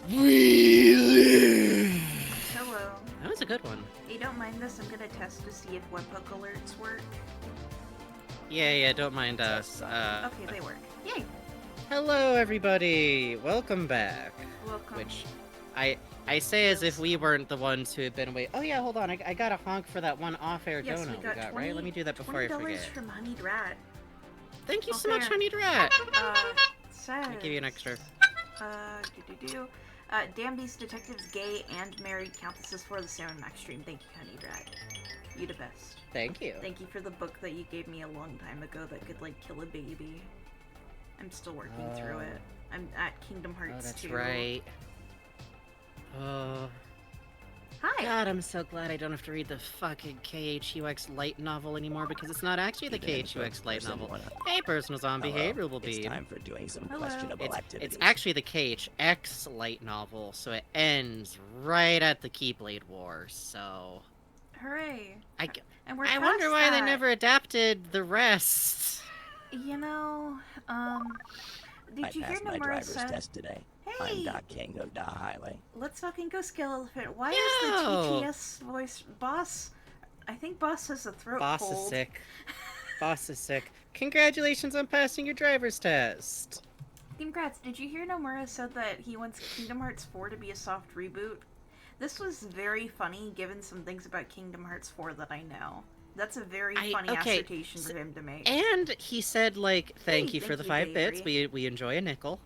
We live. Hello. That was a good one. Hey, don't mind this. I'm gonna test to see if webhook alerts work. Yeah, don't mind us. Okay, they work. Yay! Hello, everybody. Welcome back. Welcome. Which, I say as if we weren't the ones who had been away. Oh yeah, hold on. I got a honk for that one off-air yes, donut we got 20, right? Let me do that before I forget. $20 from Honeyed Rat. Thank you so much, Honeyed Rat. Says, I'll give you an extra. Damn these detectives, gay and married, Countesses for the Salmon Max stream. Thank you, Honeyed Rat. You the best. Thank you. Thank you for the book that you gave me a long time ago that could, like, kill a baby. I'm still working through it. I'm at Kingdom Hearts 2. That's right. Oh. Hi! God, I'm so glad I don't have to read the fucking KHUX light novel anymore because it's not actually the KHUX light novel. Hey, personal zombie, hey, Ruble Bee. It's time for doing some questionable activities. It's actually the KHX light novel, so it ends right at the Keyblade Wars, so... Hooray! I wonder why they never adapted the rest. You know, did you hear my Nomura driver's said... test today. Hey! I'm Doc King of Da Highway. Let's fucking go, Skill Elephant. Why is the TTS voice... Boss? I think Boss has a throat cold. Boss is sick. Boss is sick. Congratulations on passing your driver's test. Congrats. Did you hear Nomura said that he wants Kingdom Hearts 4 to be a soft reboot? This was very funny, given some things about Kingdom Hearts 4 that I know. That's a very funny assertion for him to make. And he said, like, thank you for the 5 bits. We enjoy a nickel.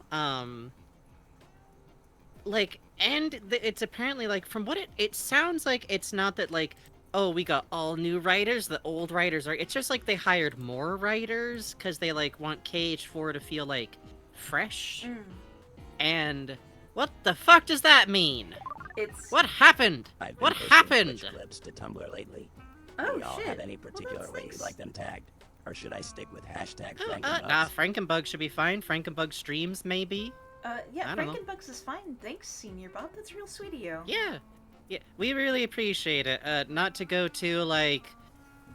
Like, and it's apparently, like, from what it sounds like, it's not that, like, oh, we got all new writers, the old writers are... It's just, like, they hired more writers, because they, like, want KH4 to feel, like, fresh. And what the fuck does that mean? What happened? What happened? Clips to Tumblr lately. Oh, Do y'all shit. have any particular way you'd like them tagged? Or should I stick with hashtag Nah, Frankenbug should be fine. Frankenbug streams, maybe. Yeah, Frankenbugs is fine. Thanks, Senior Bob. That's real sweet of you. Yeah, we really appreciate it. Not to go to, like,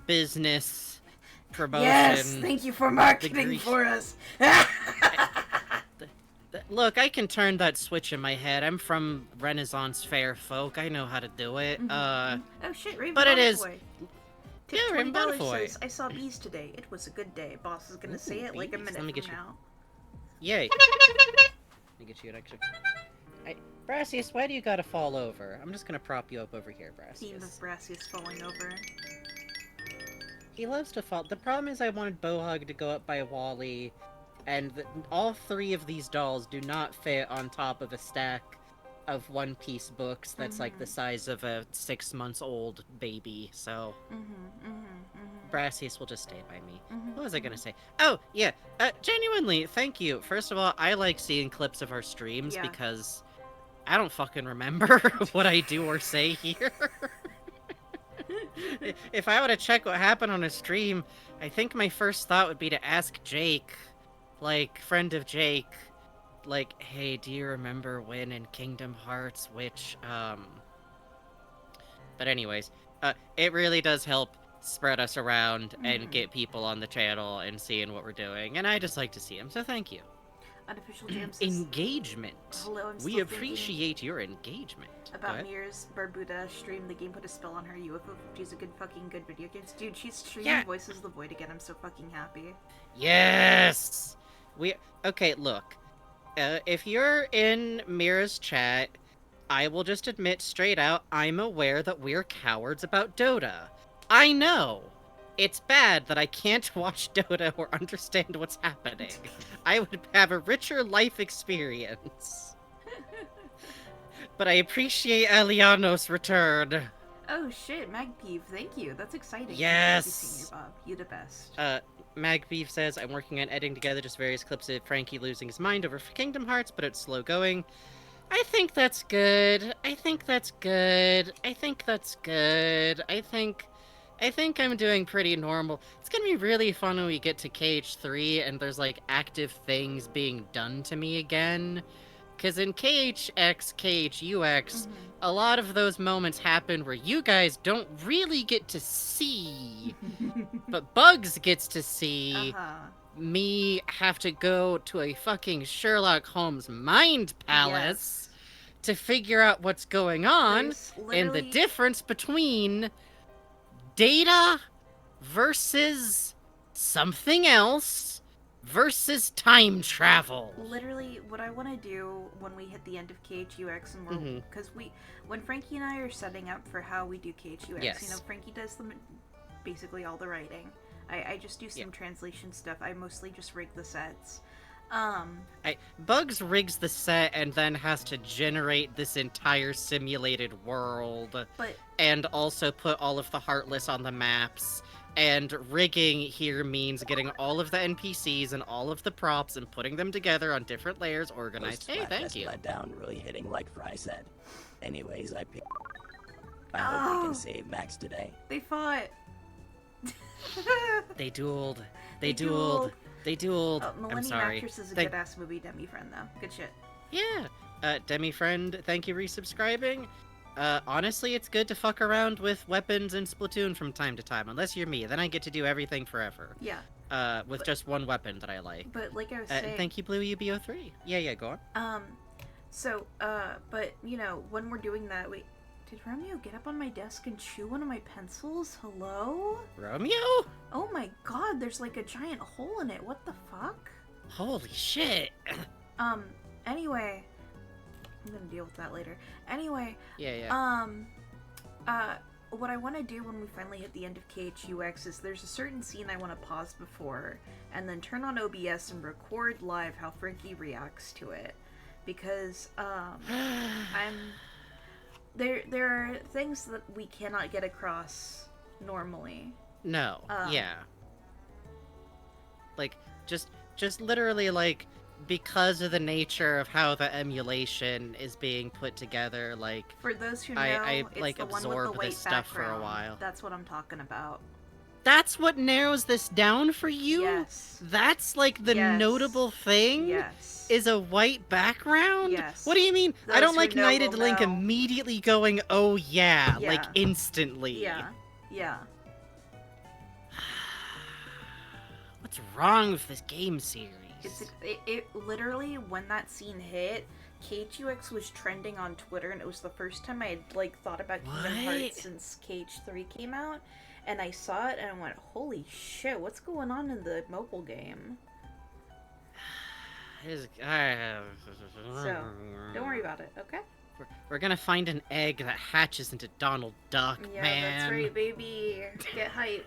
business promotion. Yes, thank you for marketing for us. Look, I can turn that switch in my head. I'm from Renaissance fair folk. I know how to do it. Oh shit, Raven but it is. Yeah, Raven $20 says, I saw bees today. It was a good day. Boss is gonna say it like a minute from now. Yay. Let me get you an extra. Brassius, why do you gotta fall over? I'm just gonna prop you up over here, Brassius. Theme of Brassius falling over. He loves to fall. The problem is I wanted Bohug to go up by Wally, and all 3 of these dolls do not fit on top of a stack of One Piece books that's like the size of a 6-month-old baby, so... Brassius will just stay by me. What was I gonna say? Oh, yeah, genuinely, thank you. First of all, I like seeing clips of our streams because I don't fucking remember what I do or say here. If I were to check what happened on a stream, I think my first thought would be to ask Jake, like, friend of Jake, like, hey, do you remember when in Kingdom Hearts, which, But anyways, it really does help spread us around and get people on the channel and seeing what we're doing, and I just like to see them, so thank you. Unofficial James engagement. Hello, we appreciate your engagement. About Mir's Barbuda stream, the game put a spell on her. UFO 50 is a good video games. Dude, she's streaming Voices of the Void again. I'm so fucking happy. Yes! Okay, look. If you're in Mira's chat, I will just admit straight out, I'm aware that we're cowards about Dota. I know! It's bad that I can't watch Dota or understand what's happening. I would have a richer life experience. But I appreciate Eliano's return. Oh shit, Magpeeve, thank you. That's exciting. Yes! Thank you, Senior Bob. You the best. Magbeef says, I'm working on editing together just various clips of Frankie losing his mind over Kingdom Hearts, but it's slow going. I think that's good. I think I'm doing pretty normal. It's gonna be really fun when we get to KH3 and there's, like, active things being done to me again. Because in KHX, KHUX, a lot of those moments happen where you guys don't really get to see, but Bugs gets to see me have to go to a fucking Sherlock Holmes mind palace to figure out what's going on and the literally... difference between data versus something else versus time travel. Literally, what I want to do when we hit the end of KHUX and we're... Because when Frankie and I are setting up for how we do KHUX, yes. you know, Frankie does basically all the writing. I just do some translation stuff. I mostly just rig the sets. Bugs rigs the set and then has to generate this entire simulated world, and also put all of the Heartless on the maps. And rigging here means getting all of the NPCs and all of the props and putting them together on different layers organized. Hey, thank you. Let down, really hitting like Fry said. Anyways, I hope we can save Max today. They fought. They dueled. They dueled. I'm sorry. Actress is a good-ass movie, Demi-Friend, though. Good shit. Yeah. Demi-Friend, thank you for resubscribing. Honestly, it's good to fuck around with weapons in Splatoon from time to time. Unless you're me, then I get to do everything forever. Yeah. With just one weapon that I like. But like I was saying... Thank you, Blue UBO3. Yeah, go on. But, you know, when we're doing that, wait... Did Romeo get up on my desk and chew one of my pencils? Hello? Romeo? Oh my god, there's like a giant hole in it. What the fuck? Holy shit. Anyway. I'm gonna deal with that later. Anyway. Yeah. What I want to do when we finally hit the end of KHUX is there's a certain scene I want to pause before, and then turn on OBS and record live how Frankie reacts to it. Because, There are things that we cannot get across normally. No. Yeah. Like, just literally, like, because of the nature of how the emulation is being put together, like... For those who know, I it's like, the one absorb with the white this stuff background. for a while. That's what I'm talking about. That's what narrows this down for you? Yes. That's, like, the notable thing? Yes. Is a white background? Yes. What do you mean? Those I don't who like know Knighted will Link know. immediately going, oh yeah, like, instantly. Yeah. What's wrong with this game series? It literally, when that scene hit, KHUX was trending on Twitter, and it was the first time I had, like, thought about Kingdom Hearts since KH3 came out, and I saw it, and I went, holy shit, what's going on in the mobile game? So, don't worry about it, okay? We're gonna find an egg that hatches into Donald Duck, yeah, man. Yeah, that's right, baby. Get hype.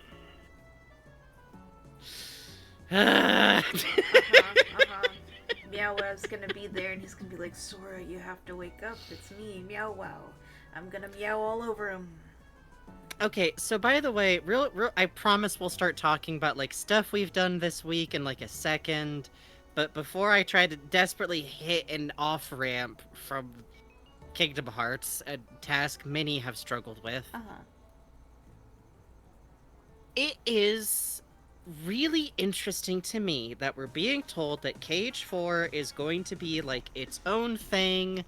Meow Wow's gonna be there, and he's gonna be like, Sora, you have to wake up. It's me, Meow Wow. I'm gonna meow all over him. Okay, so by the way, real, I promise we'll start talking about, like, stuff we've done this week in, like, a second. But before I try to desperately hit an off-ramp from Kingdom Hearts, a task many have struggled with, it is really interesting to me that we're being told that KH4 is going to be, like, its own thing.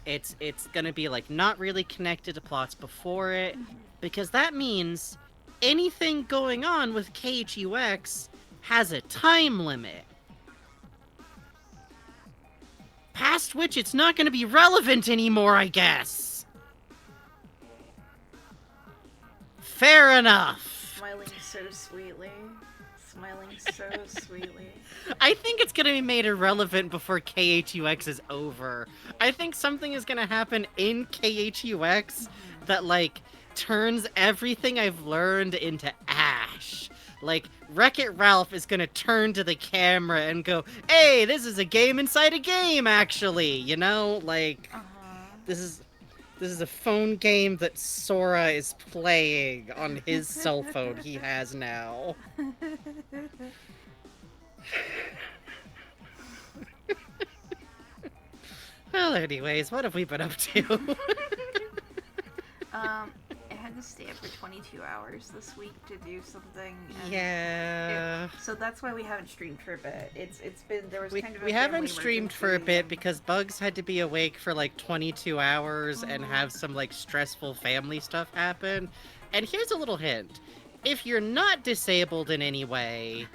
It's gonna be, like, not really connected to plots before it, because that means anything going on with KHUX has a time limit. Past which it's not going to be relevant anymore, I guess. Fair enough. Smiling so sweetly. Smiling so sweetly. I think it's going to be made irrelevant before KHUX is over. I think something is going to happen in KHUX that, like, turns everything I've learned into ash. Like, Wreck-It Ralph is gonna turn to the camera and go, hey, this is a game inside a game, actually, you know? Like, this is a phone game that Sora is playing on his cell phone he has now. Well, anyways, what have we been up to? I had to stay up for 22 hours this week to do something. Yeah. So that's why we haven't streamed for a bit. It's been, there was kind of a we haven't streamed for a bit because Bugs had to be awake for like 22 hours and have some like stressful family stuff happen. And here's a little hint. If you're not disabled in any way,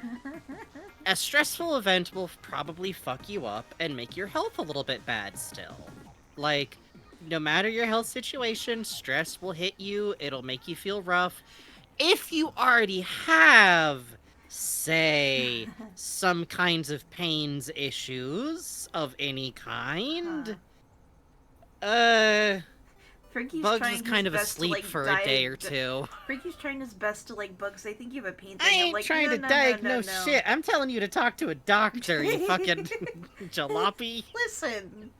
a stressful event will probably fuck you up and make your health a little bit bad still. Like, no matter your health situation, stress will hit you. It'll make you feel rough. If you already have, say, some kinds of pains issues of any kind, Frankie's Bugs was trying his kind of best to, asleep like, for a day or two. Frankie's trying his best to, like, Bugs, I think you have a pain I thing. I'm ain't like, trying no, to no, diagnose no, no, no. shit. I'm telling you to talk to a doctor, you fucking jalopy. Listen.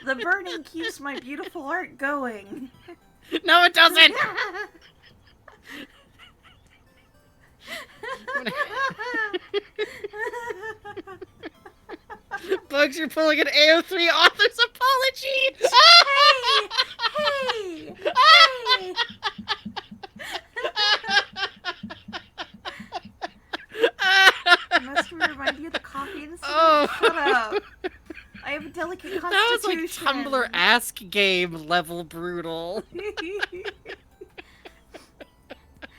The burning keeps my beautiful art going. No, it doesn't! Bugs, you're pulling an AO3 author's apology! Hey! Must remind you of the coffee incident? Oh. Shut up. I have a delicate constitution. That was like Tumblr Ask Game level brutal.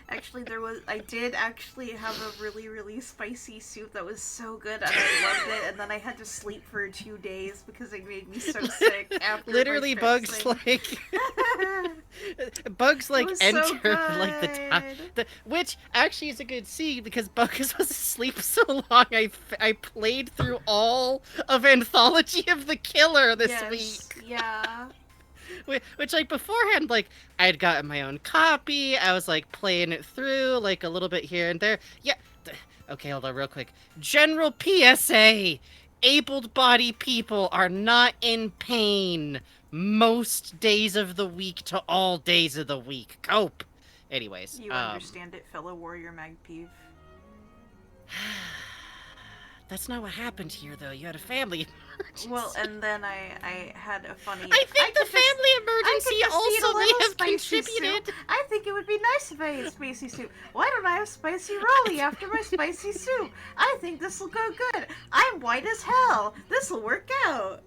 Actually, I did actually have a really, really spicy soup that was so good and I loved it, and then I had to sleep for 2 days because it made me so sick after Literally, my Bugs thing. Bugs enter so like the top, which actually is a good scene because Bugs was asleep so long. I played through all of Anthology of the Killer this week. Yeah. Which, like, beforehand, like, I had gotten my own copy. I was, like, playing it through, like, a little bit here and there. Yeah. Okay, hold on real quick. General PSA. Able-bodied people are not in pain most days of the week to all days of the week. Cope. Anyways. You understand it, fellow warrior mag peeve. That's not what happened here, though. You had a family emergency. Well, and then I had a funny... I think the family emergency also may have contributed. Soup. I think it would be nice if I ate spicy soup. Why don't I have spicy rolly after my spicy soup? I think this will go good. I'm white as hell. This will work out.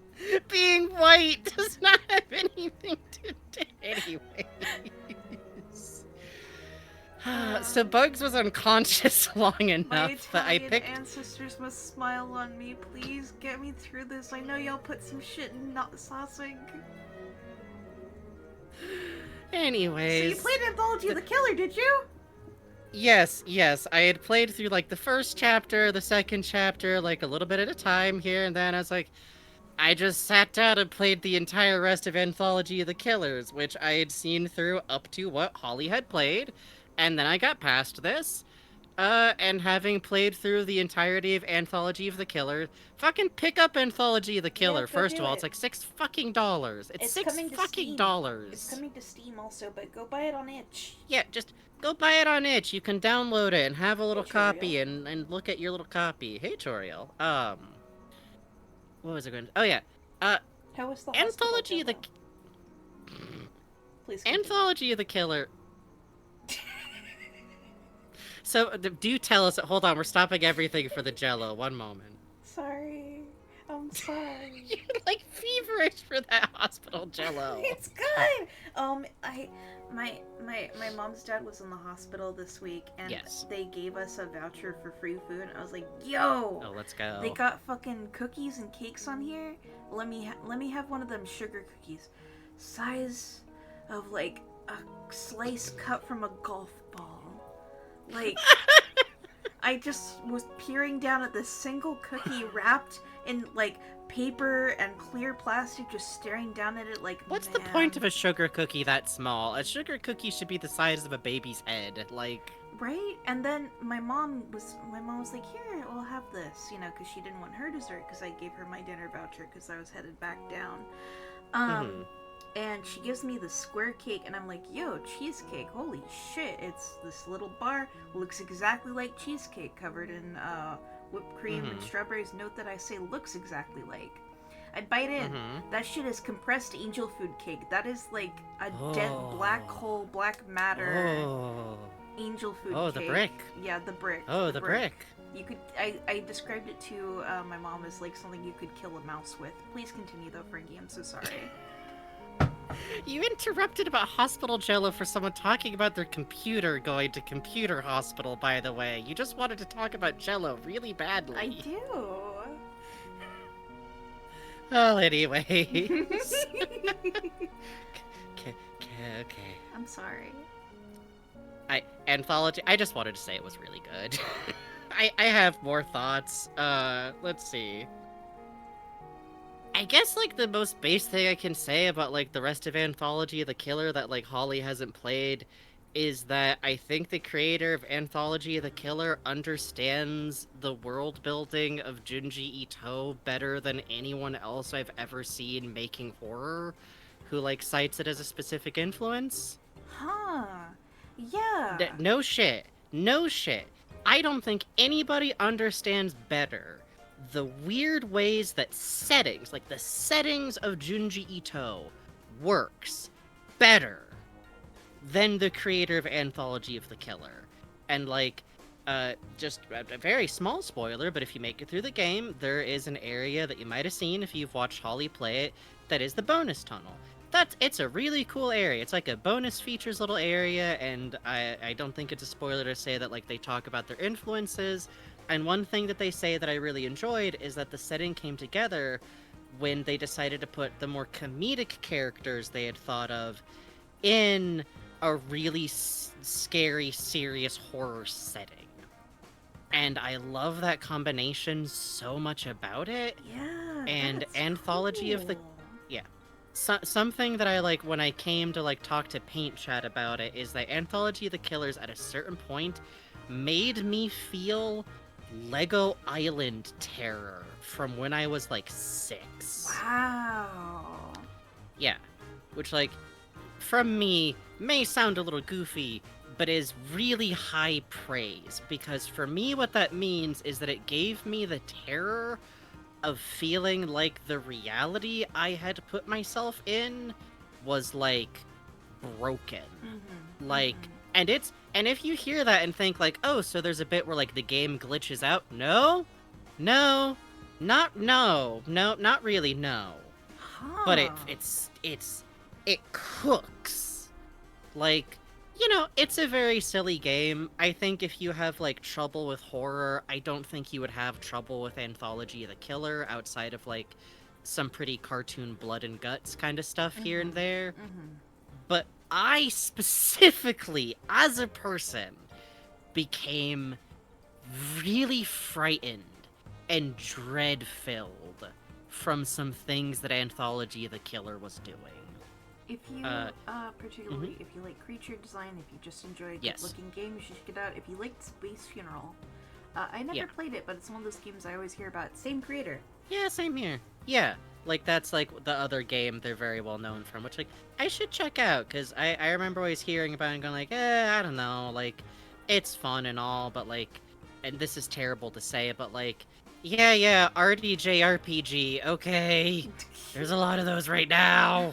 Being white does not have anything to do anyway. So Bugs was unconscious long enough that I picked... My ancestors must smile on me. Please get me through this. I know y'all put some shit in saucing. Anyways... So you played Anthology of the Killer, did you? Yes. I had played through, like, the first chapter, the second chapter, like, a little bit at a time here, and then I was like... I just sat down and played the entire rest of Anthology of the Killers, which I had seen through up to what Holly had played. And then I got past this, and having played through the entirety of Anthology of the Killer, fucking pick up Anthology of the Killer. Yeah, first of all, it's like $6 fucking dollars. It's $6 fucking dollars. It's coming to Steam also, but go buy it on itch. Yeah, just go buy it on itch. You can download it and have a little copy and look at your little copy. Hey, Toriel. What was I going to... Oh, yeah. How was the Anthology of the... Please continue. Anthology of the Killer... So, do tell us... Hold on, we're stopping everything for the Jello. One moment. Sorry. I'm sorry. You're, like, feverish for that hospital Jello. It's good! My mom's dad was in the hospital this week, and they gave us a voucher for free food, and I was like, yo! Oh, let's go. They got fucking cookies and cakes on here. Let me have one of them sugar cookies. Size of, like, a slice cut from a golf ball. Like, I just was peering down at this single cookie wrapped in, like, paper and clear plastic, just staring down at it like, what's the point of a sugar cookie that small? A sugar cookie should be the size of a baby's head, like... Right? And then my mom was like, here, we'll have this, you know, because she didn't want her dessert, because I gave her my dinner voucher, because I was headed back down. And she gives me the square cake, and I'm like, yo, cheesecake, holy shit, it's this little bar, looks exactly like cheesecake, covered in whipped cream and strawberries. Note that I say looks exactly like. I bite in. That shit is compressed angel food cake. That is like a dead black hole, black matter angel food cake. Oh, the brick. Yeah, the brick. Oh, the brick. You could. I described it to my mom as like something you could kill a mouse with. Please continue though, Frankie. I'm so sorry. You interrupted about hospital Jello for someone talking about their computer going to computer hospital, by the way. You just wanted to talk about Jello really badly. I do. Well, anyways. Okay. I'm sorry. Anthology, I just wanted to say it was really good. I have more thoughts. Let's see. I guess, like, the most base thing I can say about, like, the rest of Anthology of the Killer that, like, Holly hasn't played is that I think the creator of Anthology of the Killer understands the world building of Junji Ito better than anyone else I've ever seen making horror, who, like, cites it as a specific influence. Huh. Yeah. No shit. No shit. I don't think anybody understands better the weird ways that settings, like the settings of Junji Ito, works better than the creator of Anthology of the Killer. And, like, just a very small spoiler, but if you make it through the game, there is an area that you might have seen if you've watched Holly play it, that is the bonus tunnel. It's a really cool area. It's like a bonus features little area, and I don't think it's a spoiler to say that, like, they talk about their influences. And one thing that they say that I really enjoyed is that the setting came together when they decided to put the more comedic characters they had thought of in a really scary, serious horror setting. And I love that combination so much about it. Yeah. And that's Anthology cool. of the... Yeah. Something that I, like, when I came to, like, talk to Paint Chat about it is that Anthology of the Killers at a certain point made me feel Lego Island terror from when I was, like, 6. Wow. Yeah. Which, like, from me, may sound a little goofy, but is really high praise, because for me what that means is that it gave me the terror of feeling like the reality I had put myself in was, like, broken. Mm-hmm. Like, mm-hmm. and if you hear that and think, like, oh, so there's a bit where, like, the game glitches out, no, not really, no. Huh. But it cooks. Like, you know, it's a very silly game. I think if you have, like, trouble with horror, I don't think you would have trouble with Anthology of the Killer outside of, like, some pretty cartoon blood and guts kind of stuff here and there. Mm-hmm. But I specifically, as a person, became really frightened and dread-filled from some things that Anthology of the Killer was doing. If you, particularly if you like creature design, if you just enjoy good-looking games, you should check it out. If you liked Space Funeral, I never played it, but it's one of those games I always hear about. Same creator. Yeah, same here. Yeah, like, that's, like, the other game they're very well known from, which, like, I should check out, because I remember always hearing about it and going, like, I don't know, like, it's fun and all, but, like, and this is terrible to say, but, like, yeah, RDJ RPG, okay. There's a lot of those right now.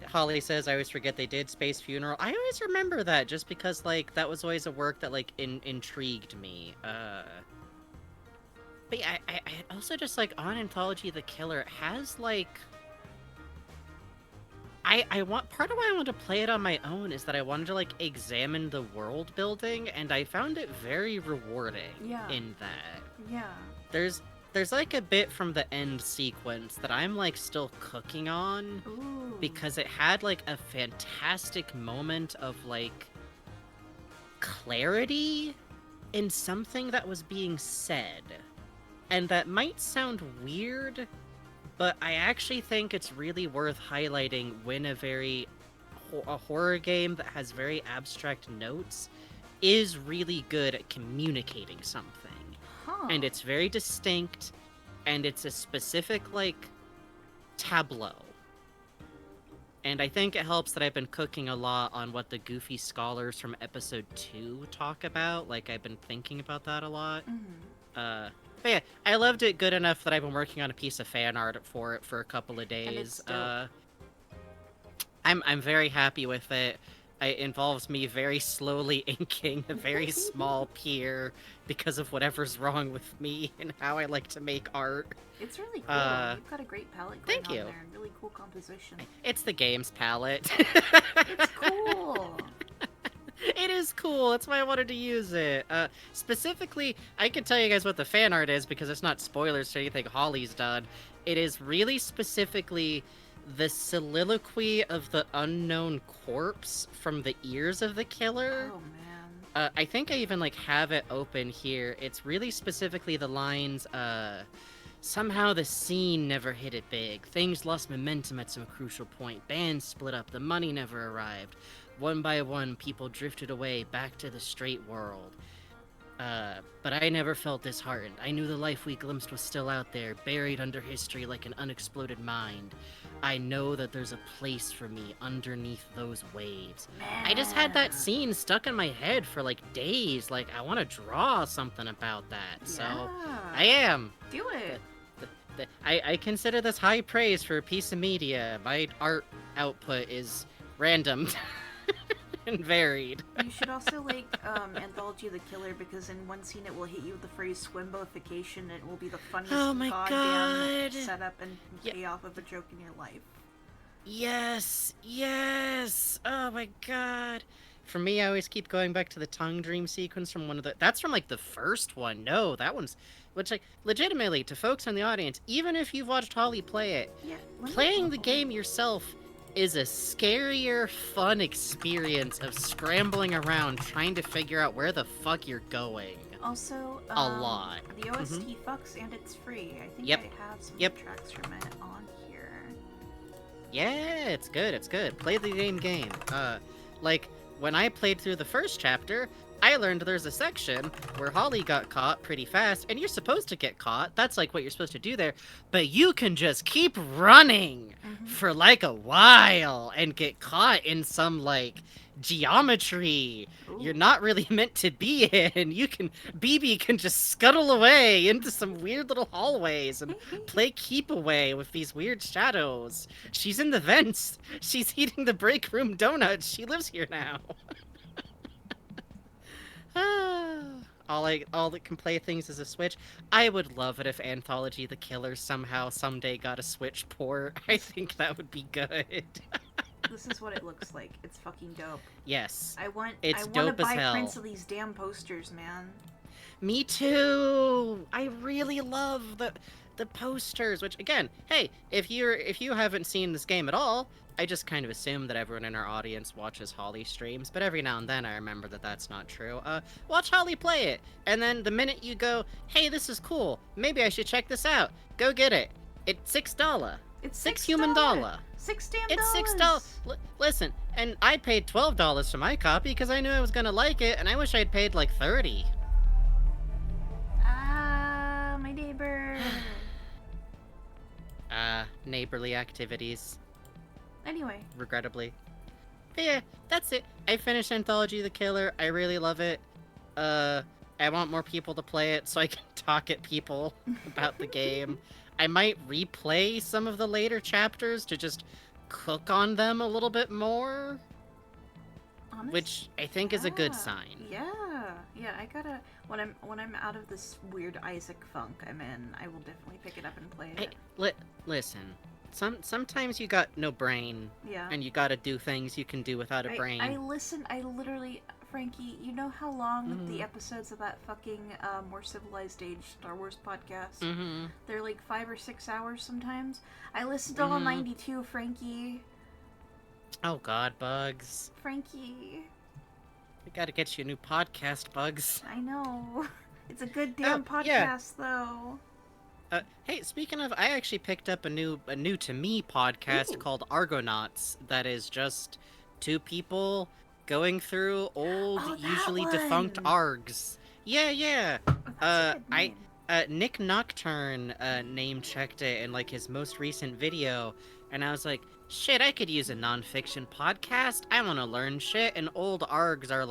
Holly says, I always forget they did Space Funeral. I always remember that, just because, like, that was always a work that, like, intrigued me. But yeah, I also just, like, on Anthology of the Killer, it has, like... part of why I wanted to play it on my own is that I wanted to, like, examine the world building, and I found it very rewarding in that. Yeah. There's, like, a bit from the end sequence that I'm, like, still cooking on. Ooh. Because it had, like, a fantastic moment of, like, clarity in something that was being said. And that might sound weird, but I actually think it's really worth highlighting when a horror game that has very abstract notes is really good at communicating something. Huh. And it's very distinct, and it's a specific, like, tableau. And I think it helps that I've been cooking a lot on what the goofy scholars from episode 2 talk about. Like, I've been thinking about that a lot. Mm-hmm. But yeah, I loved it good enough that I've been working on a piece of fan art for it for a couple of days. And it's dope. I'm very happy with it. It involves me very slowly inking a very small pier because of whatever's wrong with me and how I like to make art. It's really cool. You've got a great palette going on there and really cool composition. It's the game's palette. It's cool. It is cool. That's why I wanted to use it. Specifically, I can tell you guys what the fan art is because it's not spoilers to anything Holly's done. It is really specifically the soliloquy of the unknown corpse from the ears of the killer. Oh man. I think I even have it open here. It's really specifically the lines, somehow the scene never hit it big. Things lost momentum at some crucial point. Bands split up. The money never arrived. One by one, people drifted away back to the straight world. But I never felt disheartened. I knew the life we glimpsed was still out there, buried under history like an unexploded mind. I know that there's a place for me underneath those waves. I just had that scene stuck in my head for days. I want to draw something about that. So I am. Do it. I consider this high praise for a piece of media. My art output is random and varied. You should also Anthology the Killer, because in one scene it will hit you with the phrase swimboification. It will be the funniest goddamn setup and payoff of a joke in your life. Yes! Oh my god. For me, I always keep going back to the tongue dream sequence from one of the... That's from, the first one. No, that one's... Which, legitimately, to folks in the audience, even if you've watched Holly play it, playing the game yourself is a scarier, fun experience of scrambling around trying to figure out where the fuck you're going. Also, a lot. The OST fucks and it's free. I think I have some tracks from it on here. Yeah, it's good. Play the game. When I played through the first chapter, I learned there's a section where Holly got caught pretty fast, and you're supposed to get caught. That's what you're supposed to do there. But you can just keep running for a while and get caught in some geometry you're not really meant to be in. BB can just scuttle away into some weird little hallways and play keep away with these weird shadows. She's in the vents. She's eating the break room donuts. She lives here now. All that can play things is a Switch. I would love it if Anthology the Killer somehow someday got a Switch port. I think that would be good. This is what it looks like. It's fucking dope. Yes. I want dope to buy as hell. prints of these damn posters, man. Me too. I really love the posters. Which again, hey, if you haven't seen this game at all, I just kind of assume that everyone in our audience watches Holly streams, but every now and then I remember that that's not true. Watch Holly play it, and then the minute you go, hey, this is cool, maybe I should check this out, go get it. It's $6. It's $6 human dollar. $6 damn It's $6. Listen, and I paid $12 for my copy because I knew I was gonna like it, and I wish I'd paid $30. My neighbor. Neighborly activities. Anyway. Regrettably. But yeah, that's it. I finished Anthology the Killer. I really love it. I want more people to play it so I can talk at people about the game. I might replay some of the later chapters to just cook on them a little bit more. Honestly, which I think is a good sign. Yeah, I gotta... When I'm out of this weird Isaac funk I'm in, I will definitely pick it up and play it. Listen. Sometimes you got no brain, and you gotta do things you can do without a brain. I literally, Frankie, you know how long the episodes of that fucking More Civilized Age Star Wars podcast? They're 5 or 6 hours sometimes. I listened to all 92, Frankie. Oh god, Bugs. Frankie. We gotta get you a new podcast, Bugs. I know. It's a good damn podcast, though. Hey, speaking of, I actually picked up a new to me podcast called Argonauts that is just two people going through old, usually defunct ARGs. Yeah. Nick Nocturne name checked it in his most recent video, and I was like, shit, I could use a nonfiction podcast. I want to learn shit, and old ARGs are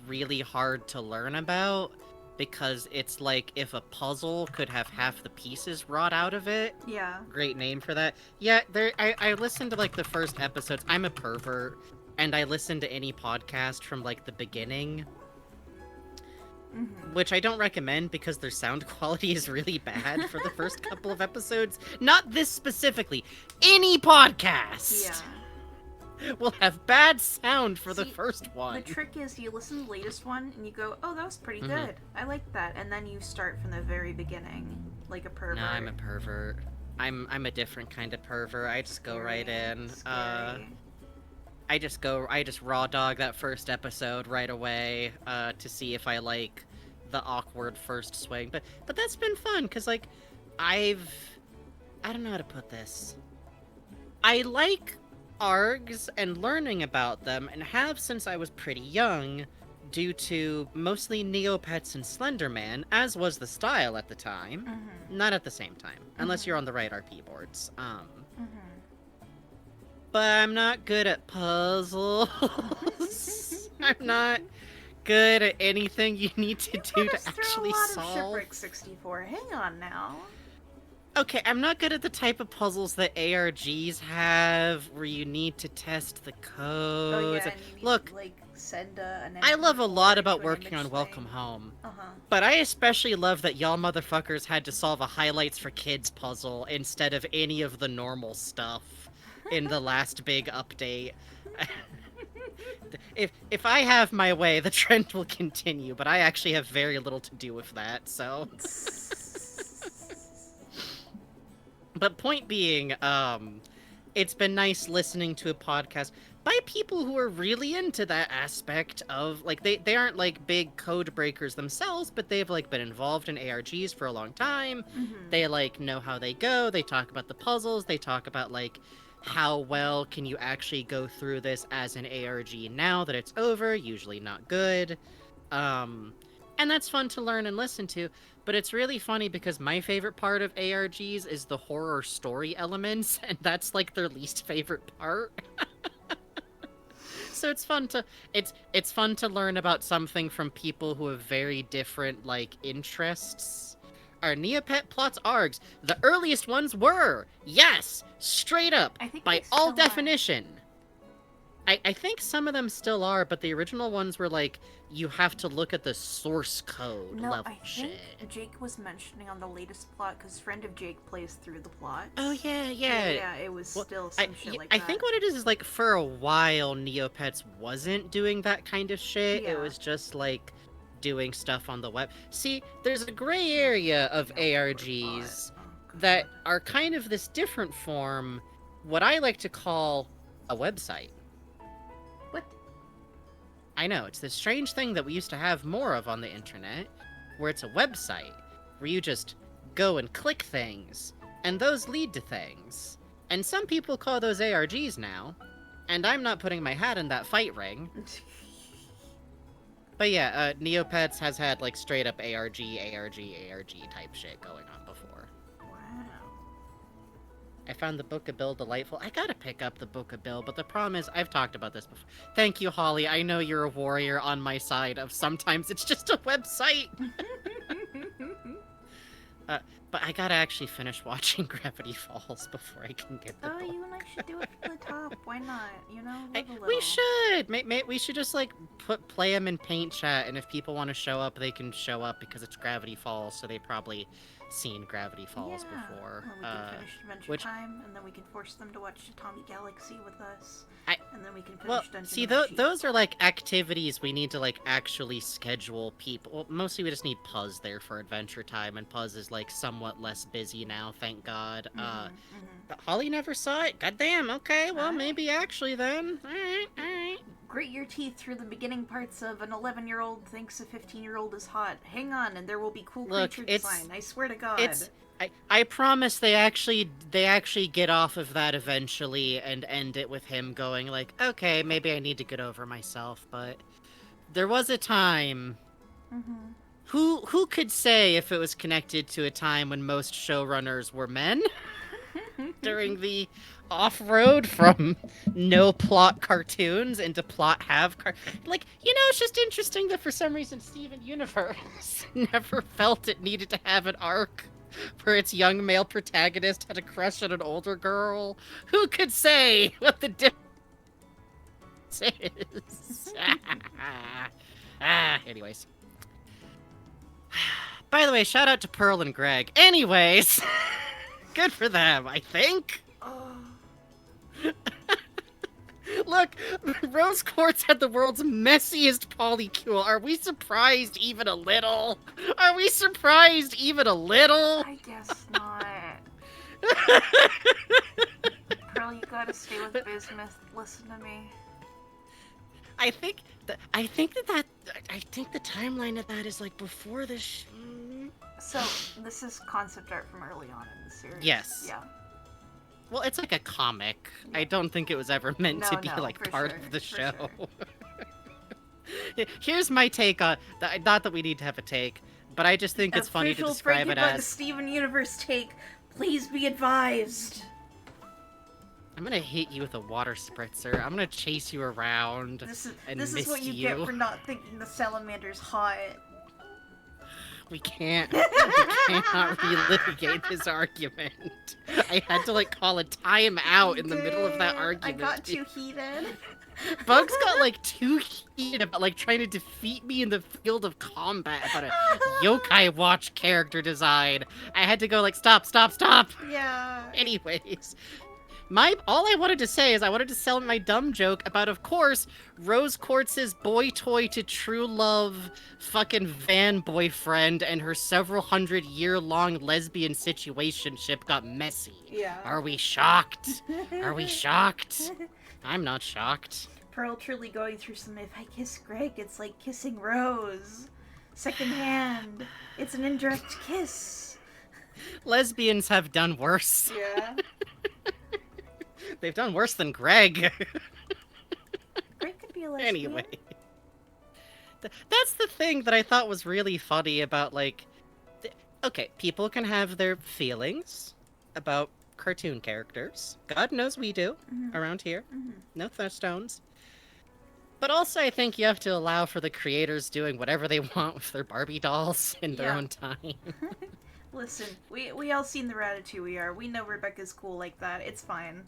really hard to learn about. Because it's if a puzzle could have half the pieces wrought out of it. Yeah. Great name for that. Yeah, I listened to the first episodes. I'm a pervert, and I listen to any podcast from the beginning. Which I don't recommend because their sound quality is really bad for the first couple of episodes. Not this specifically. Any podcast! Yeah. We'll have bad sound for the See, first one. The trick is you listen to the latest one and you go, oh, that was pretty Mm-hmm. good. I like that. And then you start from the very beginning, like a pervert. No, I'm a pervert. I'm a different kind of pervert. I just go right in. Scary. I just raw dog that first episode right away, to see if I like the awkward first swing. But that's been fun, cause like, I don't know how to put this. I like ARGs and learning about them, and have since I was pretty young, due to mostly Neopets and Slenderman, as was the style at the time. Mm-hmm. Not at the same time, unless you're on the right RP boards. Mm-hmm. But I'm not good at puzzles. I'm not good at anything you need to do to actually a lot solve. Of Shipwreck 64. Hang on now. Okay, I'm not good at the type of puzzles that ARGs have, where you need to test the codes. Oh yeah, and you need Look, to, like, send an I love a lot MP4 about to an working image on Welcome thing. Home. Uh-huh. But I especially love that y'all motherfuckers had to solve a highlights for kids puzzle instead of any of the normal stuff in the last big update. If I have my way, the trend will continue, but I actually have very little to do with that, so. But point being, it's been nice listening to a podcast by people who are really into that aspect of, like, they aren't, like, big code breakers themselves, but they've, like, been involved in ARGs for a long time. Mm-hmm. They, like, know how they go. They talk about the puzzles. They talk about, like, how well can you actually go through this as an ARG now that it's over? Usually not good. And that's fun to learn and listen to, but it's really funny because my favorite part of ARGs is the horror story elements, and that's like their least favorite part. So it's fun to learn about something from people who have very different like interests. Are Neopet plots ARGs? The earliest ones were, yes, straight up, I think by they all still are. definition. I think some of them still are, but the original ones were like, you have to look at the source code No, level I think shit. Jake was mentioning on the latest plot, because friend of Jake plays through the plot. Oh, yeah. Yeah, it was Well, still some shit like I that. think what it is like, for a while, Neopets wasn't doing that kind of shit. Yeah. It was just, like, doing stuff on the web. See, there's a gray area of ARGs that are kind of this different form, what I like to call a website. What? I know, it's this strange thing that we used to have more of on the internet, where it's a website, where you just go and click things, and those lead to things. And some people call those ARGs now, and I'm not putting my hat in that fight ring. But yeah, Neopets has had, like, straight up ARG type shit going on before. Wow. I found the Book of Bill delightful. I gotta pick up the Book of Bill, but the problem is, I've talked about this before. Thank you, Holly. I know you're a warrior on my side of sometimes it's just a website. But I gotta actually finish watching Gravity Falls before I can get the Oh, book. you and I should do it from the top. Why not? You know, live a little. We should! We should just, like, play them in paint chat, and if people want to show up, they can show up because it's Gravity Falls, so they've probably seen Gravity Falls before. Well, we can finish Adventure Time, and then we can force them to watch Tommy Galaxy with us. And then we can finish Dungeon see, Meshi. those are, like, activities we need to, like, actually schedule people. Well, mostly we just need Puzz there for Adventure Time, and Puzz is, like, somewhat less busy now, thank God. But Holly never saw it? Goddamn, okay, well, maybe actually then. Alright. Grit your teeth through the beginning parts of an 11-year-old thinks a 15-year-old is hot. Hang on, and there will be cool creature design. I swear to God. I promise they actually get off of that eventually and end it with him going like, okay, maybe I need to get over myself, but there was a time. Who could say if it was connected to a time when most showrunners were men? During the off-road from no plot cartoons into plot like, you know, it's just interesting that for some reason Steven Universe never felt it needed to have an arc where its young male protagonist had a crush on an older girl. Who could say what the difference is? Anyways. By the way, shout out to Pearl and Greg. Anyways, good for them, I think. Look, Rose Quartz had the world's messiest polycule. Are we surprised even a little? Are we surprised even a little? I guess not. Pearl, you gotta stay with Bismuth. Listen to me. I think the timeline of that is like before this. So this is concept art from early on in the series. Yes. Yeah. Well, it's like a comic. I don't think it was ever meant to be like part of the show. Sure. Here's my take on. Not that we need to have a take, but I just think it's funny to describe it as Steven Universe take. Please be advised. I'm gonna hit you with a water spritzer. I'm gonna chase you around. This is what you get for not thinking the salamander's hot. We cannot relitigate this argument. I had to like call a time out in the middle of that argument. I got too heated. Bugs got like too heated about like trying to defeat me in the field of combat about a yokai watch character design. I had to go like stop. Yeah. Anyways. All I wanted to say is I wanted to sell my dumb joke about, of course, Rose Quartz's boy toy to true love fucking van boyfriend and her several 100-year-long lesbian situationship got messy. Yeah. Are we shocked? Are we shocked? I'm not shocked. Pearl truly going through some if I kiss Greg, it's like kissing Rose. Second hand. It's an indirect kiss. Lesbians have done worse. Yeah. They've done worse than Greg. Greg could be a lesbian. Anyway. That's the thing that I thought was really funny about, like... Okay, people can have their feelings about cartoon characters. God knows we do, around here. No stones. But also, I think you have to allow for the creators doing whatever they want with their Barbie dolls in their own time. Listen, we all seen the Ratatouille. We know Rebecca's cool like that. It's fine.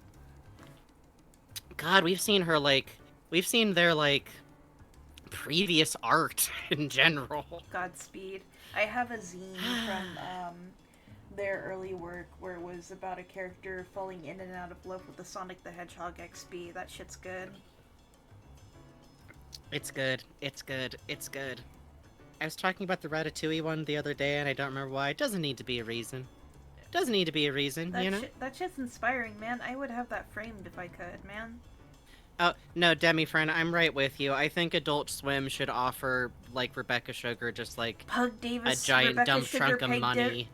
God, we've seen their, like, previous art in general. Godspeed. I have a zine from, their early work where it was about a character falling in and out of love with the Sonic the Hedgehog XP. That shit's good. It's good. I was talking about the Ratatouille one the other day, and I don't remember why. It doesn't need to be a reason. You know? That shit's inspiring, man. I would have that framed if I could, man. Oh, no, Demi, friend, I'm right with you. I think Adult Swim should offer, like, Rebecca Sugar just, like, Pug Davis, a giant Rebecca dump Sugar, trunk of money.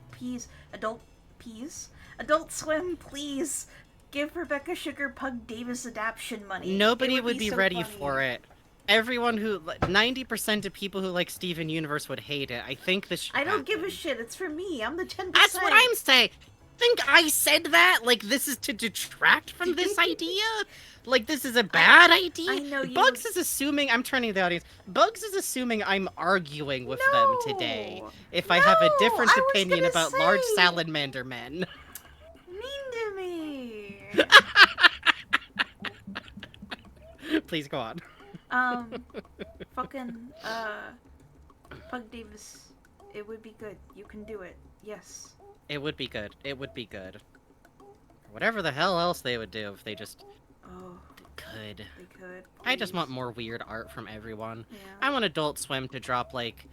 Adult Swim, please. Give Rebecca Sugar Pug Davis adaptation money. Nobody would be so ready funny. for it. Everyone 90% of people who like Steven Universe would hate it. I think this should I don't happen. give a shit. It's for me. I'm the 10%. That's what I'm saying. Think I said that? Like, this is to detract from this idea? Like, this is a bad idea? I know you... Bugs is assuming... I'm turning to the audience. Bugs is assuming I'm arguing with them today. If I have a different opinion about large salamander men. Mean to me. Please go on. Fucking, Pug Davis, it would be good. You can do it. Yes. It would be good. Whatever the hell else they would do if they just could. They could. Please. I just want more weird art from everyone. Yeah. I want Adult Swim to drop, like,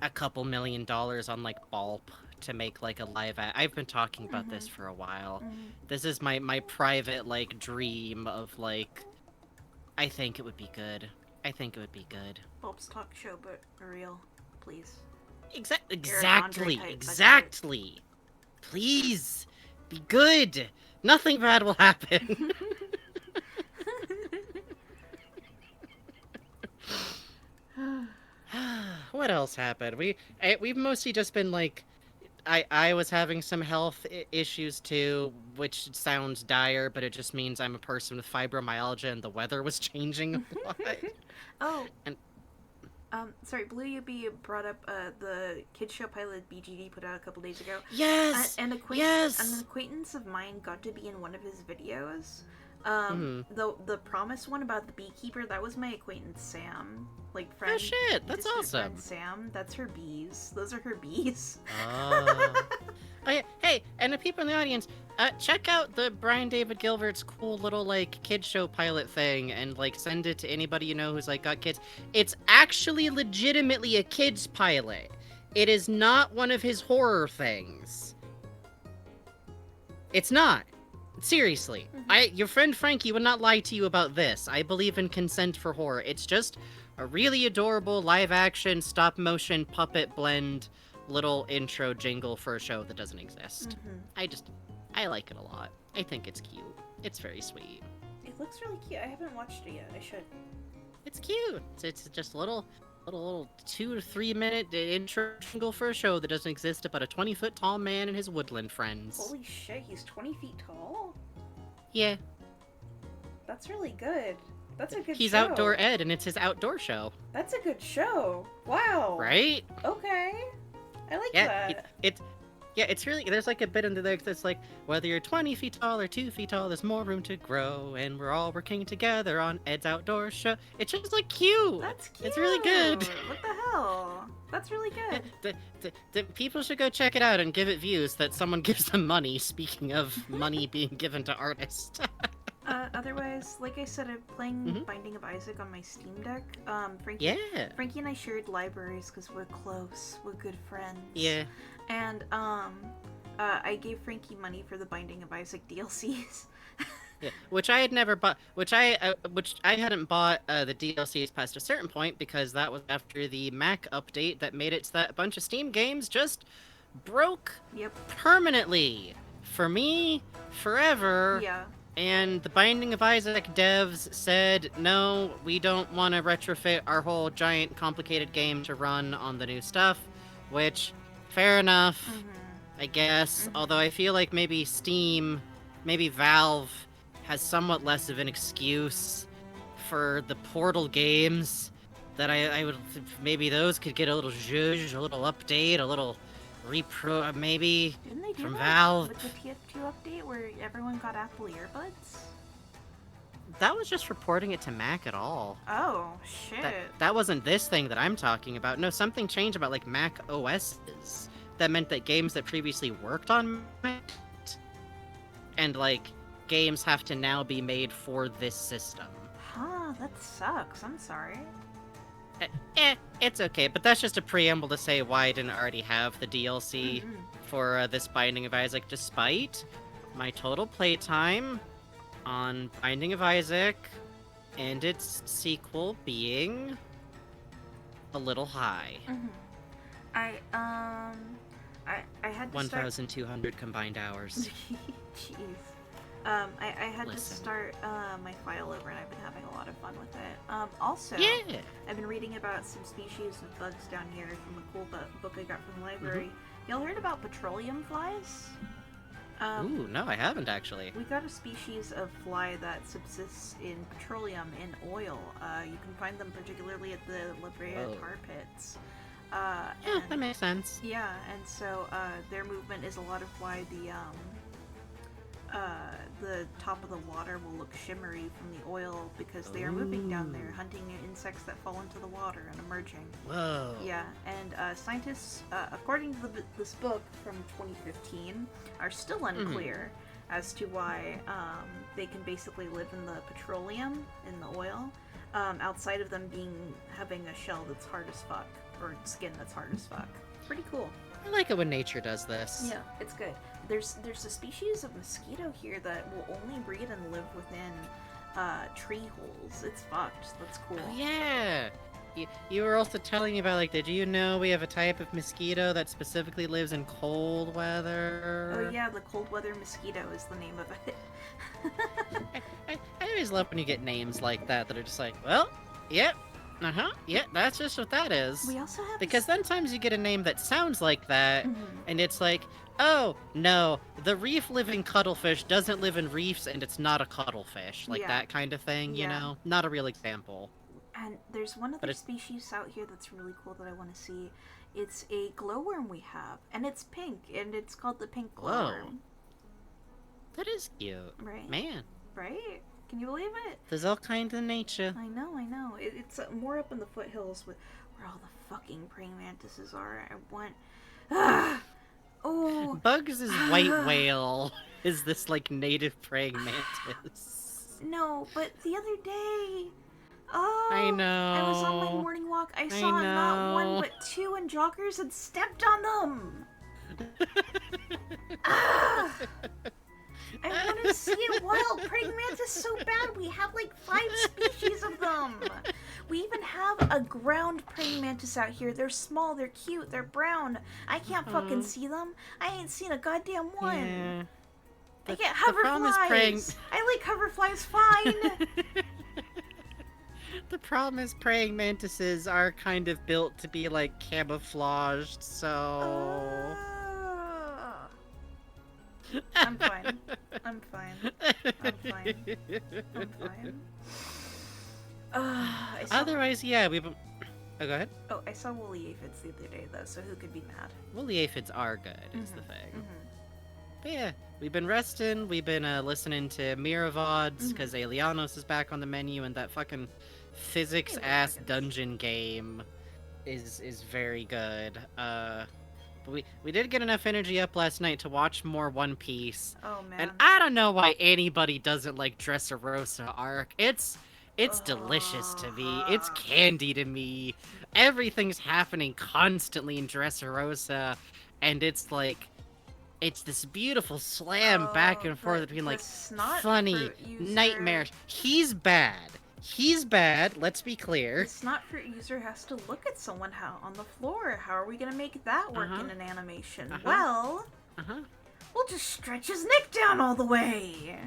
a couple $1 million on, like, Bulp to make, like, a live I've been talking about this for a while. This is my private, like, dream of, like... I think it would be good. Bulb's talk show, but real. Please. Exactly. Please. Be good. Nothing bad will happen. What else happened? We've mostly just been, like... I was having some health issues too, which sounds dire, but it just means I'm a person with fibromyalgia and the weather was changing a lot. Sorry, Blue UB brought up the kids show pilot BGD put out a couple days ago. Yes! An acquaintance of mine got to be in one of his videos. The promise one about the beekeeper, that was my acquaintance Sam. Like friend. Oh shit, that's awesome. Friend Sam, that's her bees. Those are her bees. Oh yeah, hey, and the people in the audience, check out the Brian David Gilbert's cool little like kid show pilot thing, and like send it to anybody you know who's like got kids. It's actually legitimately a kids pilot. It is not one of his horror things. It's not. Seriously, your friend Frankie would not lie to you about this. I believe in consent for horror. It's just a really adorable live-action, stop-motion, puppet blend little intro jingle for a show that doesn't exist. I like it a lot. I think it's cute. It's very sweet. It looks really cute. I haven't watched it yet. I should. It's cute. It's just a little 2 to 3 minute intro jingle for a show that doesn't exist about a 20-foot tall man and his woodland friends. Holy shit, he's 20 feet tall? Yeah. That's really good. That's a good show. He's Outdoor Ed, and it's his outdoor show. That's a good show. Wow. Right? Okay. I like that. It's really, there's like a bit in there that's like, whether you're 20 feet tall or 2 feet tall, there's more room to grow, and we're all working together on Ed's outdoor show. It's just like cute. That's cute. It's really good. What the hell? That's really good. The people should go check it out and give it views that someone gives them money, speaking of money being given to artists. Otherwise, like I said, I'm playing Binding of Isaac on my Steam Deck. Frankie and I shared libraries because we're close. We're good friends. Yeah. And I gave Frankie money for the Binding of Isaac DLCs. Yeah, which I had never bought, which I hadn't bought the DLCs past a certain point because that was after the Mac update that made it so that a bunch of Steam games just broke permanently for me forever. Yeah. And the Binding of Isaac devs said, no, we don't want to retrofit our whole giant complicated game to run on the new stuff, which, fair enough, I guess. Although I feel like maybe Valve has somewhat less of an excuse for the Portal games, that I would, maybe those could get a little zhuzh, a little update, a little maybe Didn't they do from that Valve. with the TF2 update where everyone got Apple earbuds? That was just reporting it to Mac at all. Oh, shit. That wasn't this thing that I'm talking about. No, something changed about like Mac OSs. That meant that games that previously worked on Mac and like games have to now be made for this system. Huh, that sucks. I'm sorry. It's okay, but that's just a preamble to say why I didn't already have the DLC for this Binding of Isaac, despite my total playtime on Binding of Isaac and its sequel being a little high. I had to 1,200 combined hours. Jeez. I had to start my file over, and I've been having a lot of fun with it. Also, I've been reading about some species of bugs down here from a cool book I got from the library. Y'all heard about petroleum flies? Ooh, no, I haven't actually. We got a species of fly that subsists in petroleum, in oil. You can find them particularly at the La Brea tar pits. Yeah, that makes sense. Yeah, and so their movement is a lot of why the top of the water will look shimmery from the oil because they are moving down there, hunting insects that fall into the water and emerging. Whoa. Yeah, and scientists, according to this book from 2015, are still unclear as to why they can basically live in the petroleum, in the oil, outside of them having a shell that's hard as fuck, or skin that's hard as fuck. Pretty cool. I like it when nature does this. Yeah, it's good. There's a species of mosquito here that will only breed and live within tree holes. It's fucked. That's cool. Oh, yeah. You were also telling me about, like, did you know we have a type of mosquito that specifically lives in cold weather? Oh yeah, the cold weather mosquito is the name of it. I always love when you get names like that are just like, well, yep. Yeah, that's just what that is. We also have because sometimes you get a name that sounds like that, and it's like, oh, no, the reef-living cuttlefish doesn't live in reefs, and it's not a cuttlefish. Like that kind of thing, you know? Not a real example. And there's one other species out here that's really cool that I want to see. It's a glowworm we have, and it's pink, and it's called the pink glowworm. That is cute. Right? Man. Right? Can you believe it? There's all kinds of nature. I know. It's more up in the foothills where all the fucking praying mantises are. I want... Oh. Bugs' white whale is this, like, native praying mantis. No, but the other day... Oh, I know. I was on my morning walk. I saw not one but two, and joggers had stepped on them. Ah! I want to see a wild praying mantis so bad. We have like 5 species of them. We even have a ground praying mantis out here. They're small, they're cute, they're brown. I can't fucking see them. I ain't seen a goddamn one. Yeah. I get hoverflies. I like hoverflies fine. The problem is praying mantises are kind of built to be, like, camouflaged, so... I'm fine. I'm fine. Otherwise, yeah, we've... Oh, go ahead. Oh, I saw woolly aphids the other day, though, so who could be mad? Woolly aphids are good, is the thing. But yeah, we've been resting, we've been listening to Mira VODs, because Alianos is back on the menu, and that fucking physics-ass dungeon game is very good. But we did get enough energy up last night to watch more One Piece. Oh, man. And I don't know why anybody doesn't like Dressrosa arc. It's delicious to me. It's candy to me. Everything's happening constantly in Dressrosa, and it's like, it's this beautiful slam back and forth between like funny, nightmarish. He's bad. He's bad, let's be clear. The snot fruit user has to look at someone on the floor. How are we gonna make that work in an animation? Well, we'll just stretch his neck down all the way.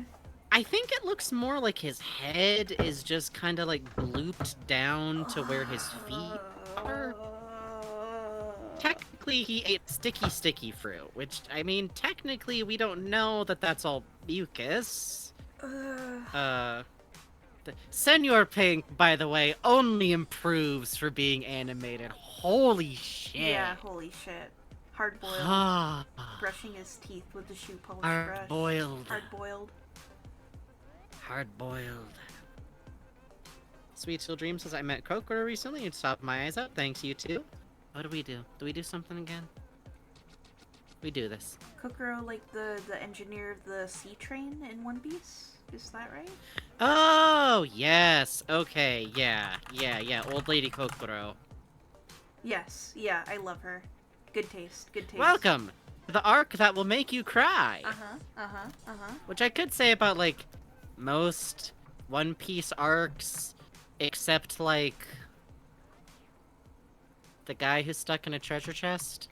I think it looks more like his head is just kind of like blooped down to where his feet are. Technically, he ate sticky fruit, which, I mean, technically we don't know that that's all mucus. Senor Pink, by the way, only improves for being animated. Holy shit. Yeah, holy shit. Hard-boiled. Brushing his teeth with the shoe polish brush. Hard-boiled. Hard-boiled. Sweet Soul Dream says, I met Kokoro recently and stopped my eyes up. Thanks, you too. What do we do? Do we do something again? We do this. Kokoro, like the engineer of the sea train in One Piece? Is that right? Oh, yes. Okay, yeah. Old Lady Kokoro. Yes, yeah, I love her. Good taste. Welcome to the arc that will make you cry. Which I could say about, like, most One Piece arcs, except, like, the guy who's stuck in a treasure chest.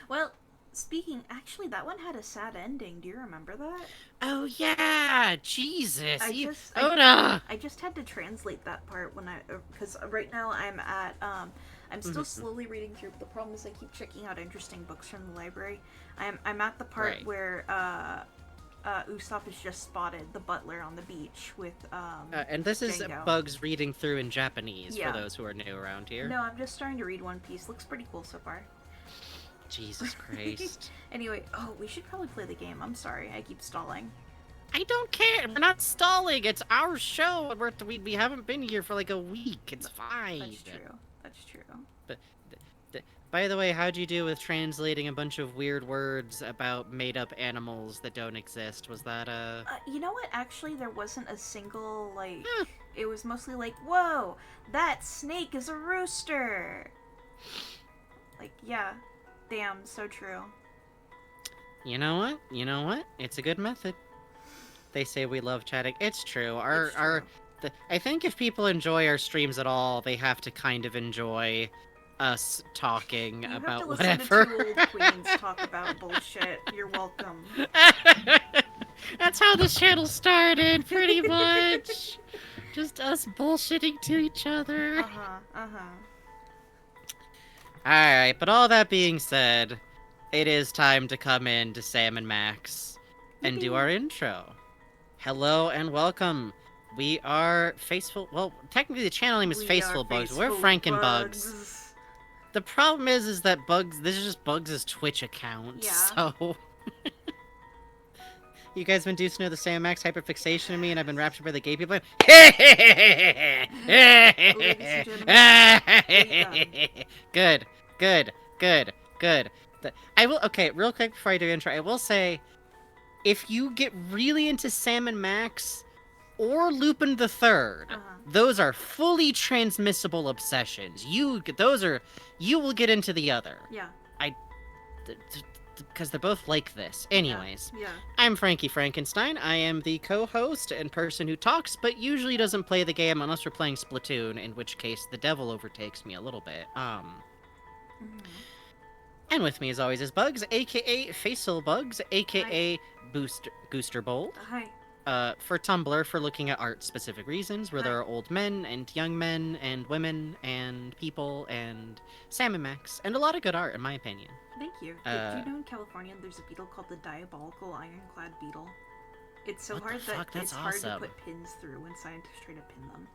Well, actually, that one had a sad ending. Do you remember that? Oh, yeah! Jesus! I just had to translate that part because right now I'm still slowly reading through, but the problem is I keep checking out interesting books from the library. I'm at the part where, Usopp is just spotted, the butler, on the beach with, and this is Django. Bugs reading through in Japanese, for those who are new around here. No, I'm just starting to read One Piece. Looks pretty cool so far. Jesus Christ. Anyway, we should probably play the game. I'm sorry, I keep stalling. I don't care. We're not stalling. It's our show. We haven't been here for like a week. It's fine. That's true. But, by the way, how'd you do with translating a bunch of weird words about made-up animals that don't exist? Was that, You know what? Actually, there wasn't a single, like... It was mostly like, whoa, that snake is a rooster! Like, yeah. Damn, so true. You know what? It's a good method. They say we love chatting. It's true. I think if people enjoy our streams at all, they have to kind of enjoy us talking about whatever. You have to listen to two old queens talk about bullshit. You're welcome. That's how this channel started, pretty much. Just us bullshitting to each other. Alright, but all that being said, it is time to come in to Sam and Max and do our intro. Hello and welcome. We are Faceful... Well, technically the channel name is Faceful Bugs. We're Frankenbugs. The problem is that Bugs... This is just Bugs' Twitch account, so... You guys been deucing the Sam Max hyperfixation of me, and I've been raptured by the gay people. Good, good, good, good. I will. Okay, real quick before I do intro, I will say, if you get really into Sam and Max or Lupin the Third, those are fully transmissible obsessions. You will get into the other. Yeah. Because they're both like this. Anyways, Yeah. I'm Frankie Frankenstein. I am the co-host and person who talks, but usually doesn't play the game unless we're playing Splatoon, in which case the devil overtakes me a little bit. And with me, as always, is Bugs, aka Facial Bugs, aka Booster Bolt. Hi. For Tumblr, for looking at art specific reasons, where there are old men and young men and women and people and Sam and Max, and a lot of good art, in my opinion. Thank you. Do you know in California there's a beetle called the diabolical ironclad beetle? It's so hard that it's hard to put pins through when scientists try to pin them.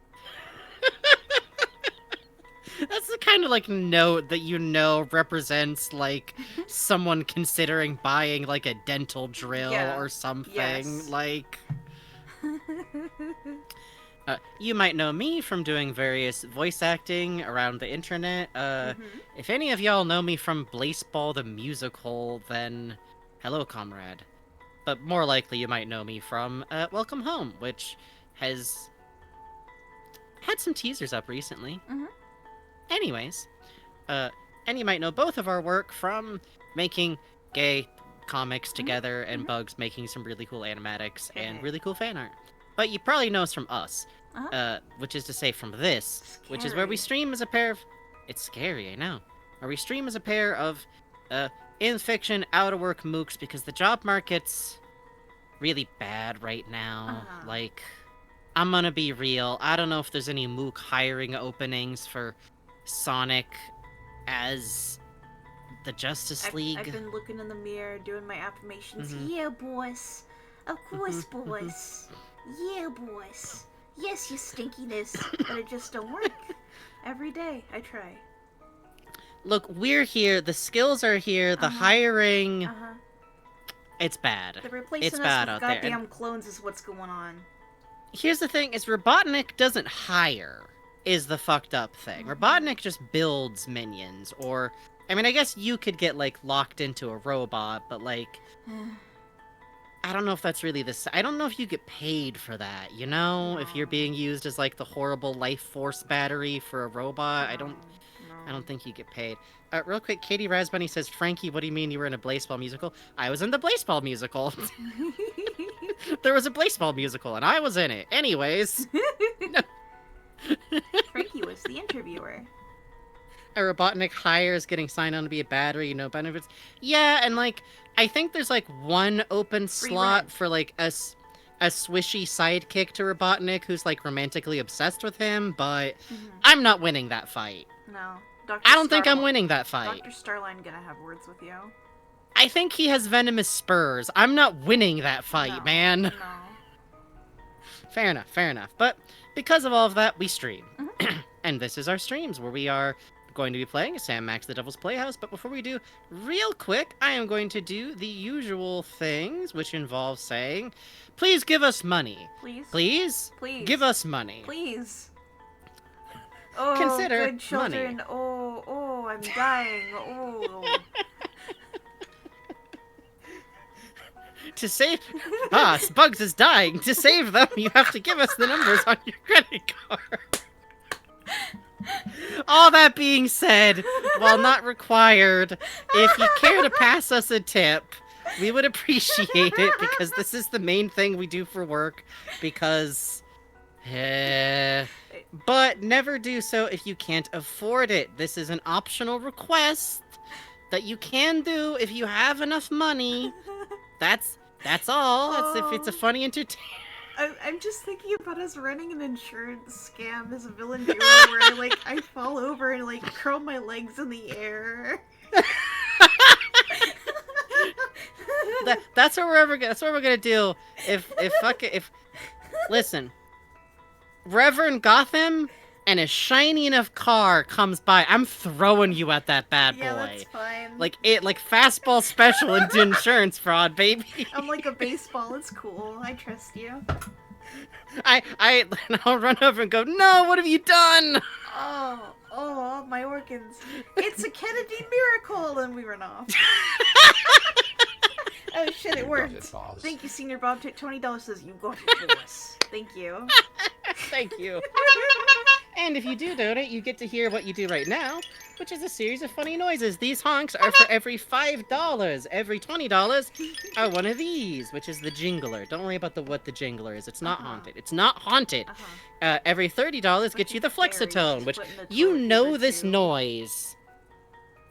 That's the kind of, like, note that you know represents, like, someone considering buying, like, a dental drill or something. Yes. Like... you might know me from doing various voice acting around the internet. If any of y'all know me from Blaseball the Musical, then hello, comrade. But more likely you might know me from Welcome Home, which has had some teasers up recently. Anyways, and you might know both of our work from making gay comics together and Bugs making some really cool animatics and really cool fan art. But you probably know us from us, which is to say from this, which is where we stream as a pair of... It's scary, I know. Where we stream as a pair of in-fiction, out-of-work mooks because the job market's really bad right now. Like, I'm gonna be real. I don't know if there's any mook hiring openings for Sonic as the Justice League. I've been looking in the mirror, doing my affirmations. Yeah, boss. Of course, boss. Yeah, boss. Yes, you stinkiness. But it just don't work. Every day, I try. Look, we're here. The skills are here. The hiring... It's bad. The replacing it's bad us with out there. goddamn clones is what's going on. Here's the thing, is Robotnik doesn't hire, is the fucked up thing. Robotnik just builds minions, or... I mean, I guess you could get, like, locked into a robot, but, like... I don't know if that's really I don't know if you get paid for that, you know? If you're being used as, like, the horrible life force battery for a robot, I don't think you get paid. Real quick, Katie Razbunny says, Frankie, what do you mean you were in a Blaseball musical? I was in the Blaseball musical. There was a Blaseball musical, and I was in it. Anyways. Frankie was the interviewer. A Robotnik hires getting signed on to be a battery, no benefits. Yeah, and, like, I think there's, like, one open slot for, like, a swishy sidekick to Robotnik who's, like, romantically obsessed with him, but I'm not winning that fight. No. I don't think I'm winning that fight. Dr. Starline gonna have words with you. I think he has venomous spurs. I'm not winning that fight, man. No. Fair enough. But because of all of that, we stream. And this is our streams, where we are going to be playing Sam Max the Devil's Playhouse. But before we do, real quick, I am going to do the usual things, which involve saying, please give us money. Please? Please? Please. Give us money. Please. Oh, Consider good children. money. Oh, I'm dying. Oh. To save... Bugs is dying. To save them, you have to give us the numbers on your credit card. All that being said, while not required, if you care to pass us a tip, we would appreciate it, because this is the main thing we do for work, because... But never do so if you can't afford it. This is an optional request that you can do if you have enough money. That's all. That's if it's a funny entertainment. I'm just thinking about us running an insurance scam as a villain duo where I fall over and curl my legs in the air. That's what we're gonna do. If listen, Reverend Gotham and a shiny enough car comes by, I'm throwing you at that bad boy. Yeah, that's fine. Like fastball special into insurance fraud, baby. I'm like a baseball. It's cool. I trust you. I'll run over and go, no, what have you done? Oh, my organs. It's a Kennedy miracle! And we run off. Oh shit, it worked. Thank you, Senior Bob. $20 says you got it, boss. Thank you. Thank you. And if you do donate, you get to hear what you do right now, which is a series of funny noises. These honks are for every $5. Every $20 are one of these, which is the jingler. Don't worry about what the jingler is. It's not haunted. It's not haunted. Every $30 gets you the flexitone, which you know this noise.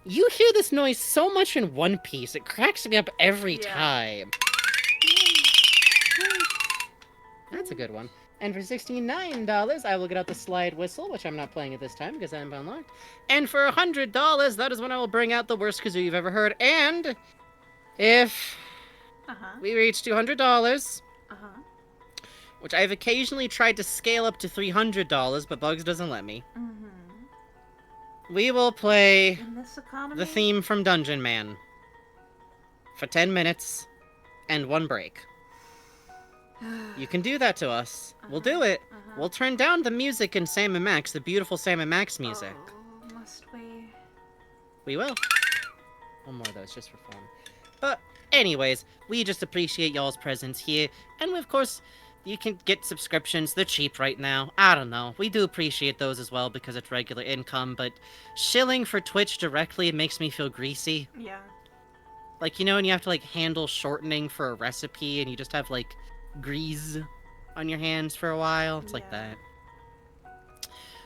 You hear this noise so much in One Piece. It cracks me up every time. That's a good one. And for $69, I will get out the slide whistle, which I'm not playing at this time because I'm unlocked. And for $100, that is when I will bring out the worst kazoo you've ever heard. And if we reach $200, which I've occasionally tried to scale up to $300, but Bugs doesn't let me, we will play the theme from Dungeon Man for 10 minutes and 1 break. You can do that to us. We'll do it. We'll turn down the music in Sam and Max, the beautiful Sam and Max music. Oh, must we? We will. One more of those, just for fun. But anyways, we just appreciate y'all's presence here. And of course, you can get subscriptions. They're cheap right now. I don't know. We do appreciate those as well because it's regular income. But shilling for Twitch directly makes me feel greasy. Yeah. Like, you know, when you have to, like, handle shortening for a recipe and you just have, like, grease on your hands for a while. It's like that.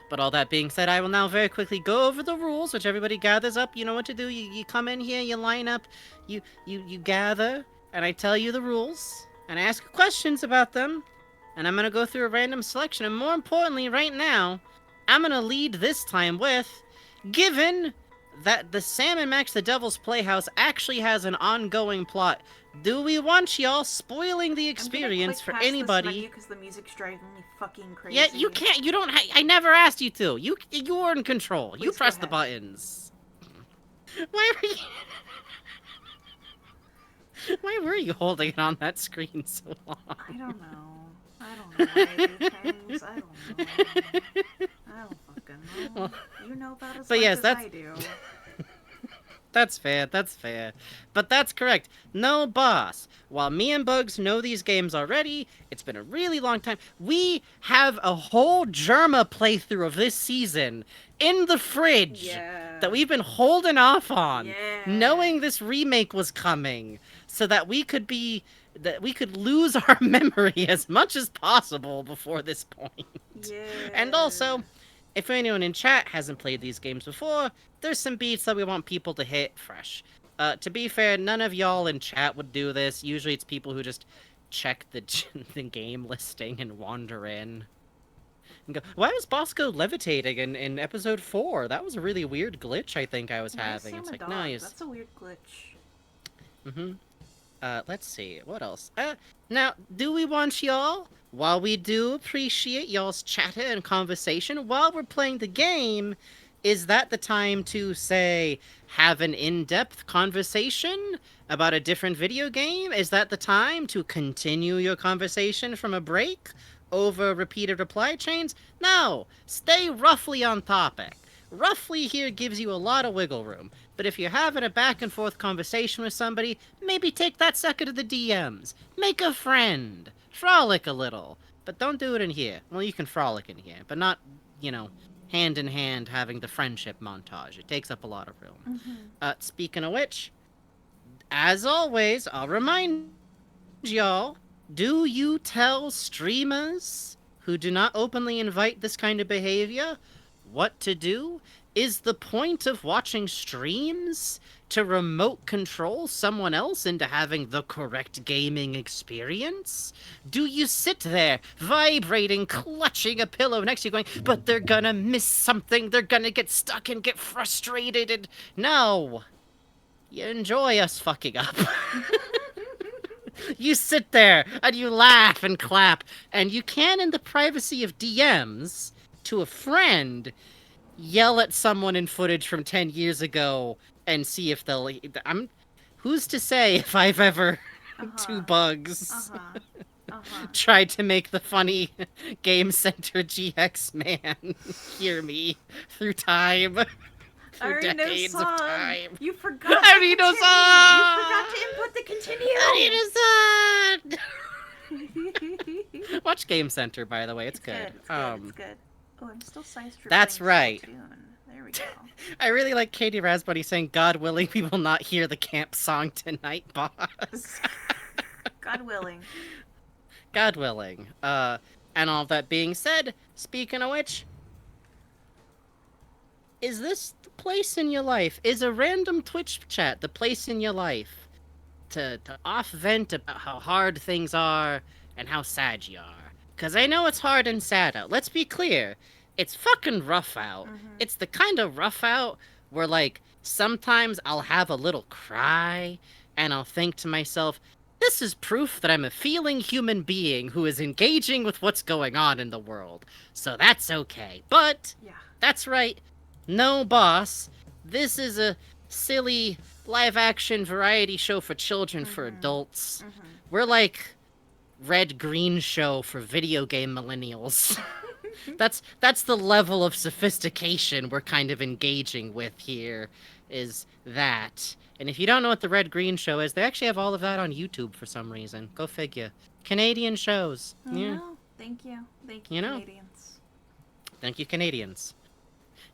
But all that being said, I will now very quickly go over the rules, which everybody gathers up. You know what to do. You come in here, you line up, you gather, and I tell you the rules, and I ask questions about them, and I'm going to go through a random selection, and more importantly, right now, I'm going to lead this time with, given that the Sam and Max the Devil's Playhouse actually has an ongoing plot, do we want y'all spoiling the experience for anybody? Because the music's driving me fucking crazy. Yeah, you can't. You don't. I never asked you to. You're in control. Please you press the buttons. Why were you? Why were you holding it on that screen so long? I don't know. I don't know why I do things. I don't know. I don't fucking know. Well, you know about as much as I do. That's fair, that's fair. But that's correct. No boss. While me and Bugs know these games already, it's been a really long time. We have a whole Jerma playthrough of this season in the fridge that we've been holding off on, knowing this remake was coming, so that we could lose our memory as much as possible before this point. And also, if anyone in chat hasn't played these games before, there's some beats that we want people to hit fresh. To be fair, none of y'all in chat would do this. Usually it's people who just check the game listing and wander in. And go, why was Bosco levitating in episode 4? That was a really weird glitch I think I was having. It's like, no, that's a weird glitch. Let's see, what else? Now, do we want y'all, while we do appreciate y'all's chatter and conversation while we're playing the game, is that the time to, say, have an in-depth conversation about a different video game? Is that the time to continue your conversation from a break over repeated reply chains? No, stay roughly on topic. Roughly here gives you a lot of wiggle room. But if you're having a back and forth conversation with somebody, maybe take that second to the DMs. Make a friend. Frolic a little. But don't do it in here. Well, you can frolic in here, but not, you know, hand in hand having the friendship montage. It takes up a lot of room. Speaking of which, as always, I'll remind y'all, do you tell streamers who do not openly invite this kind of behavior what to do? Is the point of watching streams to remote control someone else into having the correct gaming experience? Do you sit there, vibrating, clutching a pillow next to you going, but they're gonna miss something, they're gonna get stuck and get frustrated, and... No! You enjoy us fucking up. You sit there, and you laugh and clap, and you can, in the privacy of DMs, to a friend, yell at someone in footage from 10 years ago and see if they'll... Who's to say if I've ever, two bugs, tried to make the funny Game Center GX man hear me through time. Through decades of time. You forgot I to input the continue! Watch Game Center, by the way. It's good. It's good. Oh, I'm still sized for That's right. There we go. I really like Katie Rasbuddy saying, God willing, we will not hear the camp song tonight, boss. God willing. God willing. And all that being said, speaking of which, is this the place in your life? Is a random Twitch chat the place in your life to off-vent about how hard things are and how sad you are? Because I know it's hard and sad out. Let's be clear. It's fucking rough out. It's the kind of rough out where, like, sometimes I'll have a little cry and I'll think to myself, this is proof that I'm a feeling human being who is engaging with what's going on in the world. So that's okay. But, that's right. No, boss. This is a silly live-action variety show for children for adults. We're like red-green show for video game millennials. That's the level of sophistication we're kind of engaging with here, is that. And if you don't know what the red-green show is, they actually have all of that on YouTube for some reason. Go figure. Canadian shows. Yeah. Thank you. Thank you, Canadians. Thank you, Canadians.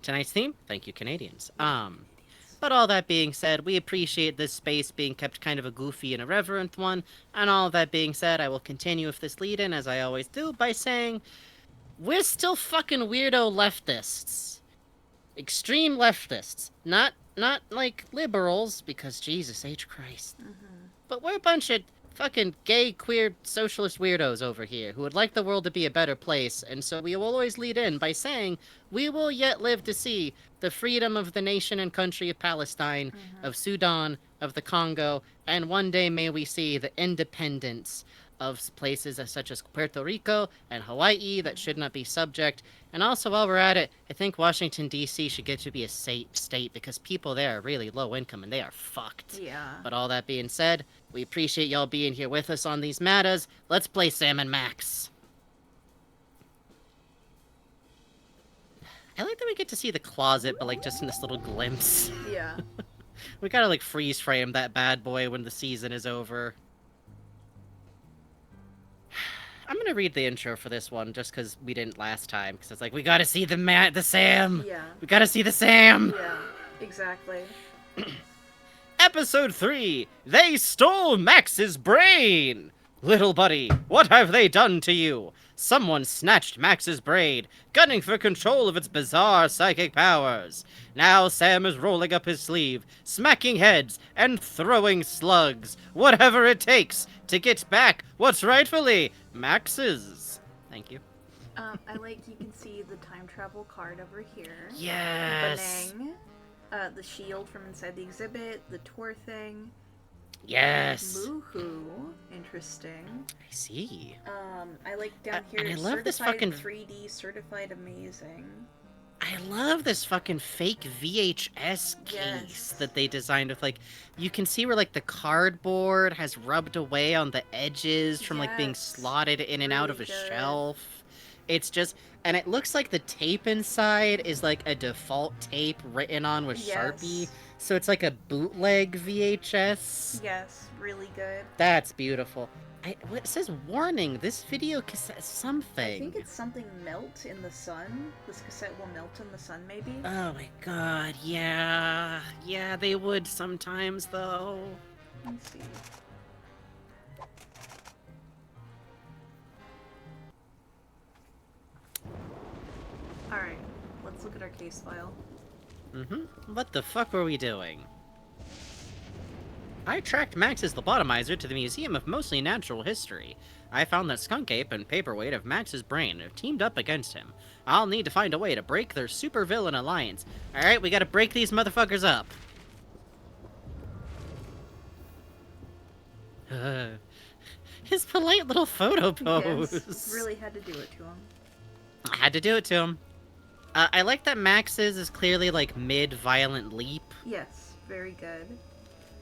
Tonight's theme, thank you, Canadians. But all that being said, we appreciate this space being kept kind of a goofy and irreverent one. And all that being said, I will continue with this lead-in, as I always do, by saying, we're still fucking weirdo leftists. Extreme leftists. Not like liberals, because Jesus H. Christ. But we're a bunch of fucking gay, queer, socialist weirdos over here who would like the world to be a better place, and so we will always lead in by saying, we will yet live to see the freedom of the nation and country of Palestine, of Sudan, of the Congo, and one day may we see the independence of places such as Puerto Rico and Hawaii that should not be subject. And also, while we're at it, I think Washington, D.C. should get to be a safe state because people there are really low income and they are fucked. Yeah. But all that being said, we appreciate y'all being here with us on these matters. Let's play Sam and Max. I like that we get to see the closet, but like just in this little glimpse. Yeah. We gotta like freeze frame that bad boy when the season is over. I'm gonna read the intro for this one just because we didn't last time. Because it's like, we gotta see the Sam! Yeah. We gotta see the Sam! Yeah, exactly. Episode 3, They Stole Max's Brain! Little buddy, what have they done to you? Someone snatched Max's brain, gunning for control of its bizarre psychic powers. Now Sam is rolling up his sleeve, smacking heads, and throwing slugs. Whatever it takes to get back what's rightfully Max's. Thank you. I like, you can see the time travel card over here. Yes! The Nang, the shield from inside the exhibit, the tour thing. Yes! Woohoo. Interesting. I see. I like down here, and I love this fucking 3D, certified amazing. I love this fucking fake VHS case that they designed with, like, you can see where, like, the cardboard has rubbed away on the edges from, like, being slotted in and out of a shelf. It's just, and it looks like the tape inside is, like, a default tape written on with Sharpie. So it's like a bootleg VHS. Yes, really good. That's beautiful. It says warning, this video cassette something. I think it's something melt in the sun. This cassette will melt in the sun, maybe? Oh my god, yeah. Yeah, they would sometimes, though. Let's see. Alright, let's look at our case file. What the fuck were we doing? I tracked Max's lobotomizer to the Museum of Mostly Natural History. I found that Skunk Ape and Paperweight of Max's brain have teamed up against him. I'll need to find a way to break their supervillain alliance. Alright, we gotta break these motherfuckers up. His polite little photo pose. Yes, really had to do it to him. I had to do it to him. I like that Max's is clearly like mid-violent leap. Yes, very good.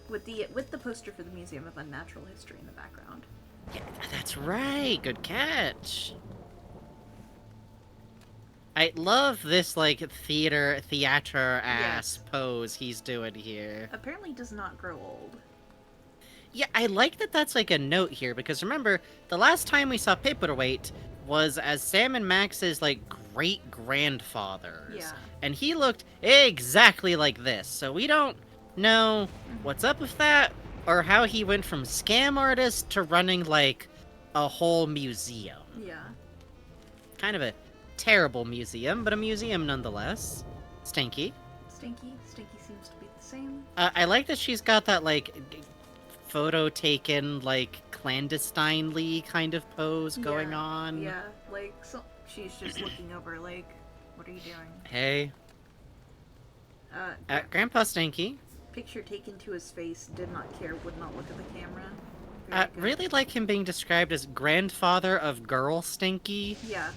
With the poster for the Museum of Unnatural History in the background. Yeah, that's right. Good catch. I love this like theater-ass pose he's doing here. Apparently does not grow old. Yeah, I like that that's like a note here, because remember, the last time we saw Paperweight was as Sam and Max's like great-grandfathers. Yeah. And he looked exactly like this, so we don't know what's up with that, or how he went from scam artist to running like a whole museum. Yeah. Kind of a terrible museum, but a museum nonetheless. Stinky. Stinky seems to be the same. I like that she's got that like photo taken like clandestinely kind of pose going on. Yeah, like so she's just looking over like, what are you doing? Hey. Grandpa Stinky. Picture taken to his face, did not care, would not look at the camera. Really like him being described as grandfather of girl Stinky. Yeah.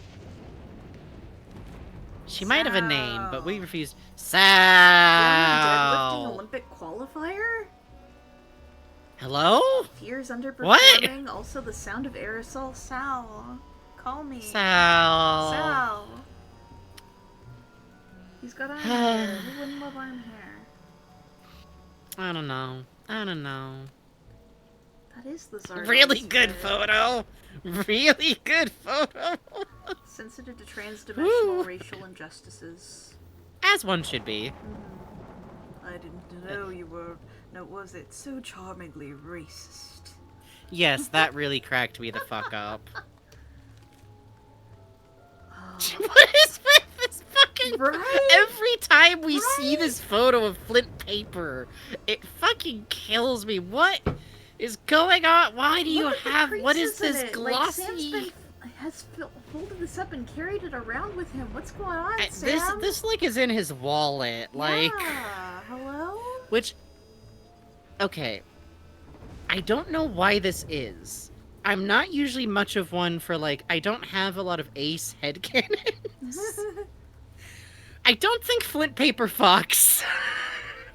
She might have a name, but we refused. Deadlifting Sal. Olympic qualifier? Hello? Fears underperforming. What? Also the sound of aerosol. Sal. Call me. Sal. Sal. He's got arm hair. Who wouldn't love arm hair? I don't know. That is the Zardoz Really good hair. photo. Really good photo. Sensitive to trans-dimensional racial injustices. As one should be. I didn't know you were... No, was it so charmingly racist? Yes, that really cracked me the fuck up. What is with this fucking... Right? Every time we see this photo of Flint Paper, it fucking kills me. What is going on? Why do you have... What is this glossy... Like, Sam's has folded this up and carried it around with him. What's going on, Sam? This like is in his wallet. Like... Yeah, hello? Which... Okay. I don't know why this is. I'm not usually much of one for, like, I don't have a lot of Ace headcanons. I don't think Flint Paper fucks.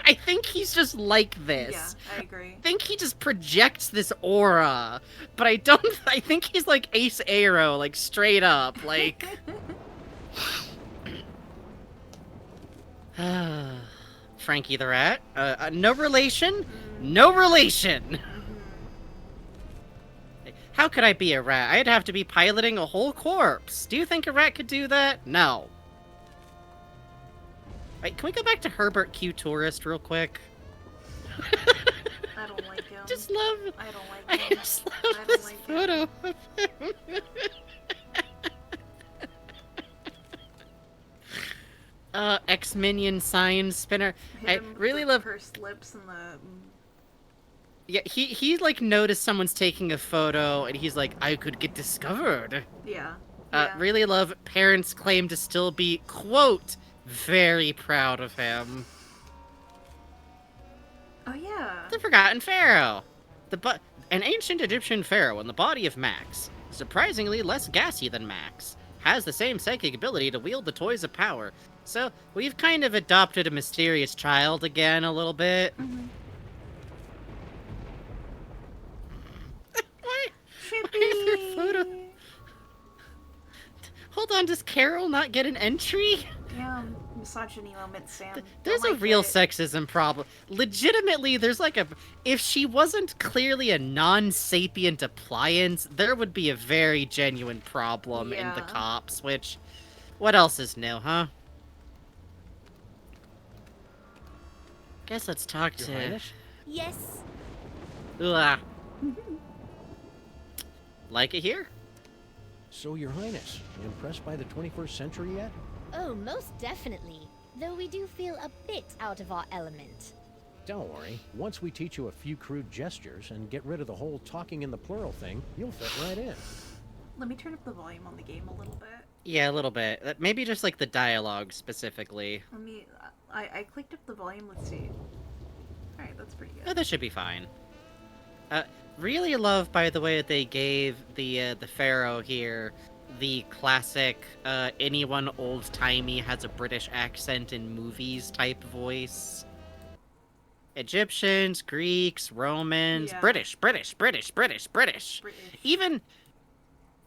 I think he's just like this. Yeah, I agree. I think he just projects this aura. But I think he's like Ace Arrow, like, straight up. Like... Frankie the Rat. No relation? No relation! How could I be a rat? I'd have to be piloting a whole corpse. Do you think a rat could do that? No. Wait, can we go back to Herbert Q Tourist real quick? I don't like him. I just love this like photo him. of him. X-Minion sign spinner. I really love pursed lips and the... Yeah, he like noticed someone's taking a photo and he's like, I could get discovered. Yeah. Really love parents claim to still be, quote, very proud of him. Oh yeah. The Forgotten Pharaoh. An ancient Egyptian pharaoh in the body of Max, surprisingly less gassy than Max, has the same psychic ability to wield the toys of power. So, we've kind of adopted a mysterious child again a little bit. Why? Chippy! Photo? Hold on, does Carol not get an entry? Yeah, misogyny moment, Sam. There's a real sexism problem. Legitimately, there's like a... If she wasn't clearly a non-sapient appliance, there would be a very genuine problem in the cops, which... What else is new, huh? Guess let's talk to... Highness? Yes. Ugh. Like it here? So, Your Highness, impressed by the 21st century yet? Oh, most definitely. Though we do feel a bit out of our element. Don't worry. Once we teach you a few crude gestures and get rid of the whole talking in the plural thing, you'll fit right in. Let me turn up the volume on the game a little bit. Yeah, a little bit. Maybe just like the dialogue specifically. Let me... I clicked up the volume, let's see. Alright, that's pretty good. Oh, that should be fine. Really love, by the way, that they gave the Pharaoh here the classic, anyone old-timey has a British accent in movies type voice. Egyptians, Greeks, Romans, Yeah. British. British. Even,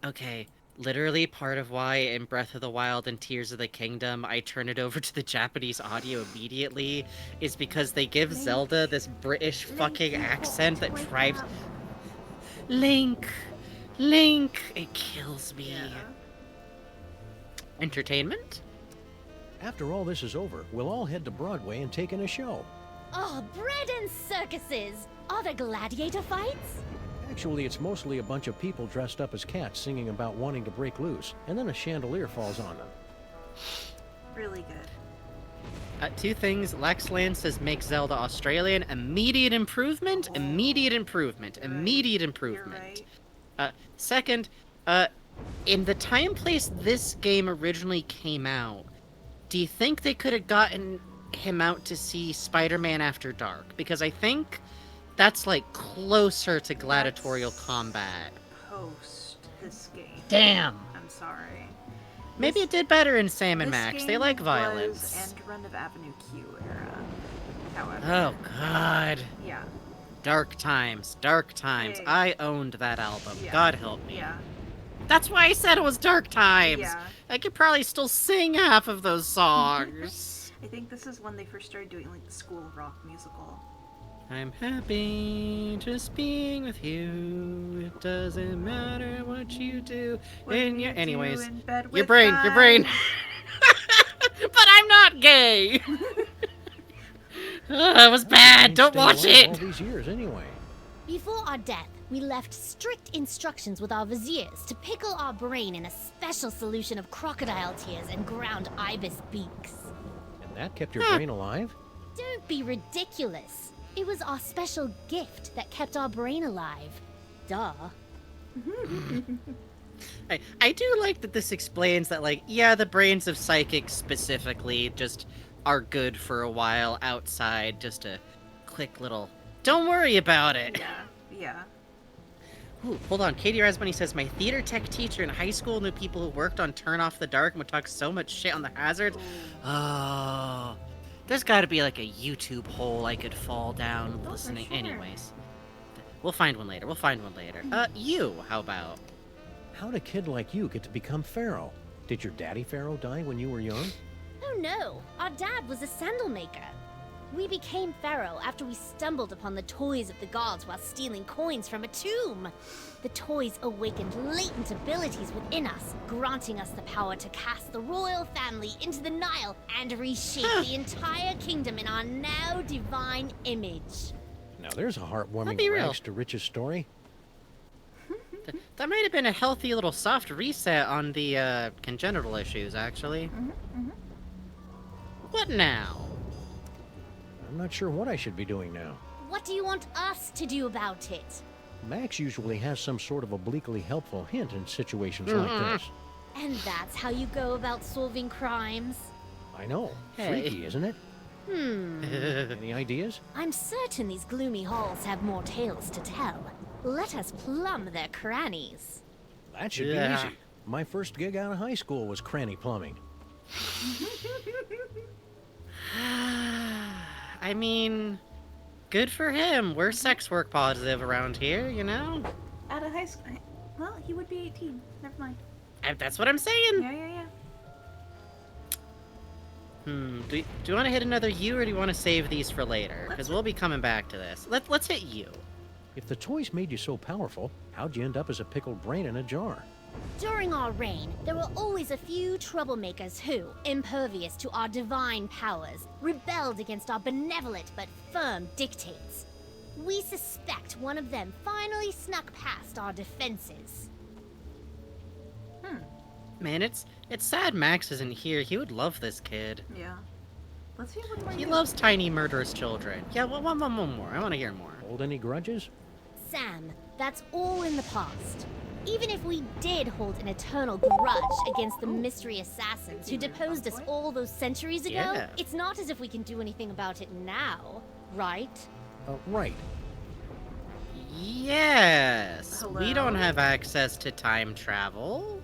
okay, literally part of why in Breath of the Wild and Tears of the Kingdom I turn it over to the Japanese audio immediately is because they give Link. Zelda this British fucking Link, accent that wake drives... up. Link! It kills me. Yeah. Entertainment? After all this is over, we'll all head to Broadway and take in a show. Oh, bread and circuses! Are there gladiator fights? Actually, it's mostly a bunch of people dressed up as cats singing about wanting to break loose, and then a chandelier falls on them. Really good. Two things. Lexland says make Zelda Australian. Immediate improvement. Immediate improvement. Immediate improvement. You're right. Second, in the time place this game originally came out, do you think they could have gotten him out to see Spider-Man After Dark? Because I think that's like closer to gladiatorial combat. Post this game. Damn. I'm sorry. Maybe it did better in Sam and Max. They like violence. Was end run of Avenue Q era. However. Oh God. Yeah. Dark Times. Dark Times. Yeah. I owned that album. Yeah. God help me. Yeah. That's why I said it was Dark Times. Yeah. I could probably still sing half of those songs. I think this is when they first started doing like the School of Rock musical. I'm happy just being with you. It doesn't matter what you do. Anyways, in bed your with brain. But I'm not gay. It was bad. Don't watch All it. these years, anyway. Before our death, we left strict instructions with our viziers to pickle our brain in a special solution of crocodile tears and ground ibis beaks. And that kept your brain alive? Don't be ridiculous. It was our special gift that kept our brain alive. Duh. I do like that this explains that, like, yeah, the brains of psychics specifically just are good for a while outside, just a quick little, don't worry about it. Yeah. Ooh, hold on, Katie Rasmani says, my theater tech teacher in high school knew people who worked on Turn Off the Dark and would talk so much shit on the hazards. Oh, there's gotta be like a YouTube hole I could fall down listening. Sure. Anyways, we'll find one later. You, how about? How'd a kid like you get to become Pharaoh? Did your daddy Pharaoh die when you were young? Oh no, our dad was a sandal maker. We became Pharaoh after we stumbled upon the toys of the gods while stealing coins from a tomb. The toys awakened latent abilities within us, granting us the power to cast the royal family into the Nile and reshape the entire kingdom in our now divine image. Now there's a heartwarming be real. rags to riches story. That might have been a healthy little soft reset on the congenital issues, actually. What now? I'm not sure what I should be doing now. What do you want us to do about it? Max usually has some sort of obliquely helpful hint in situations like this. And that's how you go about solving crimes? I know. Hey. Freaky, isn't it? Any ideas? I'm certain these gloomy halls have more tales to tell. Let us plumb their crannies. That should be easy. My first gig out of high school was cranny plumbing. I mean, good for him. We're sex work positive around here, you know? Out of high school. Well, he would be 18. Never mind. That's what I'm saying. Yeah. Do you want to hit another U, or do you want to save these for later? Because we'll be coming back to this. Let's hit U. If the toys made you so powerful, how'd you end up as a pickled brain in a jar? During our reign, there were always a few troublemakers who, impervious to our divine powers, rebelled against our benevolent but firm dictates. We suspect one of them finally snuck past our defenses. Man, it's sad Max isn't here. He would love this kid. Yeah. Let's see what more. He loves tiny murderous children. Yeah, one more. I want to hear more. Hold any grudges? Sam, that's all in the past. Even if we did hold an eternal grudge against the mystery assassins who deposed us all those centuries ago, Yeah. it's not as if we can do anything about it now, right? Right. Yes. Hello? We don't have access to time travel.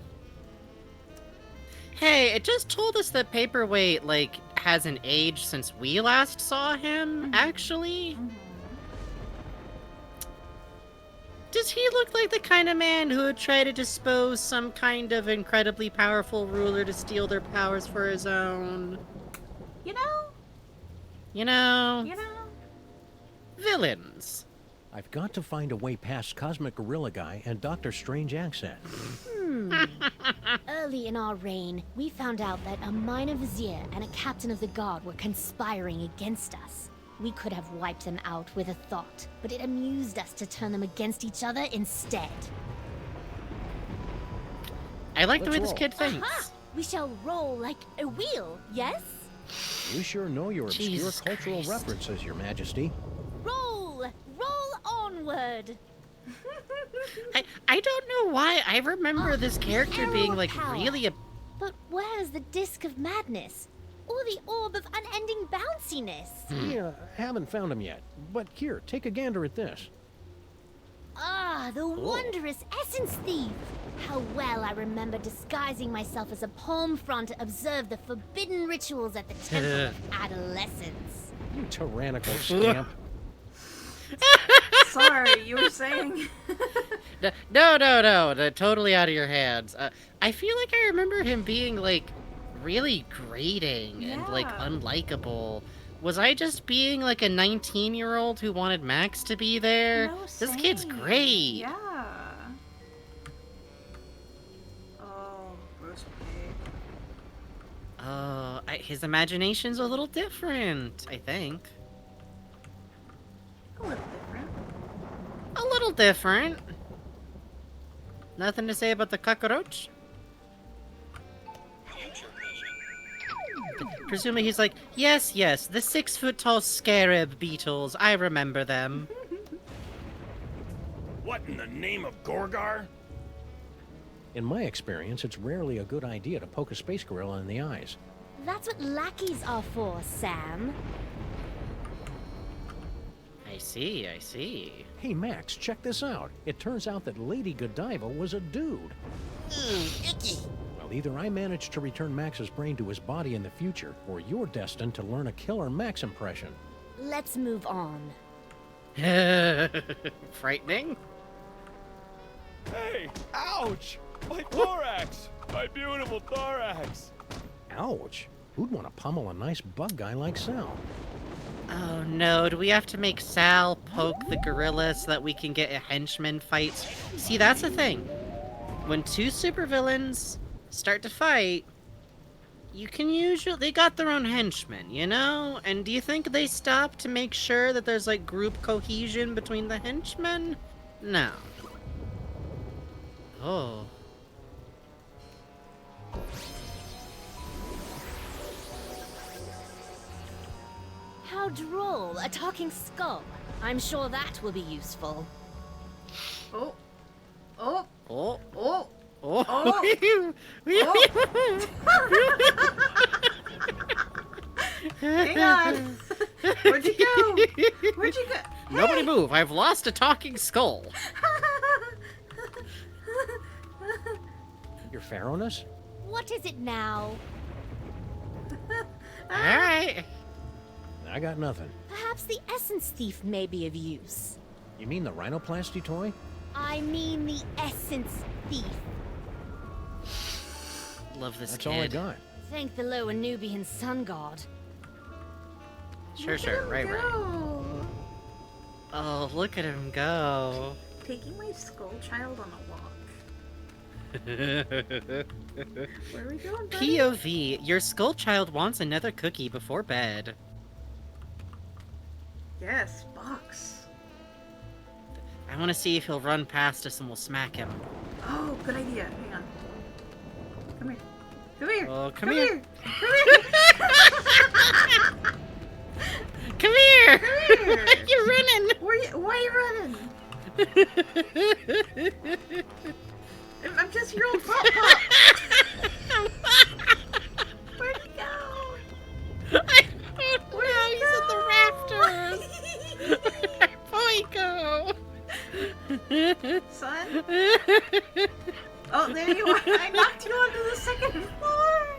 Hey, it just told us that Paperweight, like, hasn't aged since we last saw him, actually. Does he look like the kind of man who would try to dispose some kind of incredibly powerful ruler to steal their powers for his own? You know? You know? You know? Villains. I've got to find a way past Cosmic Gorilla Guy and Dr. Strange Accent. Early in our reign, we found out that a minor vizier and a captain of the guard were conspiring against us. We could have wiped them out with a thought, but it amused us to turn them against each other instead. I like the way Let's this kid thinks. Aha! We shall roll like a wheel, yes? You sure know your obscure Jesus cultural Christ. references, Your Majesty. Roll! Roll onward! I don't know why. I remember this character being, arrow like, power. really a... But where's the disc of madness? Or the orb of unending bounciness? Yeah, haven't found him yet. But here, take a gander at this. Ah, the wondrous essence thief! How well I remember disguising myself as a palm frond to observe the forbidden rituals at the Temple of Adolescence. You tyrannical scamp. Sorry, you were saying. No, totally out of your hands. I feel like I remember him being, like, really grating and, like, Yeah. unlikable. Was I just being, like, a 19-year-old who wanted Max to be there? No, This kid's same. great. Yeah. Oh, roast pig. His imagination's a little different, I think. A little different. A little different. Nothing to say about the cockroach? Presumably he's like, yes, the 6-foot-tall scarab beetles, I remember them. What in the name of Gorgar? In my experience, it's rarely a good idea to poke a space gorilla in the eyes. That's what lackeys are for, Sam. I see. Hey, Max, check this out. It turns out that Lady Godiva was a dude. Well, either I managed to return Max's brain to his body in the future, or you're destined to learn a killer Max impression. Let's move on. Frightening? Hey, ouch! My thorax! My beautiful thorax! Ouch. Who'd want to pummel a nice bug guy like Sal? Oh no, do we have to make Sal poke the gorilla so that we can get a henchman fight? See, that's the thing. When two supervillains start to fight, you can usually... They got their own henchmen, you know? And do you think they stop to make sure that there's, like, group cohesion between the henchmen? No. Oh. How droll, a talking skull. I'm sure that will be useful. Oh. Oh. Oh. Oh. Oh. Hang on. Where'd you go? Where'd you go? Nobody Hey! move. I've lost a talking skull. Your Pharaohness? What is it now? Alright. I got nothing. Perhaps the essence thief may be of use. You mean the rhinoplasty toy? I mean the essence thief. Love this That's kid. all I got. Thank the lower Nubian sun god. Sure, right. Go. Oh, look at him go. Taking my skull child on a walk. Where are we going, buddy? POV, your skull child wants another cookie before bed. Yes, box. I want to see if he'll run past us and we'll smack him. Oh, good idea. Hang on. Come here. Come here. Oh, come Come here. here. Come here. Come here! Come here. You're running! Why are you running? I'm just your old pop pop. Where'd he go? I don't know, he's in the rafters! Where'd boy go? Son? Oh, there you are. I knocked you onto the second floor.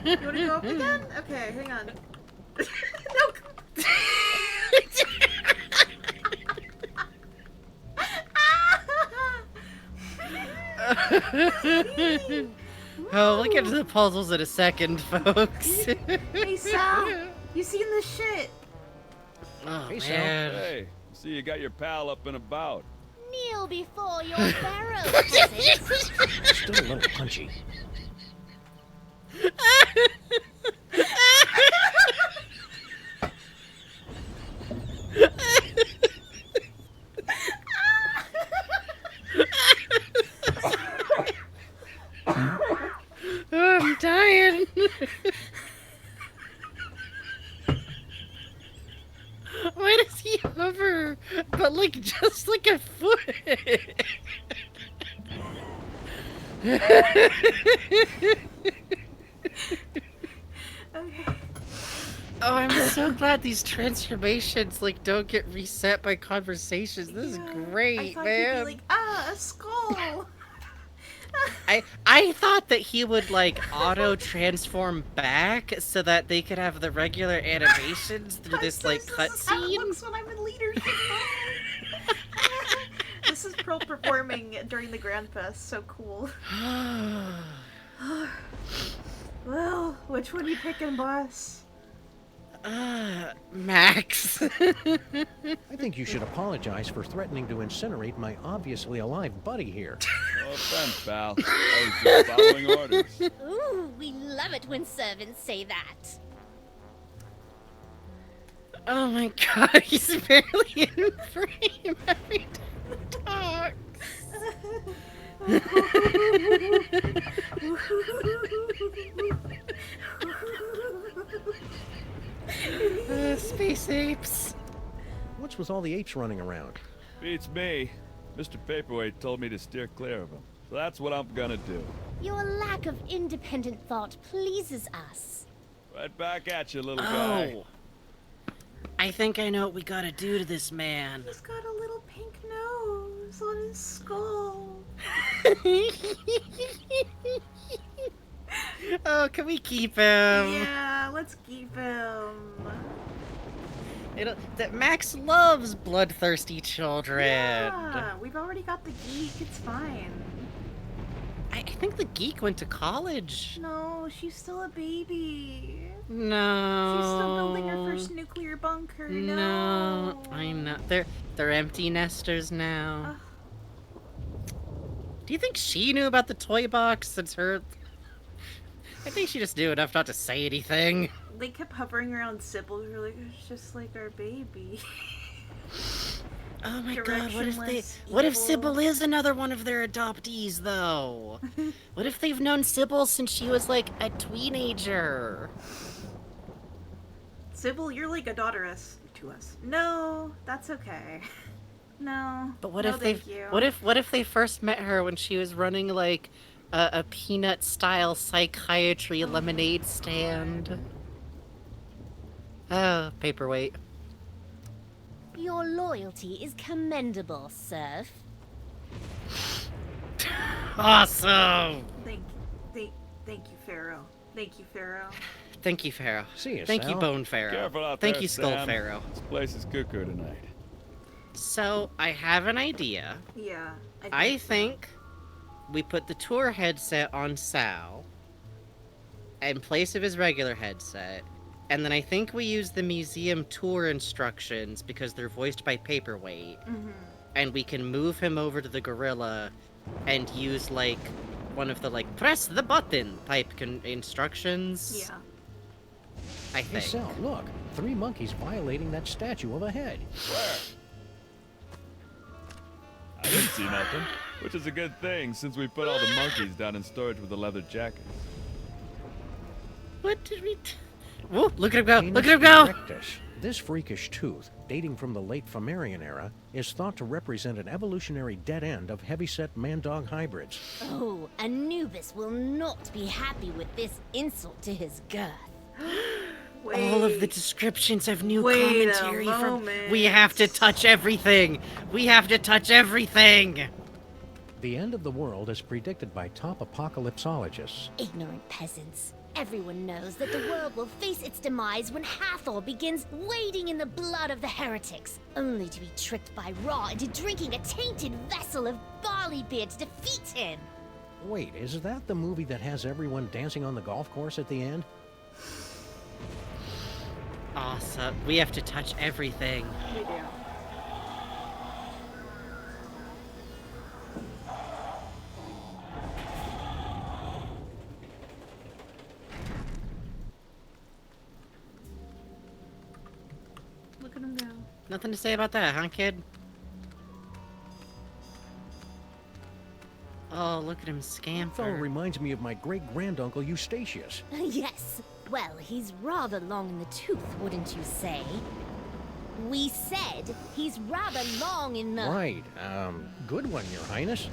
You want to go up again? Okay, hang on. No. Oh, we'll get to the puzzles in a second, folks. Hey, Sal. You seen this shit? Oh, Hey, Sal. man. Hey, see you got your pal up and about. Kneel before your pharaoh, puppet. Still a little punchy. Oh, I'm dying. Why does he hover? But like just like a foot. Okay. Oh, I'm so glad these transformations like don't get reset by conversations. This is great, I thought man. he'd be like, a skull. I thought that he would like auto transform back so that they could have the regular animations through this like This is how it cutscene. looks when I'm in leadership mode. This is Pearl performing during the Grand Fest. So cool. Well, which one you picking, boss? Max. I think you should apologize for threatening to incinerate my obviously alive buddy here. No offense, pal. I was just following orders. Ooh, we love it when servants say that. Oh my god, he's barely in frame every time he talks. Space apes. What's with all the apes running around? Beats me. Mr. Paperweight told me to steer clear of him. So that's what I'm gonna do. Your lack of independent thought pleases us. Right back at you, little guy. Oh. I think I know what we gotta do to this man. He's got a little pink nose on his skull. Oh, can we keep him? Yeah, let's keep him. That Max loves bloodthirsty children. Yeah, we've already got the geek. It's fine. I think the geek went to college. No, she's still a baby. No. She's still building her first nuclear bunker. No, No. I know. They're empty nesters now. Do you think she knew about the toy box since her? I think she just knew enough not to say anything. They kept hovering around Sybil. We were like, it's just like our baby. Oh my god, what if Directionless, what if evil. Sybil is another one of their adoptees though? What if they've known Sybil since she was like a teenager? Sybil, you're like a daughter to us. No, that's okay. No. But what no, if they thank you. what if they first met her when she was running like a peanut style psychiatry lemonade stand? Oh, paperweight. Your loyalty is commendable, Surf. Awesome! Thank you, Pharaoh. Thank you, Pharaoh. Thank you, Pharaoh. See you, Thank you, Sal. Bone Pharaoh. Careful out Thank there, you, Skull Sam. Pharaoh. This place is cuckoo tonight. So, I have an idea. Yeah. I think we put the tour headset on Sal in place of his regular headset, and then I think we use the museum tour instructions because they're voiced by Paperweight, and we can move him over to the gorilla and use like one of the like press the button type instructions. Yeah. I Hey, think. Sal, look. 3 monkeys violating that statue of a head. Where? I didn't see nothing, which is a good thing since we put all the monkeys down in storage with the leather jackets. What did we? Whoa! Look at him go! Canis Look at him go! erectus. This freakish tooth, dating from the late Flammarian era, is thought to represent an evolutionary dead end of heavyset man-dog hybrids. Oh, Anubis will not be happy with this insult to his girth. All of the descriptions have new Wait a commentary from. moment. We have to touch everything. We have to touch everything. The end of the world is predicted by top apocalypsologists. Ignorant peasants. Everyone knows that the world will face its demise when Hathor begins wading in the blood of the heretics, only to be tricked by Ra into drinking a tainted vessel of barley beer to defeat him. Wait, is that the movie that has everyone dancing on the golf course at the end? Awesome. We have to touch everything. We do. Look at him go. Nothing to say about that, huh, kid? Oh, look at him That scamper. fellow reminds me of my great-granduncle Eustachius. Yes. Well, he's rather long in the tooth, wouldn't you say? We said he's rather long in the... Right, good one, Your Highness.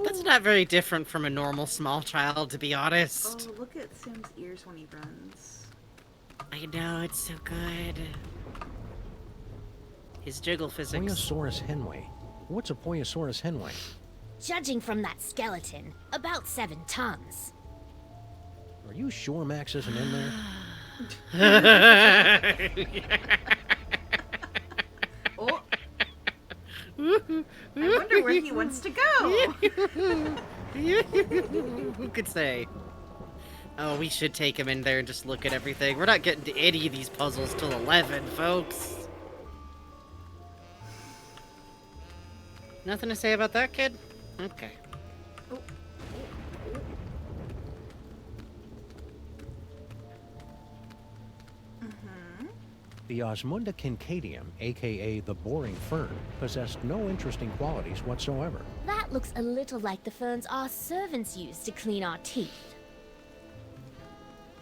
That's not very different from a normal small child, to be honest. Oh, look at Sam's ears when he runs. I know, it's so good. His jiggle physics. Poiosaurus henway. What's a Poiosaurus henway? Judging from that skeleton, about 7 tons. Are you sure Max isn't in there? Oh! I wonder where he wants to go! Who could say? Oh, we should take him in there and just look at everything. We're not getting to any of these puzzles till 11, folks. Nothing to say about that, kid? Okay. The Osmunda Kincadium, aka the boring fern, possessed no interesting qualities whatsoever. That looks a little like the ferns our servants use to clean our teeth.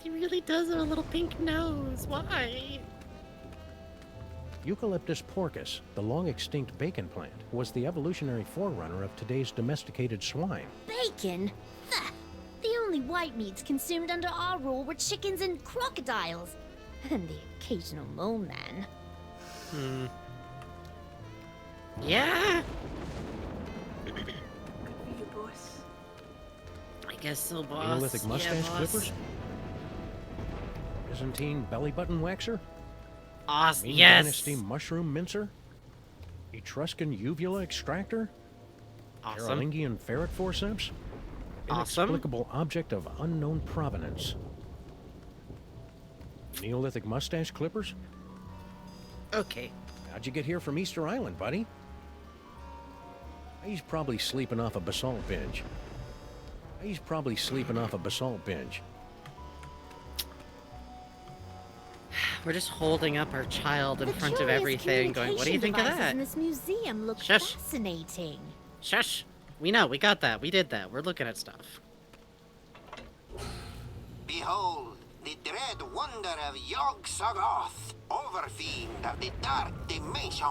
He really does have a little pink nose. Why? Eucalyptus porcus, the long-extinct bacon plant, was the evolutionary forerunner of today's domesticated swine. Bacon? Ugh. The only white meats consumed under our rule were chickens and crocodiles. And the occasional mole man. Yeah? Good for you, boss. I guess so, boss. Neolithic mustache boss. clippers? Byzantine belly button waxer? Awesome. Ming Yes. Dynasty mushroom mincer? Etruscan uvula extractor? Awesome. Carolingian ferret forceps? Awesome. Inexplicable object of unknown provenance. Neolithic mustache clippers? Okay. How'd you get here from Easter Island, buddy? He's probably sleeping off a basalt binge. We're just holding up our child in The front of curious everything, going, what do you think of communication that? devices in this museum look Shush. fascinating. Shush. We know. We got that. We did that. We're looking at stuff. Behold, the dread wonder of Yog-Sothoth, overfiend of the dark dimension.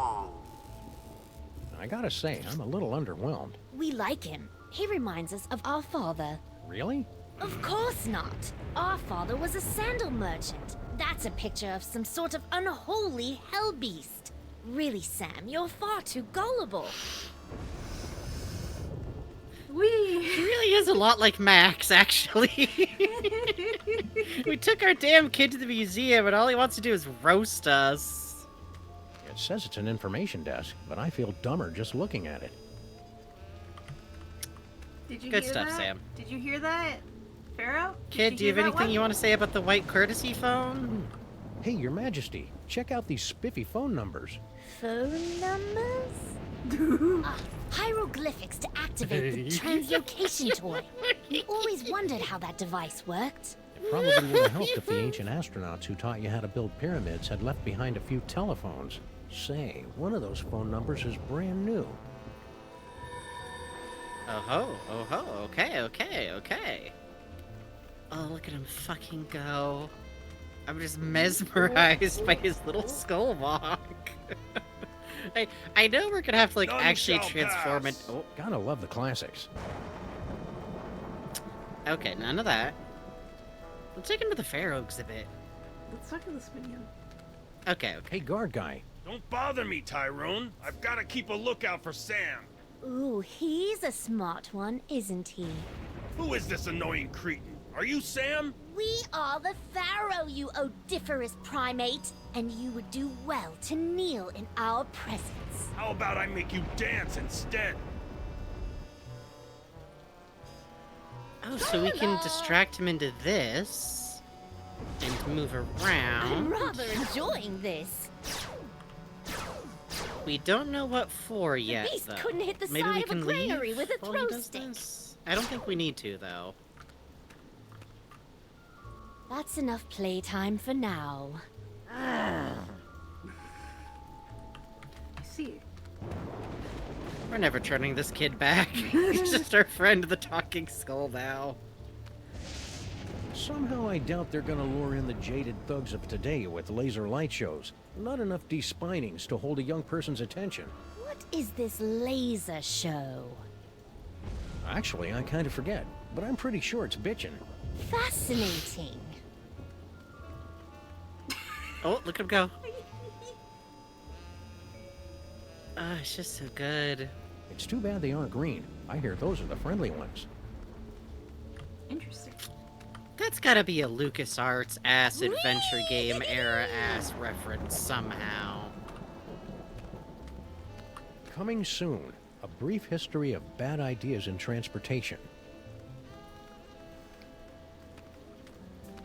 I gotta say, I'm a little underwhelmed. We like him. He reminds us of our father. Really? Of course not. Our father was a sandal merchant. That's a picture of some sort of unholy hell beast. Really, Sam, you're far too gullible. He really is a lot like Max, actually. We took our damn kid to the museum, and all he wants to do is roast us. It says it's an information desk, but I feel dumber just looking at it. Did you Good hear stuff, that? Sam. Did you hear that, Pharaoh? Kid, do you have anything you want to say about the white courtesy phone? Hey, Your Majesty, check out these spiffy phone numbers. Phone numbers? Hieroglyphics to activate the translocation toy. We always wondered how that device worked. It probably would have helped if the ancient astronauts who taught you how to build pyramids had left behind a few telephones. Say, one of those phone numbers is brand new. Oh ho, okay. Oh, look at him fucking go. I'm just mesmerized by his little skull walk. I know we're gonna have to, like, None actually shall transform it. pass. Oh, Gotta love the classics. okay, none of that. Let's take him to the Pharaoh exhibit. Let's talk to this minion. Okay. Hey, guard guy, Don't bother me, Tyrone. I've got to keep a lookout for Sam. Ooh, he's a smart one, isn't he? Who is this annoying cretin? Are you Sam? We are the Pharaoh, you odiferous primate, and you would do well to kneel in our presence. How about I make you dance instead? Oh, so we can distract him into this and move around. I'm rather enjoying this. We don't know what for yet, The beast though. couldn't hit the Maybe side we of a can granary leave with a while he throw does stick. this? I don't think we need to, though. That's enough playtime for now. I see. We're never turning this kid back. He's just our friend, the talking skull, now. Somehow I doubt they're gonna lure in the jaded thugs of today with laser light shows. Not enough despinings to hold a young person's attention. What is this laser show? Actually, I kind of forget, but I'm pretty sure it's bitchin'. Fascinating. Oh, look at him go. Oh, it's just so good. It's too bad they aren't green. I hear those are the friendly ones. Interesting. That's gotta be a LucasArts ass adventure game era ass reference somehow. Coming soon, a brief history of bad ideas in transportation.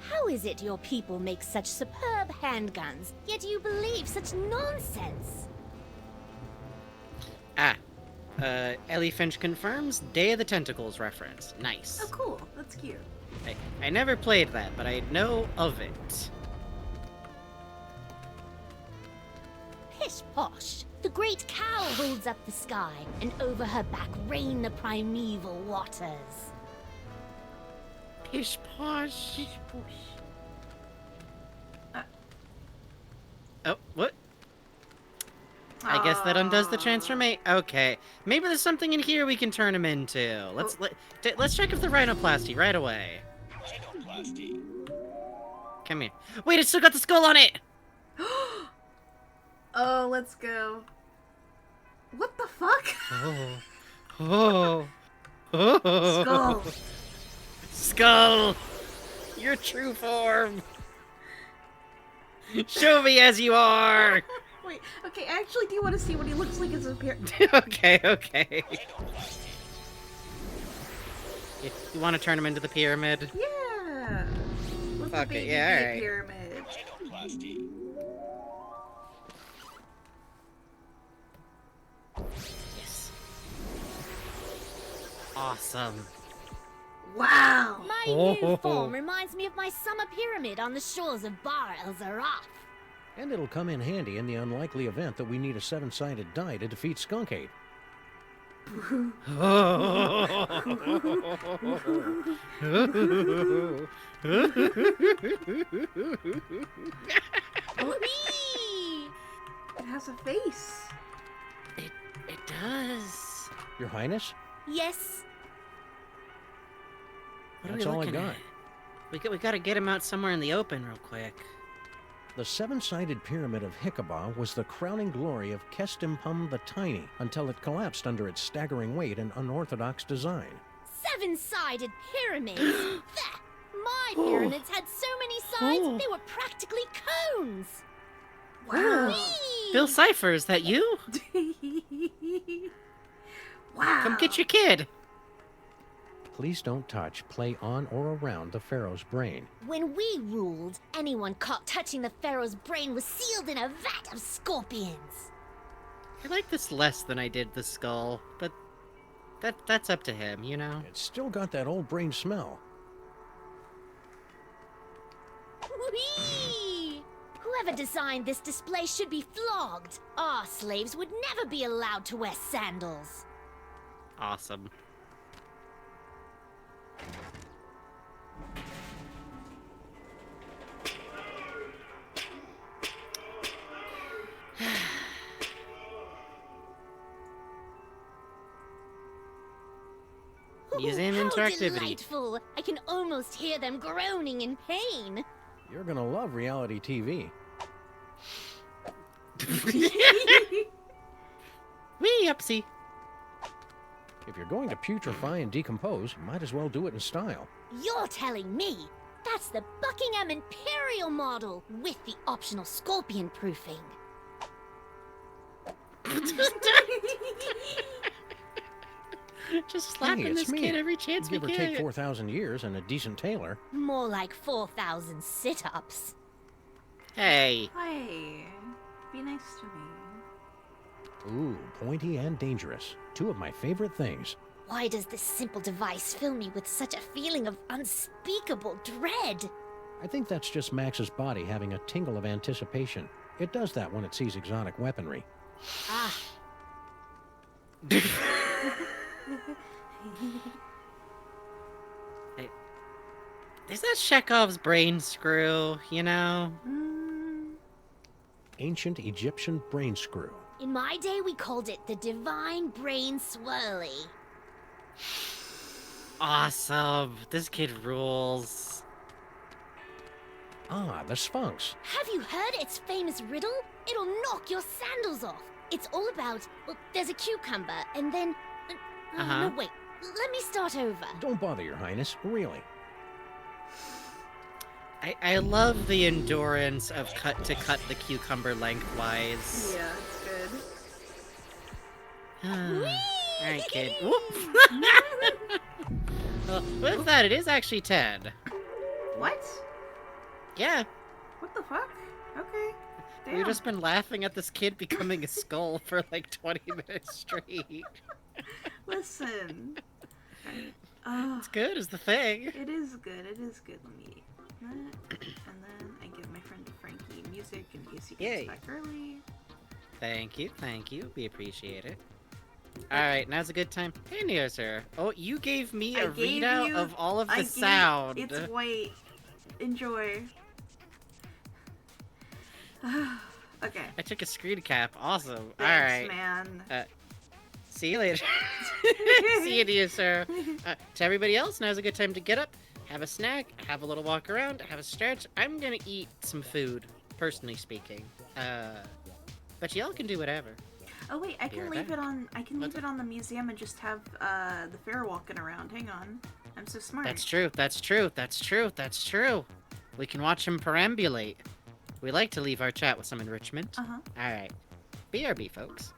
How is it your people make such superb handguns, yet you believe such nonsense? Ellie Finch confirms Day of the Tentacles reference. Nice. Oh, cool. That's cute. I never played that, but I know of it. Pish posh! The great cow holds up the sky, and over her back rain the primeval waters. Pish posh. Pish posh. Oh, what? I guess that undoes the transformation. Okay, maybe there's something in here we can turn him into. Let's check if the rhinoplasty right away. Rhinoplasty. Come here. Wait, it's still got the skull on it. Oh, let's go. What the fuck? Oh. Skull. Skull. Your true form. Show me as you are. Wait, okay, I actually do want to see what he looks like as a pair. Okay. You want to turn him into the pyramid? Yeah. Let's Okay, baby yeah, be a alright. pyramid. Rhinoplasty. Yes. Awesome. Wow. My new form reminds me of my summer pyramid on the shores of Bar El Zaraf. And it'll come in handy in the unlikely event that we need a seven-sided die to defeat Skunkade. Whee! It has a face. It does. Your Highness? Yes, What are That's we all I looking got. at? We gotta get him out somewhere in the open real quick. The seven-sided pyramid of Hikaba was the crowning glory of Kestimpum the Tiny until it collapsed under its staggering weight and unorthodox design. seven-sided pyramids. That, my pyramids had so many sides, they were practically cones. Wow. Whee! Bill Cipher, is that you? Wow. Come get your kid. Please don't touch, play on or around the Pharaoh's brain. When we ruled, anyone caught touching the Pharaoh's brain was sealed in a vat of scorpions. I like this less than I did the skull, but that's up to him, you know? It's still got that old brain smell. Whee! Whoever designed this display should be flogged. Our slaves would never be allowed to wear sandals. Awesome. Museum How interactivity. delightful! I can almost hear them groaning in pain. You're gonna love reality TV. Wee, upsie. If you're going to putrefy and decompose, you might as well do it in style. You're telling me that's the Buckingham Imperial model with the optional scorpion proofing. Just slapping Hey, it's this me. kid every chance we Give or get. take 4,000 years and a decent tailor. More like 4,000 sit-ups. Hey. Hi. Be nice to me. Ooh, pointy and dangerous. Two of my favorite things. Why does this simple device fill me with such a feeling of unspeakable dread? I think that's just Max's body having a tingle of anticipation. It does that when it sees exotic weaponry. Ah, Is that Chekhov's brain screw, you know? Ancient Egyptian brain screw. in my day we called it the Divine Brain Swirly. Awesome. This kid rules. Ah, the Sphinx. Have you heard its famous riddle? It'll knock your sandals off. It's all about, well, there's a cucumber, and then... No, wait. Let me start over. Don't bother, Your Highness. Really. I love the endurance of cut the cucumber lengthwise. Yeah, it's good. Alright, kid. Whoop. Well, with that, it is actually 10. What? Yeah. What the fuck? Okay. Damn. We've just been laughing at this kid becoming a skull for like 20 minutes straight. Listen. It's good is the thing. It is good. It is good. Let me eat that. And then I give my friend Frankie music in case he comes Yay. back early. Thank you. We appreciate it. Alright, now's a good time. Hey, Neo, sir. Oh, you gave me a readout of all of the sound. It's white. Enjoy. Okay. I took a screen cap. Awesome. Thanks, Alright. man. See you later. See you, Neo, sir. To everybody else, now's a good time to get up, have a snack, have a little walk around, have a stretch. I'm gonna eat some food, personally speaking. But y'all can do whatever. Oh wait, I can Be right leave back. it on. I can What's leave it on the museum and just have the fair walking around. Hang on, I'm so smart. That's true. We can watch him perambulate. We like to leave our chat with some enrichment. Uh huh. Alright. BRB, folks.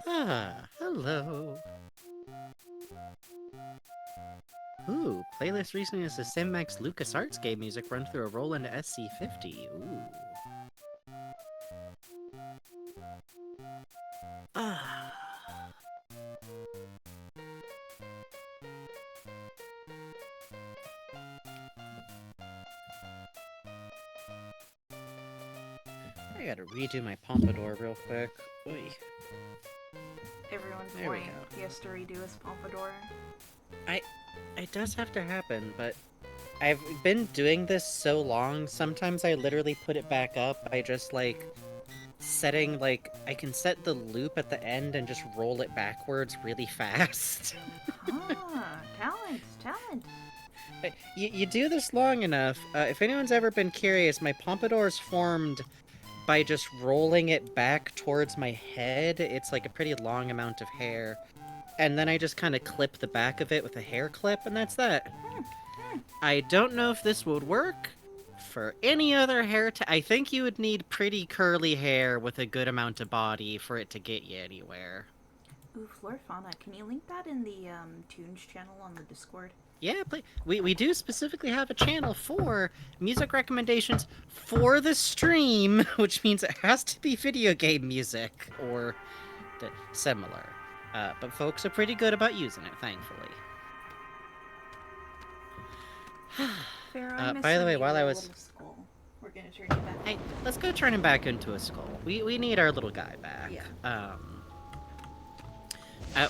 Ah, hello. Ooh, playlist recently is the Cinemax LucasArts game music run through a roll into SC50. Ooh. Ah. I gotta redo my pompadour real quick. Oy. Everyone's There we point. go. He has to redo his pompadour. It does have to happen, but I've been doing this so long, sometimes I literally put it back up by just, like, setting, like, I can set the loop at the end and just roll it backwards really fast. Talent. You do this long enough, if anyone's ever been curious, my pompadour's formed by just rolling it back towards my head. It's like a pretty long amount of hair. And then I just kind of clip the back of it with a hair clip, and that's that. I don't know if this would work for any other hair I think you would need pretty curly hair with a good amount of body for it to get you anywhere. Ooh, Florfauna, can you link that in the Tunes channel on the Discord? Yeah, we do specifically have a channel for music recommendations for the stream, which means it has to be video game music or similar. But folks are pretty good about using it, thankfully. By the way, while I was... We're gonna turn you back. Hey, let's go turn him back into a skull. We need our little guy back. Yeah.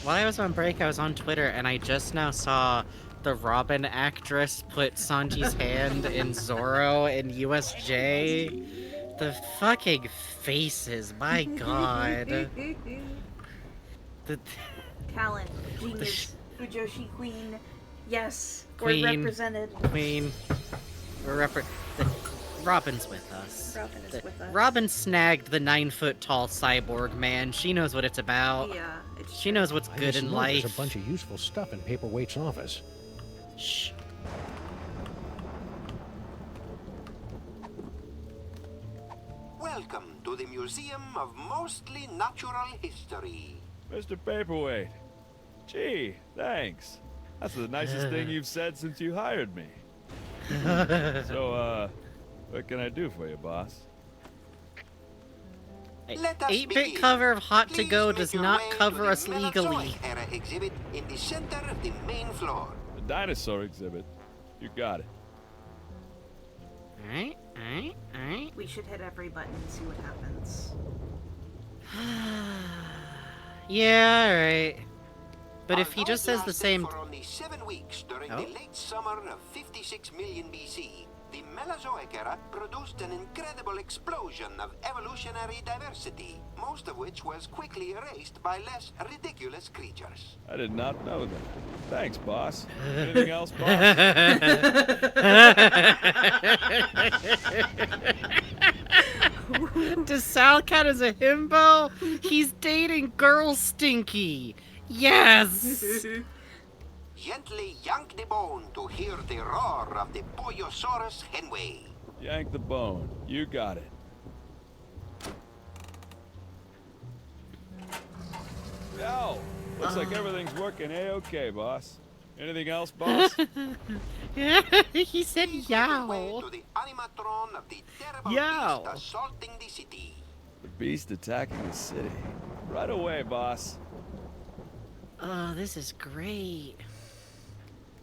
While I was on break, I was on Twitter, and I just now saw the Robin actress put Sanji's hand in Zoro in USJ. The fucking faces, my god. The Talent, genius, Fujoshi Queen. Yes, Queen, we're represented. Queen. Robin's with us. Robin is with us. Robin snagged the 9-foot-tall cyborg man. She knows what it's about. Yeah, it's She knows what's good in life. There's a bunch of useful stuff in Paperweight's office. Shh. Welcome to the Museum of Mostly Natural History. Mr. Paperweight. Gee, thanks. That's the nicest thing you've said since you hired me. So, what can I do for you, boss? Let us 8-bit begin. cover of Hot to Please Go make does your not way to cover the us legally. Mesozoic era exhibit in the center of the main floor. The dinosaur exhibit. You got it. Alright. We should hit every button and see what happens. Yeah, alright. But if he Although just it says the lasted same... for only 7 weeks during Oh. the late summer of 56 million BC, the Mesozoic era produced an incredible explosion of evolutionary diversity, most of which was quickly erased by less ridiculous creatures. I did not know that. Thanks, boss. Anything else, boss? Does Sal count as a himbo? He's dating Girl Stinky. Yes. Gently yank the bone to hear the roar of the Boyosaurus henway. Yank the bone. You got it. Yo, looks like everything's working a-okay, boss. Anything else, boss? He said Please make your way yow. to the animatron of the terrible Yow. beast assaulting the city. The beast attacking the city. Right away, boss. Oh, this is great.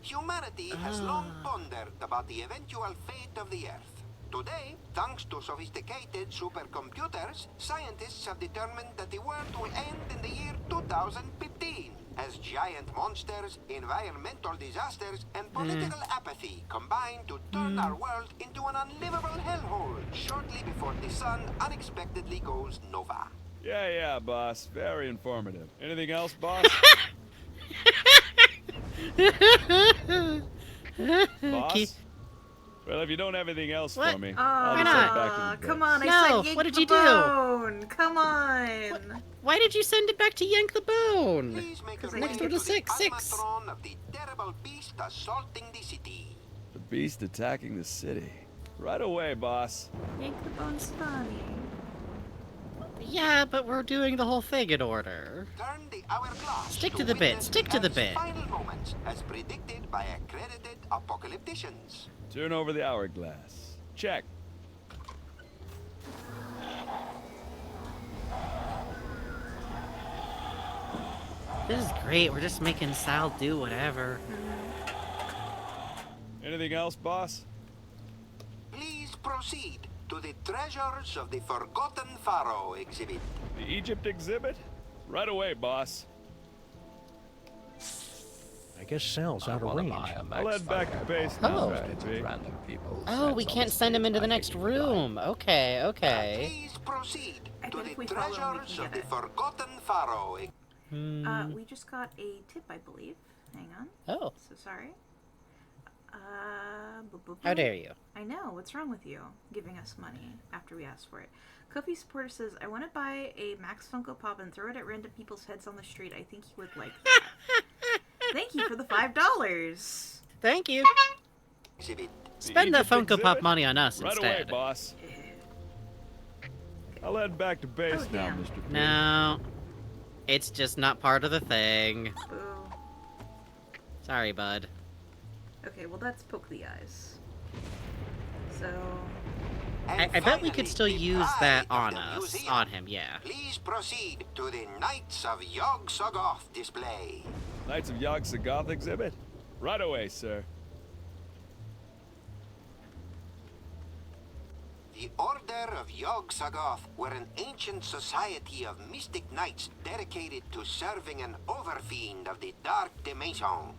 Humanity has long pondered about the eventual fate of the Earth. Today, thanks to sophisticated supercomputers, scientists have determined that the world will end in the year 2015, as giant monsters, environmental disasters, and political apathy combine to turn our world into an unlivable hellhole shortly before the sun unexpectedly goes nova. Yeah, boss. Very informative. Anything else, boss? Boss? Keith- Well, if you don't have anything else What? for me, Oh, I'll Why just not? head back to the come base. on, No, I said yank what did the you do? bone. Come on. Why did you send it back to Yank the Bone? Please make your Next way door to the six. animatron of the terrible beast assaulting the city. The beast attacking the city. Right away, boss. Yank the bone's funny. Yeah, but we're doing the whole thing in order. Turn the hourglass. Stick to the bit, witness stick to the Earth's bit. Final moments, as predicted by accredited apocalypticians. Turn over the hourglass. Check. This is great. We're just making Sal do whatever. Anything else, boss? Please proceed to the Treasures of the Forgotten Pharaoh exhibit. The Egypt exhibit? Right away, boss. I guess Sal's out of range. I'll head back to base now, Oh. Mr. B. Oh, we can't send him into the next room. Okay. Please proceed I to bet the if we follow him, we Treasures can of get the it. Forgotten Pharaoh. We just got a tip, I believe. Hang on. Oh, So sorry. how dare you? I know. What's wrong with you? Giving us money after we asked for it. Kofi Supporter says, I want to buy a Max Funko Pop and throw it at random people's heads on the street. I think he would like that. Thank you for the $5. Thank you. Exhibit. Spend that Egypt Funko Pop exhibit? money on us Right away, instead. boss. I'll head back to base Oh, now, damn. Mr. B. No, it's just not part of the thing. Boo. Sorry, bud. Okay, well that's poke the eyes. So I And bet we finally, could still the use pride that of on the us, museum. on him, yeah. Please proceed to the Knights of Yog-Sothoth display. Knights of Yog-Sothoth exhibit? Right away, sir. The Order of Yog-Sothoth were an ancient society of mystic knights dedicated to serving an overfiend of the dark dimensions.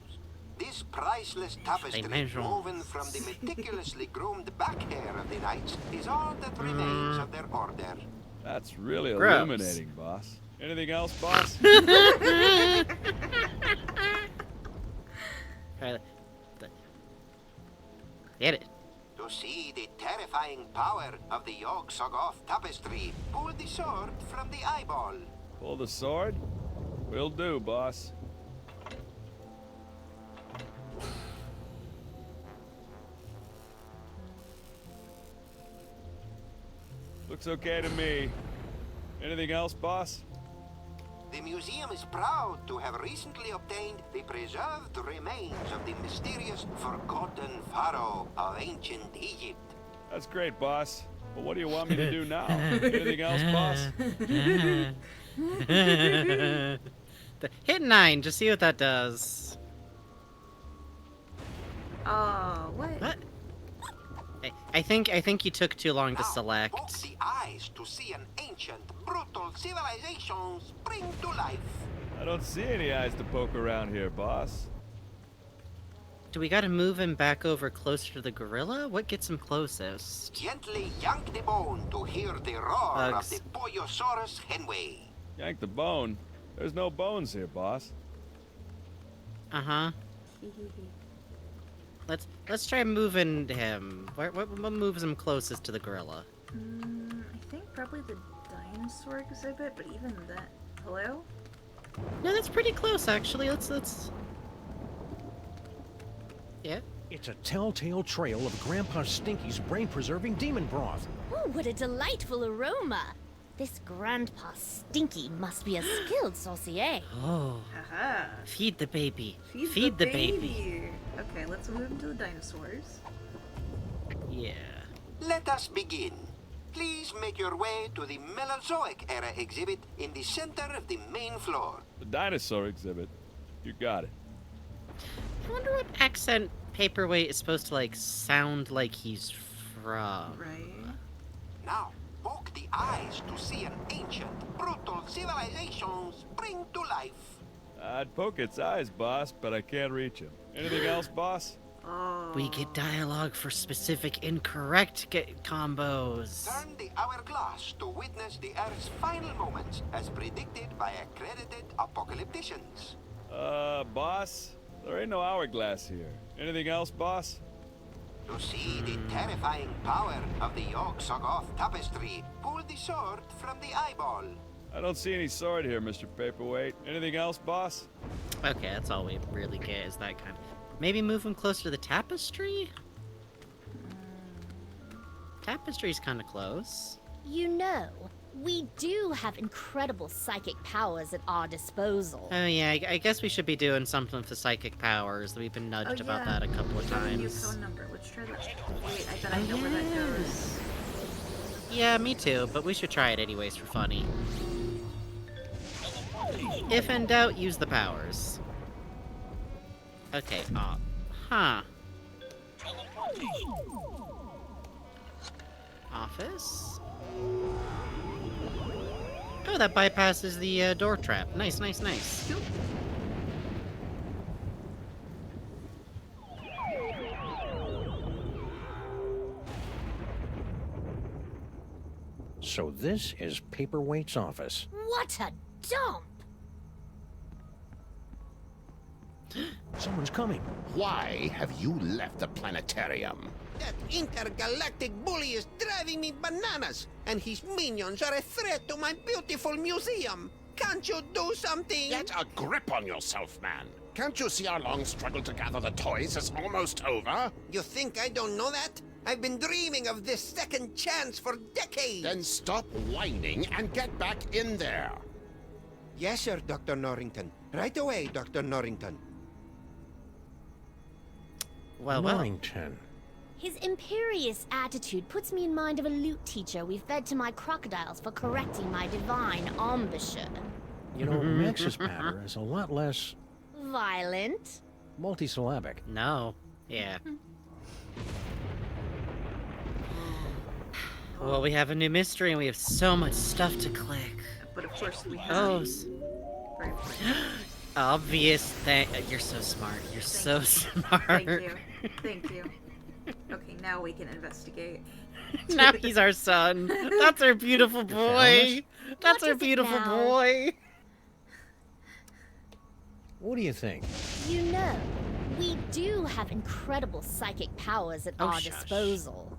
This priceless tapestry, Dimension. woven from the meticulously groomed back hair of the knights, is all that remains of their order. That's really Gross. illuminating, boss. Anything else, boss? Get it. To see the terrifying power of the Yog-Sothoth tapestry, pull the sword from the eyeball. Pull the sword? Will do, boss. Looks okay to me. Anything else, boss? The museum is proud to have recently obtained the preserved remains of the mysterious forgotten pharaoh of ancient Egypt. That's great, boss. But what do you want me to do now? Anything else, boss? Hit 9, just see what that does. oh, what? What? Hey, I think you took too long to Now, select. poke the eyes to see an ancient, brutal civilization spring to life. I don't see any eyes to poke around here, boss. Do we gotta move him back over closer to the gorilla? What gets him closest? Gently yank the bone to hear the roar of the Boyosaurus henway. Yank the bone. There's no bones here, boss. Uh-huh. Let's try moving him. What moves him closest to the gorilla? I think probably the dinosaur exhibit, but even that... Hello? No, that's pretty close, actually. Let's... Yeah. It's a telltale trail of Grandpa Stinky's brain-preserving demon broth. Ooh, what a delightful aroma! This Grandpa Stinky must be a skilled saucier. Oh. Haha. Feed the baby. Feed the baby. Okay, let's move into the dinosaurs. Yeah. Let us begin. Please make your way to the Mesozoic era exhibit in the center of the main floor. The dinosaur exhibit. You got it. I wonder what accent Paperweight is supposed to, like, sound like he's from. Right. Now, poke the eyes to see an ancient, brutal civilization spring to life. I'd poke its eyes, boss, but I can't reach him. Anything else, boss? Oh. We get dialogue for specific incorrect combos. Turn the hourglass to witness the Earth's final moments as predicted by accredited apocalypticians. Boss? There ain't no hourglass here. Anything else, boss? To see the terrifying power of the Yog-Sothoth tapestry, pull the sword from the eyeball. I don't see any sword here, Mr. Paperweight. Anything else, boss? Okay, that's all we really get is that kind of... Maybe move him closer to the tapestry? Tapestry's kind of close. You know, we do have incredible psychic powers at our disposal. Oh yeah, I guess we should be doing something with the psychic powers. We've been nudged about that a couple of Got a new times. phone number. Let's try that. Wait, I bet I know where that goes. Yeah, me too, but we should try it anyways for funny. If in doubt, use the powers. Okay, huh. Office? Oh, that bypasses the door trap. Nice, nice, nice. Cool. So this is Paperweight's office. What a dump! Someone's coming. Why have you left the planetarium? That intergalactic bully is driving me bananas, and his minions are a threat to my beautiful museum. Can't you do something? Get a grip on yourself, man. Can't you see our long struggle to gather the toys is almost over? You think I don't know that? I've been dreaming of this second chance for decades. Then stop whining and get back in there. Yes, sir, Dr. Norrington. Right away, Dr. Norrington. Well. Norrington. His imperious attitude puts me in mind of a lute teacher we fed to my crocodiles for correcting my divine embouchure. You know, Max's patter is a lot less Violent? multisyllabic. No. Yeah. Well, we have a new mystery and we have so much stuff to click. But of course we have. Oh, Very important. obvious. You're so smart. You're so smart. Thank you. Thank you. Okay, now we can investigate. Now he's our son. That's our beautiful boy. That's What our is it beautiful now? boy. What do you think? You know, we do have incredible psychic powers at Oh, our shush. disposal.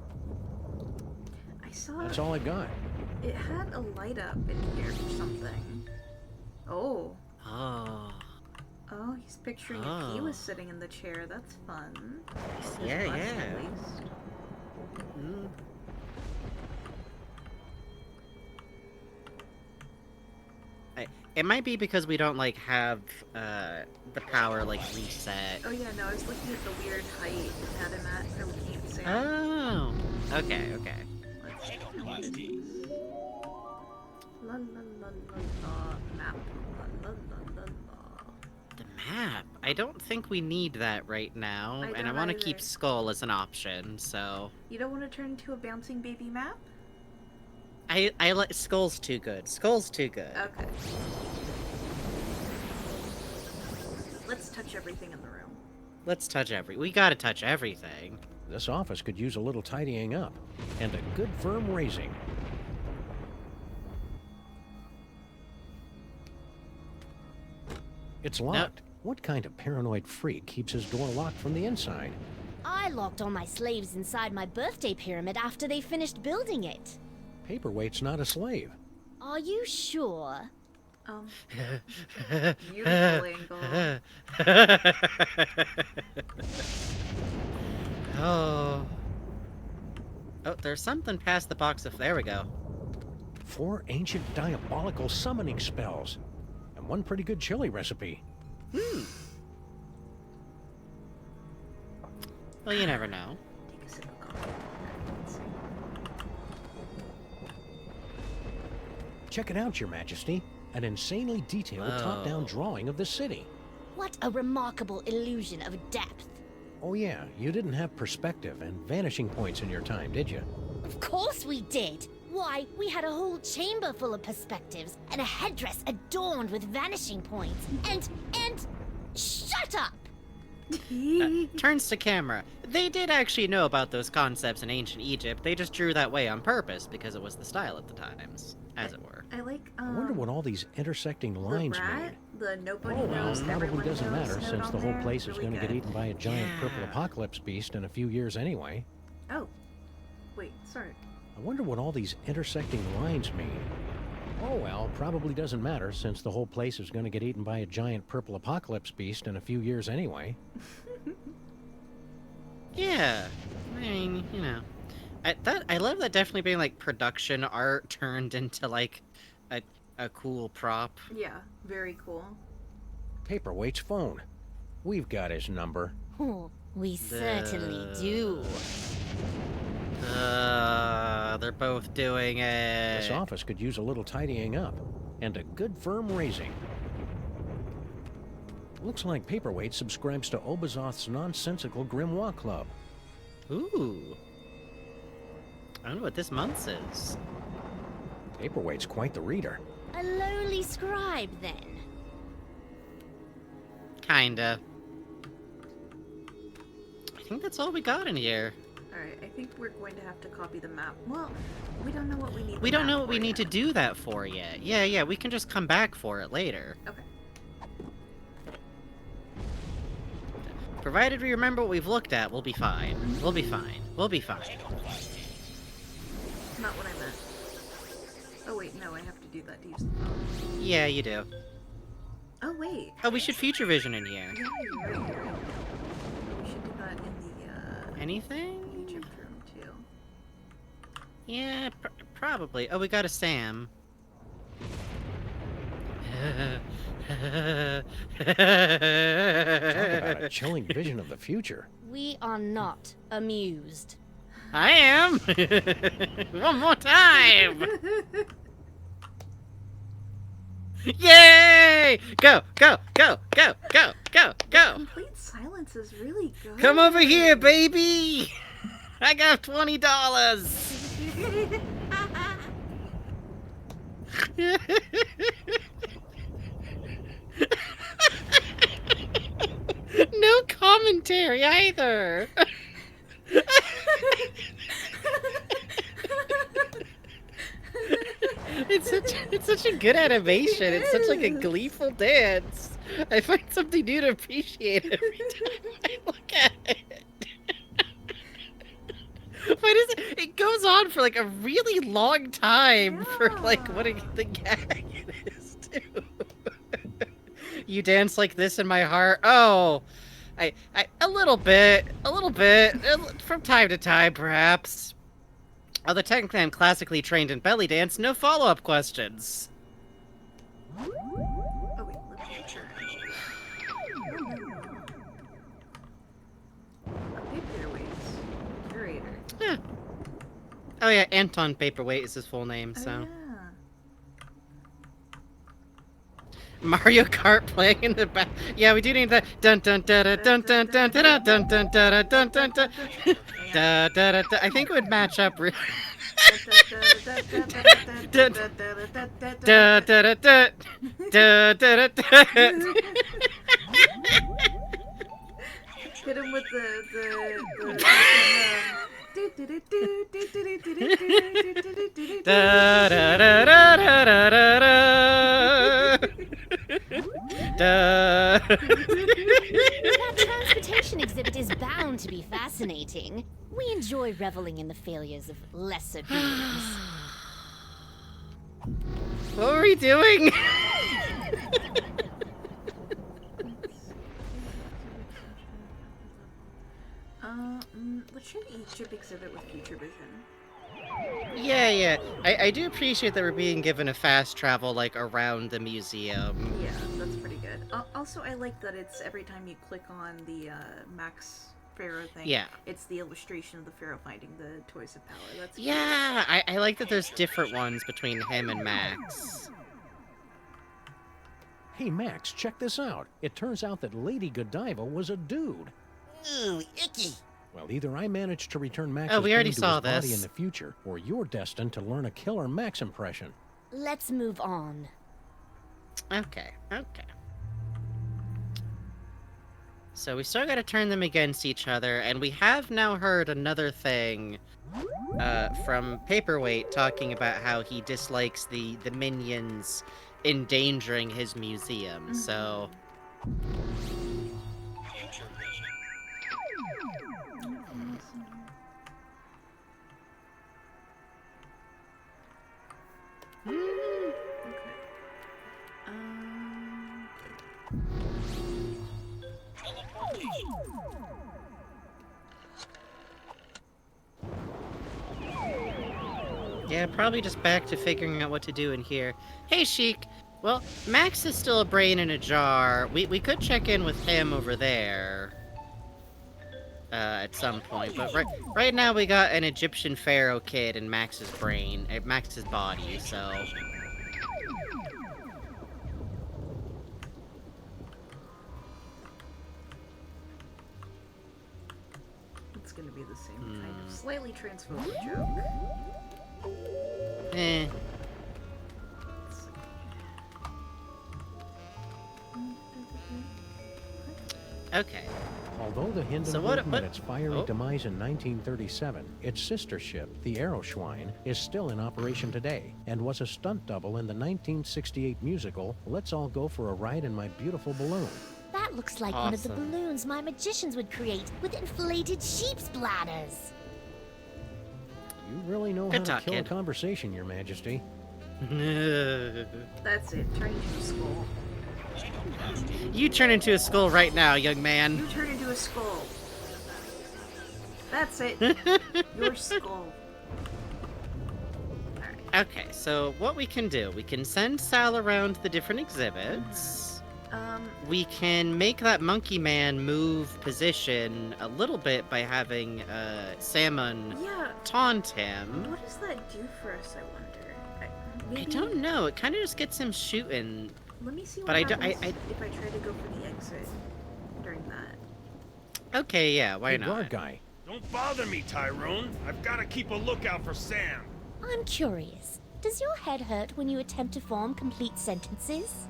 I saw That's all I got. it had a light up in here for something. Oh. Oh. Oh, he's picturing if he was sitting in the chair. That's fun. His Yeah, bust, yeah. At least. Mm. It might be because we don't like have the power like reset. Oh yeah, no, I was looking at the weird height it had him at, so we can't say. Oh. Okay. Okay. Let's see. What is this? La la la la la map. La la la la la. The map. I don't think we need that right now, and I want to keep Skull as an option, so... You don't want to turn into a bouncing baby map? I like... Skull's too good. Skull's too good. Okay. Let's touch everything in the room. Let's touch we gotta touch everything. This office could use a little tidying up, and a good firm raising. It's locked. What kind of paranoid freak keeps his door locked from the inside? I locked all my slaves inside my birthday pyramid after they finished building it. Paperweight's not a slave. Are you sure? Beautiful angle. Oh. Oh, there's something past the box of... There we go. 4 ancient diabolical summoning spells. And 1 pretty good chili recipe. Well, you never know. Take a sip of coffee. Check it out, Your Majesty. An insanely detailed top-down drawing of the city. What a remarkable illusion of depth. Oh yeah, you didn't have perspective and vanishing points in your time, did you? Of course we did. Why, we had a whole chamber full of perspectives and a headdress adorned with vanishing points. And shut up! Turns to camera. They did actually know about those concepts in ancient Egypt. They just drew that way on purpose because it was the style at the times, as it were. I like, I wonder what all these intersecting lines the mean. rat, the nobody Oh, knows, well, probably everyone doesn't knows matter note since on the whole there. place is Really going to get good. eaten by a giant purple apocalypse beast in a few years anyway. Oh. Wait, sorry. I wonder what all these intersecting lines mean. Oh well, probably doesn't matter since the whole place is going to get eaten by a giant purple apocalypse beast in a few years anyway. Yeah. I mean, you know. I love that definitely being like production art turned into like a cool prop. Yeah, very cool. Paperweight's phone. We've got his number. Oh, we certainly do. They're both doing it. This office could use a little tidying up, and a good firm raising. Looks like Paperweight subscribes to Obazoth's nonsensical Grimoire Club. Ooh. I don't know what this month's is. Paperweight's quite the reader. A lowly scribe, then. Kinda. I think that's all we got in here. Alright, I think we're going to have to copy the map. Well, we don't know what we need. We don't know what we need to do that for yet. Yeah, we can just come back for it later. Okay. Provided we remember what we've looked at, we'll be fine. We'll be fine. We'll be fine. Not what I meant. Oh wait, no, I have to do that to use the phone. Yeah, you do. Oh wait. Oh, we should future vision in here. Yeah, you're right. We should do that in the Anything? Egypt room too. Yeah, probably. Oh, we got a Sam. Talk about a chilling vision of the future. We are not amused. I am! One more time! Yay! Go, go, go, go, go, go, go! Complete silence is really good. Come over here, baby! I got $20! No commentary either! It's such a good animation. It's such like a gleeful dance. I find something new to appreciate every time I look at it. Why does it? It goes on for like a really long time for like what the gag it is too. You dance like this in my heart. Oh, I a little bit, from time to time, perhaps. Although technically I'm classically trained in belly dance, no follow-up questions. Oh wait, let's picture. Paperweights. Curator. Yeah. Oh yeah, Anton Paperweight is his full name, so. Oh, yeah. Mario Kart playing in the back. Yeah, we do need that. Dun dun dun dun dun dun dun dun dun dun dun dun dun dun. Da da da da. I think it would match up. Da da da da da da da. Hit him with Da da da da da da da da. That transportation exhibit is bound to be fascinating. We enjoy reveling in the failures of lesser beings. What were we doing? Let's show the Egypt exhibit with future vision. Yeah. I do appreciate that we're being given a fast travel, like, around the museum. Yeah, that's pretty good. Also, I like that it's every time you click on the Max Pharaoh thing, Yeah. it's the illustration of the Pharaoh finding the Toys of Power. That's Yeah, I like that there's different ones between him and Max. Hey, Max, check this out. It turns out that Lady Godiva was a dude. Ooh, icky. Well, either I managed to return Max's we already brain to saw his body this. in the future, or you're destined to learn a killer Max impression. Let's move on. Okay. So we still gotta turn them against each other, and we have now heard another thing from Paperweight talking about how he dislikes the minions endangering his museum, so... Yeah, probably just back to figuring out what to do in here. Hey, Sheik! Well, Max is still a brain in a jar. We could check in with him over there. At some point, but right now we got an Egyptian pharaoh kid in Max's brain, Max's body, so... It's gonna be the same kind of slightly transphobic joke. Eh. Okay. Although the Hindenburg met its fiery demise in 1937, its sister ship, the Aeroschwein, is still in operation today, and was a stunt double in the 1968 musical Let's All Go for a Ride in My Beautiful Balloon. That looks like one of the balloons my magicians would create with inflated sheep's bladders. You really know how to kill a conversation, Your Majesty. That's it. Turn into a skull. You turn into a skull right now, young man. You turn into a skull. That's it. Your skull. Alright. Okay, so what we can do, we can send Sal around the different exhibits. We can make that monkey man move position a little bit by having Salmon taunt him. What does that do for us, I wonder? I don't know. It kind of just gets him shooting. Let me see what happens if I try to go for the exit during that. Okay, yeah, why not? Guard guy. Don't bother me, Tyrone. I've got to keep a lookout for Sam. I'm curious. Does your head hurt when you attempt to form complete sentences?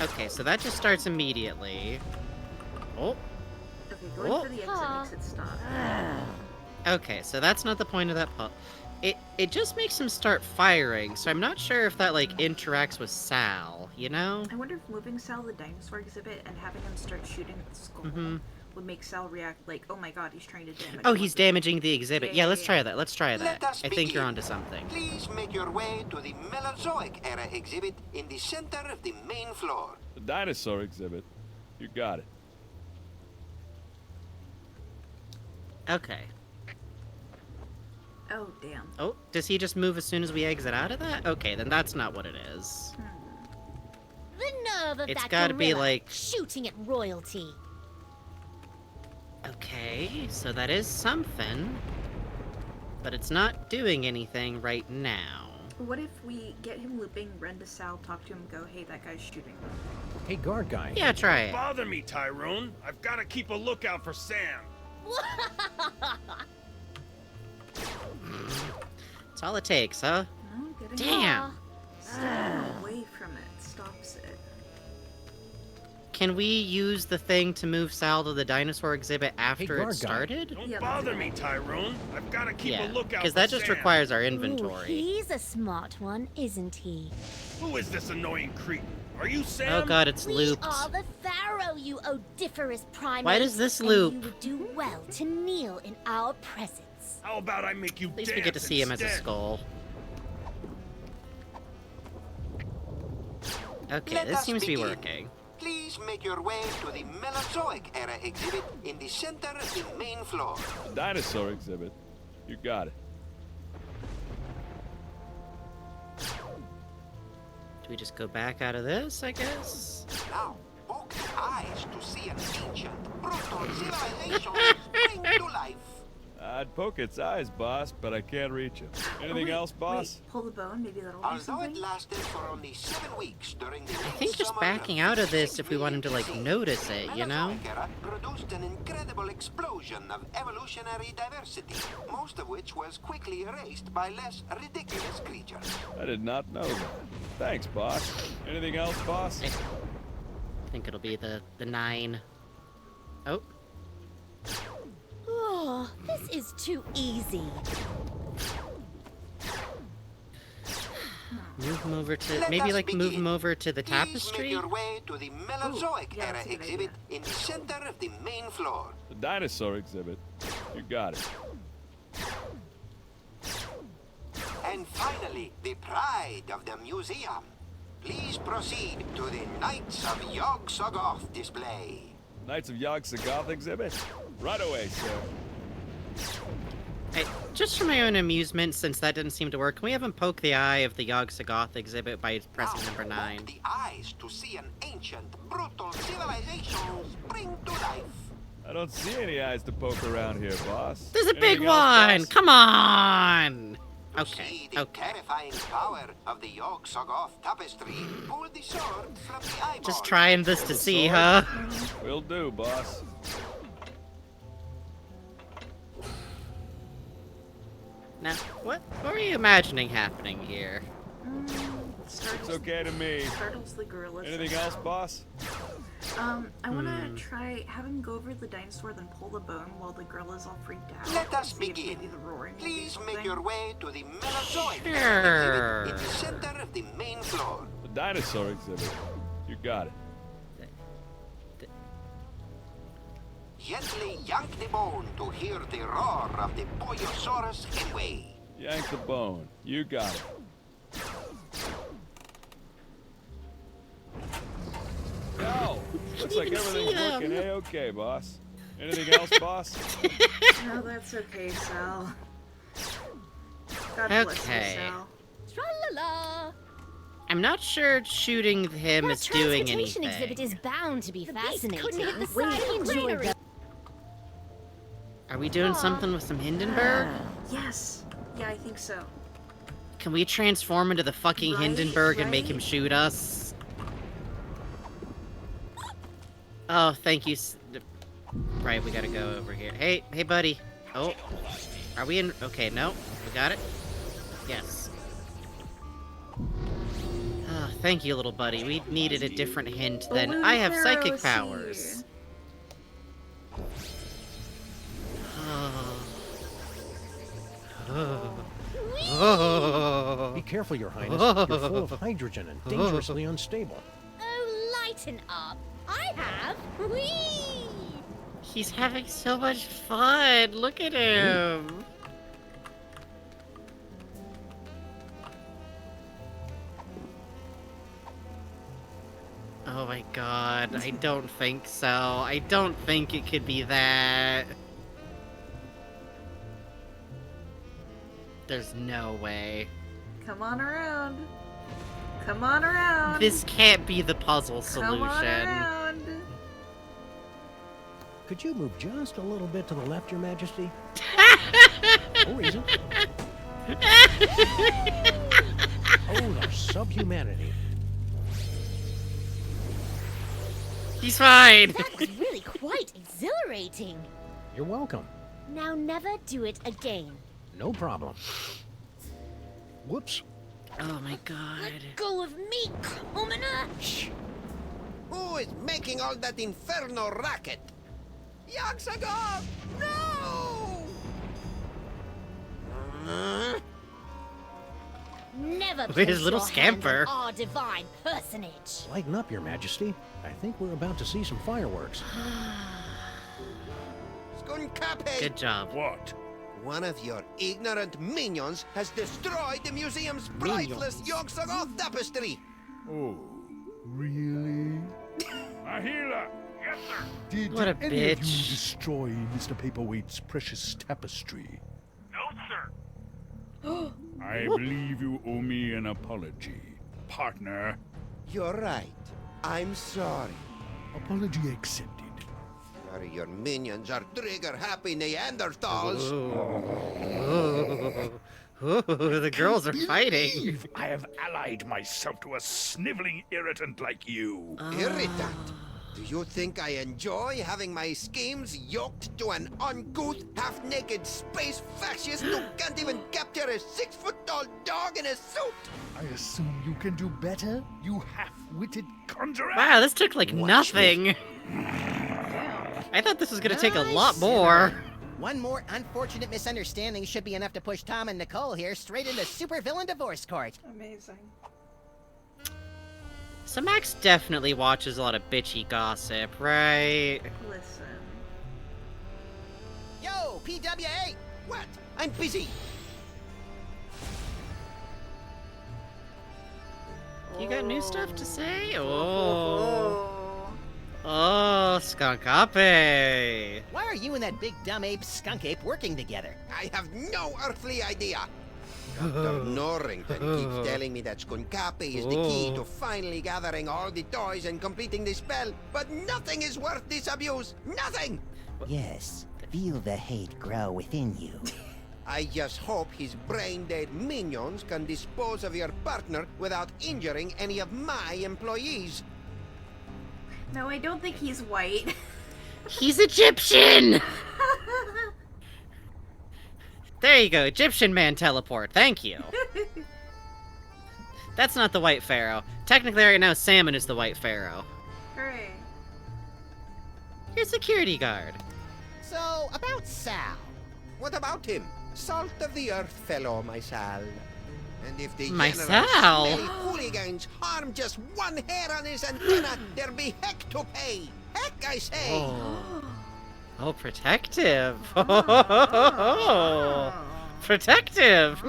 Okay, so that just starts immediately. Oh. Okay, going for the exit makes it stop. Okay, so that's not the point of that pull. It just makes him start firing, so I'm not sure if that, like, interacts with Sal, you know? I wonder if moving Sal the dinosaur exhibit and having him start shooting at the skull would make Sal react like, oh my god, he's trying to damage. Oh, he's damaging the exhibit. Yeah, let's try that. Let's try that. Let us I think begin. you're onto something. Please make your way to the Mesozoic era exhibit in the center of the main floor. The dinosaur exhibit. You got it. Okay. Oh, damn. Oh, does he just move as soon as we exit out of that? Okay, then that's not what it is. The nerve of It's that gotta be gorilla like... shooting at royalty. Okay, so that is something. But it's not doing anything right now. What if we get him looping, run to Sal, talk to him, go, hey, that guy's shooting. Hey, guard guy. Yeah, try Don't it. bother me, Tyrone. I've got to keep a lookout for Sam. That's all it takes, huh? No, getting Damn. Stepping away from it stops it. Can we use the thing to move Sal to the dinosaur exhibit after guard it guy. started? Don't Yeah, bother me, Tyrone. I've got to keep a Yeah, lookout for because that just Sam. requires our Ooh, inventory. he's a smart one, isn't he? Who is this annoying cretin? Are you Sam? Oh god, it's We looped. are the Pharaoh, you odoriferous primate. Why does this and loop? You would do well to kneel in our presence. How about I make you At least dance we get to see him as a instead? skull. Okay, Let this us seems to be begin. working. Please make your way to the Mesozoic era exhibit in the center of the main floor. The dinosaur exhibit. You got it. Do we just go back out of this, I guess? Now, poke the eyes to see an ancient, brutal civilization spring to life. I'd poke its eyes, boss, but I can't reach it. Anything else, boss? Wait, pull the bone, maybe that'll do Although something? it lasted for only 7 weeks during the I think just backing out of this if we want him to, like, notice it, you know? Mesozoic era produced an incredible explosion of evolutionary diversity, most of which was quickly erased by less ridiculous creatures. I did not know that. Thanks, boss. Anything else, boss? I think it'll be the 9. Oh, Oh, this is too easy. move him over to, Let maybe us like move him begin. over to the Please make tapestry? your way to the Mesozoic yeah, era that's a good exhibit idea. in the center of the main floor. The dinosaur exhibit. You got it. And finally, the pride of the museum. Please proceed to the Knights of Yog-Sothoth display. Knights of Yog-Sothoth exhibit? Right away, sir. Hey, just for my own amusement, since that didn't seem to work, can we have him poke the eye of the Yog-Sothoth exhibit by pressing Now, number 9? poke the eyes to see an ancient, brutal civilization spring to life. I don't see any eyes to poke around here, boss. There's a big Anything else, one! boss? Come on! To Okay, see the okay. terrifying power of the Yog-Sothoth tapestry, pull the sword from the eyeball. Just trying this to the see, sword? huh? Will do, boss. Now, what are you imagining happening here? It's okay to me. Startles the gorillas. Anything else, boss? I wanna try, have him go over the dinosaur, then pull the bone while the gorilla's all freaked out. Let us See if begin. maybe the roaring will do Please make something. your way to the Mesozoic Sure. era exhibit in the center of the main floor. The dinosaur exhibit. You got it. Gently yank the bone to hear the roar of the Boyosaurus headway. Yank the bone. You got it. Yo! Looks like even see everything's them. working A-okay, boss. Anything else, boss? No, that's okay, Sal. God bless Okay. you, Sal. Tra-la-la. I'm not sure shooting him That is doing transportation anything. exhibit is bound to be fascinating. couldn't hit the Wait, side of the enjoy granary. the- Are we doing something with some Hindenburg? Yes. Yeah, I think so. Can we transform into the fucking Right, Hindenburg and make him right. shoot us? Oh, thank you. Right, we gotta go over here. Hey, buddy. Oh, are we in? Okay, no, we got it. Yes. Oh, thank you, little buddy. We needed a different hint than Balloon I have Pharaoh psychic is powers. here. Oh. Be careful, Your Highness. You're full of hydrogen and dangerously unstable. Oh, lighten up. I have. Whee! He's having so much fun. Look at him. Oh my god, I don't think so. I don't think it could be that. There's no way. Come on around. Come on around. This can't be the puzzle Come on solution. around. Could you move just a little bit to the left, Your Majesty? No reason. Oh, the subhumanity. He's fine! That was really quite exhilarating. You're welcome. Now never do it again. No problem. Whoops. Oh my god. Let go of me, commoner! Shh. Who is making all that inferno racket? Yaxago! No! Never Look at his place little your scamper. hand on our divine personage. Lighten up, Your Majesty. I think we're about to see some fireworks. Skunkape! Good job. What? One of your ignorant minions has destroyed the museum's priceless Yaxago tapestry! Oh, really? Mahila! Yes, sir! Did What a any of you bitch. destroy Mr. Paperweight's precious tapestry? No, sir. I believe you owe me an apology, partner. You're right. I'm sorry. Apology accepted. Sorry, your minions are trigger-happy Neanderthals. Ooh, the girls are fighting. I have allied myself to a sniveling irritant like you. Irritant. Do you think I enjoy having my schemes yoked to an uncouth, half-naked space fascist who can't even capture a 6-foot-tall dog in a suit? I assume you can do better, you half-witted conjurer? Wow, this took like nothing. I thought this was gonna take a lot more. One more unfortunate misunderstanding should be enough to push Tom and Nicole here straight into supervillain divorce court. Amazing. So Max definitely watches a lot of bitchy gossip, right? Listen. Yo, PWA! What? I'm busy. You got new stuff to say? Oh, Skunk Ape. Why are you and that big dumb ape, skunk ape, working together? I have no earthly idea. Dr. Norrington keeps telling me that Skunkape is the key to finally gathering all the toys and completing the spell, but nothing is worth this abuse. Nothing! Yes, feel the hate grow within you. I just hope his brain-dead minions can dispose of your partner without injuring any of my employees. No, I don't think he's white. He's Egyptian! There you go, Egyptian man teleport, thank you. That's not the White Pharaoh. Technically right now, Salmon is the White Pharaoh. Hooray. Your security guard. So, about Sal. What about him? Salt of the earth fellow, my Sal. And if the My general Sal. smelly hooligans harm just one hair on his antenna, there'll be heck to pay. Heck, I say. Oh, protective. Protective.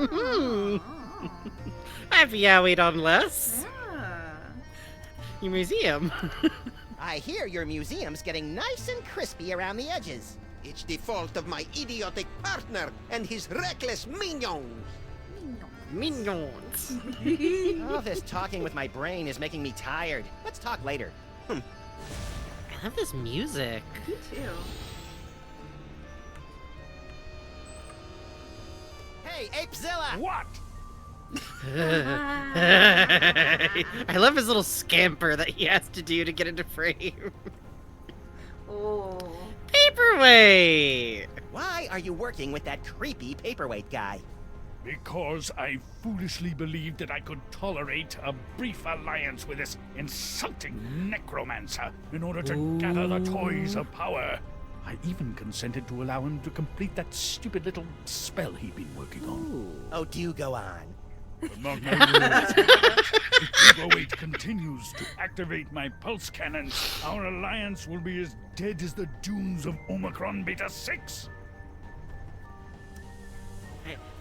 I've yowied on less. Your museum. I hear your museum's getting nice and crispy around the edges. It's the fault of my idiotic partner and his reckless minions. Minions. All this talking with my brain is making me tired. Let's talk later. I love this music. Me too. Hey, Apezilla! What? I love his little scamper that he has to do to get into frame. Oh. Paperweight! Why are you working with that creepy paperweight guy? Because I foolishly believed that I could tolerate a brief alliance with this insulting necromancer in order to gather the toys of power. I even consented to allow him to complete that stupid little spell he'd been working on. Oh, do go on. But mark my words, if Paperweight continues to activate my pulse cannons, our alliance will be as dead as the dunes of Omicron Beta 6.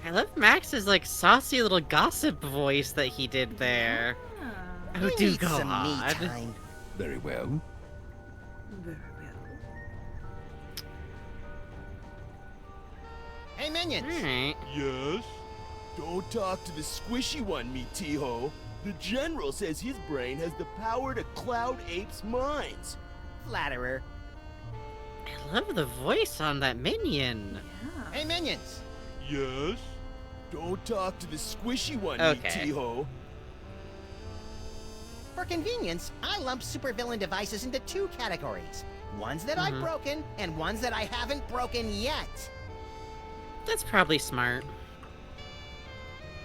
I love Max's like saucy little gossip voice that he did there. Oh, You do need go some me on. time. Very well. Very well. Hey, minions! Alright. Yes? Don't talk to the squishy one, me T-ho. The general says his brain has the power to cloud apes' minds. Flatterer. I love the voice on that minion. Yeah. Hey, minions! Yes? Don't talk to the squishy one, Okay. me T-ho. For convenience, I lump supervillain devices into 2 categories. Ones that I've broken, and ones that I haven't broken yet. That's probably smart.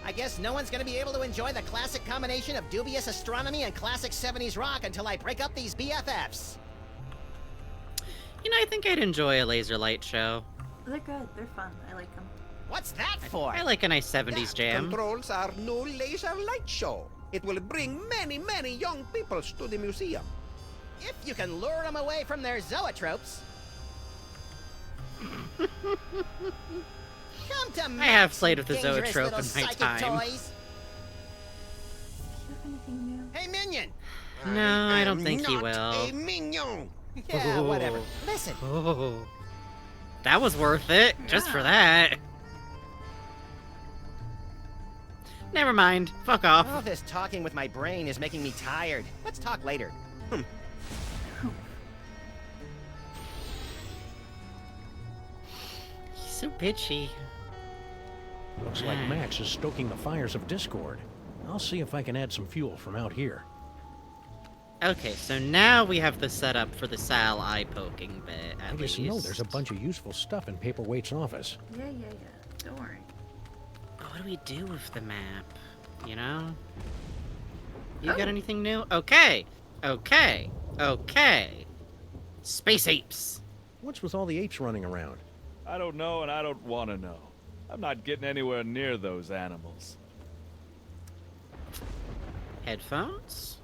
I guess no one's gonna be able to enjoy the classic combination of dubious astronomy and classic 70s rock until I break up these BFFs. You know, I think I'd enjoy a laser light show. They're good. They're fun. I like them. What's that for? I like a nice 70s jam. Controls our new laser light show. It will bring many, many young people to the museum. If you can lure them away from their zoetropes. Come to I have played with the dangerous zoetrope little in my psychic time. Toys. Do you have anything new? Hey, Minion! No, I don't think he Not will. a minion. Yeah, whatever. Listen. Oh. That was worth it, just for Yeah. that. Never mind. Fuck off. All this talking with my brain is making me tired. Let's talk later. He's so bitchy. Looks like Max is stoking the fires of discord. I'll see if I can add some fuel from out here. Okay, so now we have the setup for the Sal eye poking bit, I at just least. know there's a bunch of useful stuff in Paperweight's office. Yeah. Don't worry. What do we do with the map? You know? You got anything new? Okay! Space apes! What's with all the apes running around? I don't know and I don't want to know. I'm not getting anywhere near those animals. Headphones?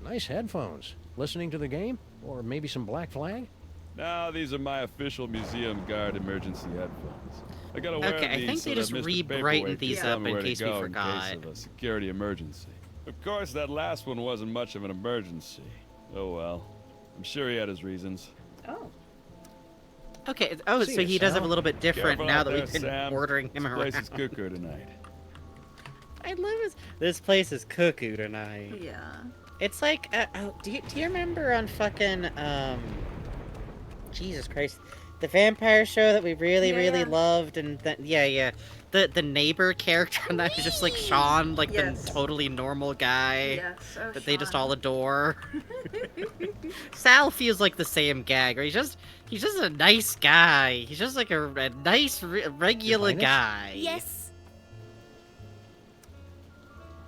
Nice headphones. Listening to the game? Or maybe some Black Flag? No, these are my official museum guard emergency headphones. I gotta wear Okay, I these think so they that just Mr. re-brightened Paperweight these can tell up me in where to case we go forgot. In case of a security emergency. Of course, that last one wasn't much of an emergency. Oh well. I'm sure he had his reasons. Oh. Okay, See so ya, he does have Sal. a little bit different Careful now out that there, we've been Sam. ordering him This around. place is cuckoo tonight. I love this place is cuckoo tonight. Yeah. It's like, do you remember on fucking, Jesus Christ, the vampire show that we really loved, and the neighbor character, and that was just like Sean, like the totally normal guy that they just all adore. Sal feels like the same gag, or he's just a nice guy. He's just like a nice regular guy. Yes.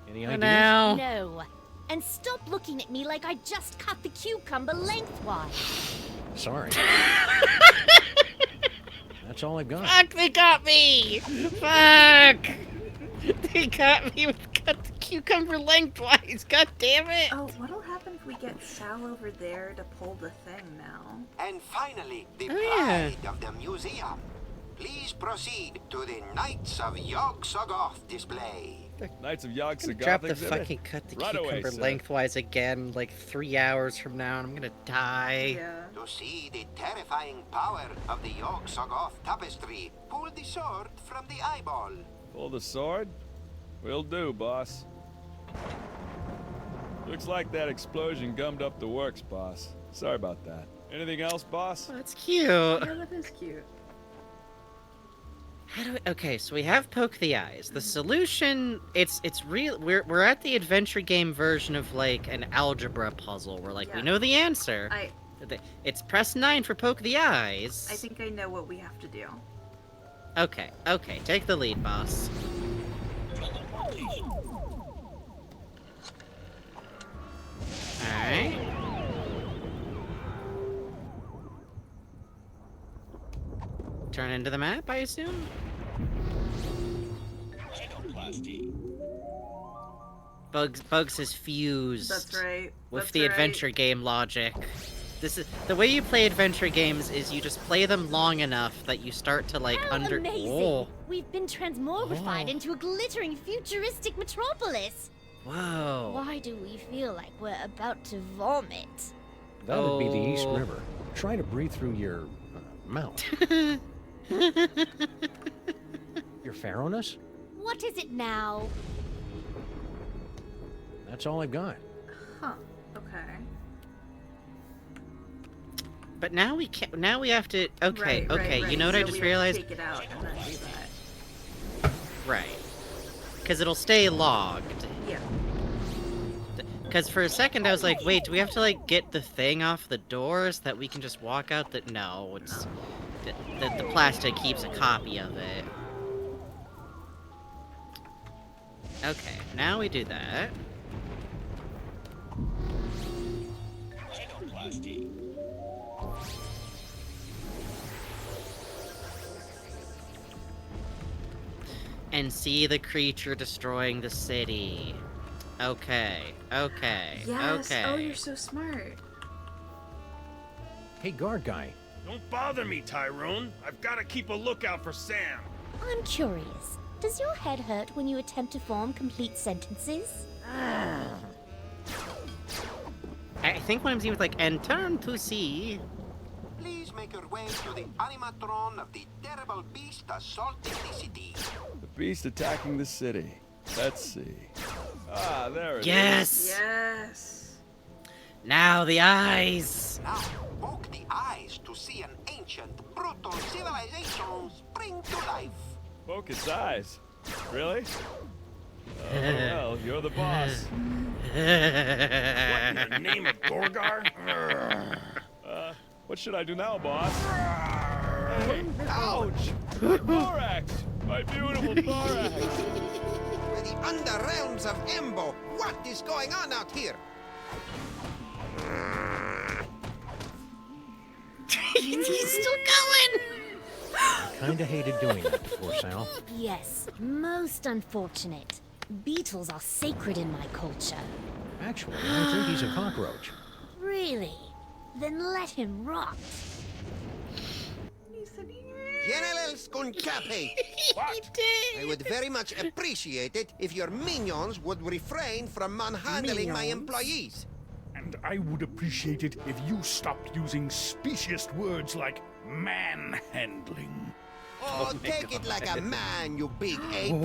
Any ideas? Now. No. And stop looking at me like I just cut the cucumber lengthwise. Sorry. That's all I've got. Fuck, they got me! Fuck! They got me with cut the cucumber lengthwise, god damn it! Oh, what'll happen if we get Sal over there to pull the thing now? And finally, the yeah. pride of the museum. Please proceed to the Knights of Yog-Sothoth display. Knights of Yog-Sothoth Drop the exhibit? fucking cut the Right away, cucumber sir. lengthwise again, like 3 hours from now, and I'm gonna die. Yeah. To see the terrifying power of the Yog-Sothoth tapestry, pull the sword from the eyeball. Pull the sword? Will do, boss. Looks like that explosion gummed up the works, boss. Sorry about that. Anything else, boss? That's cute. Yeah, that is cute. How do we, okay, so we have poke the eyes. The solution, it's real. We're at the adventure game version of like an algebra puzzle. Where like we know the answer. It's press 9 for poke the eyes. I think I know what we have to do. Okay, take the lead, boss. Alright. Turn into the map, I assume? Bugs is fused. That's right. With the adventure game logic. This is the way you play adventure games is you just play them long enough that you start to like Amazing! Oh. We've been transmogrified into a glittering futuristic metropolis. Whoa. Why do we feel like we're about to vomit? That'd be the East River. Try to breathe through your mouth. Your Pharaohness? What is it now? That's all I've got. Huh. Okay. But now we can't. Now we have to. Okay, Right. You know what So I just we have to realized? take it out and then do that. Right. Because it'll stay logged. Yeah. Because for a second I was like, wait, do we have to, like, get the thing off the doors that we can just walk out? That no, it's... The plastic keeps a copy of it. Okay, now we do that. And see the creature destroying the city. Okay, okay, Yes. okay. Oh, you're so smart. Hey, guard guy. Don't bother me, Tyrone. I've got to keep a lookout for Sam. I'm curious. Does your head hurt when you attempt to form complete sentences? I think when I'm seeing with like, and turn to see. Please make your way to the animatron of the terrible beast assaulting the city. The beast attacking the city. Let's see. Ah, there it is. Yes! Yes. Now the eyes! Now, poke the eyes to see an ancient, brutal civilization spring to life. Poke its eyes. Really? Oh, well, you're the boss. What in the name of Gorgar? What should I do now, boss? Hey, ouch! My thorax! My beautiful thorax! The underrealms of Embo. What is going on out here? He's still going! I kinda hated doing that before, Sal. Yes, most unfortunate. Beetles are sacred in my culture. Actually, I think he's a cockroach. Really? Then let him rot. General Sconcape. What? I would very much appreciate it if your minions would refrain from manhandling my employees. And I would appreciate it if you stopped using specious words like manhandling. Oh, take it like a man, you big ape.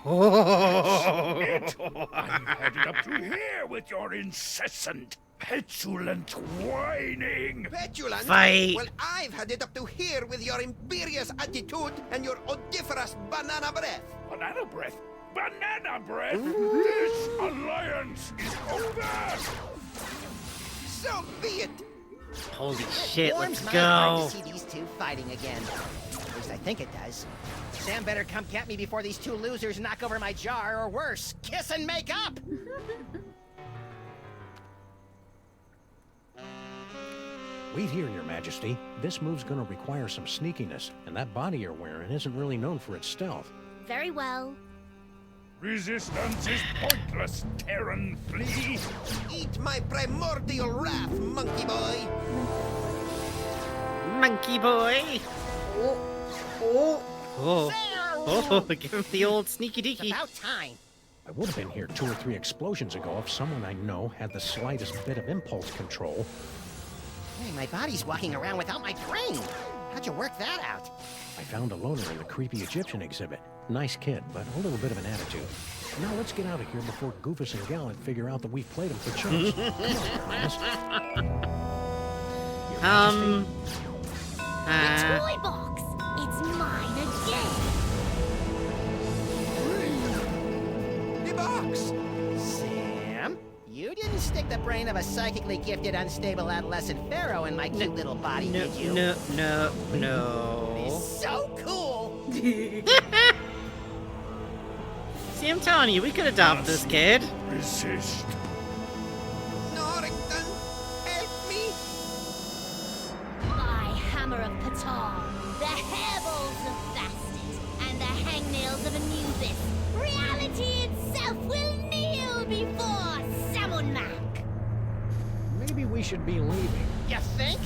That's it. I've had it up to here with your incessant, petulant whining. Petulant? Fight. Well, I've had it up to here with your imperious attitude and your odoriferous banana breath. Banana breath? Banana breath? This alliance is over! So be it. Holy shit, Warms let's my heart go. to see these two fighting again. At least I think it does. Sam better come get me before these two losers knock over my jar, or worse, kiss and make up! Wait here, Your Majesty. This move's gonna require some sneakiness, and that body you're wearing isn't really known for its stealth. Very well. Resistance is pointless, Terran flea! Eat my primordial wrath, monkey boy. Monkey boy! Oh. Oh, give him the old sneaky deaky. About time. I would have been here 2 or 3 explosions ago if someone I know had the slightest bit of impulse control. Hey, my body's walking around without my brain. How'd you work that out? I found a loner in the creepy Egyptian exhibit. Nice kid, but a little bit of an attitude. Now let's get out of here before Goofus and Gallant figure out that we've played them for chumps. Come on, Ernest. The toy box! It's mine again! The box! Sam, you didn't stick the brain of a psychically gifted, unstable adolescent pharaoh in my cute little body, did you? No. It's so cool! See, I'm telling you, we could adopt this kid. Resist. Norrington, help me! My hammer of Ptar, the hairballs of Bastet, and the hangnails of Anubis. Reality itself will kneel before Samunmak. Maybe we should be leaving. You think?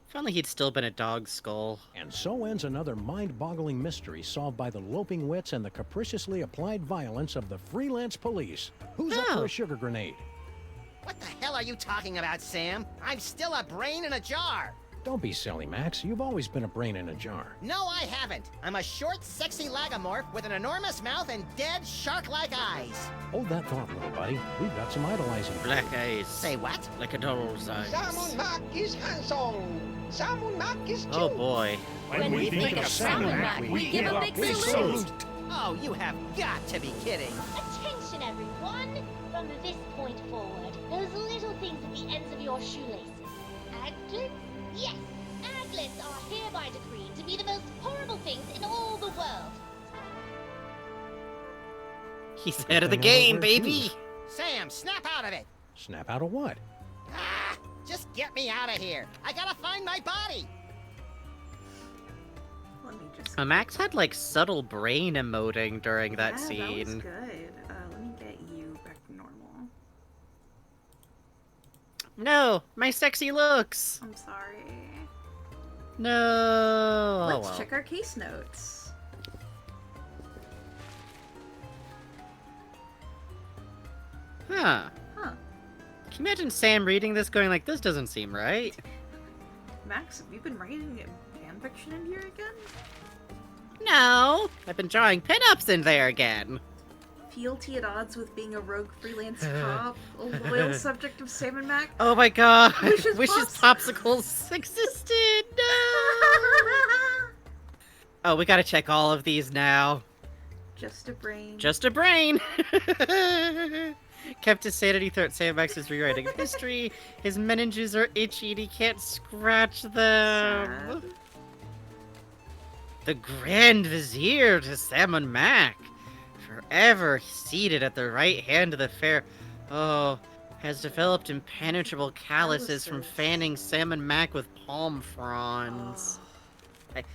If only he'd still been a dog skull. And so ends another mind-boggling mystery solved by the loping wits and the capriciously applied violence of the freelance police. Who's up for a sugar grenade? What the hell are you talking about, Sam? I'm still a brain in a jar. Don't be silly, Max. You've always been a brain in a jar. No, I haven't. I'm a short, sexy lagomorph with an enormous mouth and dead, shark-like eyes. Hold that thought, little buddy. We've got some idolizing. Black eyes. Say what? Like a doll's eyes. Samunmak is handsome! Salmon Mac is Oh boy. When we think of Salmon Mac, we give a big salute. Oh, you have got to be kidding. Attention, everyone! From this point forward, those little things at the ends of your shoelaces. Anklets? Yes! Anklets are hereby decreed to be the most horrible things in all the world. He's ahead of the game, baby! Sam, snap out of it! Snap out of what? Ah, just get me out of here. I gotta find my body. Let me just... Max had, like, subtle brain emoting during that That was scene. good. Let me get you back to normal. No! My sexy looks! I'm sorry. No! Let's Oh, well. check our case notes. Huh. Huh. Can you imagine Sam reading this going like, this doesn't seem right? Max, have you been writing fanfiction in here again? No! I've been drawing pinups in there again! Fealty at odds with being a rogue freelance cop, a loyal subject of Sam and Mac. Oh my god! Wishes Popsicles existed! No! Oh, we gotta check all of these now. Just a brain. Just a brain! Kept his sanity throughout Sam Max's rewriting of history. His meninges are itchy and he can't scratch them. Sad. The Grand Vizier to Sam and Mac, forever seated at the right hand of the fair, has developed impenetrable calluses from fanning Sam and Mac with palm fronds.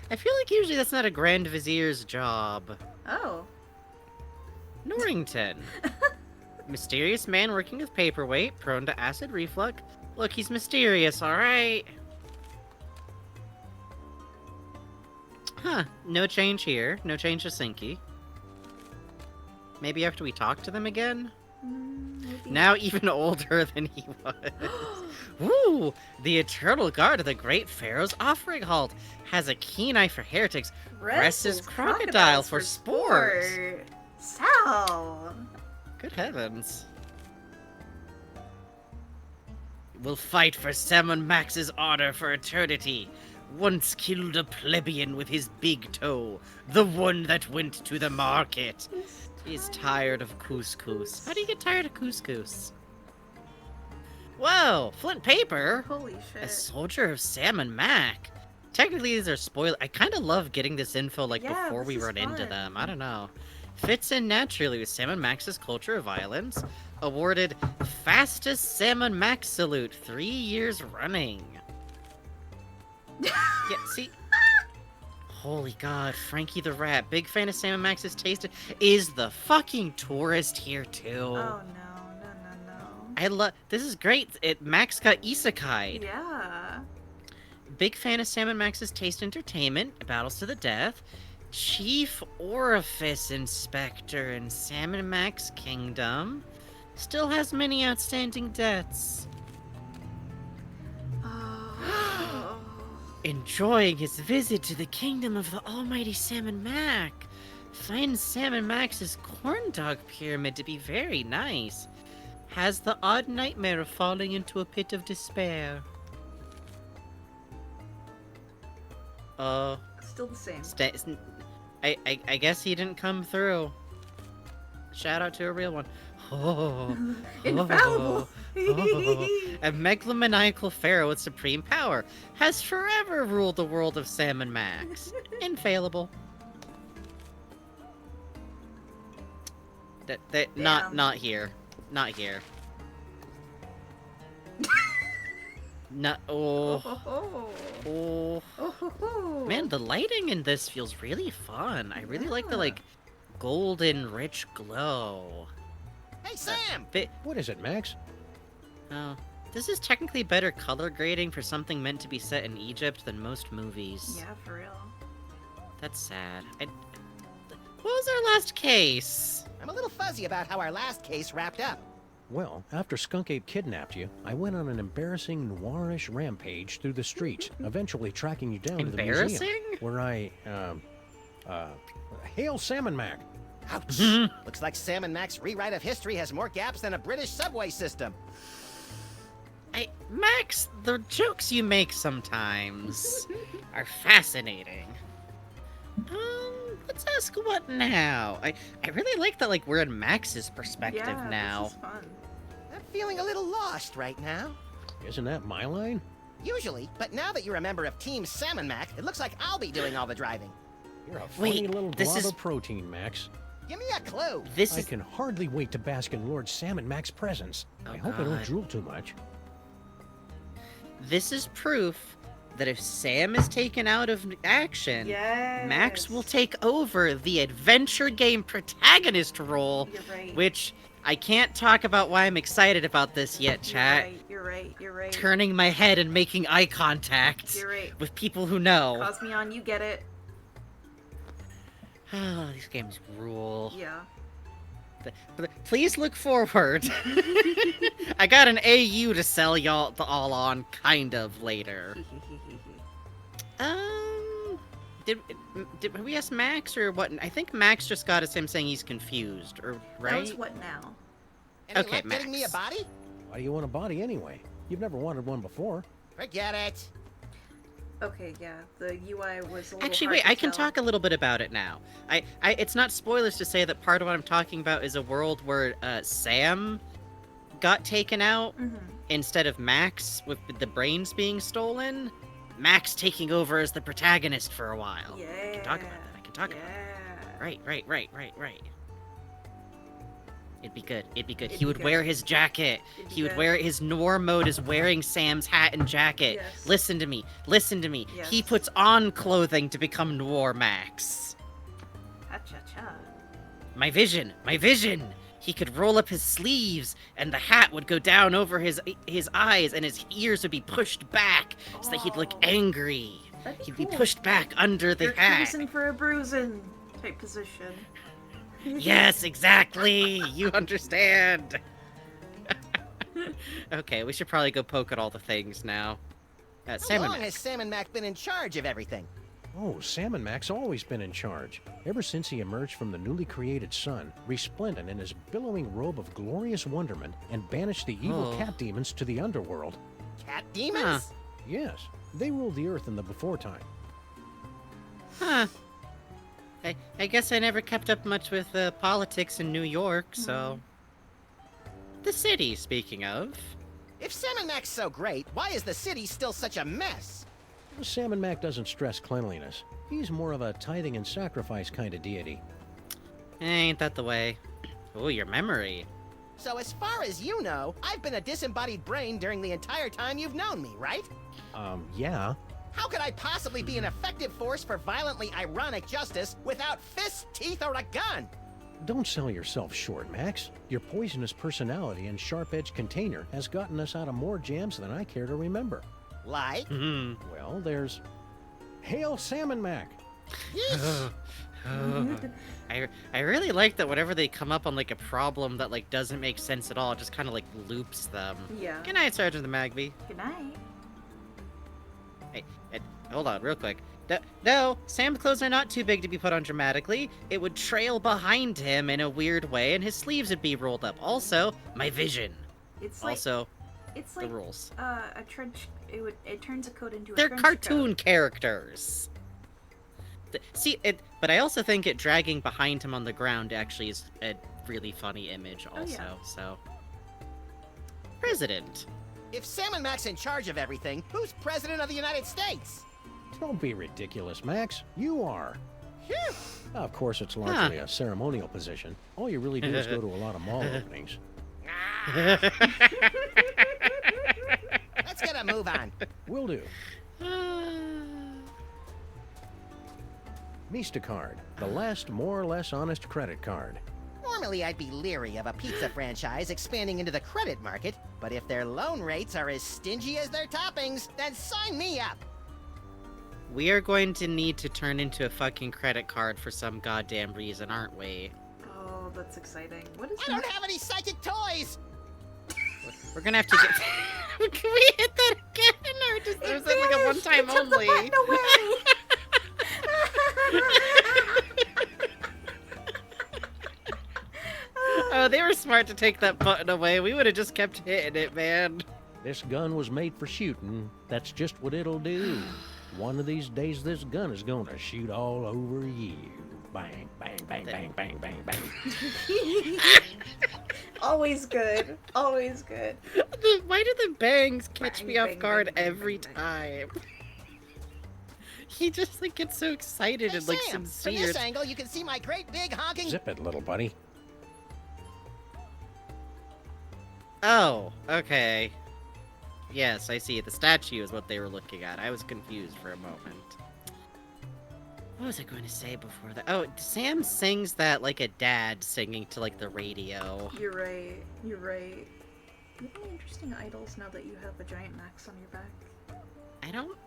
I feel like usually that's not a Grand Vizier's job. Oh. Norrington. Mysterious man working with paperweight, prone to acid reflux. Look, he's mysterious, alright? Huh, no change here. No change to Sinky. Maybe after we talk to them again? Maybe. Now even older than he was. Woo! The eternal guard of the great pharaoh's offering halt has a keen eye for heretics. Rests crocodile for sport. Sal! Good heavens. We'll fight for Sam and Max's honor for eternity. Once killed a plebeian with his big toe, the one that went to the market. He's tired of couscous. How do you get tired of couscous? Whoa, flint paper? Holy shit. A soldier of Sam and Mac. Technically, these are spoilers. I kind of love getting this info like Yeah, before this we is run into fun. them. I don't know. Fits in naturally with Sam and Max's culture of violence. Awarded fastest Sam and Max salute 3 years running. Yeah, see? Holy god, Frankie the Rat, big fan of Sam and Max's taste, is the fucking tourist here too. Oh no. I love, this is great. Max got isekai'd. Yeah. Big fan of Sam and Max's taste entertainment, battles to the death. Chief Orifice Inspector in Sam and Max Kingdom. Still has many outstanding debts. Enjoying his visit to the kingdom of the almighty Sam and Mac. Finds Sam and Max's corn dog pyramid to be very nice. Has the odd nightmare of falling into a pit of despair. Still the same. I guess he didn't come through. Shout out to a real one. Oh, Infallible. A megalomaniacal pharaoh with supreme power has forever ruled the world of Sam and Max. Infallible. Not here. Not here. Man, the lighting in this feels really fun. I really like the like golden rich glow. Hey Sam! What is it, Max? Oh, this is technically better color grading for something meant to be set in Egypt than most movies. Yeah, for real. That's sad. What was our last case? I'm a little fuzzy about how our last case wrapped up. Well, after Skunk Ape kidnapped you, I went on an embarrassing noirish rampage through the streets, eventually tracking you down to the museum, Embarrassing? where I, hail Salmon Mac. Ouch! Looks like Sam and Mac's rewrite of history has more gaps than a British subway system. Max, the jokes you make sometimes are fascinating. Let's ask what now? I really like that, like, we're in Max's perspective now. This is fun. I'm feeling a little lost right now. Isn't that my line? Usually, but now that you're a member of Team Salmon Mac, it looks like I'll be doing all the driving. You're a funny little this glob is- of protein, Max. Give me a clue. I can hardly wait to bask in Lord Salmon Mac's presence. I hope I don't God. drool too much. This is proof that if Sam is taken out of action, Max will take over the adventure game protagonist role, You're right. which I can't talk about why I'm excited about this yet, chat. You're right. Turning my head and making eye contact You're right. with people who know. Cosmion, you get it. Oh, these games rule. Yeah. Please look forward. I got an AU to sell y'all all on, kind of, later. Did we ask Max or what? I think Max just got us him saying he's confused, or right? That was what now? Any Okay, luck getting me a Max. body? Why do you want a body anyway? You've never wanted one before. Forget it. Okay, yeah. The UI was a little Actually, hard wait, to I can tell. talk a little bit about it now. It's not spoilers to say that part of what I'm talking about is a world where Sam got taken out instead of Max, with the brains being stolen. Max taking over as the protagonist for a while. Yeah. I can talk about that. I can talk about that. Right. It'd be good. He would wear his jacket. He would wear his Nor mode is wearing Sam's hat and jacket. Yes. Listen to me. Yes. He puts on clothing to become Nor Max. Ha-cha-cha. My vision. He could roll up his sleeves, and the hat would go down over his eyes, and his ears would be pushed back so that he'd look angry. He'd be pushed back under the You're hat. cruising for a bruising type position. Yes, exactly. You understand. Okay, we should probably go poke at all the things now. How Salmon long Mac. has Salmon Mac been in charge of everything? Oh, Salmon Mac's always been in charge. Ever since he emerged from the newly created sun, resplendent in his billowing robe of glorious wonderment, and banished the evil cat demons to the underworld. Cat demons? Yes, they ruled the earth in the before time. Huh. I guess I never kept up much with politics in New York, so... The city, speaking of. If Salmon Mac's so great, why is the city still such a mess? Salmon Mac doesn't stress cleanliness. He's more of a tithing and sacrifice kind of deity. Ain't that the way? Oh, your memory. So as far as you know, I've been a disembodied brain during the entire time you've known me, right? Yeah. How could I possibly be an effective force for violently ironic justice without fists, teeth, or a gun? Don't sell yourself short, Max. Your poisonous personality and sharp-edged container has gotten us out of more jams than I care to remember. Like? Well, there's... Hail Salmon Mac! I really like that whenever they come up on, like, a problem that, like, doesn't make sense at all, it just kind of, like, loops them. Yeah. Good night, Sergeant the Magby. Good night. Hey, hold on, real quick. No, Sam's clothes are not too big to be put on dramatically. It would trail behind him in a weird way, and his sleeves would be rolled up. Also, my vision. It's like... Also, It's the like rules. a trench. It turns a coat into a They're trench cartoon coat. characters. But I also think it dragging behind him on the ground actually is a really funny image also, so. President. If Salmon Mac's in charge of everything, who's president of the United States? Don't be ridiculous, Max. You are. Of course, it's largely a ceremonial position. All you really do is go to a lot of mall openings. Let's get a move on. Will do. Mistacard, the last more or less honest credit card. Normally, I'd be leery of a pizza franchise expanding into the credit market, but if their loan rates are as stingy as their toppings, then sign me up. We are going to need to turn into a fucking credit card for some goddamn reason, aren't we? Oh, that's exciting. What is I don't have any psychic toys! We're gonna have to get... Can we hit that again? Or just, or is that like a one-time only? Oh, they were smart to take that button away. We would have just kept hitting it, man. This gun was made for shooting. That's just what it'll do. One of these days, this gun is gonna shoot all over you. Bang, bang, bang, bang, bang, bang, bang. Always good. Always good. Why do the bangs catch Bang, me off bang, guard bang, bang, every bang, time? He just like gets so excited Hey, and like Sam, sincere. from this angle, you can see my great big honking... Zip it, little buddy. Oh, okay. Yes, I see. The statue is what they were looking at. I was confused for a moment. What was I going to say before that? Oh, Sam sings that like a dad singing to like the radio. You're right. You're right. Do you have any interesting idols now that you have a giant Max on your back?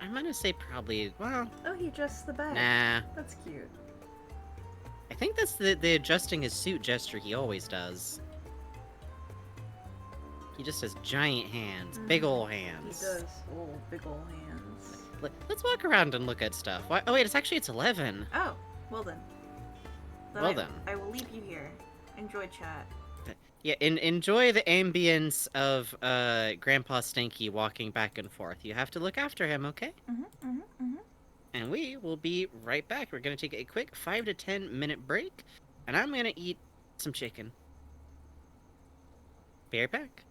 I'm gonna say probably, well... Oh, he adjusts the bag. Nah. That's cute. I think that's the adjusting his suit gesture he always does. He just has giant hands. Big ol' hands. He does. Oh, big ol' hands. Let's walk around and look at stuff. Why, oh wait, it's 11. Oh, well then. Then. I will leave you here. Enjoy chat. Yeah, enjoy the ambience of Grandpa Stinky walking back and forth. You have to look after him, okay? And we will be right back. We're gonna take a quick 5 to 10 minute break, and I'm gonna eat some chicken. Be right back.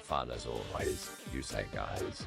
Fun as always, you say, guys.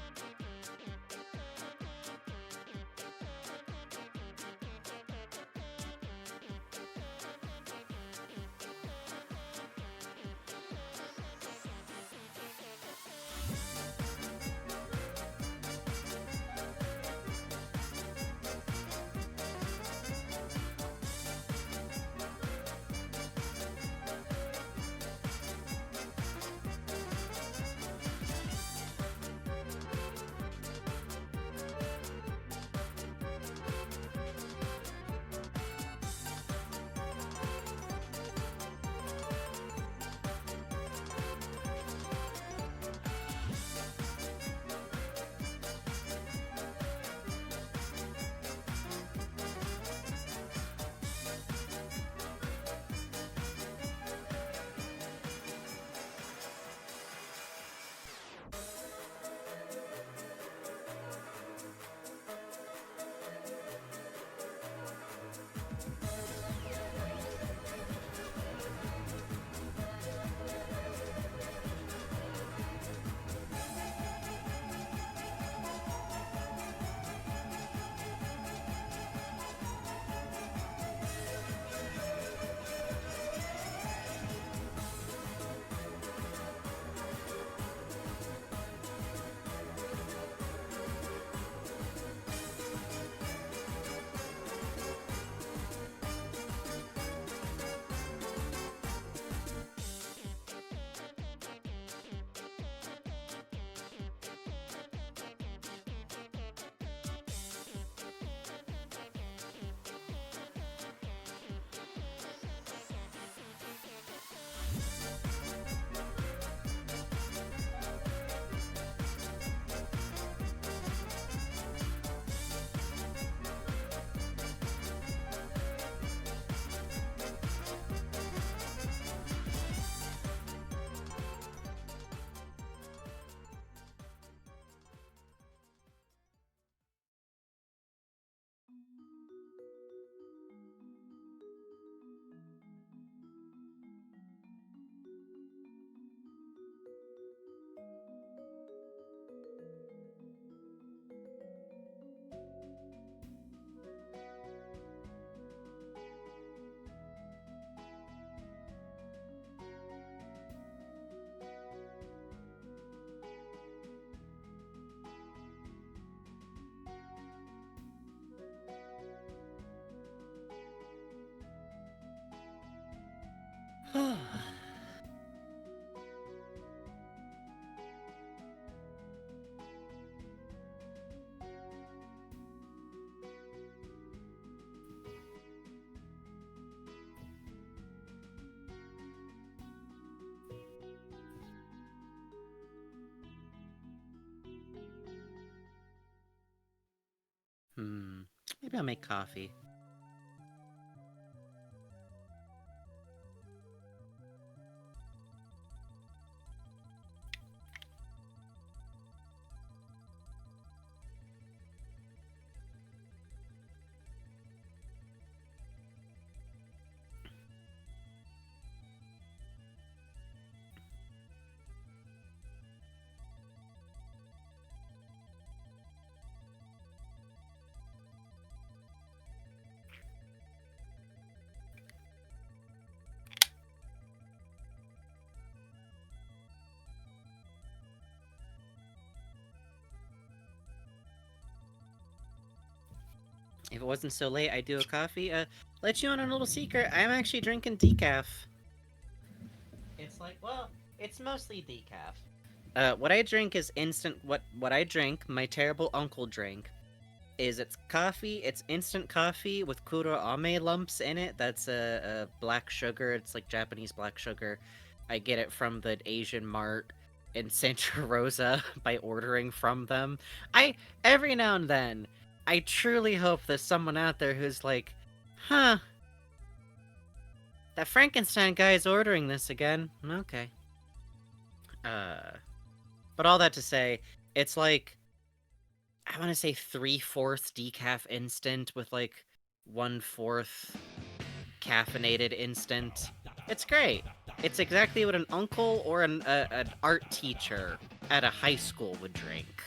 Maybe I'll make coffee. If it wasn't so late, I'd do a coffee. Let you on a little secret. I'm actually drinking decaf. It's like, well, it's mostly decaf. What I drink is instant. What I drink, my terrible uncle drink, is it's coffee. It's instant coffee with kuro ame lumps in it. That's a black sugar. It's like Japanese black sugar. I get it from the Asian Mart in Santa Rosa by ordering from them. Every now and then, I truly hope there's someone out there who's like, huh, that Frankenstein guy is ordering this again. Okay. But all that to say, it's like, I want to say 3/4 decaf instant with like 1/4 caffeinated instant. It's great. It's exactly what an uncle or an art teacher at a high school would drink.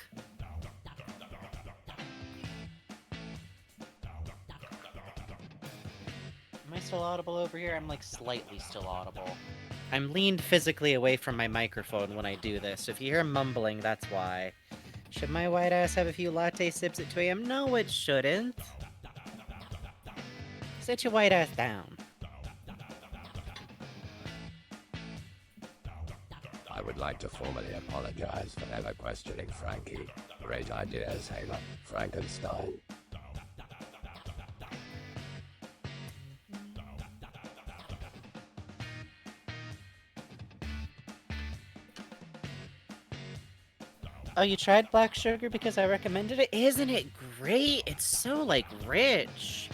Am I still audible over here? I'm like slightly still audible. I'm leaned physically away from my microphone when I do this, so if you hear mumbling, that's why. Should my white ass have a few latte sips at 2 AM? No, it shouldn't. Sit your white ass down. I would like to formally apologize for never questioning Frankie. Great ideas, Halo. Frankenstein. Oh, you tried black sugar because I recommended it? Isn't it great? It's so, like, rich.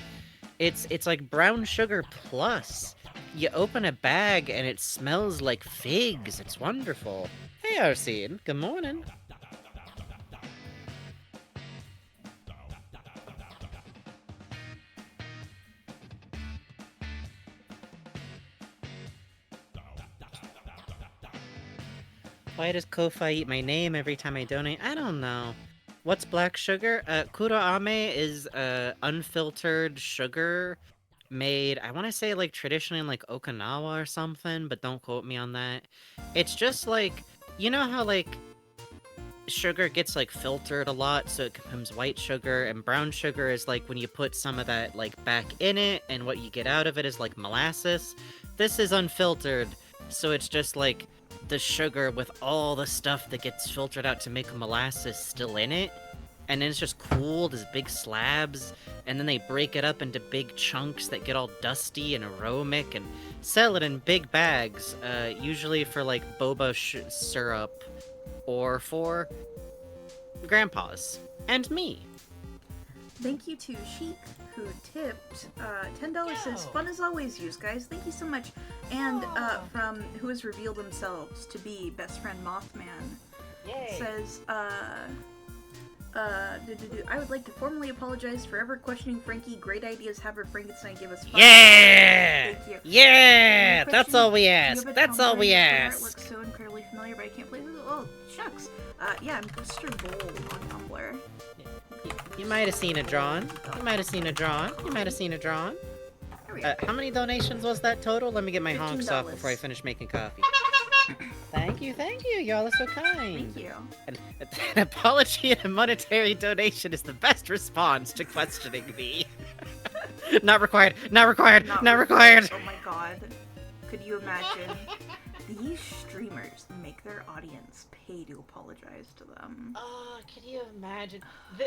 It's like brown sugar plus. You open a bag and it smells like figs. It's wonderful. Hey, Arsene. Good morning. Why does Ko-Fi eat my name every time I donate? I don't know. What's black sugar? Kuroame is unfiltered sugar made, I want to say, like, traditionally in, like, Okinawa or something, but don't quote me on that. It's just, like, you know how, like, sugar gets, like, filtered a lot, so it becomes white sugar, and brown sugar is, like, when you put some of that, like, back in it, and what you get out of it is, like, molasses. This is unfiltered, so it's just, like, the sugar with all the stuff that gets filtered out to make molasses still in it, and then it's just cooled as big slabs, and then they break it up into big chunks that get all dusty and aromatic and sell it in big bags, usually for like boba syrup or for grandpas and me. Thank you to Sheik, who tipped $10. Says, fun as always, use guys. Thank you so much. And from who has revealed themselves to be best friend Mothman, says, I would like to formally apologize for ever questioning Frankie. Great ideas, have her Frankenstein give us fun. Yeah! Thank you. Yeah! That's all we ask. That's all we ask. It looks so incredibly familiar, but I can't play with it. Oh, shucks. Yeah, I'm Mr. Gold on Tumblr. You might have seen it drawn. You might have seen it drawn. You might have seen it drawn. How many donations was that total? Let me get my honks off before I finish making coffee. Thank you. Y'all are so kind. Thank you. An apology and a monetary donation is the best response to questioning me. Not required. Not required. Not required. Oh my god. Could you imagine? These streamers make their audience pay to apologize to them. Oh, can you imagine?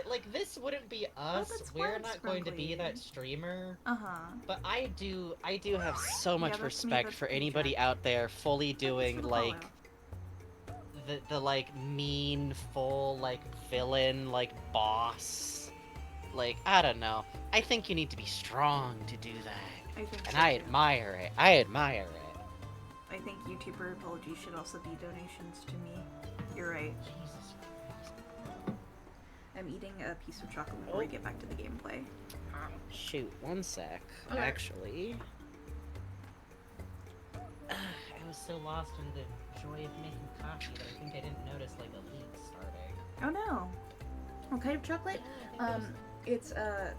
Like, this wouldn't be us. We're not going to be that streamer. But I do have so much respect for anybody out there fully doing, like, the like, mean, full, like, villain, like, boss Like, I don't know. I think you need to be strong to do that. I think and so, I too. admire it. I admire it. I think YouTuber apologies should also be donations to me. You're right. Jesus. I'm eating a piece of chocolate before we get back to the gameplay. Shoot, one sec. Okay. Actually, I was so lost in the joy of making coffee that I think I didn't notice like a leak starting. Oh no. What kind of chocolate? It's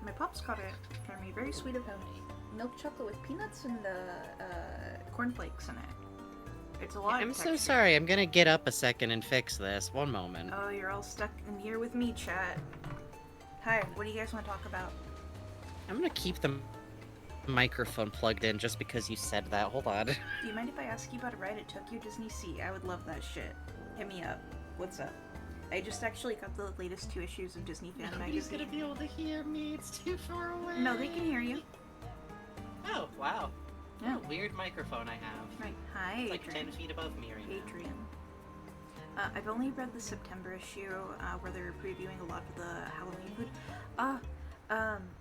my pops got it for me. Very sweet of him. Milk chocolate with peanuts and cornflakes in it. It's a lot. I'm so sorry. I'm gonna get up a second and fix this. One moment. Oh, you're all stuck in here with me, chat. Hi, what do you guys want to talk about? I'm gonna keep the microphone plugged in just because you said that. Hold on. Do you mind if I ask you about a ride at Tokyo Disney Sea? I would love that shit. Hit me up. What's up? I just actually got the latest 2 issues of Disney Fan Nobody's Magazine. gonna be able to hear me. It's too far away. No, they can hear you. Oh, wow. Yeah. What a weird microphone I have. Right. Hi, It's like Adrian. 10 feet above me right now. Adrian. I've only read the September issue where they're previewing a lot of the Halloween food.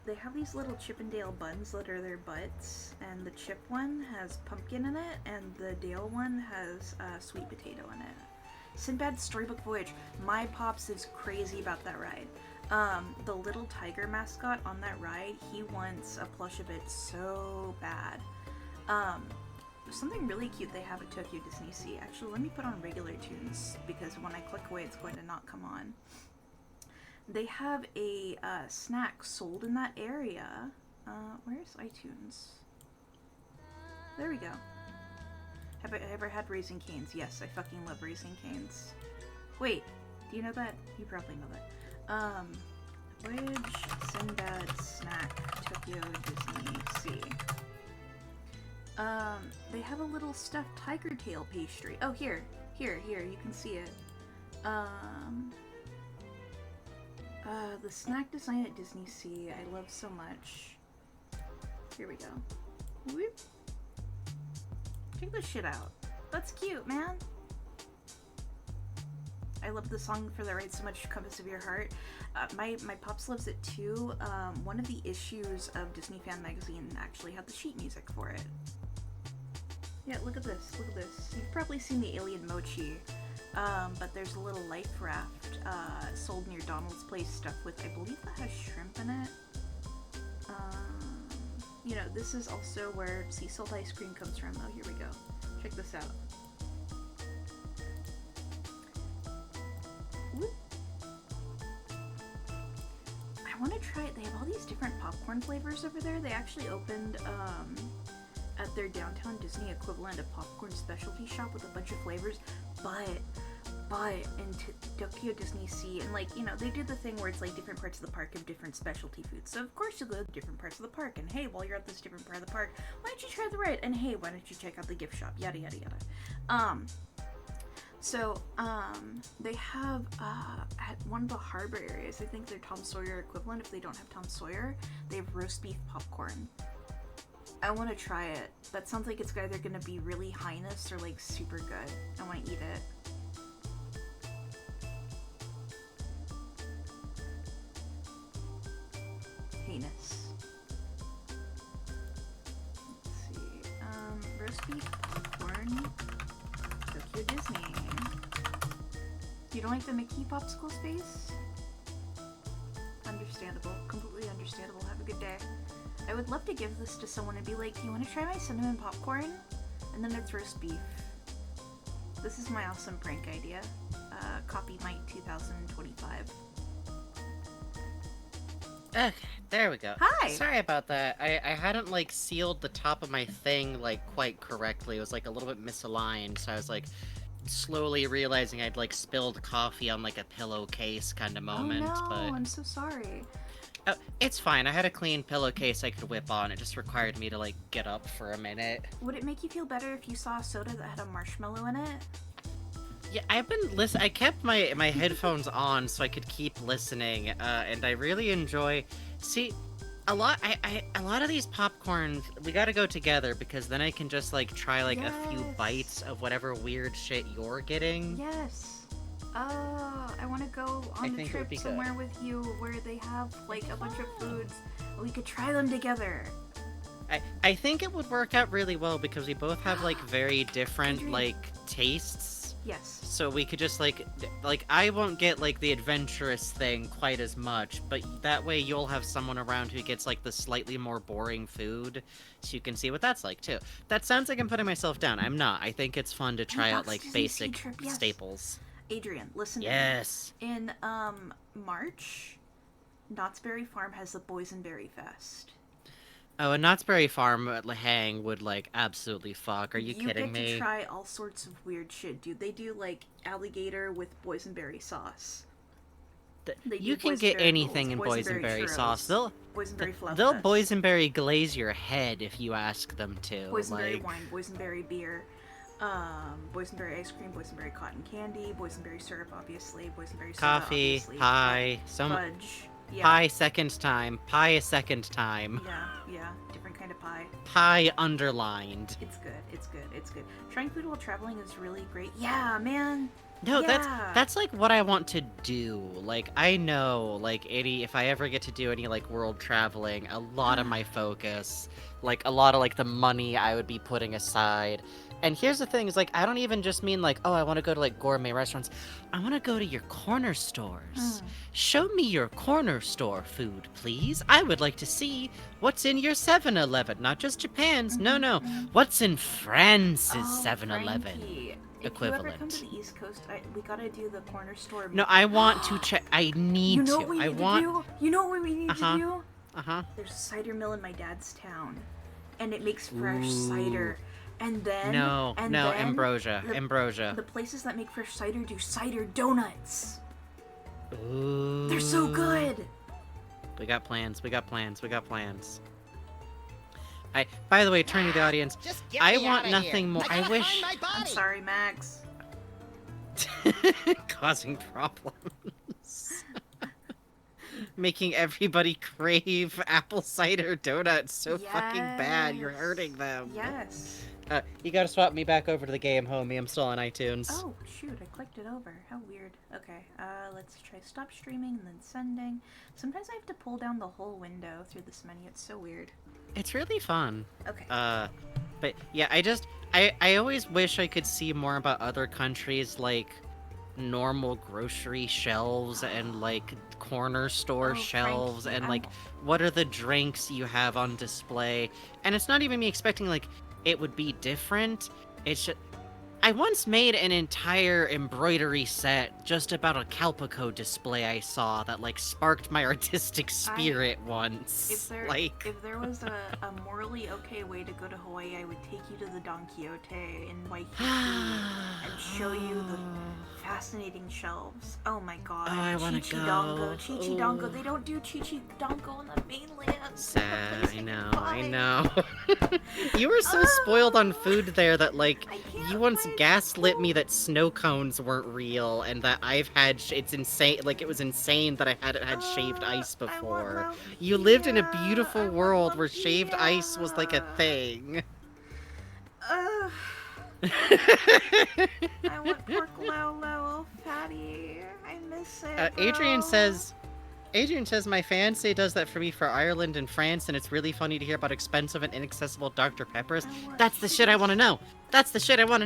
They have these little Chippendale buns that are their butts, and the chip one has pumpkin in it, and the Dale one has sweet potato in it. Sinbad's Storybook Voyage. My pops is crazy about that ride. The little tiger mascot on that ride, he wants a plush of it so bad. Something really cute they have at Tokyo Disney Sea. Actually, let me put on regular tunes, because when I click away, it's going to not come on. They have a snack sold in that area. Where's iTunes? There we go. Have I ever had Raising Canes? Yes, I fucking love Raising Canes. Wait, do you know that? You probably know that. Voyage Sinbad Snack Tokyo Disney Sea. They have a little stuffed tiger tail pastry. Oh, here, you can see it. The snack design at Disney Sea, I love so much. Here we go. Whoop. Check this shit out. That's cute, man. I love the song for the ride so much, Compass of Your Heart. My pops loves it too. One of the issues of Disney Fan Magazine actually had the sheet music for it. Yeah, look at this, look at this. You've probably seen the Alien Mochi, but there's a little life raft sold near Donald's Place stuffed with, I believe that has shrimp in it. You know, this is also where sea salt ice cream comes from. Oh, here we go. Check this out. Whoop. I want to try it. They have all these different popcorn flavors over there. They actually opened at their downtown Disney equivalent a popcorn specialty shop with a bunch of flavors, but in Tokyo Disney Sea, and like, you know, they do the thing where it's like different parts of the park have different specialty foods. So of course you go to different parts of the park, and hey, while you're at this different part of the park, why don't you try the ride? And hey, why don't you check out the gift shop? Yada yada yada. They have at one of the harbor areas, I think they're Tom Sawyer equivalent. If they don't have Tom Sawyer, they have roast beef popcorn. I want to try it. That sounds like it's either going to be really highness or like super good. I want to eat it. Heinous. Let's see. Roast beef popcorn. Tokyo Disney. You don't like the Mickey popsicle space? Understandable. Completely understandable. Have a good day. I would love to give this to someone and be like, you want to try my cinnamon popcorn? And then it's roast beef. This is my awesome prank idea. Copy Mike 2025. Okay, there we go. Hi! Sorry about that. I hadn't, like, sealed the top of my thing, like, quite correctly. It was, like, a little bit misaligned, so I was, like, slowly realizing I'd, like, spilled coffee on, like, a pillowcase kind of moment, oh no, but... I'm so sorry. Oh, it's fine. I had a clean pillowcase I could whip on. It just required me to, like, get up for a minute. Would it make you feel better if you saw a soda that had a marshmallow in it? Yeah, I've been I kept my headphones on so I could keep listening, and I really enjoy... See, a lot of these popcorns, we gotta go together, because then I can just, like, try, like, a few bites of whatever weird shit you're getting. Yes. I want to go on the trip somewhere with you where they have like a bunch of foods. We could try them together. I think it would work out really well because we both have like very different like tastes. Yes. So we could just like I won't get like the adventurous thing quite as much, but that way you'll have someone around who gets like the slightly more boring food, so you can see what that's like too. That sounds like I'm putting myself down. I'm not. I think it's fun to try out like basic staples. Adrian, listen. Yes. To me. In March, Knott's Berry Farm has the Boysenberry Fest. Oh, a Knott's Berry Farm hang would like absolutely fuck. Are you kidding me? You get to try all sorts of weird shit, dude. They do like alligator with boysenberry sauce. You can get anything in boysenberry sauce. They'll boysenberry glaze your head if you ask them to. Boysenberry wine, boysenberry beer, boysenberry ice cream, boysenberry cotton candy, boysenberry syrup, obviously, boysenberry soda, coffee, obviously, pie, fudge. Yeah. Pie second time. Pie a second time. Yeah, different kind of pie. Pie underlined. It's good. Trying food while traveling is really great. Yeah, man. No, that's like what I want to do. Like, I know, like, if I ever get to do any, like, world traveling, a lot of my focus, like, a lot of, like, the money I would be putting aside. And here's the thing, is, like, I don't even just mean, like, oh, I want to go to, like, gourmet restaurants. I want to go to your corner stores. Show me your corner store food, please. I would like to see what's in your 7-Eleven, not just Japan's. No. What's in France's 7-Eleven? Equivalent. If you ever come to the East Coast, we gotta do the corner store. No, I want to check. I need to. You know what we need to do? You know what we need to do? There's a cider mill in my dad's town, and it makes fresh cider. And then ambrosia. The places that make fresh cider do cider donuts. Ooh. They're so good. We got plans. By the way, turn to the audience. I want nothing more. I wish. I'm sorry, Max. Causing problems. Making everybody crave apple cider donuts so fucking bad. You're hurting them. Yes. You gotta swap me back over to the game, homie. I'm still on iTunes. Oh, shoot. I clicked it over. How weird. Okay, let's try stop streaming and then sending. Sometimes I have to pull down the whole window through this menu. It's so weird. It's really fun. Okay. But yeah, I always wish I could see more about other countries, like normal grocery shelves and like corner store shelves, and like what are the drinks you have on display. And it's not even me expecting like it would be different. It's just, I once made an entire embroidery set just about a Calpico display I saw that like sparked my artistic spirit once. If there was a morally okay way to go to Hawaii, I would take you to the Don Quixote in Waikiki and show you the fascinating shelves. Oh my god. Oh, I want to go. Chichidongo. They don't do Chichidongo on the mainland. Sad. I know. You were so spoiled on food there that like you once gaslit me that snow cones weren't real and that I've had it's insane. Like it was insane that I hadn't had shaved ice before. You lived in a beautiful world where shaved ice was like a thing. I want pork lalo fatty. I miss it. Adrian says my fiance does that for me for Ireland and France, and it's really funny to hear about expensive and inaccessible Dr. Peppers. That's the shit I want to know. I want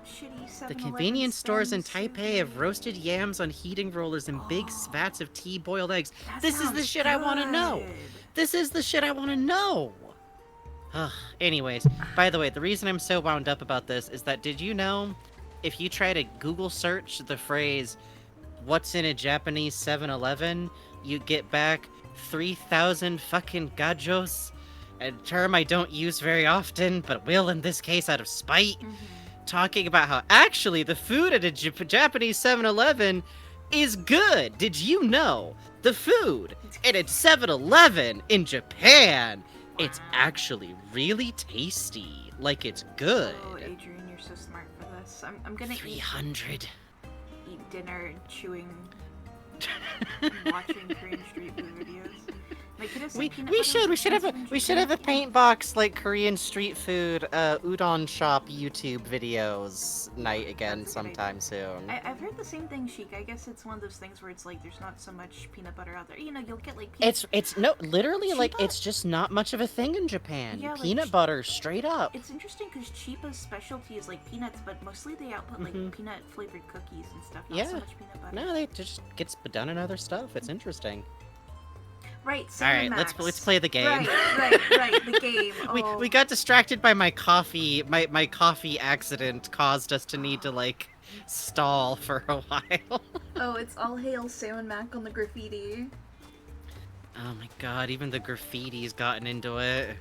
shitty 7-Eleven. The convenience stores in Taipei have roasted yams on heating rollers and big vats of tea boiled eggs. This is the shit I want to know. Anyways, by the way, the reason I'm so wound up about this is that did you know if you try to Google search the phrase what's in a Japanese 7-Eleven, you get back 3,000 fucking gajos, a term I don't use very often, but will in this case out of spite, talking about how actually the food at a Japanese 7-Eleven is good. Did you know the food at a 7-Eleven in Japan, it's actually really tasty. Like it's good. Oh, Adrian, you're so smart for this. I'm gonna 300. Eat dinner, chewing, watching Korean street food videos. We should have a paint box like Korean street food udon shop YouTube videos night again sometime soon. I've heard the same thing, Sheik. I guess it's one of those things where it's like there's not so much peanut butter out there. You know, you'll get like it's no literally Chiba? Like it's just not much of a thing in Japan. Yeah, peanut butter straight up. It's interesting because Chiba's specialty is like peanuts, but mostly they output like peanut flavored cookies and stuff. Not so much peanut butter. No, they just gets done in other stuff. It's interesting. Right, all right, Max. let's play the game. Right, the game. Oh. We got distracted by my coffee. My coffee accident caused us to need to like stall for a while. Oh, it's all hail Sam Mac on the graffiti. Oh my god, even the graffiti's gotten into it.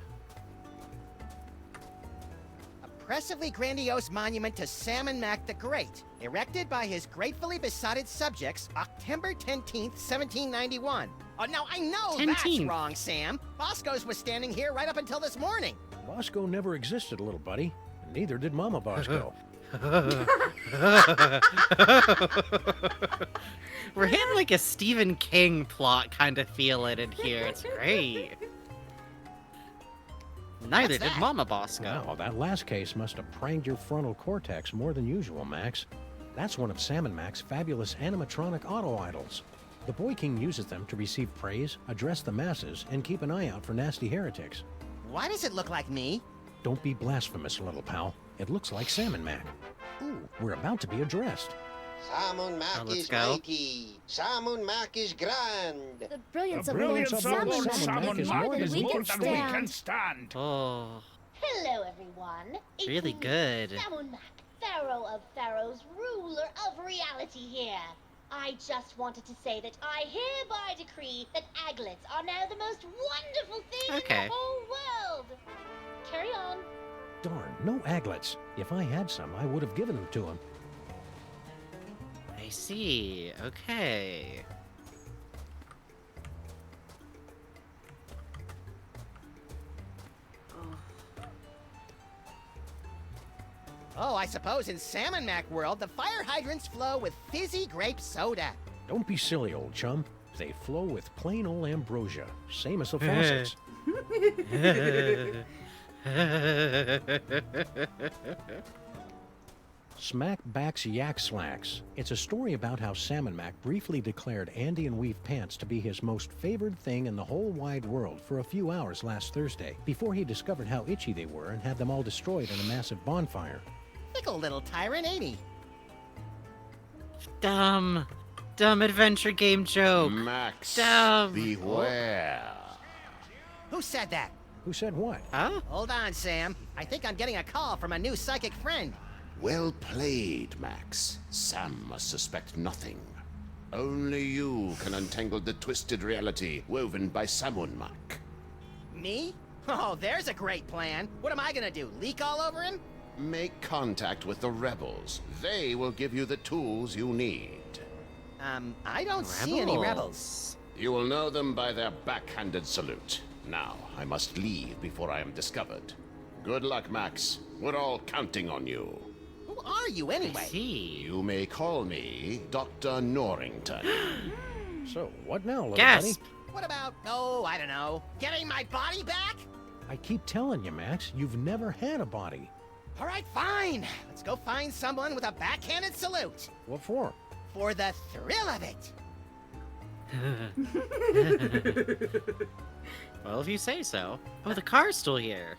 Impressively grandiose monument to Salmon Mac the Great, erected by his gratefully besotted subjects, October 10th, 1791. Oh, now I know that's wrong, Sam. Bosco's was standing here right up until this morning. Bosco never existed, little buddy. And neither did Mama Bosco. We're hitting like a Stephen King plot kind of feeling in here. It's great. Neither did Mama Bosco. Wow, that last case must have pranked your frontal cortex more than usual, Max. That's one of Salmon Mac's fabulous animatronic auto-idols. The Boy King uses them to receive praise, address the masses, and keep an eye out for nasty heretics. Why does it look like me? Don't be blasphemous, little pal. It looks like Salmon Mac. Ooh, we're about to be addressed. Salmon Mac is mighty. Salmon Mac is grand. The brilliance of Salmon Mac is more than we can stand. Oh. Hello, everyone. It's really good. Salmon Mac, Pharaoh of Pharaohs, ruler of reality here. I just wanted to say that I hereby decree that aglets are now the most wonderful thing in the whole world. Carry on. Darn, no aglets. If I had some, I would have given them to him. I see. Okay. Oh, I suppose in Salmon Mac world, the fire hydrants flow with fizzy grape soda. Don't be silly, old chum. They flow with plain old ambrosia, same as the faucets. Smack Backs Yak Slacks. It's a story about how Salmon Mac briefly declared Andean weave pants to be his most favored thing in the whole wide world for a few hours last Thursday, before he discovered how itchy they were and had them all destroyed in a massive bonfire. Fickle little tyrant, ain't he? Dumb adventure game joke. Max, dumb. Beware. Who said that? Who said what? Huh? Hold on, Sam. I think I'm getting a call from a new psychic friend. Well played, Max. Sam must suspect nothing. Only you can untangle the twisted reality woven by Salmon Mac. Me? Oh, there's a great plan. What am I gonna do, leak all over him? Make contact with the rebels. They will give you the tools you need. I don't see any rebels. You will know them by their backhanded salute. Now, I must leave before I am discovered. Good luck, Max. We're all counting on you. Who are you, anyway? You may call me Dr. Norrington. So, what now, little buddy? What about, oh, I don't know, getting my body back? I keep telling you, Max, you've never had a body. All right, fine. Let's go find someone with a backhanded salute. What for? For the thrill of it. Well, if you say so. Oh, the car's still here.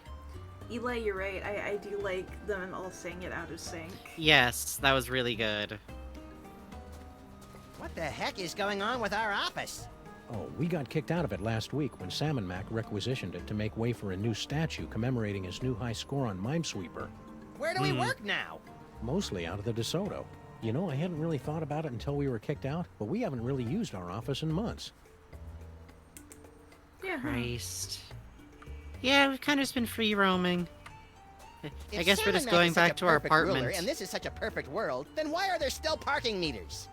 Eli, you're right. I do like them all saying it out of sync. Yes, that was really good. What the heck is going on with our office? Oh, we got kicked out of it last week when Salmon Mac requisitioned it to make way for a new statue commemorating his new high score on Minesweeper. Where do we work now? Mostly out of the DeSoto. You know, I hadn't really thought about it until we were kicked out, but we haven't really used our office in months. Yeah. Christ. Yeah, we've kind of just been free roaming. I guess we're just Salmon Mac going is such back a to our perfect ruler, apartment. and this is such a perfect world, then why are there still parking meters?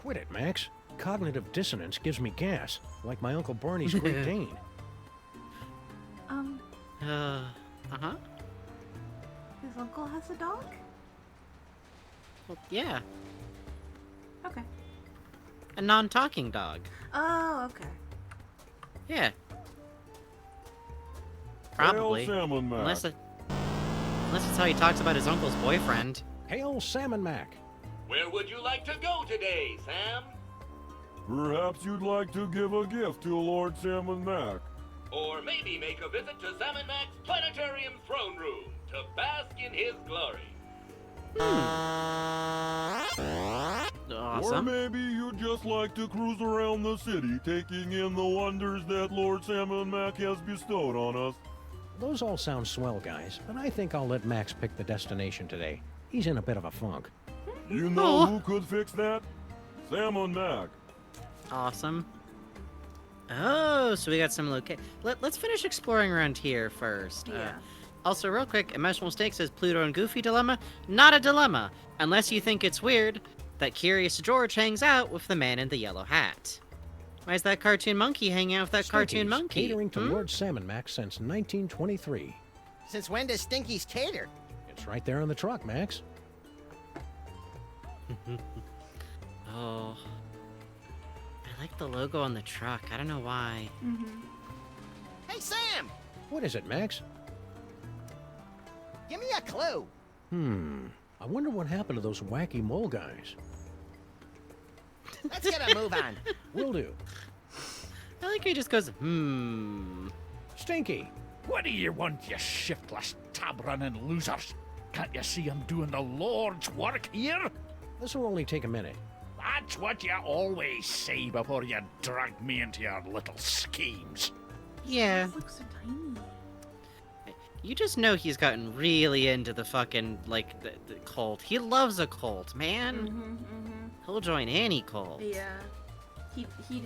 Quit it, Max. Cognitive dissonance gives me gas, like my Uncle Barney's Great Dane. Uh-huh. His uncle has a dog? Well, yeah. Okay. A non-talking dog. Oh, okay. Yeah. Probably. Hail Salmon Mac. Unless it's how he talks about his uncle's boyfriend. Hail Salmon Mac. Where would you like to go today, Sam? Perhaps you'd like to give a gift to Lord Salmon Mac. Or maybe make a visit to Salmon Mac's planetarium throne room to bask in his glory. Awesome. Or maybe you'd just like to cruise around the city, taking in the wonders that Lord Salmon Mac has bestowed on us. Those all sound swell, guys, but I think I'll let Max pick the destination today. He's in a bit of a funk. You know who could fix that? Salmon Mac. Awesome. Oh, so we got some Let's finish exploring around here first. Yeah. Also, real quick, Emotional Snake says Pluto and Goofy dilemma. Not a dilemma, unless you think it's weird that Curious George hangs out with the man in the yellow hat. Why is that cartoon monkey hanging out with that cartoon monkey? Catering to Lord Salmon Mac since 1923. Since when does Stinky's cater? It's right there on the truck, Max. Oh. I like the logo on the truck. I don't know why. Hey, Sam! What is it, Max? Give me a clue. I wonder what happened to those wacky mole guys. Let's get a move on. Will do. I like how he just goes, Stinky. What do you want, you shiftless, tab-running losers? Can't you see I'm doing the Lord's work here? This will only take a minute. That's what you always say before you drag me into your little schemes. Yeah. This looks so tiny. You just know he's gotten really into the fucking, like, the cult. He loves a cult, man. He'll join any cult. Yeah.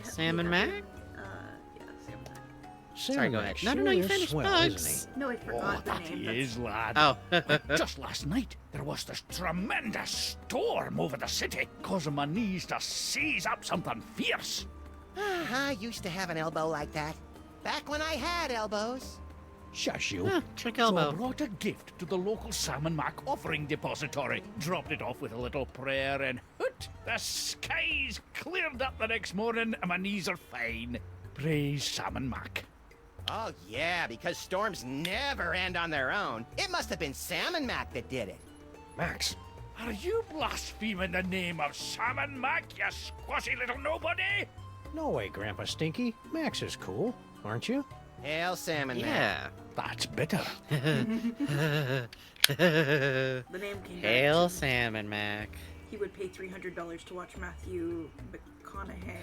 Salmon Mac? Yeah, Salmon Mac. Sorry, go ahead. No, you finished Bugs. No, I forgot the that name. he is, lad. Oh. Just last night, there was this tremendous storm over the city, causing my knees to seize up something fierce. I used to have an elbow like that. Back when I had elbows. Shush you. Trick So I elbow. brought a gift to the local Salmon Mac offering depository, dropped it off with a little prayer, and hoot, the skies cleared up the next morning and my knees are fine. Praise Salmon Mac. Oh, yeah, because storms never end on their own. It must have been Salmon Mac that did it. Max. Are you blaspheming the name of Salmon Mac, you squashy little nobody? No way, Grandpa Stinky. Max is cool, aren't you? Hail Salmon Mac. Yeah. That's bitter. The name came back. Hail Salmon Mac. He would pay $300 to watch Matthew McConaughey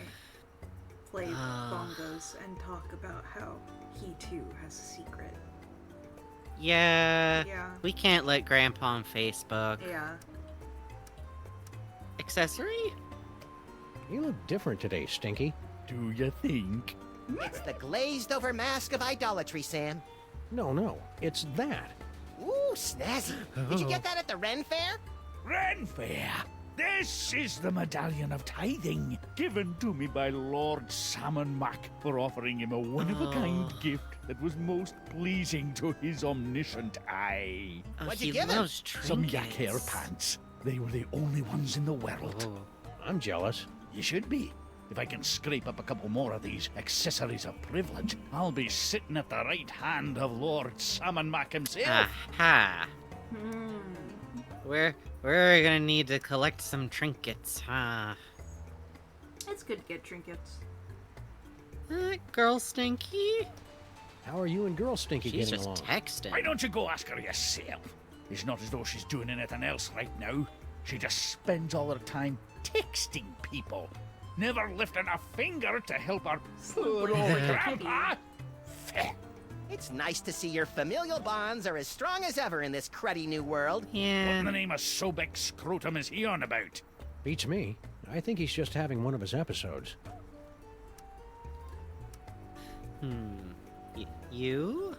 play bongos and talk about how he too has a secret. Yeah. Yeah. We can't let Grandpa on Facebook. Yeah. Accessory? You look different today, Stinky. Do you think? It's the glazed over mask of idolatry, Sam. No, it's that. Ooh, snazzy. Did you get that at the Ren Fair? Ren Fair. This is the medallion of tithing, given to me by Lord Salmon Mac for offering him a one-of-a-kind gift that was most pleasing to his omniscient eye. What'd he you give him? loves Some yak trinkets. hair pants. They were the only ones in the world. I'm jealous. You should be. If I can scrape up a couple more of these accessories of privilege, I'll be sitting at the right hand of Lord Salmon Mac himself. Aha. We're gonna need to collect some trinkets, huh? It's good to get trinkets. Girl Stinky? How are you and Girl Stinky She's getting just along? texting. Why don't you go ask her yourself? It's not as though she's doing anything else right now. She just spends all her time texting people, never lifting a finger to help her poor old grandpa. It's nice to see your familial bonds are as strong as ever in this cruddy new world. What in the name of Sobek Scrotum is he on about? Beats me. I think he's just having one of his episodes. You?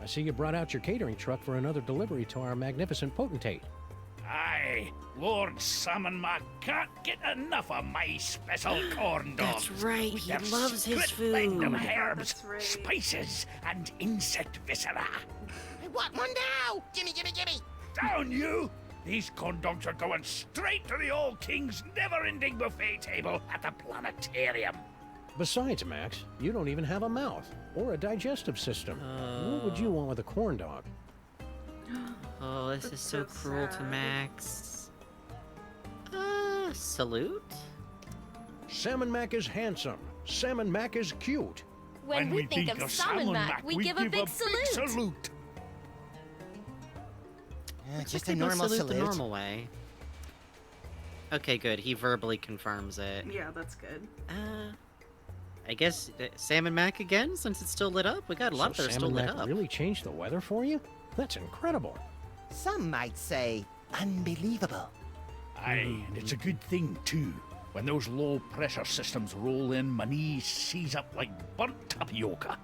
I see you brought out your catering truck for another delivery to our magnificent potentate. Aye, Lord Salmon Mac can't get enough of my special corn dogs. That's right, with he their loves his split blend food. of Oh my God, herbs, that's right. spices, and insect viscera. I want one now! Gimme! Down you! These corn dogs are going straight to the old king's never-ending buffet table at the planetarium. Besides, Max, you don't even have a mouth or a digestive system. What would you want with a corn dog? Oh, this is so cruel to Max. Salute? Salmon Mac is handsome. Salmon Mac is cute. When we think of Salmon Mac, we give a big salute. Just a normal salute. The normal way. Okay, good. He verbally confirms it. Yeah, that's good. I guess Salmon Mac again, since it's still lit up. We got a lot that are still lit up. Salmon Mac up. really changed the weather for you? That's incredible. Some might say unbelievable. Aye, and it's a good thing, too. When those low-pressure systems roll in, my knees seize up like burnt tapioca.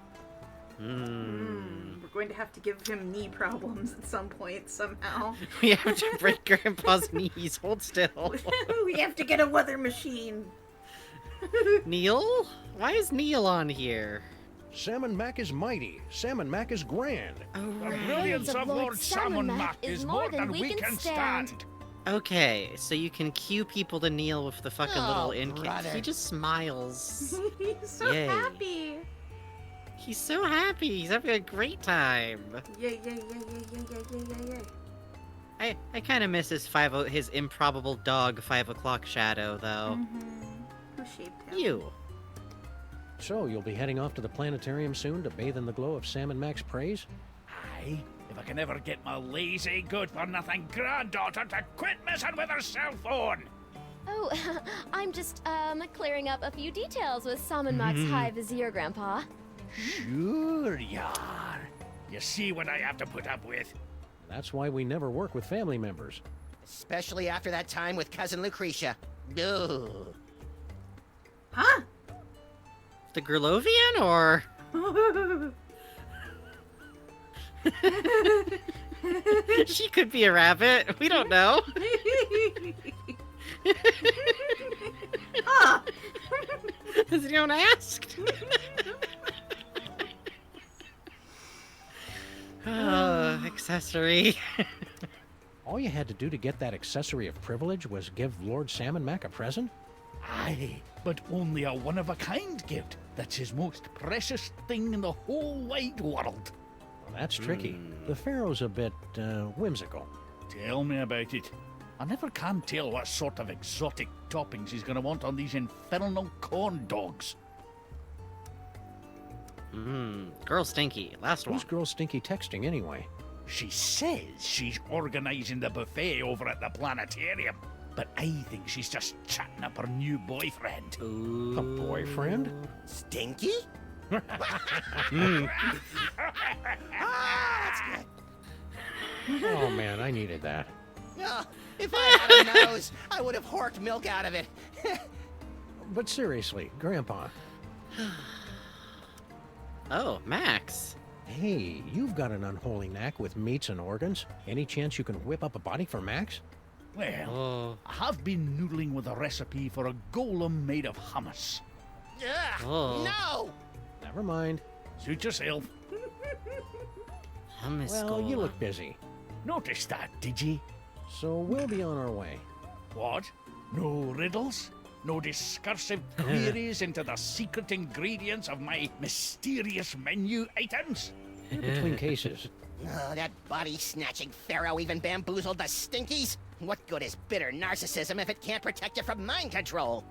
We're going to have to give him knee problems at some point, somehow. We have to break Grandpa's knees. Hold still. We have to get a weather machine. Neil? Why is Neil on here? Salmon Mac is mighty. Salmon Mac is grand. The brilliance of Lord Salmon Mac is more than we can stand. Okay, so you can cue people to kneel with the fucking little brother. He just smiles. He's so Yay. happy. He's so happy. He's having a great time. Yay. I kind of miss his improbable dog 5 o'clock shadow, though. Who shaped him? You. So, you'll be heading off to the planetarium soon to bathe in the glow of Salmon Mac's praise? Aye, if I can ever get my lazy, good-for-nothing granddaughter to quit messing with her cell phone. Oh, I'm just, clearing up a few details with Salmon Mac's High Vizier, Grandpa. Sure you are. You see what I have to put up with. That's why we never work with family members. Especially after that time with Cousin Lucretia. Ugh. Huh? The Gurlovian, or? She could be a rabbit. We don't know. Has anyone asked? Accessory. All you had to do to get that accessory of privilege was give Lord Salmon Mac a present? Aye, but only a one-of-a-kind gift. That's his most precious thing in the whole wide world. Well, that's tricky. The Pharaoh's a bit, whimsical. Tell me about it. I never can tell what sort of exotic toppings he's gonna want on these infernal corn dogs. Girl Stinky. Last one. Who's Girl Stinky texting anyway? She says she's organizing the buffet over at the planetarium, but I think she's just chatting up her new boyfriend. Ooh. A boyfriend? Stinky? That's good. Oh man, I needed that. Oh, if I had a nose, I would have horked milk out of it. But seriously, Grandpa. Oh, Max. Hey, you've got an unholy knack with meats and organs. Any chance you can whip up a body for Max? Well, I have been noodling with a recipe for a golem made of hummus. Ugh, no! Never mind. Suit yourself. Hummus Well, you look busy. Noticed that, did ye? So we'll be on our way. What? No riddles? No discursive queries into the secret ingredients of my mysterious menu items? In between cases. Oh, that body-snatching pharaoh even bamboozled the Stinkies? What good is bitter narcissism if it can't protect you from mind control?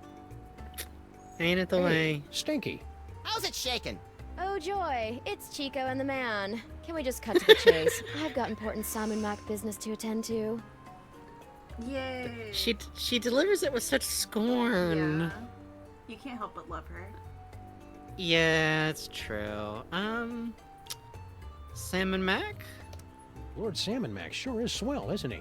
Ain't it the way? Stinky. How's it shaking? Oh joy, it's Chico and the man. Can we just cut to the chase? I've got important Salmon Mac business to attend to. Yay. She delivers it with such scorn. Yeah. You can't help but love her. Yeah, it's true. Salmon Mac? Lord Salmon Mac sure is swell, isn't he?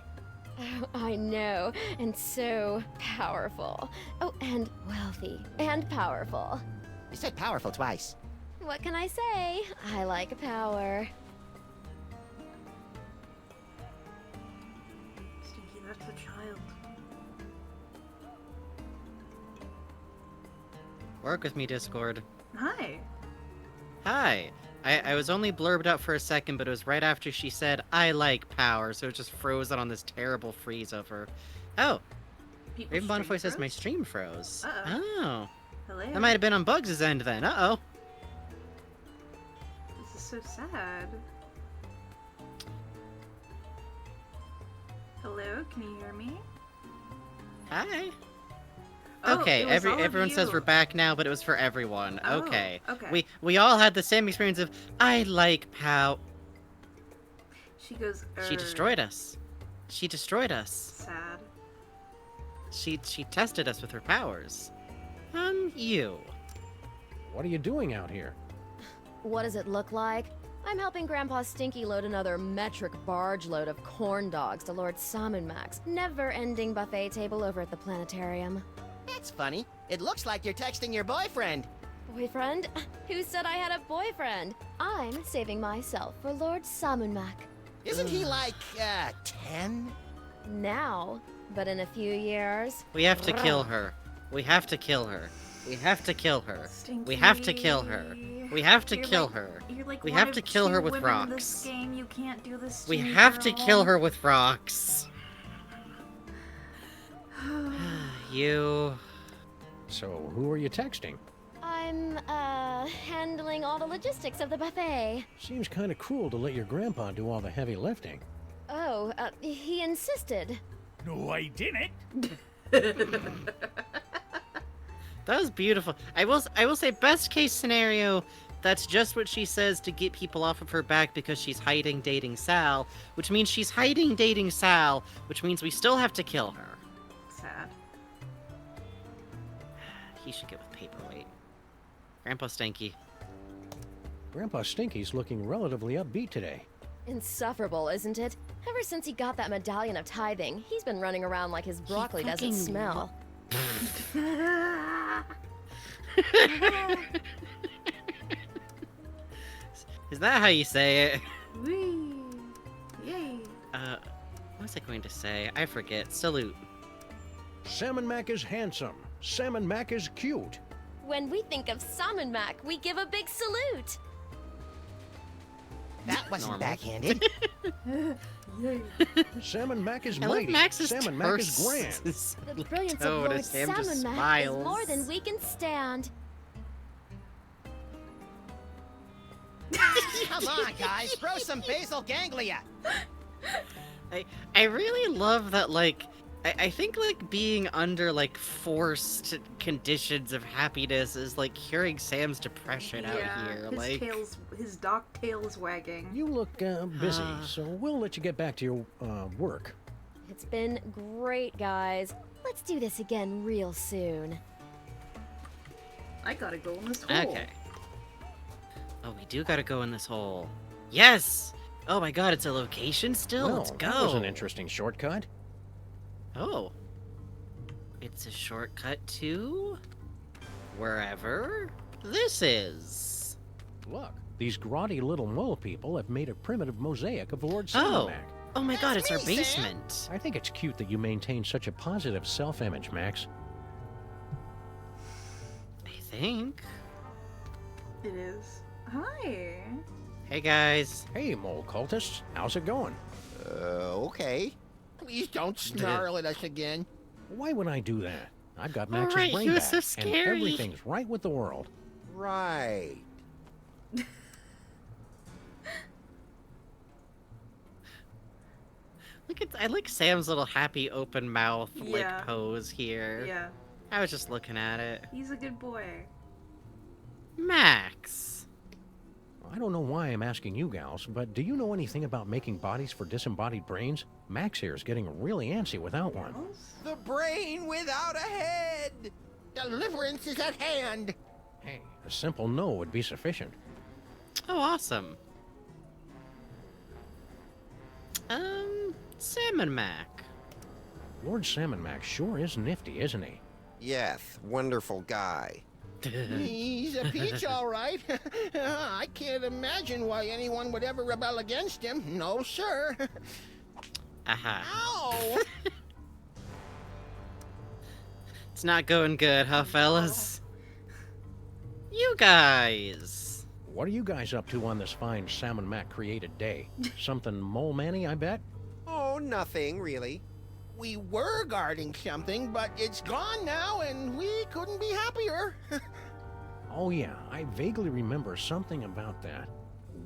Oh, I know, and so powerful. Oh, and wealthy, and powerful. You said powerful twice. What can I say? I like power. Stinky, that's a child. Work with me, Discord. Hi. Hi. I was only blurbed out for a second, but it was right after she said, I like power, so it just froze on this terrible freeze over. Oh. Raven Bonnefoy says my stream froze. Uh-oh. Oh. Hello. That might have been on Bugs' end then. Uh-oh. This is so sad. Hello, can you hear me? Hi. Oh, Okay, it was all of everyone says you. we're back now, but it was for everyone. Oh, okay. okay. We all had the same experience of I like pow. She goes. She destroyed us. She destroyed us. Sad. She tested us with her powers. You. What are you doing out here? What does it look like? I'm helping Grandpa Stinky load another metric barge load of corn dogs to Lord Salmon Mac's never-ending buffet table over at the planetarium. That's funny. It looks like you're texting your boyfriend. Boyfriend? Who said I had a boyfriend? I'm saving myself for Lord Salmon Mac. Isn't he like, 10? Now, but in a few years... We have to kill her. We have to kill her. We have to kill her. We have to kill her. We have to kill her. You're like we one have of to kill two her with women in rocks. this game. You can't do this to We me, have to girl. kill her with rocks. You. So, who are you texting? I'm, handling all the logistics of the buffet. Seems kind of cruel to let your grandpa do all the heavy lifting. Oh, he insisted. No, I didn't. That was beautiful. I will say, best case scenario, that's just what she says to get people off of her back because she's hiding dating Sal, which means she's hiding dating Sal, which means we still have to kill her. Sad. He should get with Paperweight. Grandpa Stinky. Grandpa Stinky's looking relatively upbeat today. Insufferable, isn't it? Ever since he got that medallion of tithing, he's been running around like his broccoli doesn't smell. Is that how you say it? Whee! Yay! What was I going to say? I forget. Salute. Salmon Mac is handsome. Salmon Mac is cute. When we think of Salmon Mac, we give a big salute. That wasn't Normal. backhanded. Salmon Mac is I love mighty. Max's Salmon Mac is grand. The brilliance Oh, of Lord his ham just Salmon Mac is smiles. more than we can stand. Come on, guys. Throw some basal ganglia. I really love that, like, I think, like, being under, like, forced conditions of happiness is, like, curing Sam's depression out here. Like, his dock tail's wagging. You look busy, so we'll let you get back to your work. It's been great, guys. Let's do this again real soon. I gotta go in this hole. okay. Oh, we do gotta go in this hole. Yes! Oh my god, it's a location still? Well, Let's go! that was an interesting shortcut. Oh. It's a shortcut to... wherever this is. Look, these grotty little mole people have made a primitive mosaic of Lord Salmon Mac. Oh my god, it's our me, Sam. basement. I think it's cute that you maintain such a positive self-image, Max. I think. It is. Hi. Hey guys. Hey, mole cultists. How's it going? Okay. Please don't snarl at us again. Why would I do that? I've got Max's Alright, brain he was back, so and scary. everything's right with the world. Right. I like Sam's little happy open mouth Yeah. like pose here. Yeah. I was just looking at it. He's a good boy. Max. I don't know why I'm asking you gals, but do you know anything about making bodies for disembodied brains? Max here is getting really antsy without one. The brain without a head. Deliverance is at hand. Hey, a simple no would be sufficient. Oh, awesome. Salmon Mac. Lord Salmon Mac sure is nifty, isn't he? Yes, wonderful guy. He's a peach, all right. I can't imagine why anyone would ever rebel against him. No, sir. Aha. Ow! It's not going good, huh, fellas? You guys. What are you guys up to on this fine Salmon Mac created day? Something mole-manny, I bet? Oh, nothing, really. We were guarding something, but it's gone now, and we couldn't be happier. Oh yeah, I vaguely remember something about that.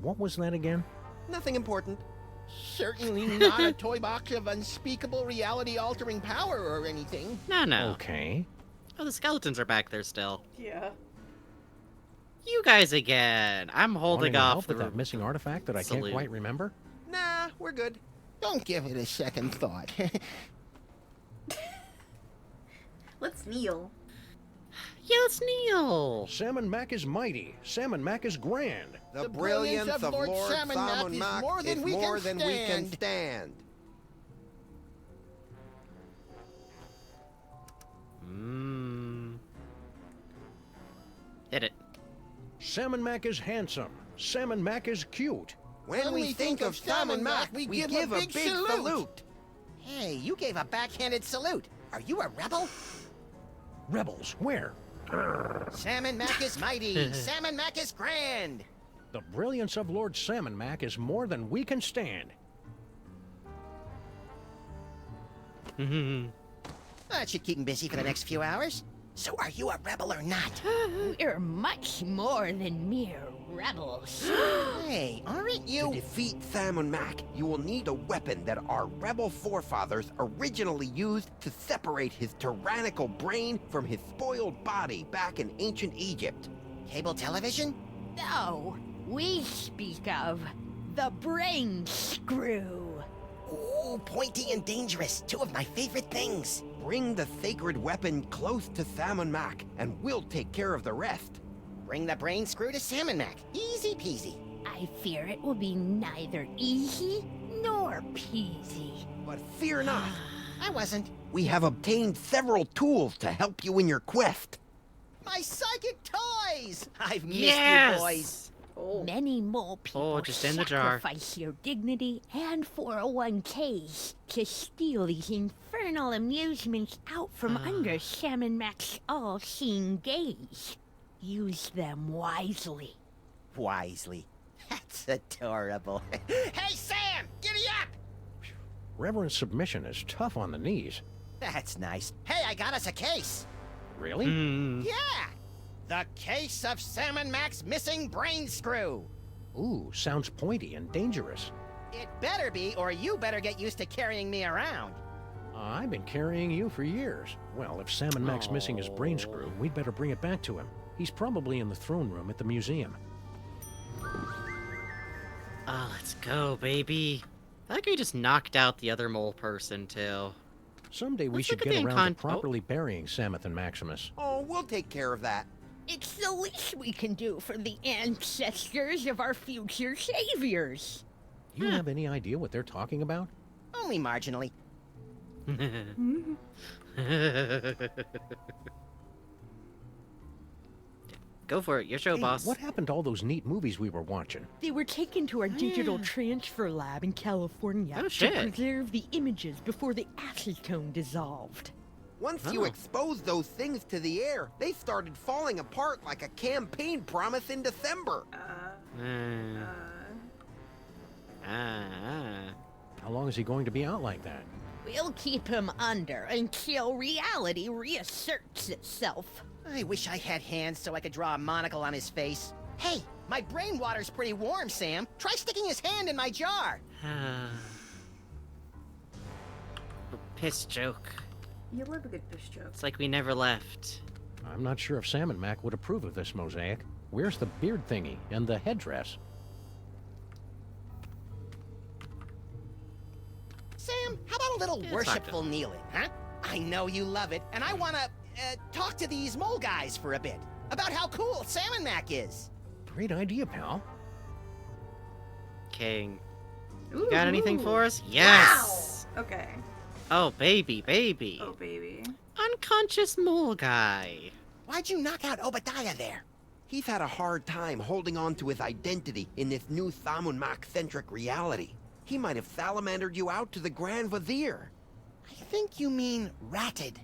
What was that again? Nothing important. Certainly not a toy box of unspeakable reality-altering power or anything. No. Okay. Oh, the skeletons are back there still. Yeah. You guys again. I'm holding Wanting to off help with that missing artifact that I can't quite remember? Nah, we're good. Don't give it a second thought. Let's kneel. Yeah, let's kneel. Salmon Mac is mighty. Salmon Mac is grand. The brilliance of Lord Salmon Mac is more than we can stand. Hit it. Salmon Mac is handsome. Salmon Mac is cute. When we think of Salmon Mac, we give a big salute. Hey, you gave a backhanded salute. Are you a rebel? Rebels, where? Salmon Mac is mighty. Salmon Mac is grand. The brilliance of Lord Salmon Mac is more than we can stand. That should keep him busy for the next few hours. So are you a rebel or not? We're much more than mere rebels. Hey, aren't you? To defeat Salmon Mac, you will need a weapon that our rebel forefathers originally used to separate his tyrannical brain from his spoiled body back in ancient Egypt. Cable television? No, we speak of the brain screw. Ooh, pointy and dangerous. Two of my favorite things. Bring the sacred weapon close to Salmon Mac, and we'll take care of the rest. Bring the brain screw to Salmon Mac. Easy peasy. I fear it will be neither easy nor peasy. But fear not. I wasn't. We have obtained several tools to help you in your quest. My psychic toys! I've missed Yes! you boys. Oh. Many more people just in the jar. sacrifice their dignity and 401ks to steal these infernal amusements out from under Salmon Mac's all-seeing gaze. Use them wisely. Wisely. That's adorable. Hey, Sam! Giddy up! Reverend submission is tough on the knees. That's nice. Hey, I got us a case. Really? Yeah! The case of Salmon Mac's missing brain screw. Ooh, sounds pointy and dangerous. It better be, or you better get used to carrying me around. I've been carrying you for years. Well, if Salmon Mac's missing his brain screw, we'd better bring it back to him. He's probably in the throne room at the museum. Oh, let's go, baby. I like we just knocked out the other mole person, too. Someday we Let's should look at get the around to properly burying Samuth and Maximus. Oh, we'll take care of that. It's the least we can do for the ancestors of our future saviors. You have any idea what they're talking about? Only marginally. Go for it. Your show, Hey, boss. what happened to all those neat movies we were watching? They were taken to our digital transfer lab in California Oh, to shit. preserve the images before the acetone dissolved. Once you expose those things to the air, they started falling apart like a campaign promise in December. How long is he going to be out like that? We'll keep him under until reality reasserts itself. I wish I had hands so I could draw a monocle on his face. Hey, my brain water's pretty warm, Sam. Try sticking his hand in my jar. Piss joke. You love a good fish joke. It's like we never left. I'm not sure if Sam and Mac would approve of this mosaic. Where's the beard thingy and the headdress? Sam, how about a little worshipful kneeling, huh? I know you love it, and I want to talk to these mole guys for a bit about how cool Salmon Mac is. Great idea, pal. King. You got anything for us? Yes! Wow. Okay. Oh, baby, baby. Oh, baby. Unconscious mole guy. Why'd you knock out Obadiah there? He's had a hard time holding on to his identity in this new Salmon Mac-centric reality. He might have salamandered you out to the Grand Vizier. I think you mean ratted.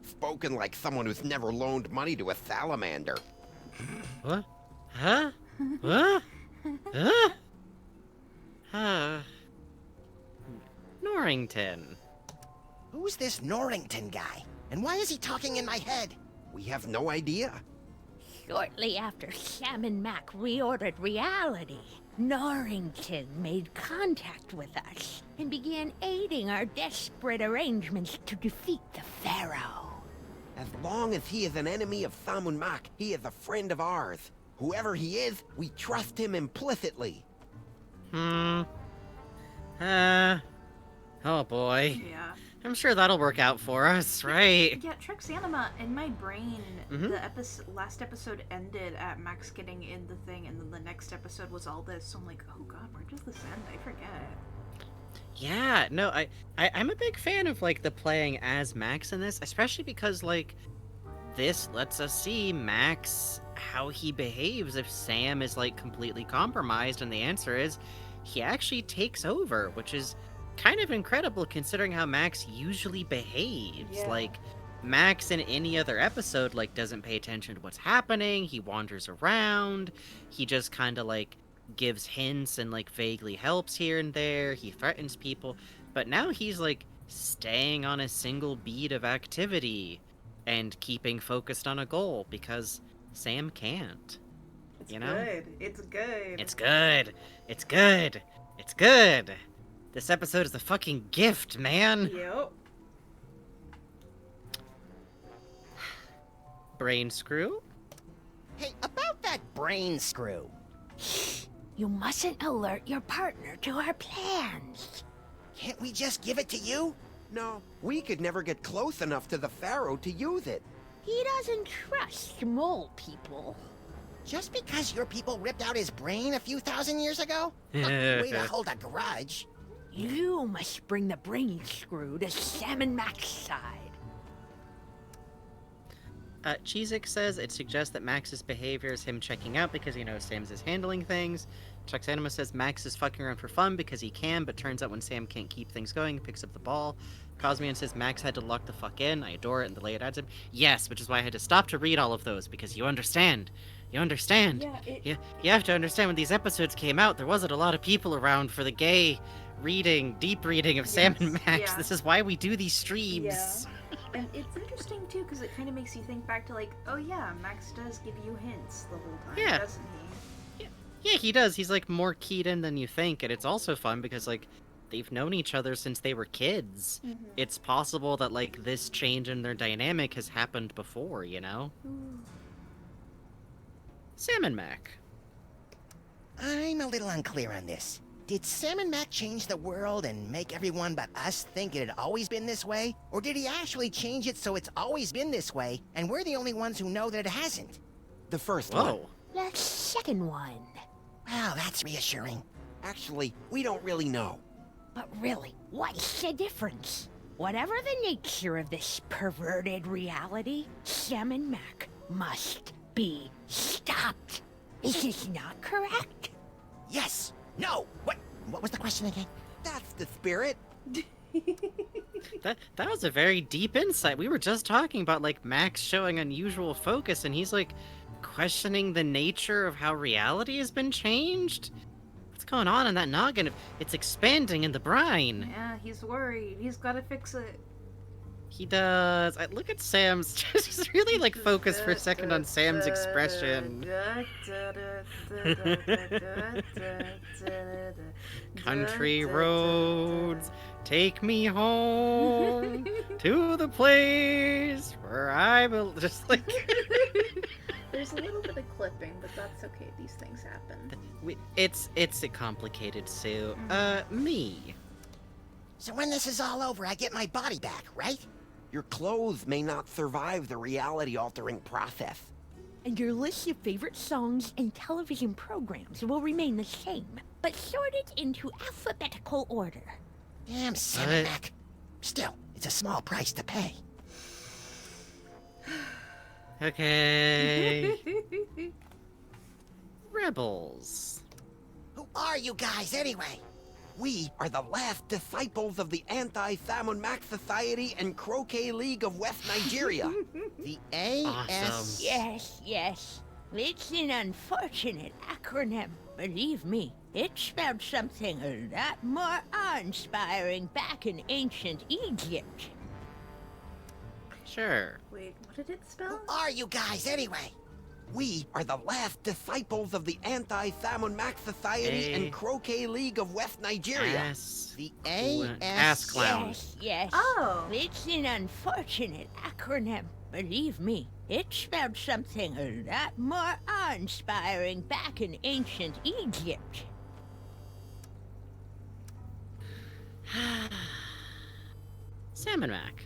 Spoken like someone who's never loaned money to a salamander. What? Huh? What? Huh? Norrington. Who's this Norrington guy? And why is he talking in my head? We have no idea. Shortly after Sam and Mac reordered reality, Norrington made contact with us and began aiding our desperate arrangements to defeat the Pharaoh. As long as he is an enemy of Samun Mak, he is a friend of ours. Whoever he is, we trust him implicitly. Oh boy. Yeah. I'm sure that'll work out for us, right? Yeah, Trex Anima, in my brain, Mhm. the last episode ended at Max getting in the thing, and then the next episode was all this, so I'm like, oh god, where does this end? I forget. Yeah, no, I'm a big fan of, like, the playing as Max in this, especially because, like, this lets us see Max, how he behaves if Sam is, like, completely compromised, and the answer is he actually takes over, which is kind of incredible considering how Max usually behaves. Yeah. Like, Max in any other episode, like, doesn't pay attention to what's happening, he wanders around, he just kind of, like, gives hints and, like, vaguely helps here and there, he threatens people, but now he's, like, staying on a single beat of activity and keeping focused on a goal because Sam can't. It's you know? good. It's good. It's good. It's good. It's good. This episode is a fucking gift, man. Yep. Brain screw? Hey, about that brain screw. You mustn't alert your partner to our plans. Can't we just give it to you? No, we could never get close enough to the Pharaoh to use it. He doesn't trust mole people. Just because your people ripped out his brain a few thousand years ago? Way to hold a grudge. You must bring the brain screw to Sam and Mac's side. Cheezik says it suggests that Max's behavior is him checking out because he knows Sam's is handling things. Chuck's Anima says Max is fucking around for fun because he can, but turns out when Sam can't keep things going, he picks up the ball. Cosmian says Max had to lock the fuck in. I adore it, and the lay it adds him. Yes, which is why I had to stop to read all of those, because you understand. You understand. Yeah, you have to understand when these episodes came out, there wasn't a lot of people around for the gay reading, deep reading of Sam and Max. yeah. This is why we do these streams. Yeah. And it's interesting, too, because it kind of makes you think back to, like, oh yeah, Max does give you hints the whole time, Yeah. doesn't he? Yeah, he does. He's, like, more keyed in than you think, and it's also fun because, like, they've known each other since they were kids. Mm-hmm. It's possible that, like, this change in their dynamic has happened before, you know? Sam and Mac. I'm a little unclear on this. Did Sam and Mac change the world and make everyone but us think it had always been this way? Or did he actually change it so it's always been this way, and we're the only ones who know that it hasn't? The first one. The second one. Wow, that's reassuring. Actually, we don't really know. But really, what's the difference? Whatever the nature of this perverted reality, Sam and Mac must be stopped. Is this not correct? Yes. No. What was the question again? That's the spirit. That was a very deep insight. We were just talking about, like, Max showing unusual focus, and he's, like, questioning the nature of how reality has been changed? What's going on in that noggin? It's expanding in the brine. Yeah, he's worried. He's got to fix it. He does. Look at Sam's. Just really, like, focus for a second on Sam's expression. Country roads, take me home to the place where I will. Just like. There's a little bit of clipping, but that's okay. These things happen. It's a complicated suit. Me. So when this is all over, I get my body back, right? Your clothes may not survive the reality-altering process. And your list of favorite songs and television programs will remain the same, but sorted into alphabetical order. Damn, Sam and Mac. Still, it's a small price to pay. Okay. Rebels. Who are you guys, anyway? We are the last disciples of the Anti-Samun Mac Society and Croquet League of West Nigeria. The AS... Yes. It's an unfortunate acronym. Believe me, it spelled something a lot more awe-inspiring back in ancient Egypt. Sure. Wait, what did it spell? Who are you guys, anyway? We are the last disciples of the Anti-Salmon Mac Society and Croquet League of West Nigeria. The Ass clown. Yes. Oh. It's an unfortunate acronym. Believe me, it spelled something a lot more awe-inspiring back in ancient Egypt. Salmon Mac.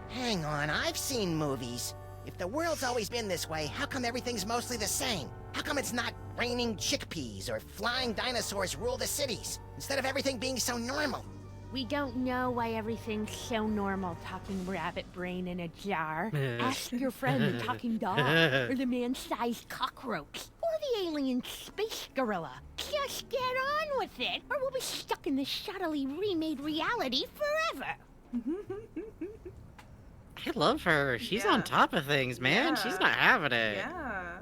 Hang on, I've seen movies. If the world's always been this way, how come everything's mostly the same? How come it's not raining chickpeas or flying dinosaurs rule the cities, instead of everything being so normal? We don't know why everything's so normal, talking rabbit brain in a jar. Ask your friend the talking dog, or the man-sized cockroach, or the alien space gorilla. Just get on with it, or we'll be stuck in this shoddily remade reality forever. I love her. She's on top of things, man. She's not having it. Yeah.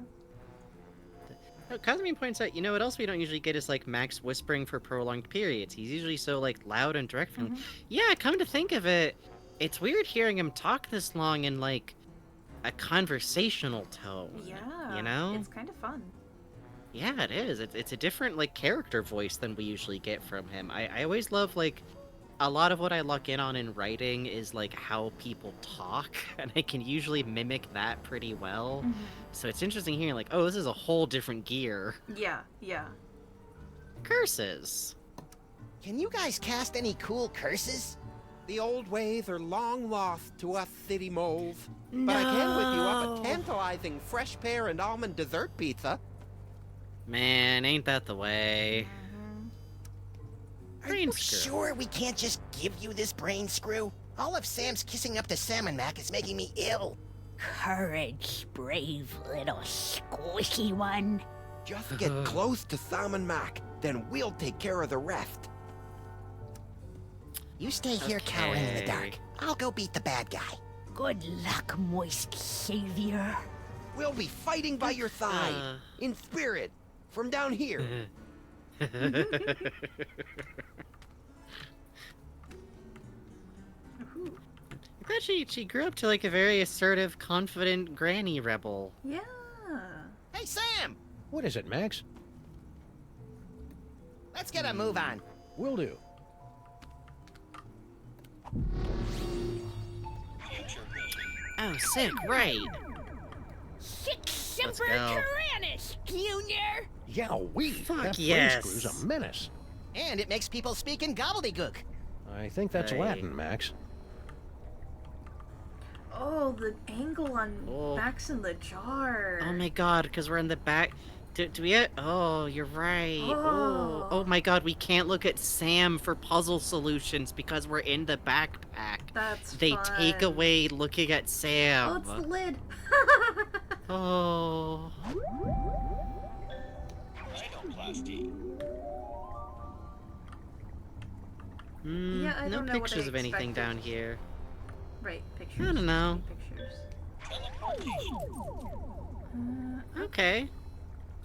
Kazumi points out, you know what else we don't usually get is, like, Max whispering for prolonged periods. He's usually so, like, loud and direct. Yeah, come to think of it, it's weird hearing him talk this long in, like, a conversational tone. Yeah. You know? It's kind of fun. Yeah, it is. It's a different, like, character voice than we usually get from him. I always love, like, a lot of what I luck in on in writing is, like, how people talk, and I can usually mimic that pretty well. So it's interesting hearing, like, oh, this is a whole different gear. Yeah, yeah. Curses. Can you guys cast any cool curses? The old ways are long lost to us city moles. But I can whip you up a tantalizing fresh pear and almond dessert pizza. Man, ain't that the way. Are you sure we can't just give you this brain screw? All of Sam's kissing up to Salmon Mac is making me ill. Courage, brave little squishy one. Just get close to Salmon Mac, then we'll take care of the rest. You stay here cowering in the dark. I'll go beat the bad guy. Good luck, moist savior. We'll be fighting by your side, in spirit, from down here. I bet she grew up to, like, a very assertive, confident granny rebel. Yeah. Hey, Sam! What is it, Max? Let's get a move on. Will do. Oh, sick, right. Six Semper go. Tyrannis, Junior! Yowee! Fuck that yes. brain screw's a menace. And it makes people speak in gobbledygook. I think that's Latin, Max. Oh, the angle on Max in the jar. Oh my god, because we're in the back. Do we have... Oh, you're right. Oh my god, we can't look at Sam for puzzle solutions because we're in the backpack. That's They fun. take away looking at Sam. Oh, it's the lid. Oh. Yeah, I no don't know what I pictures of anything expected. down here. Right, pictures. I don't know. Pictures. Okay.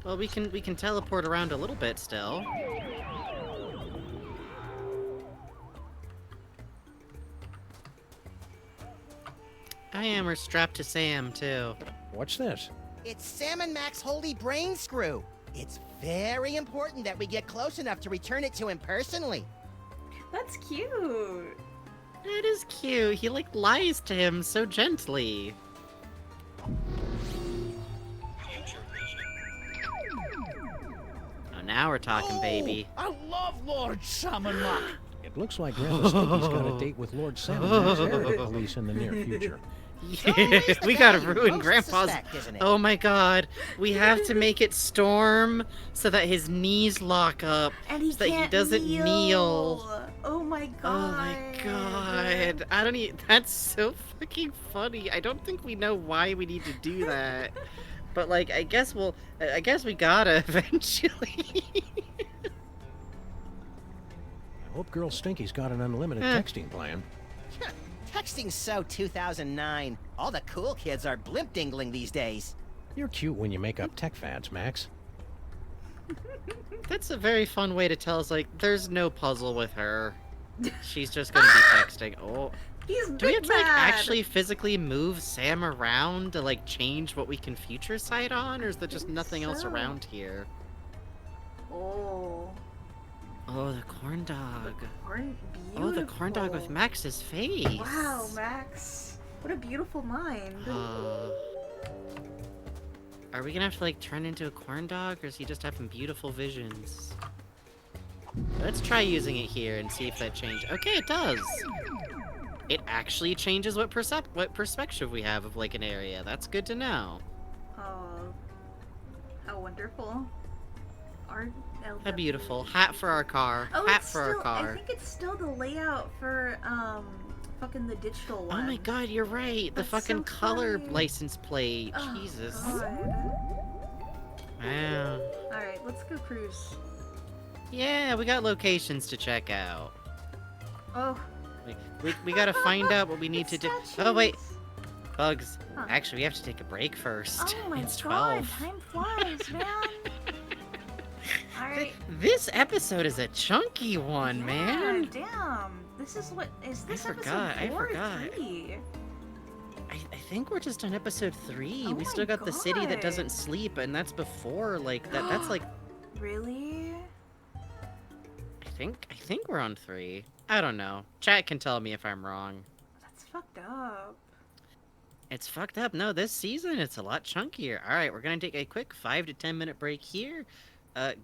Well, we can teleport around a little bit still. We're strapped to Sam too. What's this? It's Salmon Mac's holy brain screw. It's very important that we get close enough to return it to him personally. That's cute. It is cute. He, like, lies to him so gently. Oh, now we're talking, baby. I love Lord Salmon Mac. It looks like Grandpa Stinky's got a date with Lord Salmon Mac's heritage police in the near future. Yeah, we gotta ruin Grandpa's... Oh my god. We have to make it storm so that his knees lock up. And he so that he can't doesn't kneel. Oh my god. Oh my god. I don't even... That's so fucking funny. I don't think we know why we need to do that. But, like, I guess we gotta eventually. I hope Girl Stinky's got an unlimited texting plan. Texting's so 2009. All the cool kids are blimp dingling these days. You're cute when you make up tech fads, Max. That's a very fun way to tell us, like, there's no puzzle with her. She's just gonna be texting. Oh. He's Do we have big to like bad. actually physically move Sam around to like change what we can future sight on, or is there just nothing else so. around here? Oh. Oh, the corn dog. Beautiful. Oh, the corn dog with Max's face. Wow, Max. What a beautiful mind. Are we gonna have to like turn into a corn dog, or is he just having beautiful visions? Let's try using it here and see if that changes. Okay, it does. It actually changes what perspective we have of like an area. That's good to know. Oh, how wonderful. How beautiful. Hat for our car. Oh, Hat for our car. I think it's still the layout for fucking the digital one. Oh my god, you're right. The fucking color license plate. Oh, Jesus. God. Wow. Alright, let's go cruise. Yeah, we got locations to check out. Oh. We gotta find out what we need to do. Oh, wait. Bugs. Huh. Actually, we have to take a break first. Oh my It's god, 12. time flies, man. Alright. This episode is a chunky one, man. Damn. This is what is this I episode 4 or forgot. 3? I think we're just on episode 3. Oh we still got the city that God. doesn't sleep, and that's before like that. That's like. Really? I think we're on 3. I don't know. Chat can tell me if I'm wrong. That's fucked up. It's fucked up. No, this season it's a lot chunkier. All right, we're gonna take a quick 5 to 10 minute break here.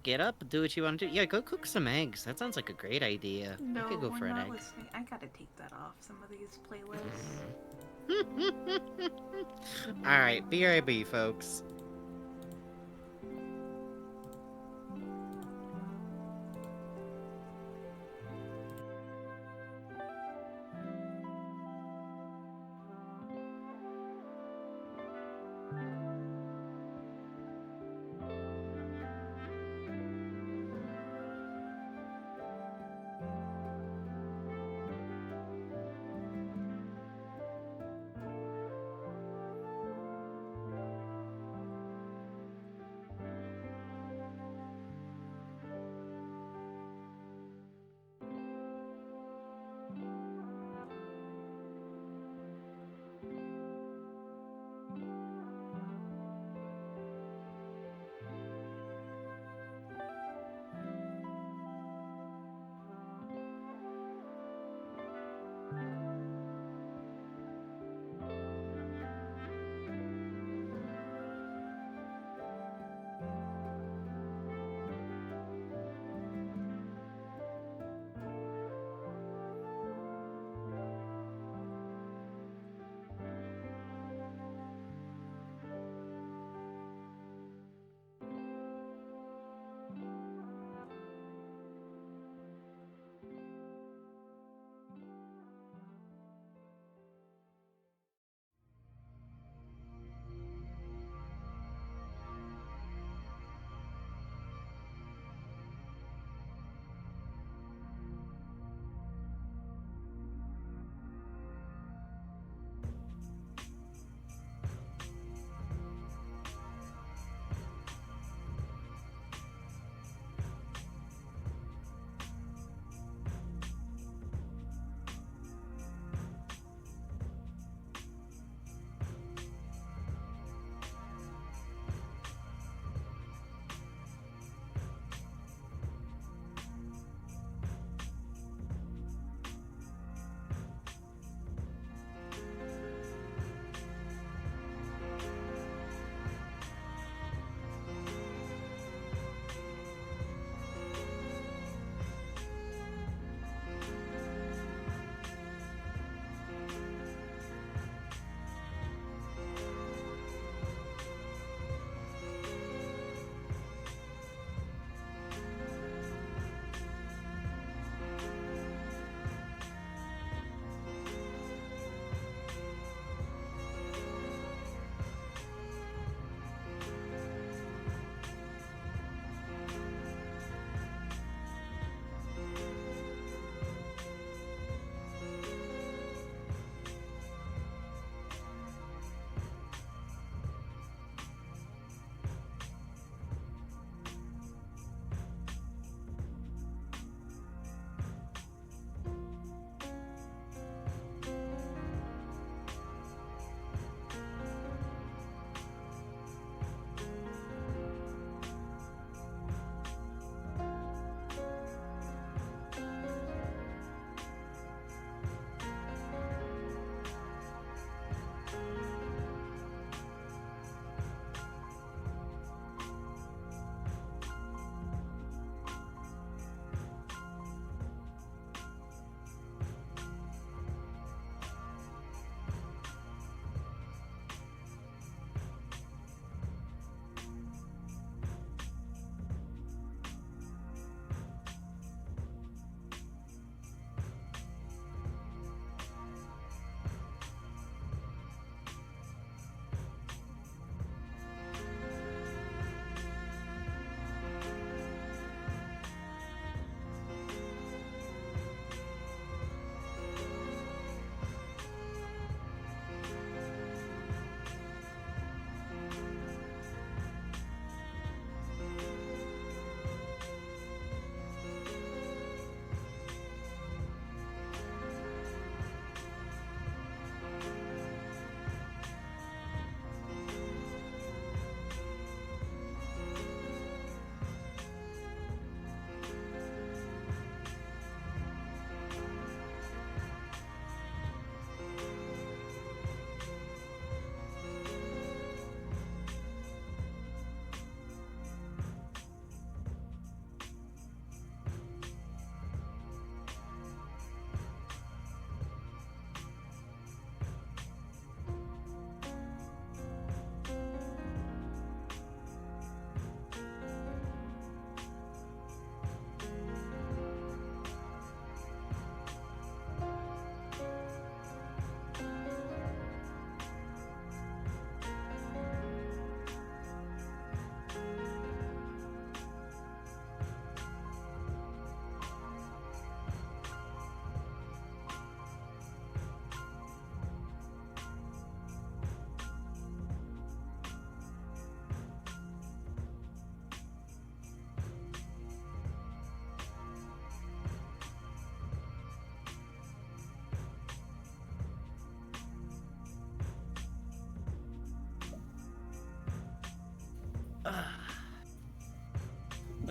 Get up, do what you want to do. Yeah, go cook some eggs. That sounds like a great idea. No, I could go we're for an not egg. listening. I gotta take that off some of these playlists. All right, BRB, folks.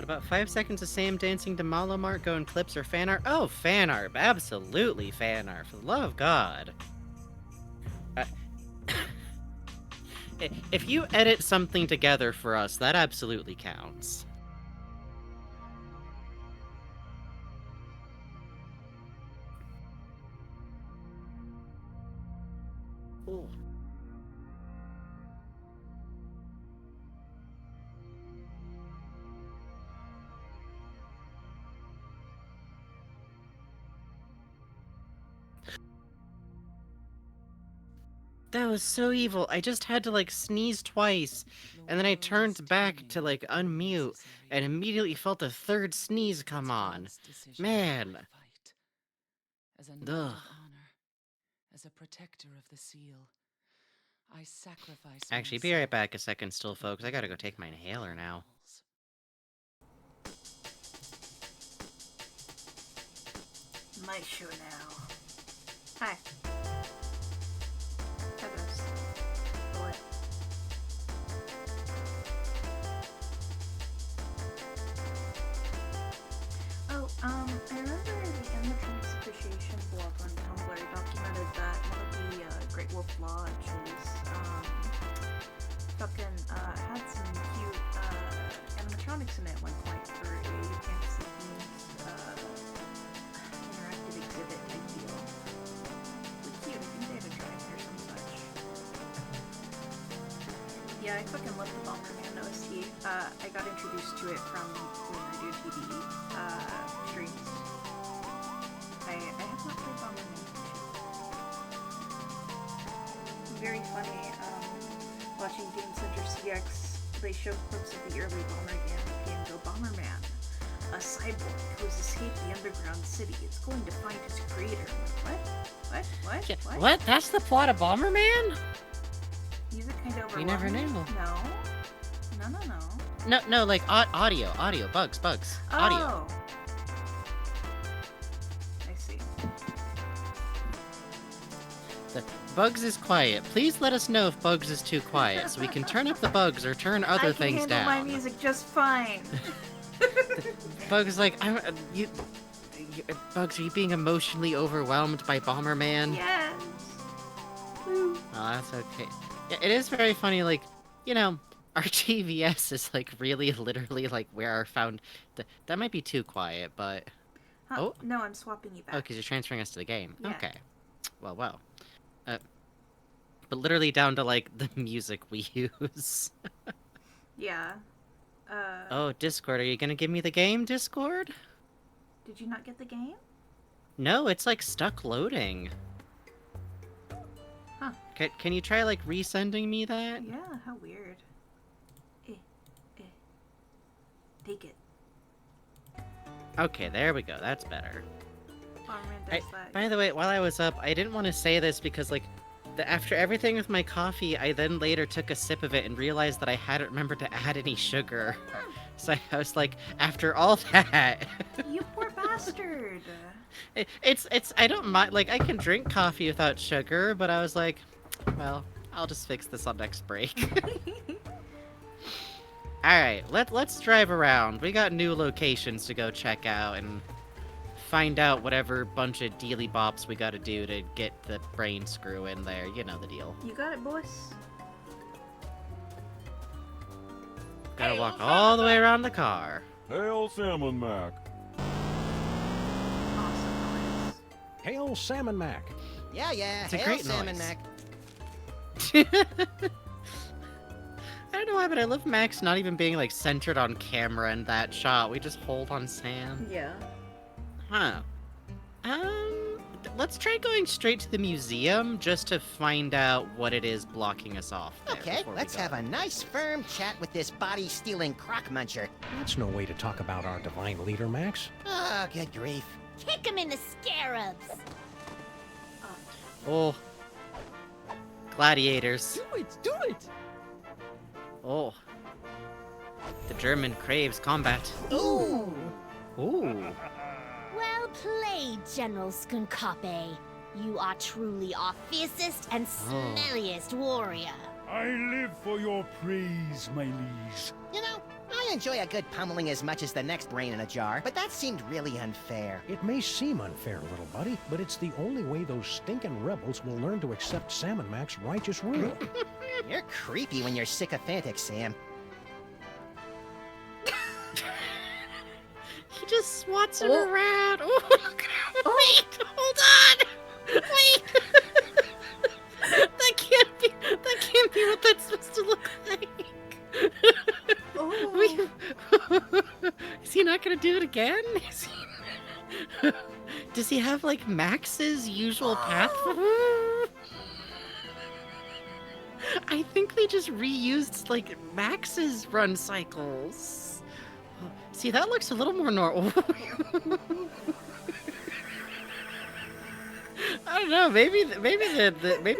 What about 5 seconds of Sam dancing to Malomart going clips or fan art? Oh, fan art. Absolutely fan art. For the love of God. If you edit something together for us, that absolutely counts. Ooh. That was so evil. I just had to, like, sneeze twice, and then I turned back to, like, unmute, and immediately felt a third sneeze come on. Man. As a knight of honor, as a protector of the seal, I sacrifice Actually, be right back a second still, folks. I gotta go take my inhaler now. My show now. Hi. What? Oh, I remember the Animatronics Appreciation blog on Tumblr documented that one of the Great Wolf Lodges, had some cute, animatronics in it at one point for a fantasy-themed, interactive exhibit type deal. Really cute. I think they had a drawing or some such. Yeah, I fucking love the Bomberman OST. I got introduced to it from when I do TV streams. I have not played Bomberman. Very funny. Watching Game Center CX, they show clips of the early Bomberman game Go Bomberman. A cyborg who has escaped the underground city is going to find his creator. What? What? What? That's the plot of Bomberman? Music kind of overwhelming. We never knew. No. No, like audio, bugs, audio. I see. The Bugs is quiet. Please let us know if Bugs is too quiet, so we can turn up the Bugs or turn other things down. I can handle my music just fine. Bugs is like, Bugs, are you being emotionally overwhelmed by Bomberman? Yes. Oh, that's okay. Yeah, it is very funny, like, you know, our TVS is, like, really, literally, like, where our that might be too quiet, but... Huh? Oh? No, I'm swapping you back. Oh, because you're transferring us to the game. Yeah. Okay. Well. But literally down to, like, the music we use. Yeah. Oh, Discord, are you gonna give me the game, Discord? Did you not get the game? No, it's, like, stuck loading. Huh. Can you try, like, resending me that? Yeah, how weird. Take it. Okay, there we go. That's better. Bomberman does that. By the way, while I was up, I didn't want to say this because, like, after everything with my coffee, I then later took a sip of it and realized that I hadn't remembered to add any sugar. So I was like, after all that... You poor bastard! I don't mind, like, I can drink coffee without sugar, but I was like, well, I'll just fix this on next break. Alright, let's drive around. We got new locations to go check out and find out whatever bunch of dealy bops we gotta do to get the brain screw in there. You know the deal. You got it, boys. Gotta walk all the way around the car. Hail Salmon Mac. Awesome noise. Hail Salmon Mac. Yeah. It's a Hail great Salmon noise. Mac. I don't know why, but I love Max not even being, like, centered on camera in that shot. We just hold on Sam. Yeah. Huh. Let's try going straight to the museum just to find out what it is blocking us off there Okay, let's have a nice firm chat with this body-stealing crock muncher. That's no way to talk about our divine leader, Max. Oh, good grief. Kick him in the scarabs! Oh. Gladiators. Do it! Oh. The German craves combat. Ooh! Ooh. Well played, General Skunkape. You are truly our fiercest and smelliest warrior. I live for your praise, my liege. You know, I enjoy a good pummeling as much as the next brain in a jar, but that seemed really unfair. It may seem unfair, little buddy, but it's the only way those stinking rebels will learn to accept Salmon Mac's righteous rule. You're creepy when you're sycophantic, Sam. He just swats it around. Wait, hold on. Wait. That can't be what that's supposed to look like. Is he not gonna do it again? Does he have like Max's usual path? I think they just reused like Max's run cycles. See, that looks a little more normal. I don't know. Maybe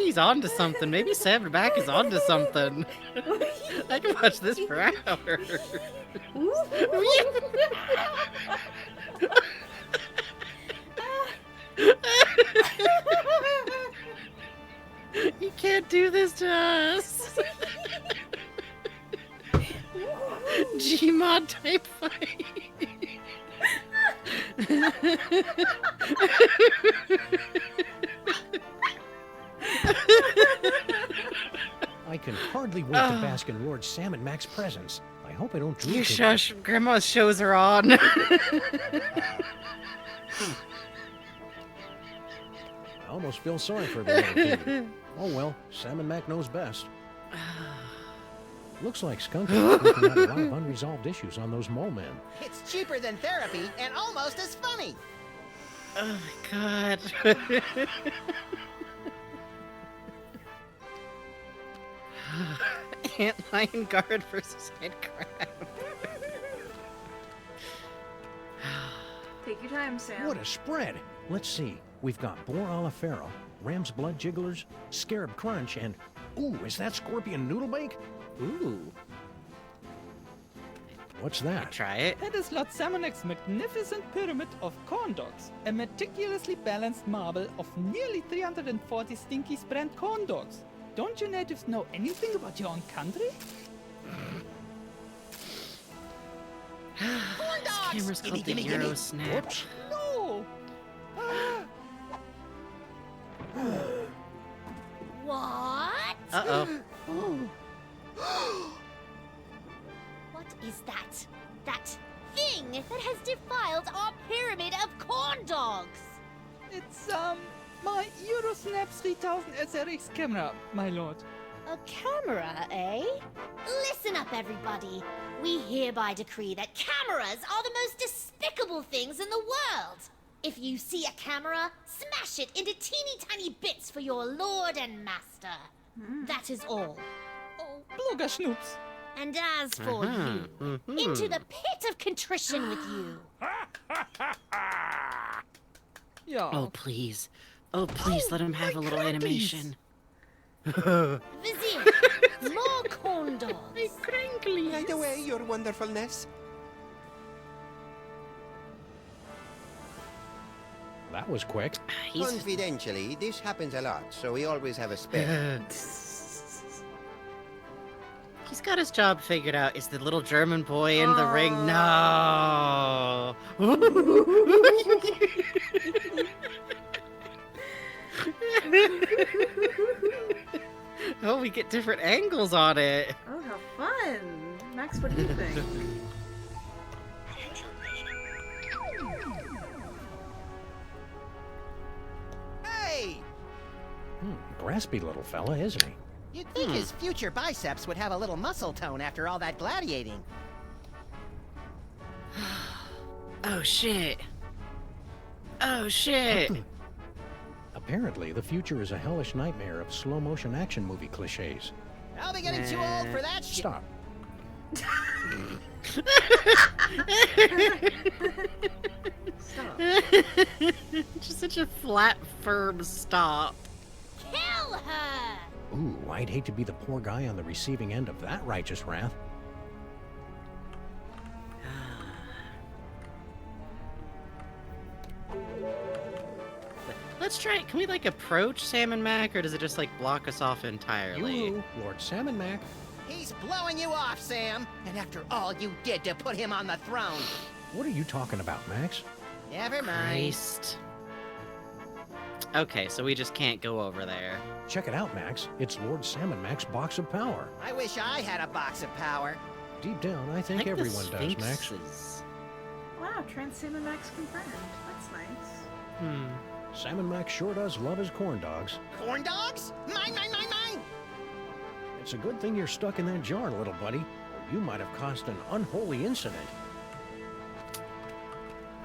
he's onto something. Maybe Sam Mac is onto something. I can watch this for hours. You can't do this to us. Gmod type fight. I can hardly wait to bask in Lord Salmon Mac's presence. I hope I don't drink You it. shush. Grandma's shows are on. I almost feel sorry for the little dude. Oh well, Salmon Mac knows best. Looks like Skunk is working out a lot of unresolved issues on those mole men. It's cheaper than therapy and almost as funny. Oh my god. Antlion guard versus head crab. Take your time, Sam. What a spread! Let's see. We've got boar a la Pharaoh, ram's blood jigglers, scarab crunch, and ooh, is that scorpion noodle bake? Ooh. What's that? Try it. That is Lord Salmonac's magnificent pyramid of corn dogs, a meticulously balanced marble of nearly 340 stinky brand corn dogs. Don't you natives know anything about your own country? Corn dogs! Camera's called the Euro Snap. Whoops. No! What? Uh-oh. What is that? That thing that has defiled our pyramid of corn dogs! It's, my Eurosnap 3000 SRX camera, my lord. A camera, eh? Listen up, everybody. We hereby decree that cameras are the most despicable things in the world. If you see a camera, smash it into teeny tiny bits for your lord and master. That is all. Oh, blogger schnoops. And as for you, into the pit of contrition with you. Yeah. Oh, please. Oh, please, let him have a little animation. Vizier, more corn dogs. Right away, your wonderfulness. That was quick. Confidentially, this happens a lot, so we always have a spare. He's got his job figured out. Is the little German boy in the ring? No. Oh, we get different angles on it. Oh, how fun! Max, what do you think? Hey! Graspy little fella, isn't he? You'd think his future biceps would have a little muscle tone after all that gladiating. Oh, shit. Oh, shit. Apparently, the future is a hellish nightmare of slow-motion action movie cliches. I'll be getting too old for that shit. Stop. Stop. Just such a flat, firm stop. Kill her! Ooh, I'd hate to be the poor guy on the receiving end of that righteous wrath. Let's try it. Can we, like, approach Salmon Mac, or does it just, like, block us off entirely? You, Lord Salmon Mac. He's blowing you off, Sam. And after all you did to put him on the throne. What are you talking about, Max? Never mind. Christ. Okay, so we just can't go over there. Check it out, Max. It's Lord Salmon Mac's box of power. I wish I had a box of power. Deep down, I think everyone does, Max. Wow, Salmon Max confirmed. That's nice. Salmon Mac sure does love his corn dogs. Corn dogs? Mine! It's a good thing you're stuck in that jar, little buddy, or you might have caused an unholy incident.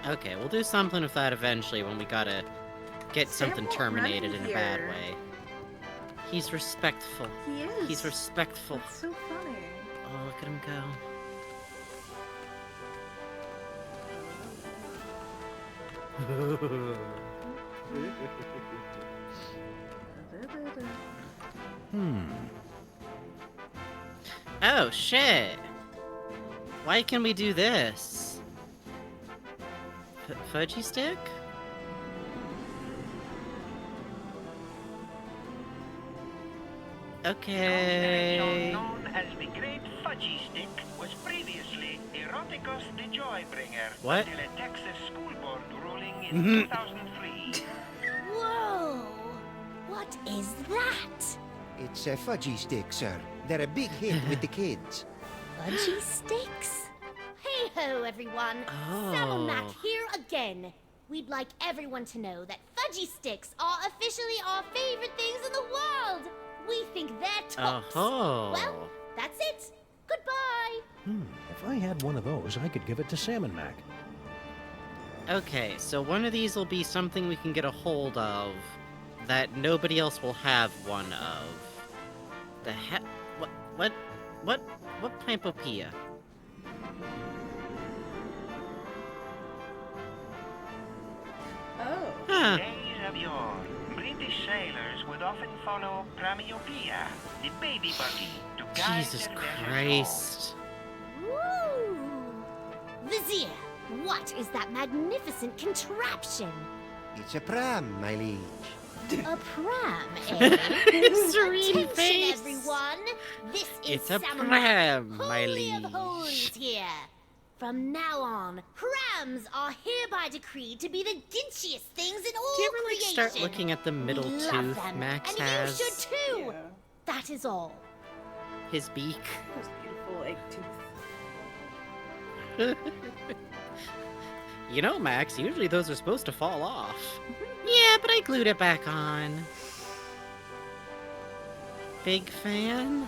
Okay, we'll do something with that eventually when we gotta get something terminated in a bad way. He's respectful. He is. He's respectful. That's so funny. Oh, look at him go. Oh, shit. Why can we do this? Fudgy stick? Okay. Known as the Great Fudgy Stick was previously Eroticus the Joybringer. What? Until a Texas school board ruling in 2003. Whoa! What is that? It's a fudgy stick, sir. They're a big hit with the kids. Fudgy sticks? Hey ho, everyone! Salmon Mac here again. We'd like everyone to know that fudgy sticks are officially our favorite things in the world. We think they're tops. Well, that's it. Goodbye. If I had one of those, I could give it to Salmon Mac. Okay, so one of these will be something we can get a hold of that nobody else will have one of. The heck? What Pimpopia? Oh. Huh. Days of yore, British sailors would often follow Pramiopia, the baby buggy, to guide Jesus their vessels Christ. Woo! Vizier, what is that magnificent contraption? It's a pram, my liege. A pram, eh? Serene Attention, face. everyone! This is It's a Salmon pram, Mac, my Holy of liege. Holies here. From now on, prams are hereby decreed to be the ginchiest things in all Do you ever creation. start looking at the middle We love tooth them, Max and has? you should too. That is all. His beak. Those beautiful egg teeth. You know, Max, usually those are supposed to fall off. Yeah, but I glued it back on. Big fan?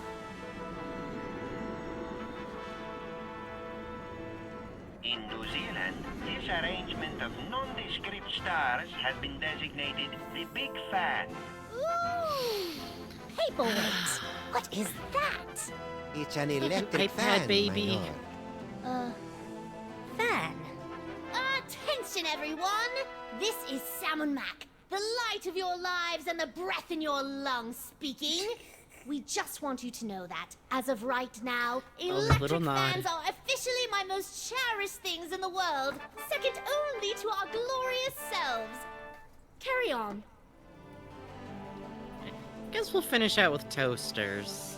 In New Zealand, this arrangement of nondescript stars has been designated the Big Fan. Ooh! Paperweight. What is that? It's an electric iPad, fan, baby. my lord. Fan. Attention, everyone! This is Salmon Mac, the light of your lives and the breath in your lungs speaking. We just want you to know that, as of right now, electric little nod. fans are officially my most cherished things in the world, second only to our glorious selves. Carry on. Guess we'll finish out with toasters.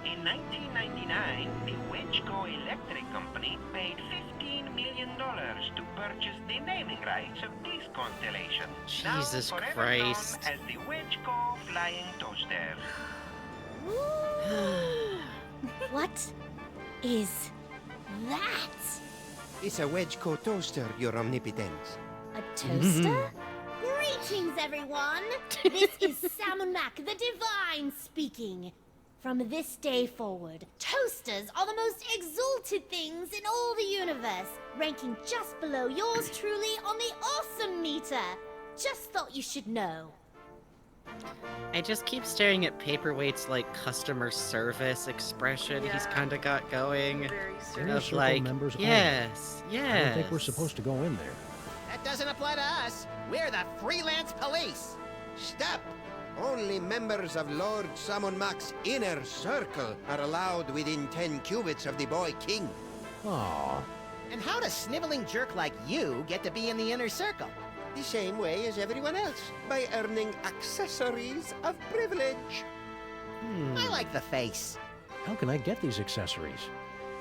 In 1999, the Wedgeco Electric Company paid $15 million to purchase the naming rights of this constellation. Jesus now forever Christ. known as the Wedgeco Flying Toaster. What is that? It's a Wedgeco toaster, your omnipotence. A toaster? Greetings, everyone! This is Salmon Mac, the Divine, speaking. From this day forward, toasters are the most exalted things in all the universe, ranking just below yours truly on the awesome meter. Just thought you should know. I just keep staring at Paperweight's, like, customer service expression he's kind of got going. Inner Of Circle like, members only. yes, I don't yes. think we're supposed to go in there. That doesn't apply to us. We're the freelance police. Stop! Only members of Lord Salmon Mac's inner circle are allowed within 10 cubits of the boy king. Aww. And how does sniveling jerk like you get to be in the inner circle? the same way as everyone else, by earning accessories of privilege. I like the face. How can I get these accessories?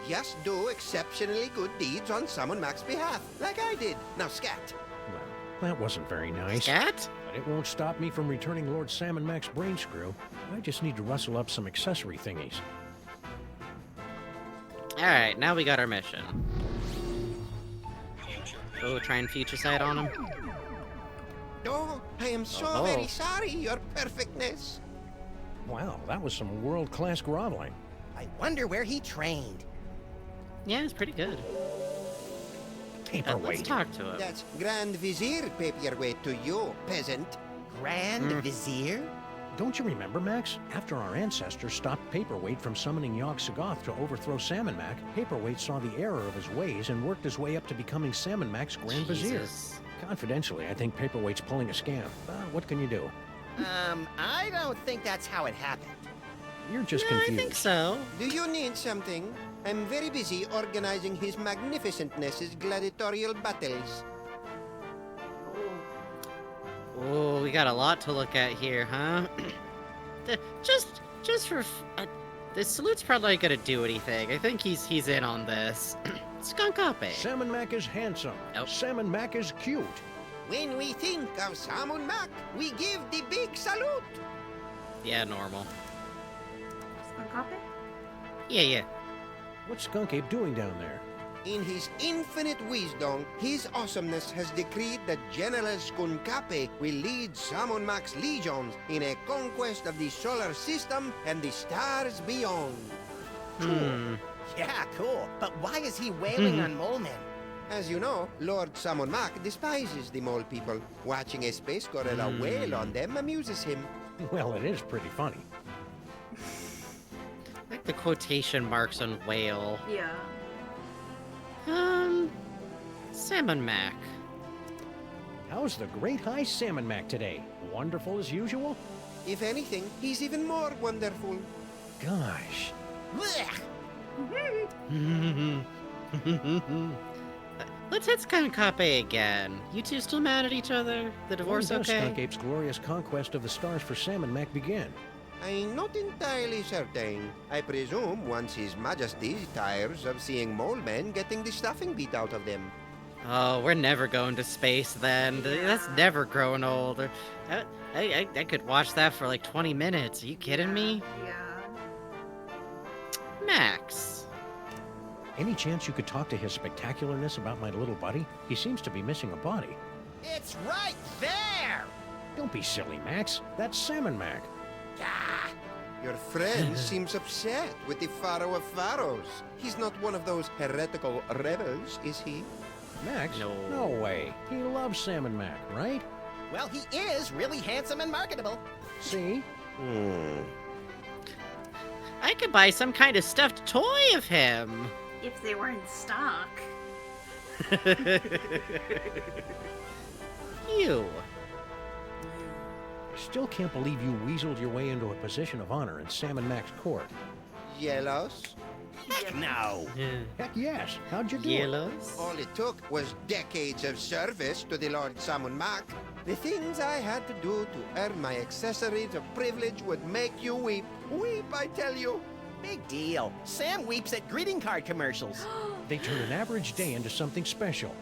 Just do exceptionally good deeds on someone Mac's behalf, like I did. Now, scat. Well, that wasn't very nice. Scat? But it won't stop me from returning Lord Sam and Mac's brain screw. I just need to rustle up some accessory thingies. Alright, now we got our mission. Oh, try and future sight on him. Oh, I am so very sorry, Your Perfectness. Wow, that was some world-class groveling. I wonder where he trained. Yeah, it's pretty good. Paperweight. Let's talk to him. That's Grand Vizier Paperweight to you, peasant. Grand Vizier? Don't you remember, Max? After our ancestors stopped Paperweight from summoning Yogg-Sothoth to overthrow Salmon Mac, Paperweight saw the error of his ways and worked his way up to becoming Salmon Mac's Grand Vizier. Confidentially, I think Paperweight's pulling a scam. What can you do? I don't think that's how it happened. You're just confused. I think so. Do you need something? I'm very busy organizing His Magnificentness's gladiatorial battles. Oh, we got a lot to look at here, huh? just for... the salute's probably not gonna do anything. I think he's in on this. Skunk Ape. Salmon Mac is handsome. Nope. Salmon Mac is cute. When we think of Salmon Mac, we give the big salute. Yeah, normal. Skunk Ape? Yeah. What's Skunk Ape doing down there? In his infinite wisdom, his awesomeness has decreed that General Skunkape will lead Salmon Mac's legions in a conquest of the solar system and the stars beyond. Cool. Yeah, cool. But why is he wailing on mole men? As you know, Lord Salmon Mac despises the mole people. Watching a space gorilla wail on them amuses him. Well, it is pretty funny. Like the quotation marks on whale. Yeah. Salmon Mac. How's the great high Salmon Mac today? Wonderful as usual? If anything, he's even more wonderful. Gosh. Let's hit Skunk Ape again. You two still mad at each other? The divorce When does okay? Skunk Ape's glorious conquest of the stars for Salmon Mac begin? I'm not entirely certain. I presume once His Majesty tires of seeing mole men getting the stuffing beat out of them. Oh, we're never going to space then. That's never growing old. I could watch that for like 20 minutes. Are you kidding me? Yeah. Max. Any chance you could talk to his spectacularness about my little buddy? He seems to be missing a body. It's right there! Don't be silly, Max. That's Salmon Mac. Ah! Your friend seems upset with the Pharaoh of Pharaohs. He's not one of those heretical rebels, is he? Max? No. No way. He loves Salmon Mac, right? Well, he is really handsome and marketable. See? I could buy some kind of stuffed toy of him. If they were in stock. You. Still can't believe you weaseled your way into a position of honor in Salmon Mac's court. Jealous? Heck no! Heck yes. How'd you do Yellows? All it took was decades of service to the Lord Salmon Mac. The things I had to do to earn my accessories of privilege would make you weep. Weep, I tell you. Big deal. Sam weeps at greeting card commercials. They turn an average day into something special.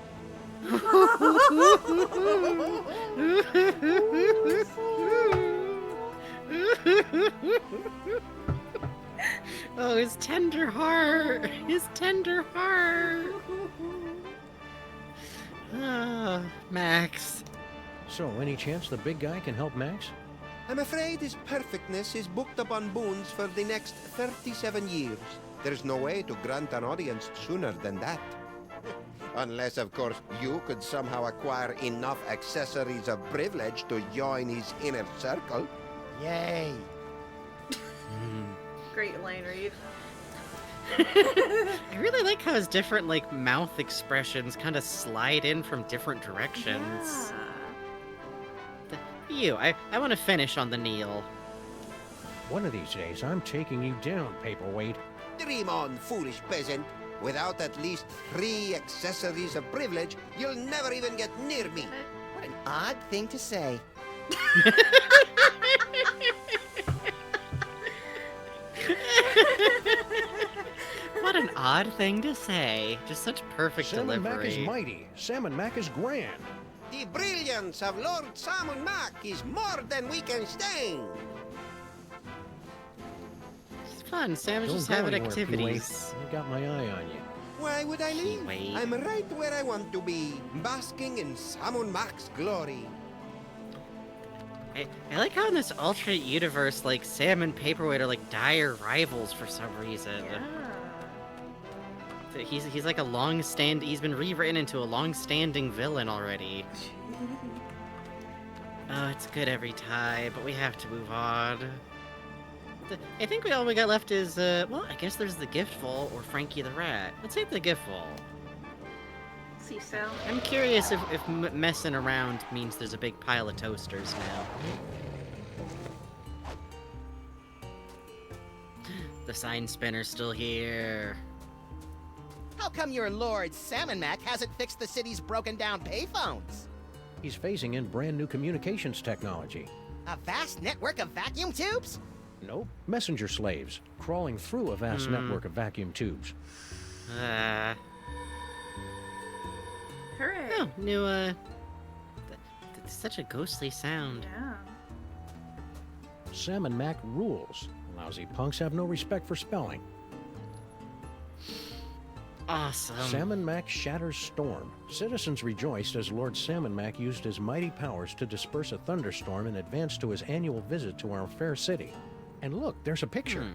Oh, his tender heart. His tender heart. Ah, Max. So, any chance the big guy can help Max? I'm afraid His Perfectness is booked up on boons for the next 37 years. There's no way to grant an audience sooner than that. Unless, of course, you could somehow acquire enough accessories of privilege to join his inner circle. Yay! Great line read. I really like how his different, mouth expressions kind of slide in from different directions. Yeah. I want to finish on the kneel. One of these days, I'm taking you down, Paperweight. Dream on, foolish peasant. Without at least 3 accessories of privilege, you'll never even get near me. What What an odd thing to say. What an odd thing to say. Just such perfect Salmon delivery. Mac is mighty. Salmon Mac is grand. The brilliance of Lord Salmon Mac is more than we can stand. It's fun. Sam's Don't just go having anywhere, activities. P-Wait. I got my eye on you. Why would I leave? Wait. I'm right where I want to be, basking in Salmon Mac's glory. I like how in this alternate universe, like, Sam and Paperweight are like dire rivals for some reason. He's like a he's been rewritten into a long-standing villain already. Oh, it's good every time, but we have to move on. I think all we got left is, well, I guess there's the gift vault or Frankie the Rat. Let's hit the gift vault. See, so. I'm curious if messing around means there's a big pile of toasters now. The sign spinner's still here. How come your Lord Salmon Mac hasn't fixed the city's broken down payphones? He's phasing in brand new communications technology. A vast network of vacuum tubes? Nope. Messenger slaves, crawling through a vast network of vacuum tubes. Hooray. Oh, new, such a ghostly sound. Yeah. Salmon Mac rules. Lousy punks have no respect for spelling. Awesome. Salmon Mac shatters storm. Citizens rejoiced as Lord Salmon Mac used his mighty powers to disperse a thunderstorm in advance to his annual visit to our fair city. And look, there's a picture.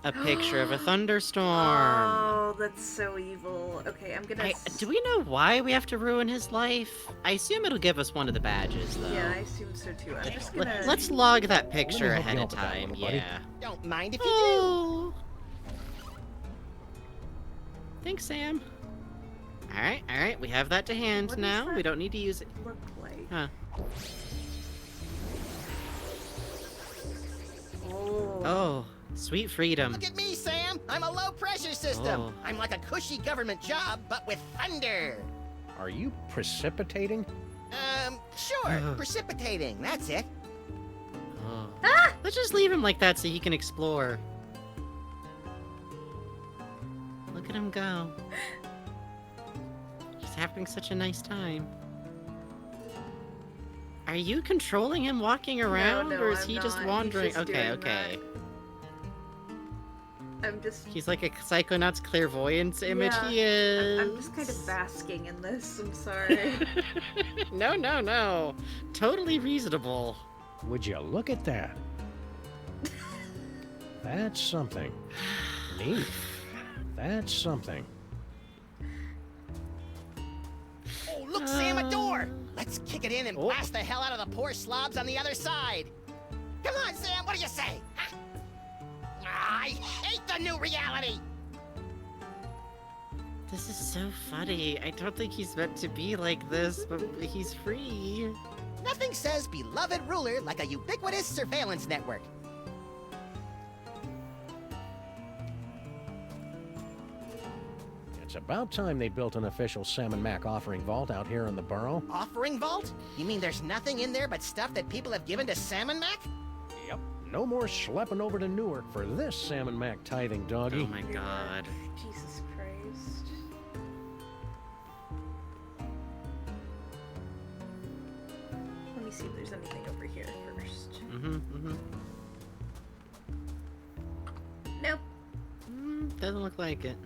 A picture of a thunderstorm. Oh, that's so evil. Okay, I'm gonna... Do we know why we have to ruin his life? I assume it'll give us one of the badges, though. Yeah, I assume so too. I'm just gonna... Let's log that picture ahead of time, yeah. Don't mind if you do. Thanks, Sam. Alright, we have that to hand What now. does that We don't need to use it. look like? Huh. Oh, sweet freedom. Look at me, Sam. I'm a low-pressure system. Oh. I'm like a cushy government job, but with thunder. Are you precipitating? Sure. Precipitating. That's it. Oh. Let's just leave him like that so he can explore. Look at him go. He's having such a nice time. Are you controlling him walking around, No, or is I'm he just not. wandering? He's just Okay, doing okay. I'm just... He's like a Psychonaut's clairvoyance image. Yeah, He is. I'm just kind of basking in this. I'm sorry. No. Totally reasonable. Would you look at that? That's something. Neat. That's something. Oh, look, Sam, a door. Let's kick it in and blast the hell out of the poor slobs on the other side. Come on, Sam, what do you say? Huh? I hate the new reality. This is so funny. I don't think he's meant to be like this, but he's free. Nothing says beloved ruler like a ubiquitous surveillance network. It's about time they built an official Salmon Mac offering vault out here in the borough. Offering vault? You mean there's nothing in there but stuff that people have given to Salmon Mac? Yep. No more schlepping over to Newark for this Salmon Mac tithing doggy. Oh my god. Jesus Christ. Let me see if there's anything over here first. Nope. Doesn't look like it.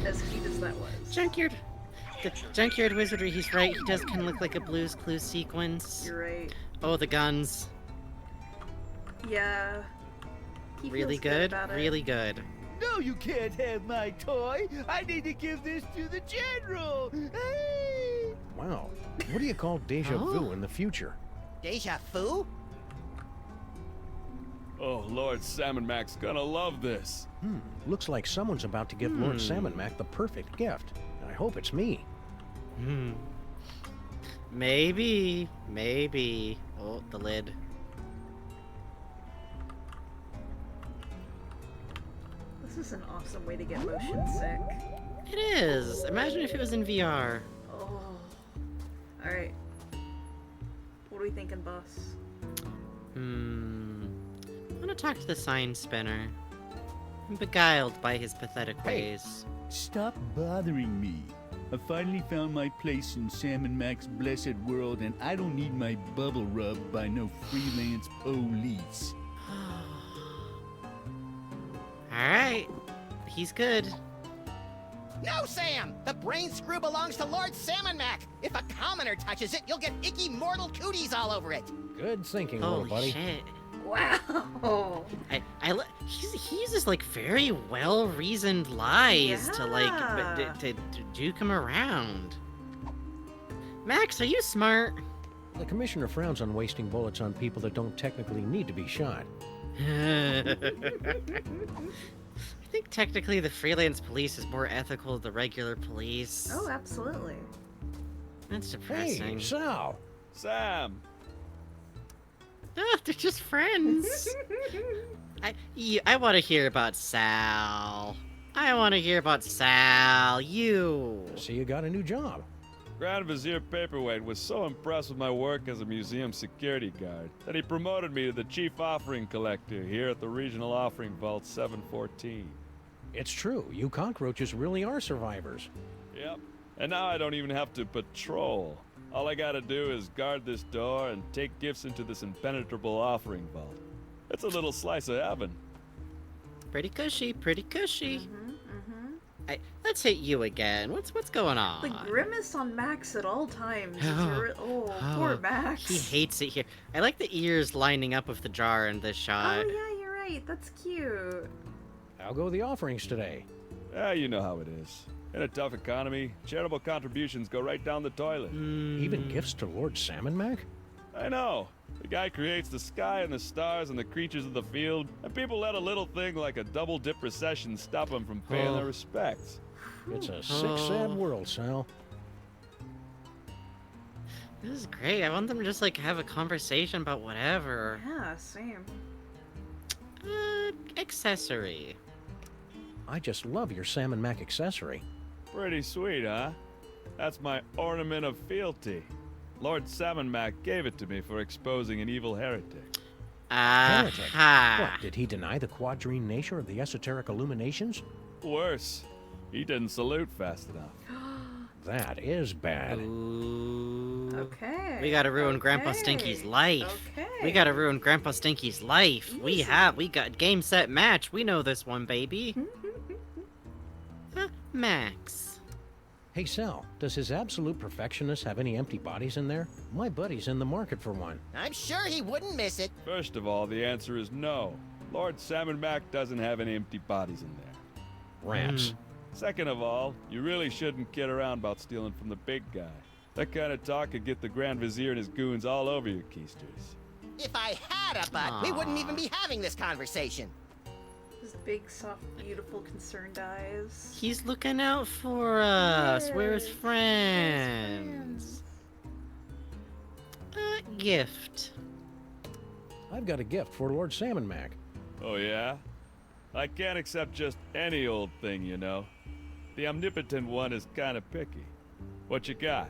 As cute as that was. Junkyard. The Junkyard Wizardry, he's right. He does kind of look like a Blue's Clues sequence. You're right. Oh, the guns. Yeah. He Really feels good? about it. Really good. No, you can't have my toy. I need to give this to the general. Hey! Wow. What do you call deja vu in the future? Deja vu? Oh, Lord Salmon Mac's gonna love this. Looks like someone's about to give Lord Salmon Mac the perfect gift. I hope it's me. Maybe. Oh, the lid. This is an awesome way to get motion sick. It is. Imagine if it was in VR. Oh. Alright. What are we thinking, boss? I want to talk to the sign spinner. I'm beguiled by his pathetic ways. Stop bothering me. I finally found my place in Sam and Mac's blessed world, and I don't need my bubble rubbed by no freelance police. Alright. He's good. No, Sam! The brain screw belongs to Lord Salmon Mac! If a commoner touches it, you'll get icky mortal cooties all over it! Good thinking, Holy little buddy. Shit. Wow! He uses like very well-reasoned lies to like to juke him around. Max, are you smart? The commissioner frowns on wasting bullets on people that don't technically need to be shot. I think technically the freelance police is more ethical than the regular police. Oh, absolutely. That's depressing. Hey, Sal! Sam! Oh, they're just friends. I want to hear about Sal. I want to hear about Sal. You. So you got a new job. Grand Vizier Paperweight was so impressed with my work as a museum security guard that he promoted me to the chief offering collector here at the Regional Offering Vault 714. It's true, you cockroaches really are survivors. Yep, and now I don't even have to patrol. All I gotta do is guard this door and take gifts into this impenetrable offering vault. It's a little slice of heaven. Pretty cushy, pretty cushy. Let's hit you again. What's going on? The grimace on Max at all times. Poor Max. He hates it here. I like the ears lining up with the jar in this shot. Oh yeah, you're right. That's cute. How go the offerings today? You know how it is. In a tough economy, charitable contributions go right down the toilet. Even gifts to Lord Salmon Mac? I know. The guy creates the sky and the stars and the creatures of the field, and people let a little thing like a double-dip recession stop them from paying their respects. It's a sick, sad world, Sal. This is great. I want them to just like have a conversation about whatever. Yeah, same. Accessory. I just love your Salmon Mac accessory. Pretty sweet, huh? That's my ornament of fealty. Lord Salmon Mac gave it to me for exposing an evil heretic. Heretic? What, did he deny the quadrine nature of the esoteric illuminations? Worse, he didn't salute fast enough. That is bad. Okay. We gotta ruin Grandpa Stinky's life. Okay. We gotta ruin Grandpa Stinky's life. We got game, set, match. We know this one, baby. Max. Hey, Sal, does his absolute perfectionist have any empty bodies in there? My buddy's in the market for one. I'm sure he wouldn't miss it. First of all, the answer is no. Lord Salmon Mac doesn't have any empty bodies in there. Rats. Second of all, you really shouldn't kid around about stealing from the big guy. That kind of talk could get the Grand Vizier and his goons all over your keisters. If I had a butt, we wouldn't even be having this conversation. His big, soft, beautiful, concerned eyes. He's looking out for us. We're his friends. Gift. I've got a gift for Lord Salmon Mac. Oh, yeah? I can't accept just any old thing, you know. The omnipotent one is kind of picky. What you got?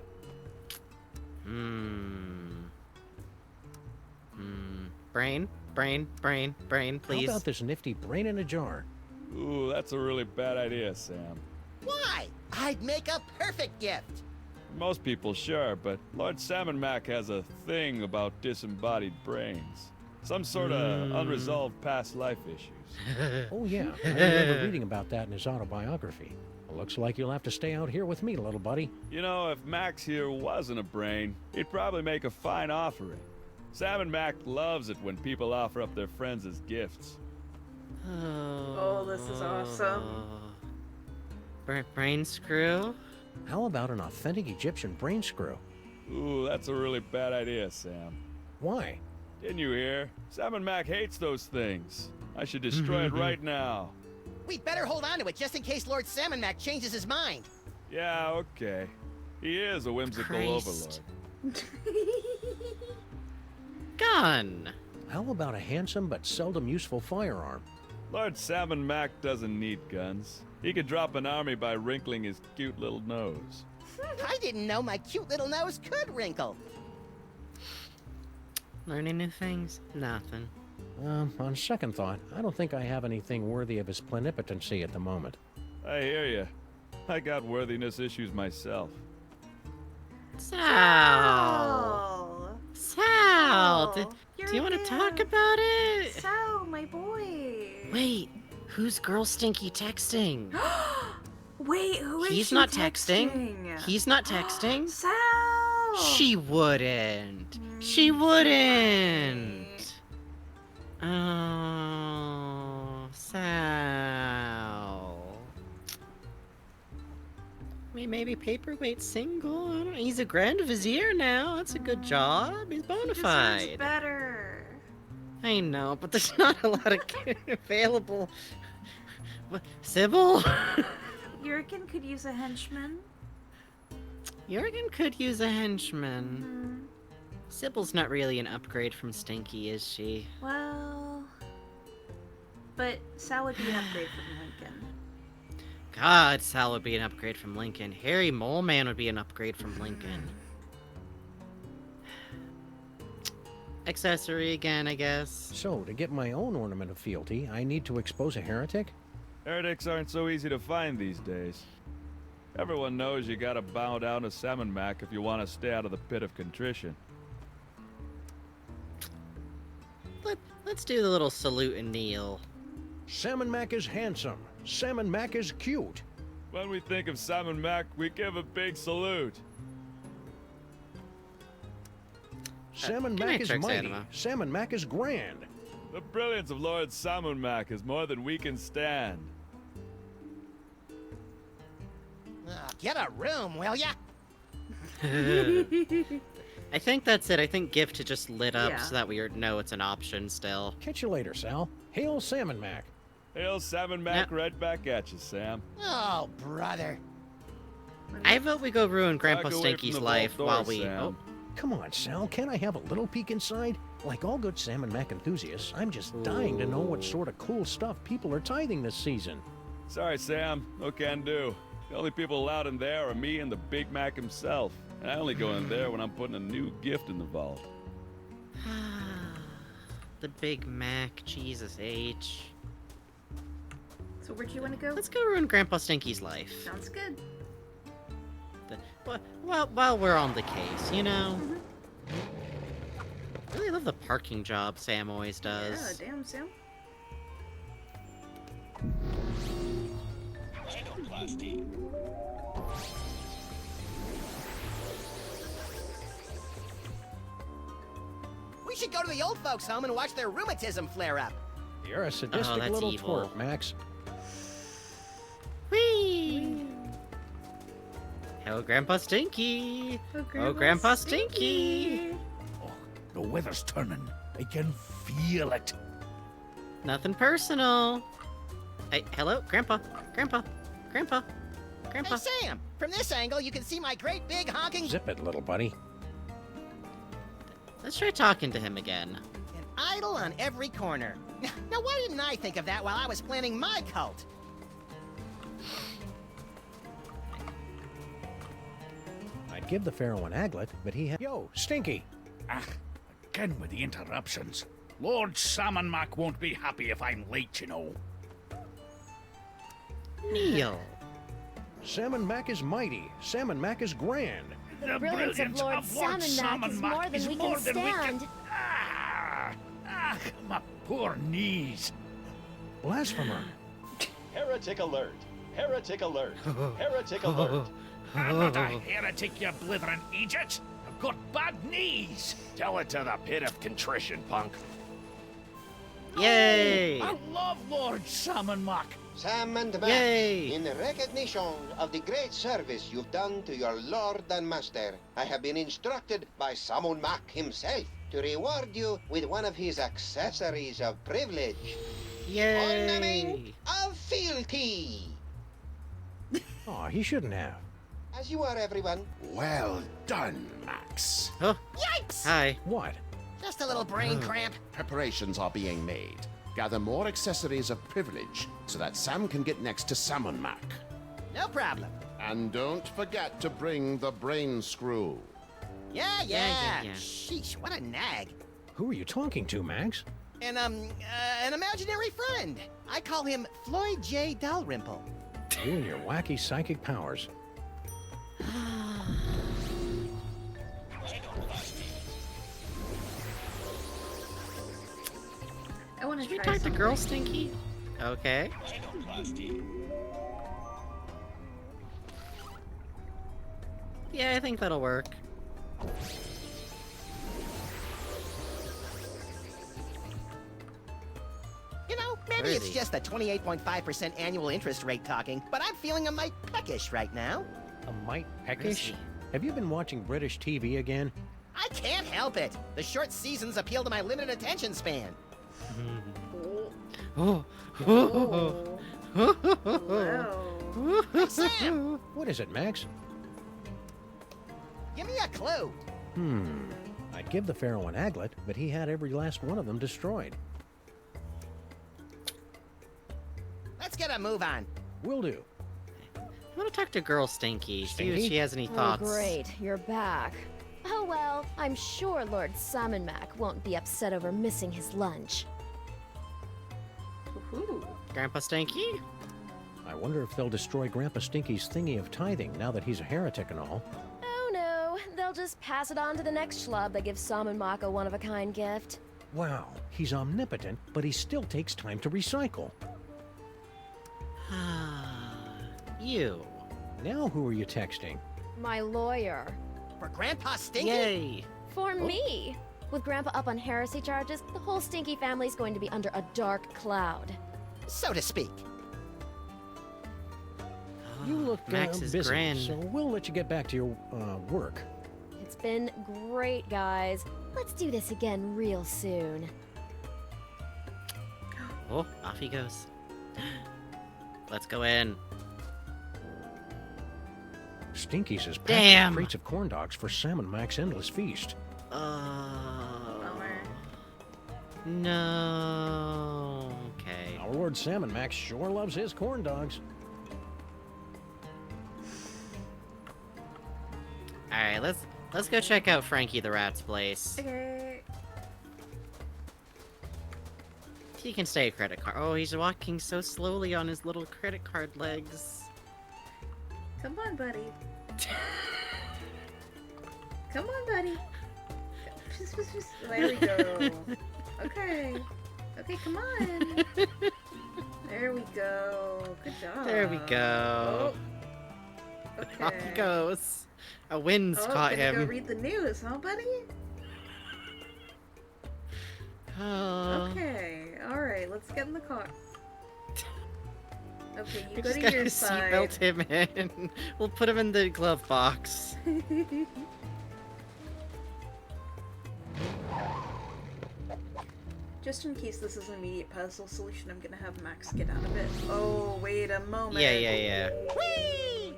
Brain, please. How about this nifty brain in a jar? Ooh, that's a really bad idea, Sam. Why? I'd make a perfect gift. Most people, sure, but Lord Salmon Mac has a thing about disembodied brains. Some sort of unresolved past life issues. Oh, yeah. I remember reading about that in his autobiography. Looks like you'll have to stay out here with me, little buddy. You know, if Max here wasn't a brain, he'd probably make a fine offering. Salmon Mac loves it when people offer up their friends as gifts. Oh, this is awesome. Brain screw? How about an authentic Egyptian brain screw? Ooh, that's a really bad idea, Sam. Why? Didn't you hear? Salmon Mac hates those things. I should destroy it right now. We'd better hold on to it just in case Lord Salmon Mac changes his mind. Yeah, okay. He is a whimsical overlord. Gun! How about a handsome but seldom useful firearm? Lord Salmon Mac doesn't need guns. He could drop an army by wrinkling his cute little nose. I didn't know my cute little nose could wrinkle. Learning new things? Nothing. On second thought, I don't think I have anything worthy of his plenipotency at the moment. I hear you. I got worthiness issues myself. Sal! Sal! Do you want to talk about it? Sal, my boy. Wait, who's Girl Stinky texting? Wait, who is He's she not texting? He's not texting. Sal! She wouldn't. She wouldn't. Oh, Sal. I mean, maybe Paperweight's single. I don't know. He's a Grand Vizier now. That's a good job. He's bona fide. He deserves better. I know, but there's not a lot of available. What, Sybil? Jurgen could use a henchman. Jurgen could use a henchman. Sybil's not really an upgrade from Stinky, is she? Well... But Sal would be an upgrade from Lincoln. God, Sal would be an upgrade from Lincoln. Harry Moleman would be an upgrade from Lincoln. Accessory again, I guess. So, to get my own ornament of fealty, I need to expose a heretic? Heretics aren't so easy to find these days. Everyone knows you gotta bow down to Salmon Mac if you want to stay out of the pit of contrition. Let's do the little salute and kneel. Salmon Mac is handsome. Salmon Mac is cute. When we think of Salmon Mac, we give a big salute. Salmon Mac is mighty. Salmon Mac is grand. The brilliance of Lord Salmon Mac is more than we can stand. Get a room, will ya? I think that's it. I think gift to just lit up so that we know it's an option still. Catch you later, Sal. Hail Salmon Mac. Hail Salmon Mac right back at you, Sam. Oh, brother. I vote we go ruin Grandpa Stinky's life while we... Oh. Come on, Sal. Can't I have a little peek inside? Like all good Salmon Mac enthusiasts, I'm just dying to know what sort of cool stuff people are tithing this season. Sorry, Sam. No can do. The only people allowed in there are me and the Big Mac himself. And I only go in there when I'm putting a new gift in the vault. The Big Mac, Jesus H. So where'd you want to go? Let's go ruin Grandpa Stinky's life. Sounds good. While we're on the case, you know? I really love the parking job Sam always does. Yeah, damn, Sam. We should go to the old folks' home and watch their rheumatism flare up. You're a sadistic little evil. twerp, Max. Whee! Oh, Grandpa Stinky! Oh, Grandpa Stinky! Oh, the weather's turning. I can feel it. Nothing personal. Hey, hello, Grandpa. Grandpa. Grandpa. Grandpa. Hey, Sam! From this angle, you can see my great big honking... Zip it, little buddy. Let's try talking to him again. An idol on every corner. Now, why didn't I think of that while I was planning my cult? I'd give the Pharaoh an aglet, but he had... Yo, Stinky! Again with the interruptions. Lord Salmon Mac won't be happy if I'm late, you know. Neil. Salmon Mac is mighty. Salmon Mac is grand. The brilliance of Lord Salmon Mac is more than we can stand. My poor knees. Blasphemer. Heretic alert. Heretic alert. Heretic alert. I'm not a heretic, you blithering Egypt. I've got bad knees. Tell it to the pit of contrition, punk. Yay! I love Lord Salmon Mac. Sam and Max, Yay! in recognition of the great service you've done to your lord and master, I have been instructed by Salmon Mac himself to reward you with one of his accessories of privilege. Yay! Ornament of fealty. Aw, he shouldn't have. As you are, everyone. Well done, Max. Huh? Yikes! Hi. What? Just a little brain cramp. Preparations are being made. Gather more accessories of privilege so that Sam can get next to Salmon Mac. No problem. And don't forget to bring the brain screw. Yeah. Sheesh, what a nag. Who are you talking to, Max? An imaginary friend. I call him Floyd J. Dalrymple. You and your wacky psychic powers. I want to Should we try talk to something. Girl Stinky? Okay. Yeah, I think that'll work. You know, maybe it's just the 28.5% annual interest rate talking, but I'm feeling a mite peckish right now. A mite peckish? Have you been watching British TV again? I can't help it. The short seasons appeal to my limited attention span. Hey, Sam! What is it, Max? Give me a clue. I'd give the Pharaoh an aglet, but he had every last one of them destroyed. Let's get a move on. Will do. I want to talk to Girl Stinky, see if Stinky? she has any thoughts. Oh, great. You're back. Oh, well, I'm sure Lord Salmon Mac won't be upset over missing his lunch. Grandpa Stinky? I wonder if they'll destroy Grandpa Stinky's thingy of tithing now that he's a heretic and all. Oh, no. They'll just pass it on to the next schlub that gives Salmon Mac a one-of-a-kind gift. Wow, he's omnipotent, but he still takes time to recycle. You. Now who are you texting? My lawyer. For Grandpa Stinky? Yay! For me. With Grandpa up on heresy charges, the whole Stinky family's going to be under a dark cloud. So to speak. You look Max is busy, grand. so we'll let you get back to your work. It's been great, guys. Let's do this again real soon. Oh, off he goes. Let's go in. Stinky's is packed Damn. with crates of corn dogs for Salmon Mac's endless feast. No. Okay. Our Lord Salmon Mac sure loves his corn dogs. All right, let's go check out Frankie the Rat's place. Okay. He can stay a credit card. Oh, he's walking so slowly on his little credit card legs. Come on, buddy. Come on, buddy. There we go. Okay. Okay, come on. There we go. Good job. There we go. Oh. Okay. Off he goes. A wind's caught gonna him. Go read the news, huh, buddy? Okay. All right. Let's get in the car. Okay, you We go just to gotta your side. seatbelt him in. We'll put him in the glove box. Just in case this is an immediate puzzle solution, I'm gonna have Max get out of it. Oh, wait a moment. Yeah. Whee!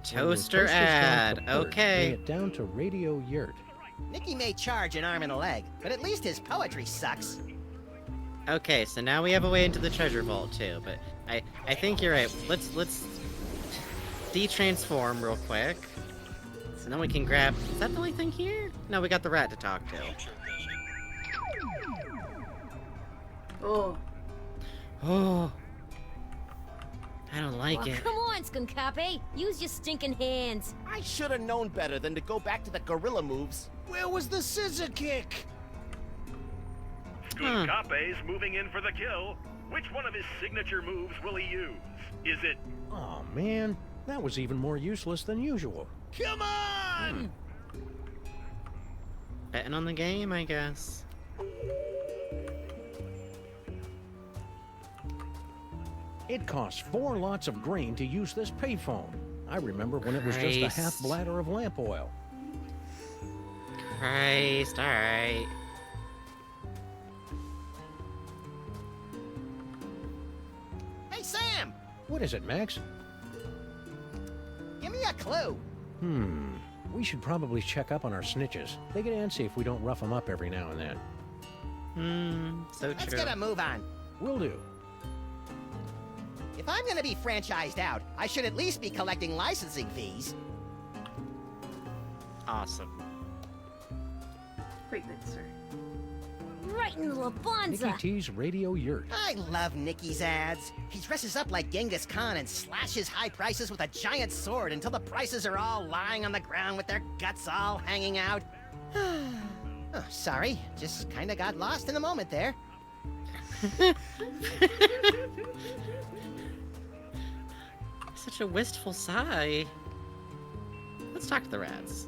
Toaster Toaster's ad. gone kaput. Okay. Bring it down to Radio Yurt. Nicky may charge an arm and a leg, but at least his poetry sucks. Okay, so now we have a way into the treasure vault too, but I think you're right. Let's de-transform real quick. So then we can grab... Is that the only thing here? No, we got the rat to talk to. Oh. Oh. I don't like Well, it. come on, Skunkape. Use your stinking hands. I should have known better than to go back to the gorilla moves. Where was the scissor kick? Skunkape's moving in for the kill. Which one of his signature moves will he use? Is it... Oh man, that was even more useless than usual. Come on! Betting on the game, I guess. It costs 4 lots of grain to use this payphone. I remember when it was just a Christ. half bladder of lamp oil. Christ, alright. Hey, Sam! What is it, Max? Give me a clue. We should probably check up on our snitches. They get antsy if we don't rough them up every now and then. So Let's true. get a move on. Will do. If I'm gonna be franchised out, I should at least be collecting licensing fees. Awesome. Great good, sir. Right in the Labanza. Nicky T's Radio Yurt. I love Nicky's ads. He dresses up like Genghis Khan and slashes high prices with a giant sword until the prices are all lying on the ground with their guts all hanging out. Oh, sorry, just kinda got lost in the moment there. Such a wistful sigh. Let's talk to the rats.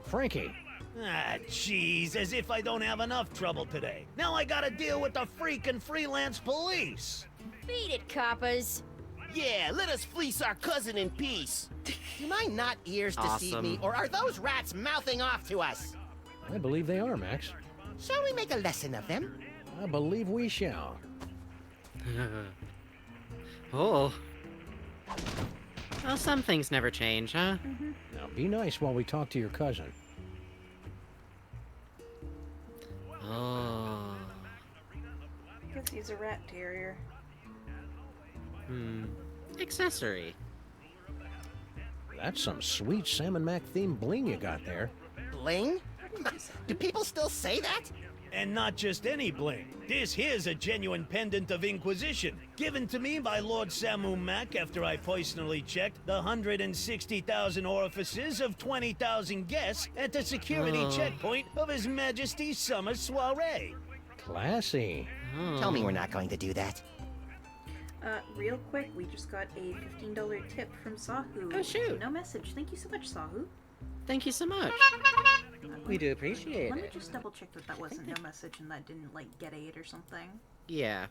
Frankie. Ah, jeez, as if I don't have enough trouble today. Now I gotta deal with the freaking freelance police. Beat it, coppers. Yeah, let us fleece our cousin in peace. Do my not ears deceive me, or are those rats mouthing off to us? I believe they are, Max. Shall we make a lesson of them? I believe we shall. Oh. Well, some things never change, huh? Now be nice while we talk to your cousin. Oh. Guess he's a rat terrier. Accessory. That's some sweet Salmon Mac themed bling you got there. Bling? Do people still say that? And not just any bling. This here's a genuine pendant of Inquisition, given to me by Lord Samu Mac after I personally checked the 160,000 orifices of 20,000 guests at the security checkpoint of His Majesty's summer soiree. Classy. Tell me we're not going to do that. Real quick, we just got a $15 tip from Sahu. Oh, shoot. No message. Thank you so much, Sahu. Thank you so much. We do appreciate Let me it. just double check that that wasn't no message and that didn't, like, get 8 or something. Yeah.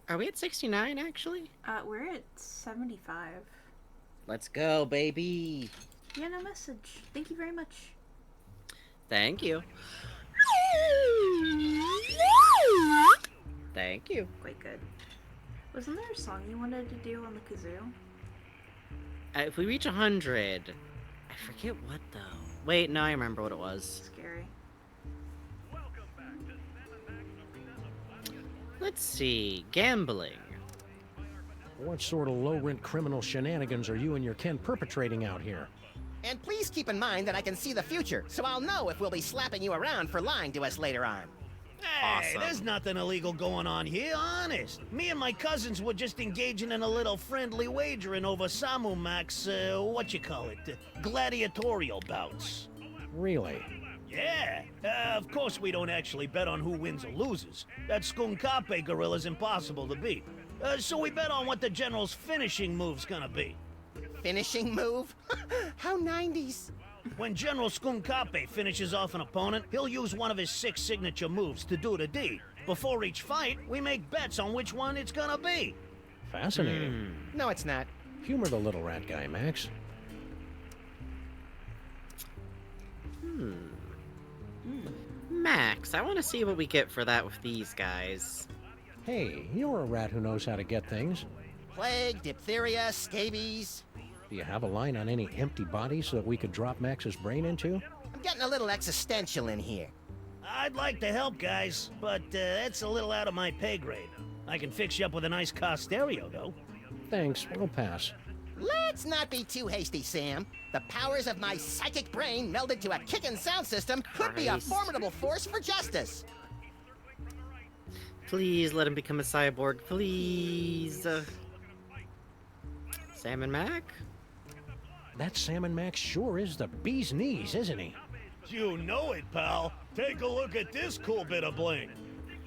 Are we at 69, actually? We're at 75. Let's go, baby. Yeah, no message. Thank you very much. Thank you. Thank you. Quite good. Wasn't there a song you wanted to do on the kazoo? If we reach 100, I forget what though. Wait, no, I remember what it was. Scary. Let's see, gambling. What sort of low-rent criminal shenanigans are you and your kin perpetrating out here? And please keep in mind that I can see the future, so I'll know if we'll be slapping you around for lying to us later on. Hey, there's nothing illegal going on here, honest. Me and my cousins were just engaging in a little friendly wagering over Samu Mac's, gladiatorial bouts. Really? Yeah, of course we don't actually bet on who wins or loses. That Skunkape gorilla's impossible to beat. So we bet on what the general's finishing move's gonna be. Finishing move? How 90s. When General Skunkape finishes off an opponent, he'll use one of his 6 signature moves to do the deed. Before each fight, we make bets on which one it's gonna be. Fascinating. No, it's not. Humor the little rat guy, Max. Max, I want to see what we get for that with these guys. Hey, you're a rat who knows how to get things. Plague, diphtheria, scabies. Do you have a line on any empty bodies so that we could drop Max's brain into? I'm getting a little existential in here. I'd like to help, guys, but that's a little out of my pay grade. I can fix you up with a nice car stereo, though. Thanks, we'll pass. Let's not be too hasty, Sam. The powers of my psychic brain melded to a kickin' sound system could be a formidable force for justice. Please let him become a cyborg, please. Salmon Mac? That Salmon Max sure is the bee's knees, isn't he? You know it, pal. Take a look at this cool bit of bling.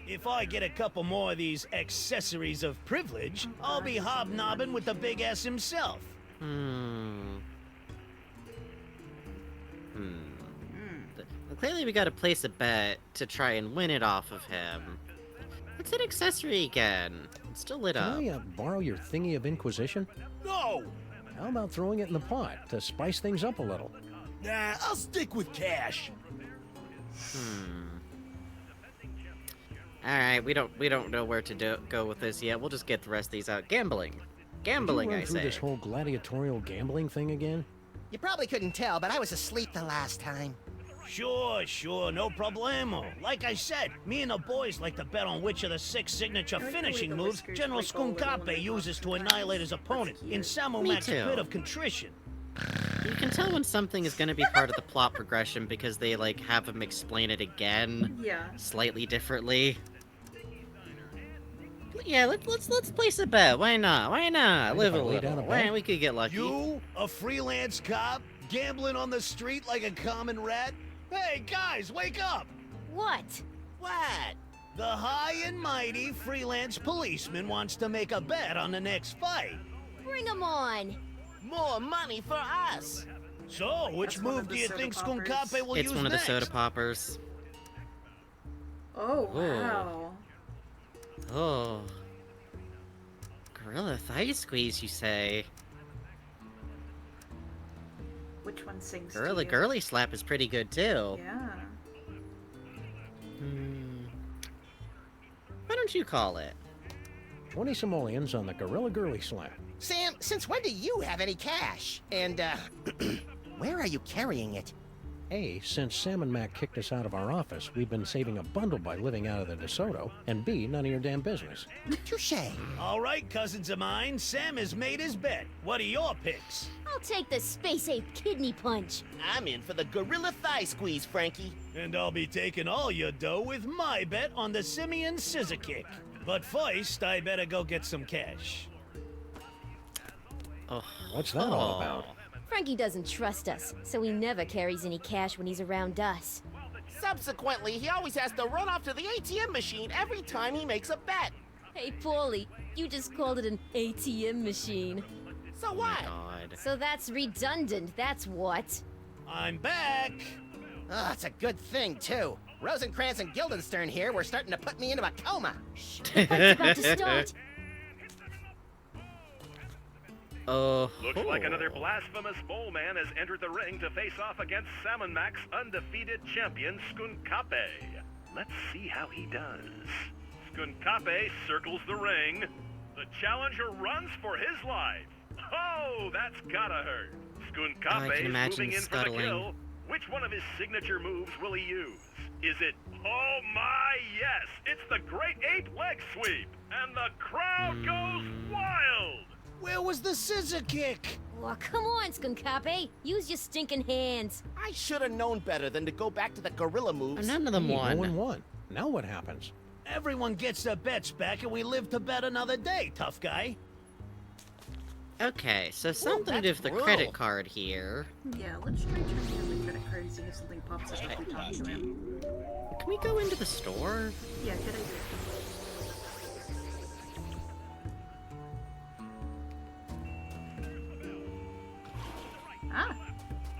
If I get a couple more of these accessories of privilege, I'll be hobnobbing with the big S himself. Clearly we gotta place a bet to try and win it off of him. What's an accessory again? It's still lit up. Can I borrow your thingy of Inquisition? No! How about throwing it in the pot to spice things up a little? Nah, I'll stick with cash. Alright, we don't know where to go with this yet. We'll just get the rest of these out. Gambling. Did Gambling, you run I through say. this whole gladiatorial gambling thing again? You probably couldn't tell, but I was asleep the last time. Sure, no problemo. Like I said, me and the boys like to bet on which of the 6 signature finishing moves General Skunkape uses to annihilate his opponent in Samu Mac's Pit of Contrition. You can tell when something is going to be part of the plot progression because they, like, have him explain it again. Yeah. Slightly differently. Yeah, let's place a bet. Why not? Live a little. Why, we could get lucky. You, a freelance cop, gambling on the street like a common rat? Hey, guys, wake up! What? What? The high and mighty freelance policeman wants to make a bet on the next fight. Bring him on! More money for us! So, which move do you think Skunkape will use next? It's one of the soda poppers. Oh, wow. Oh. Gorilla thigh squeeze, you say? Which one sings Gorilla to you? girly slap is pretty good, too. Yeah. Why don't you call it? 20 simoleons on the Gorilla Girly Slap. Sam, since when do you have any cash? And, where are you carrying it? A, since Sam and Mac kicked us out of our office, we've been saving a bundle by living out of the DeSoto, and B, none of your damn business. Touché. All right, cousins of mine, Sam has made his bet. What are your picks? I'll take the Space Ape Kidney Punch. I'm in for the Gorilla Thigh Squeeze, Frankie. And I'll be taking all your dough with my bet on the Simian Scissor Kick. But first, I better go get some cash. Oh, what's that all about? Frankie doesn't trust us, so he never carries any cash when he's around us. Subsequently, he always has to run off to the ATM machine every time he makes a bet. Hey, Paulie, you just called it an ATM machine. So what? So that's redundant, that's what. I'm back! Oh, it's a good thing, too. Rosencrantz and Guildenstern here were starting to put me into a coma. The fight's about to start. Looks like another blasphemous mole man has entered the ring to face off against Salmon Mac's undefeated champion, Skunkape. Let's see how he does. Skunkape circles the ring. The challenger runs for his life. Oh, that's gotta hurt. Skunkape is moving in for the kill. Which one of his signature moves will he use? Is it, oh my, yes, it's the Great Ape Leg Sweep. And the crowd goes wild. Where was the scissor kick? Oh, come on, Skunkape. Use your stinking hands. I should have known better than to go back to the gorilla moves. None of them won. No one won. Now what happens? Everyone gets their bets back and we live to bet another day, tough guy. Okay, so something to do with the credit card here. Yeah, let's try turning on the credit card and see if something pops up if we talk to him. Can we go into the store? Yeah, good idea.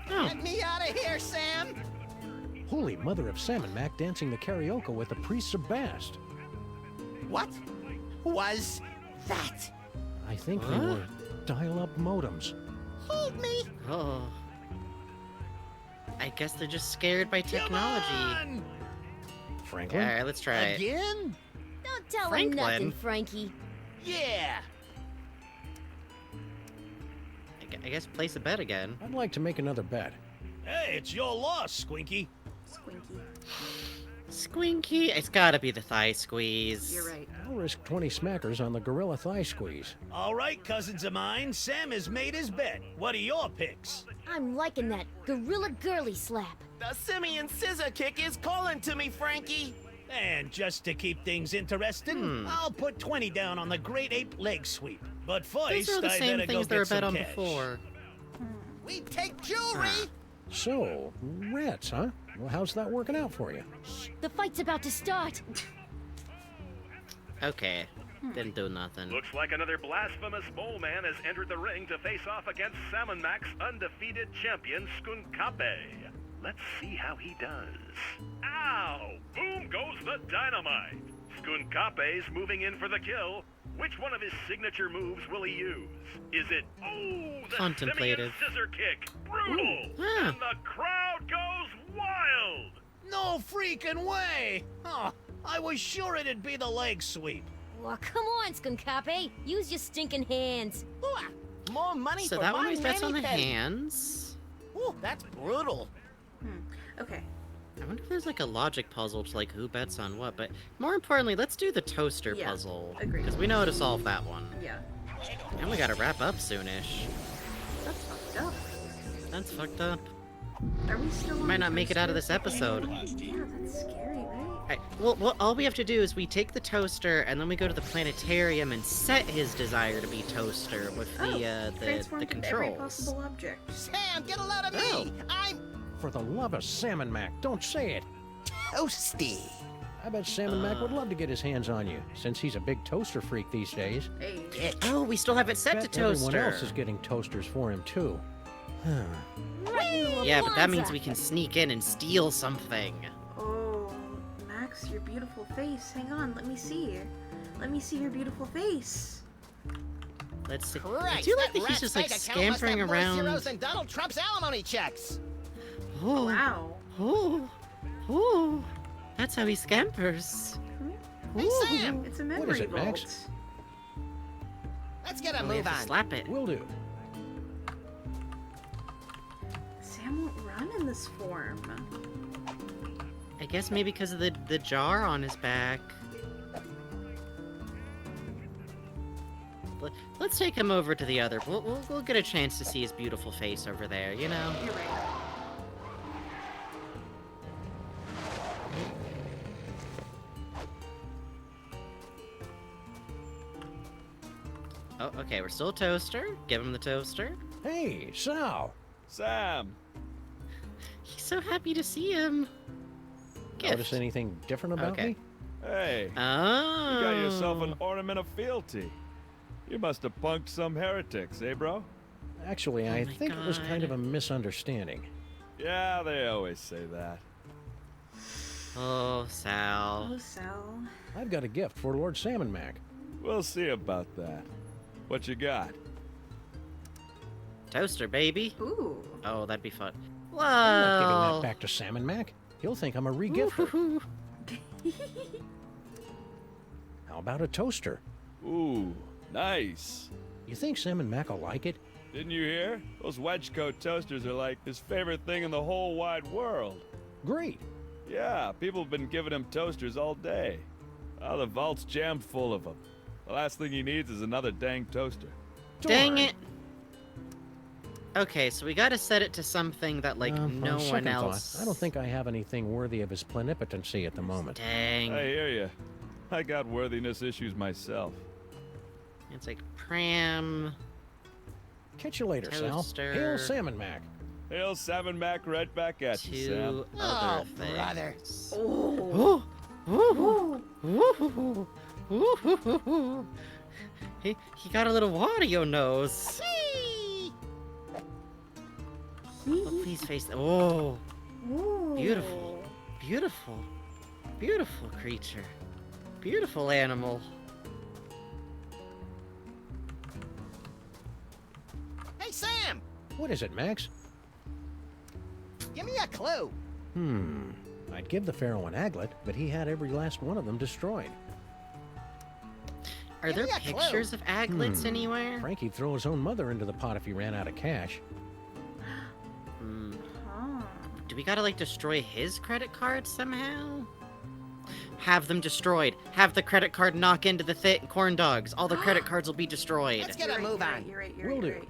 Get me out of here, Sam! Holy mother of Sam and Mac dancing the karaoke with the priest Sebast. What was that? I think they were dial-up modems. Hold me! Oh. I guess they're just scared by technology. Franklin? Alright, let's try it. Again? Don't tell Franklin. him nothing, Frankie. Yeah. I guess place a bet again. I'd like to make another bet. Hey, it's your loss, Squinky. Squinky? It's gotta be the thigh squeeze. You're right. I'll risk 20 smackers on the Gorilla Thigh Squeeze. All right, cousins of mine, Sam has made his bet. What are your picks? I'm liking that Gorilla Girly Slap. The Simian Scissor Kick is calling to me, Frankie. And just to keep things interesting, I'll put 20 down on the Great Ape Leg Sweep. But These first, are the I same better things go they were get bet some on cash. before. We take jewelry! So, rats, huh? Well, how's that working out for you? The fight's about to start. Okay, didn't do nothing. Looks like another blasphemous mole man has entered the ring to face off against Salmon Mac's undefeated champion, Skunkape. Let's see how he does. Ow! Boom goes the dynamite! Skunkape's moving in for the kill. Which one of his signature moves will he use? Is it, the Contemplative. Simian Scissor Kick? Brutal! And the crowd goes wild! No freaking way! Oh, I was sure it'd be the leg sweep. Oh, come on, Skunkape. Use your stinking hands. More money So for that my one was bets on the mani-pedi. hands. Ooh, that's brutal. Okay. I wonder if there's like a logic puzzle to like who bets on what, but more importantly, let's do the toaster puzzle. Agreed. Because we know how to solve that one. Yeah. And we gotta wrap up soonish. That's fucked up. That's fucked up. Are we still on Might not make it out of this episode. Yeah, that's scary, right? Alright, well, all we have to do is we take the toaster and then we go to the planetarium and set his desire to be toaster with the Transformed into every controls. possible object. Sam, get a load of me! I'm For the love of Salmon Mac, don't say it. toasty. I bet Salmon Mac would love to get his hands on you, since he's a big toaster freak these days. Hey. Oh, we still have it set to Bet toaster. everyone else is getting toasters for him, too. Yeah, but that means we can sneak in and steal something. Oh, Max, your beautiful face. Hang on, let me see. Let me see your beautiful face. Let's see. I Christ, do like that that he's just like rat's bank account must scampering have more around. zeros than Donald Trump's alimony checks. Oh, Wow. Oh, that's how he scampers. Hey, Ooh. Sam. It's a memory What is it, vault. Max? Let's get a We move have to on. slap it. Will do. Sam won't run in this form. I guess maybe because of the jar on his back. Let's take him over to the other. We'll get a chance to see his beautiful face over there, you know? You're right. Oh, okay, we're still a toaster. Give him the toaster. Hey, Sal. Sam! He's so happy to see him. Notice anything different about Okay. me? Hey, Oh. you got yourself an ornament of fealty. You must have punked some heretics, eh, bro? Actually, Oh I my think it was kind God. of a misunderstanding. Yeah, they always say that. Oh, Sal. Oh, Sal. I've got a gift for Lord Salmon Mac. We'll see about that. What you got? Toaster, baby. Ooh. Oh, that'd be fun. I'm not giving Whoa. that back to Salmon Mac. He'll think I'm a regifter. Ooh. How about a toaster? Ooh, nice. You think Salmon Mac will like it? Didn't you hear? Those wedge coat toasters are like his favorite thing in the whole wide world. Great. Yeah, people have been giving him toasters all day. Oh, the vault's jammed full of them. The last thing he needs is another dang toaster. Dang Darn. it. Okay, so we gotta set it to something that, like, On no one second else... thought, I don't think I have anything worthy of his plenipotency at the moment. Dang. I hear ya. I got worthiness issues myself. It's like pram... Catch you later, Sal. Toaster. Hail Salmon Mac. Hail Salmon Mac right back at you, Sam. Two Oh, other things. brother. Oh. Ooh. Ooh. Ooh. He got a little Wario nose. Oh, please face that. Oh, Ooh. beautiful, beautiful, beautiful creature, beautiful animal. Hey, Sam. What is it, Max? Give me a clue. I'd give the Pharaoh an aglet, but he had every last one of them destroyed. Are there me a clue. pictures of aglets anywhere? Frankie'd throw his own mother into the pot if he ran out of cash. Hmm. Huh. Do we gotta, like, destroy his credit card somehow? Have them destroyed. Have the credit card knock into the corn dogs. All the credit cards will be destroyed. Let's get a move on. You're right. Will do.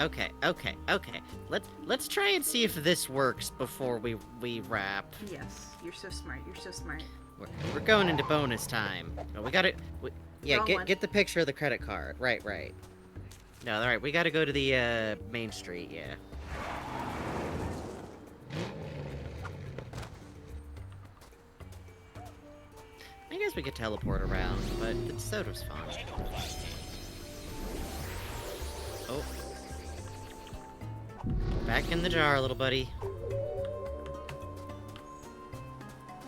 Okay. Let's try and see if this works before we wrap. Yes, you're so smart. You're so smart. We're going into bonus time. Oh, we gotta... yeah, Wrong one. get the picture of the credit card. Right. No, alright, we gotta go to the, main street, yeah. I guess we could teleport around, but the soda's fine. Oh. Back in the jar, little buddy.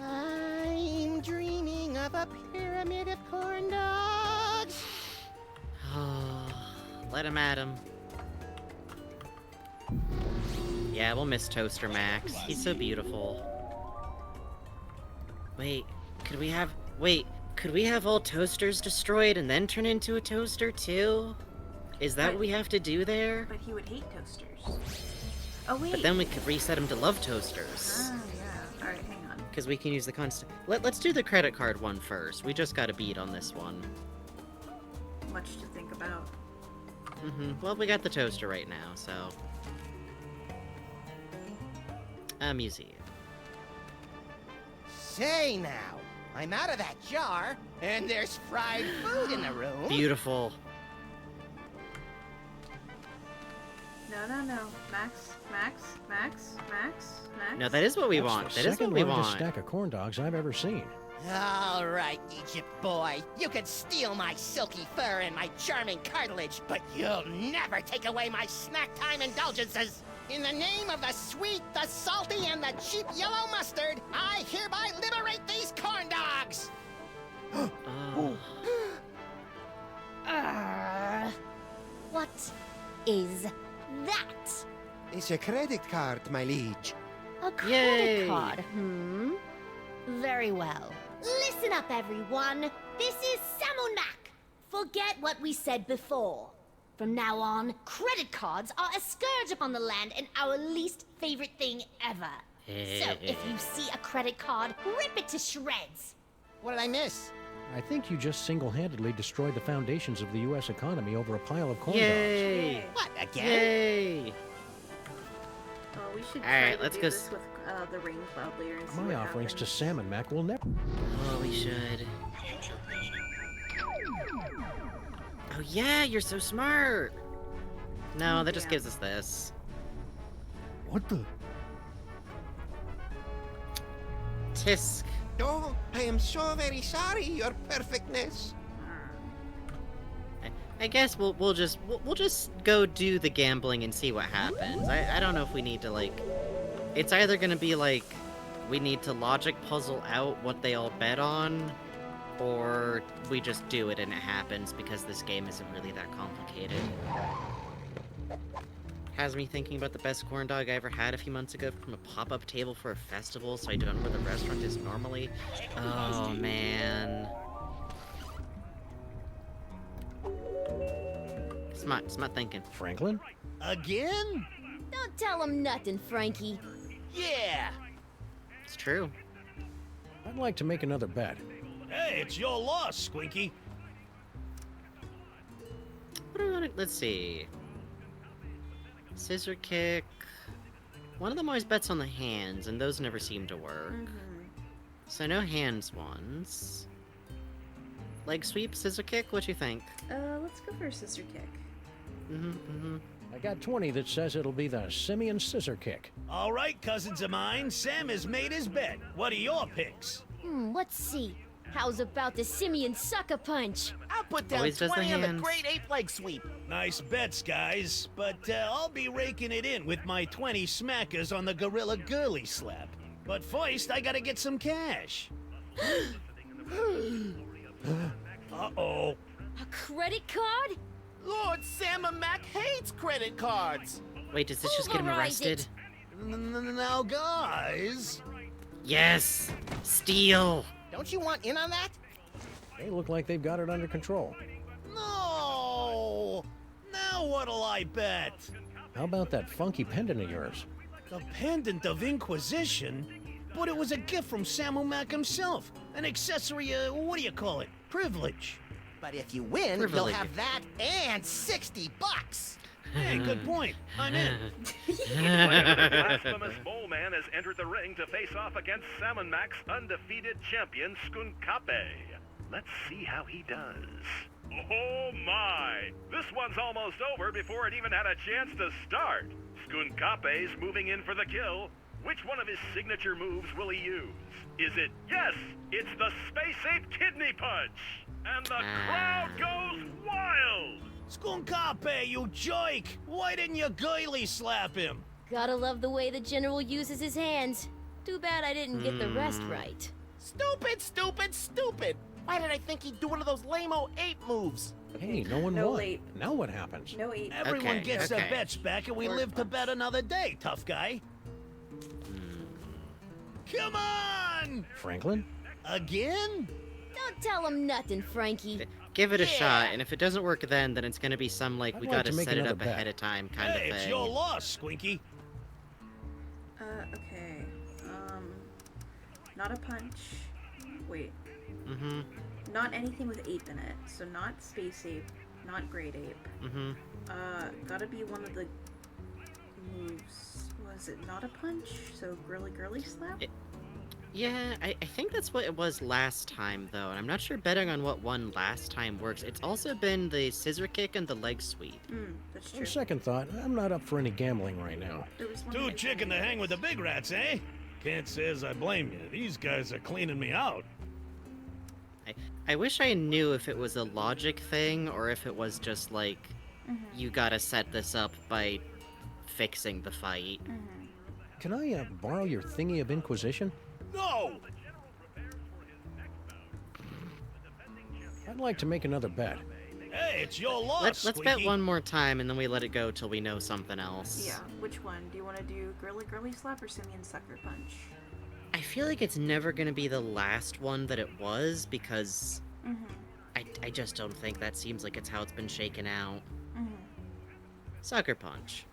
I'm dreaming of a pyramid of corn dogs. Let him at him. Yeah, we'll miss Toaster Max. He's so beautiful. Wait, could we have all toasters destroyed and then turn into a toaster too? Is that what we have to do there? But he would hate toasters. Oh, wait. But then we could reset them to love toasters. Ah, yeah. Alright, hang on. Because we can use the constant... Let's do the credit card one first. We just got a beat on this one. Much to think about. Well, we got the toaster right now, so... A museum. Say now, I'm out of that jar, and there's fried food in the room. Beautiful. No. Max. No, that is what we want. That is what we want. Second largest stack of corn dogs I've ever seen. All right, Egypt boy. You can steal my silky fur and my charming cartilage, but you'll never take away my snack time indulgences. In the name of the sweet, the salty, and the cheap yellow mustard, I hereby liberate these corn dogs! What is that? It's a credit card, my liege. A credit card, Very well. Listen up, everyone. This is Samunak. Forget what we said before. From now on, credit cards are a scourge upon the land and our least favorite thing ever. So, if you see a credit card, rip it to shreds. What did I miss? I think you just single-handedly destroyed the foundations of the U.S. economy over a pile of corn Yay! dogs. What, again? Yay! We should Alright, try let's to go do this with the rain cloud layer and see My what offerings happens. to Salmon Mac will never... Oh, we should. Oh yeah, you're so smart! No, that just gives us this. What the? Tisk. Oh, I am so very sorry, your perfectness. I guess we'll just go do the gambling and see what happens. I don't know if we need to, like... It's either gonna be like we need to logic puzzle out what they all bet on, or we just do it and it happens because this game isn't really that complicated. Has me thinking about the best corn dog I ever had a few months ago from a pop-up table for a festival, so I don't know where the restaurant is normally. Oh, man. Smart thinking. Franklin? Again? Don't tell him nothing, Frankie. Yeah! It's true. I'd like to make another bet. Hey, it's your loss, Squinky. What do we want to... Let's see. Scissor kick. One of them always bets on the hands, and those never seem to work. So no hands ones. Leg sweep, scissor kick, what you think? Let's go for a scissor kick. I got 20 that says it'll be the Simeon Scissor Kick. All right, cousins of mine, Sam has made his bet. What are your picks? Let's see. How's about the Simeon Sucker Punch? I'll put down Always does the 20 on the hands. Great Ape Leg Sweep. Nice bets, guys, but I'll be raking it in with my 20 smackers on the Gorilla Girly Slap. But first, I gotta get some cash. Uh-oh. A credit card? Lord Sam Mac hates credit cards. Wait, does this just get him Pulverize arrested? Now, guys. Yes! Steal! Don't you want in on that? They look like they've got it under control. No! Now what'll I bet? How about that funky pendant of yours? The Pendant of Inquisition? But it was a gift from Samu Mac himself. An accessory, what do you call it? Privilege. But if you win, you'll have that and $60. Hey, good point. I'm in. The blasphemous mole man has entered the ring to face off against Salmon Mac's undefeated champion, Skape. Let's see how he does. Oh my! This one's almost over before it even had a chance to start. Skape's moving in for the kill. Which one of his signature moves will he use? Is it, yes, it's the Space Ape Kidney Punch! And the crowd goes wild! Skape, you jerk! Why didn't you girly slap him? Gotta love the way the General uses his hands. Too bad I didn't get the rest right. Stupid, stupid, stupid! Why did I think he'd do one of those lame-o ape moves? Hey, no one No won. ape. Now what happens? No ape. Everyone Okay, gets their okay. bets back and we live to bet another day, tough guy. Come on! Franklin? Again? Don't tell him nothing, Frankie. Give it a shot, and if it doesn't work then it's gonna be some, like, I'd we like gotta to make set it another up bet. ahead of time kind Hey, of it's thing. your loss, Squinky. Not a punch. Wait. Mm-hmm. Not anything with ape in it. So not space ape, not great ape. Mm-hmm. Gotta be one of the moves. Was it not a punch? So girly slap? Yeah, I think that's what it was last time, though, and I'm not sure betting on what won last time works. It's also been the scissor kick and the leg sweep. That's On true. second thought, I'm not up for any gambling right now. Too chicken to hang with the big rats, eh? Can't say as I blame you. These guys are cleaning me out. I wish I knew if it was a logic thing, or if it was just like, you gotta set this up by fixing the fight. Can I borrow your thingy of Inquisition? No! I'd like to make another bet. Hey, it's your loss, Let's bet Squeaky. one more time, and then we let it go till we know something else. Yeah, which one? Do you want to do girly slap or simian sucker punch? I feel like it's never gonna be the last one that it was, because I just don't think that seems like it's how it's been shaken out. Sucker punch.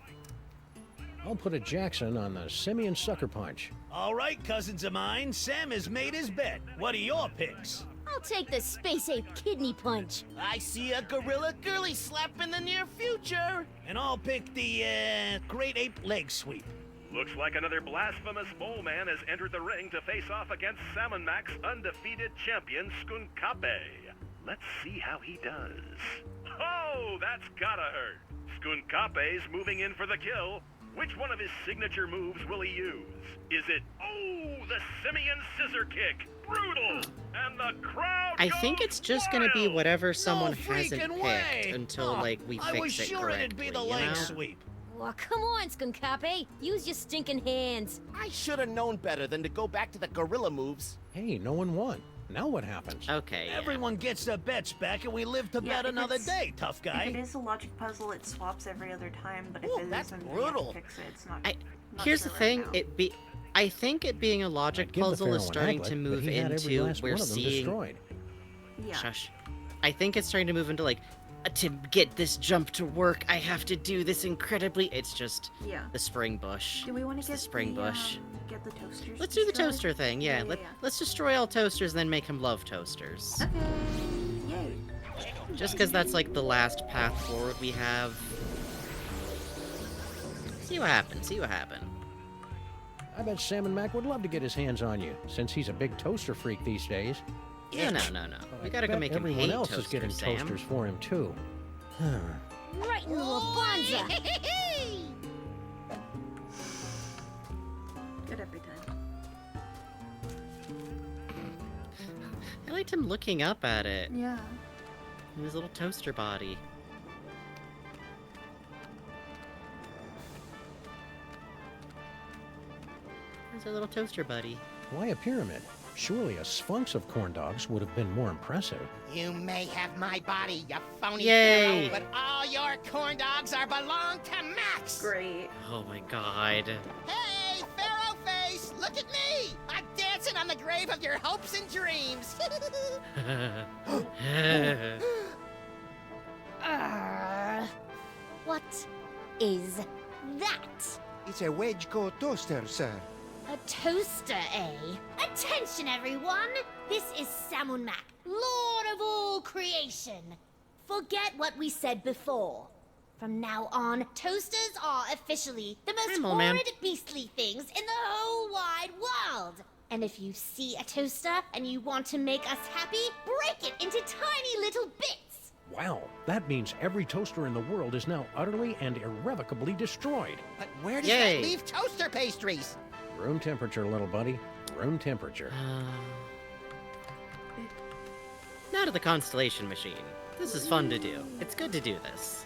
I'll put a Jackson on the Simeon Sucker Punch. All right, cousins of mine, Sam has made his bet. What are your picks? I'll take the space ape kidney punch. I see a gorilla girly slap in the near future. And I'll pick the, great ape leg sweep. Looks like another blasphemous mole man has entered the ring to face off against Salmon Mac's undefeated champion, Skape. Let's see how he does. Oh, that's gotta hurt. Skape's moving in for the kill. Which one of his signature moves will he use? Is it, the Simeon scissor kick? Brutal! And the crowd I think it's just gonna be whatever someone hasn't freaking picked way! until, like, we I was fix it sure correctly, it'd be the you leg know? sweep. Oh, come on, Skape. Use your stinking hands. I should have known better than to go back to the gorilla moves. Hey, no one won. Now what happens? Okay, Everyone gets their bets back and we live to bet if another it's- day, tough guy. If it is a logic puzzle, it swaps every other time, but if Ooh, it that's isn't, you brutal. have to fix it. It's not. not Here's sure the thing, right now. I think it being a logic Give the puzzle is Pharaoh an starting aglet, to but move he had every into last we're one of them seeing destroyed. Yeah. Shush. I think it's starting to move into like to get this jump to work, I have to do this incredibly. It's just Yeah. the spring bush. Do we want It's to the get spring bush. get the toasters? Let's do the destroyed? toaster thing. Yeah, let's destroy all toasters, then make him love toasters. Okay. Yay. Just because that's like the last path forward we have. See what happens. See what happens. I bet Salmon Mac would love to get his hands on you, since he's a big toaster freak these days. Yeah, no. We gotta go Bet make him everyone hate else toasters, is getting Sam. toasters for him too. Right in the bonza. Good every time. I liked him looking up at it. Yeah. His little toaster body. There's a little toaster buddy. Why a pyramid? Surely a sphinx of corn dogs would have been more impressive. You may have my body, you phony Yay. Pharaoh, but all your corn dogs are belong to Max! Great. Oh my god. Hey, Pharaoh Face, look at me! I'm dancing on the grave of your hopes and dreams! What is that? It's a wedge-core toaster, sir. A toaster, eh? Attention, everyone! This is Salmon Mac, Lord of all creation. Forget what we said before. From now on, toasters are officially the most Hi, Mole Man. horrid, beastly things in the whole wide world. And if you see a toaster and you want to make us happy, break it into tiny little bits. Wow, that means every toaster in the world is now utterly and irrevocably destroyed. But where does Yay. that leave toaster pastries? Room temperature, little buddy. Room temperature. Now to the Constellation Machine. This is fun to do. It's good to do this.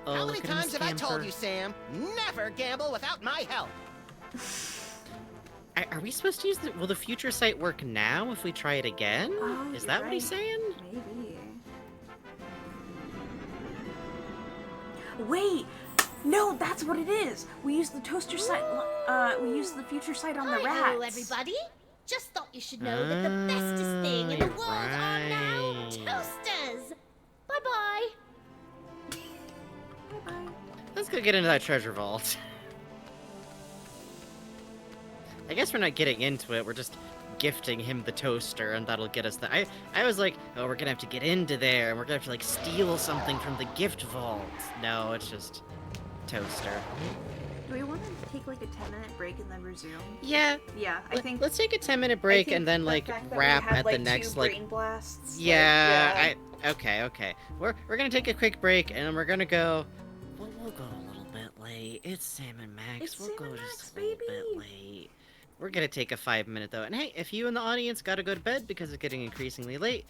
Oh, How many look at him times have I told scamper. you, Sam? Never gamble without my help! Are we supposed to use the... Will the future sight work now if we try it again? Is that what he's saying? Maybe. Wait! No, that's what it is! We use the toaster sight, we use the future sight on the rats. Hello, everybody. Just thought you should know that the bestest thing in the world are now toasters. Bye-bye. Let's go get into that treasure vault. I guess we're not getting into it. We're just gifting him the toaster, and that'll get us I was like, oh, we're gonna have to get into there, and we're gonna have to, like, steal something from the gift vault. No, it's just toaster. Do we want to take, like, a 10-minute break and then resume? Yeah. Yeah, I think... Let's take a 10-minute break and then, like, wrap at the next, like... brain blasts. Yeah, okay. We're gonna take a quick break, and then we're gonna go... We'll go a little bit late. It's Sam and Max. We'll go just a little bit late. We're gonna take a 5-minute, though. And hey, if you in the audience gotta go to bed because it's getting increasingly late,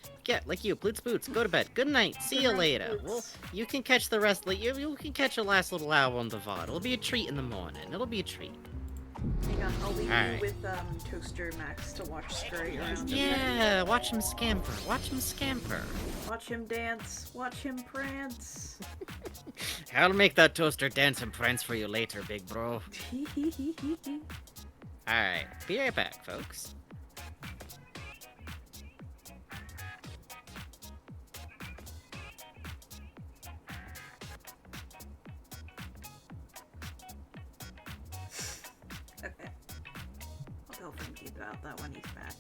like you, Blitz Boots, go to bed. Good night. See you later. Well, you can catch the rest, you can catch the last little hour on the VOD. It'll be a treat in the morning. It'll be a treat. Hang on, I'll leave you with Toaster Max to watch scurry around. Yeah, watch him scamper. Watch him scamper. Watch him dance. Watch him prance. I'll make that toaster dance and prance for you later, big bro. Alright, be right back, folks. Okay. I'll tell Frankie about that when he's back.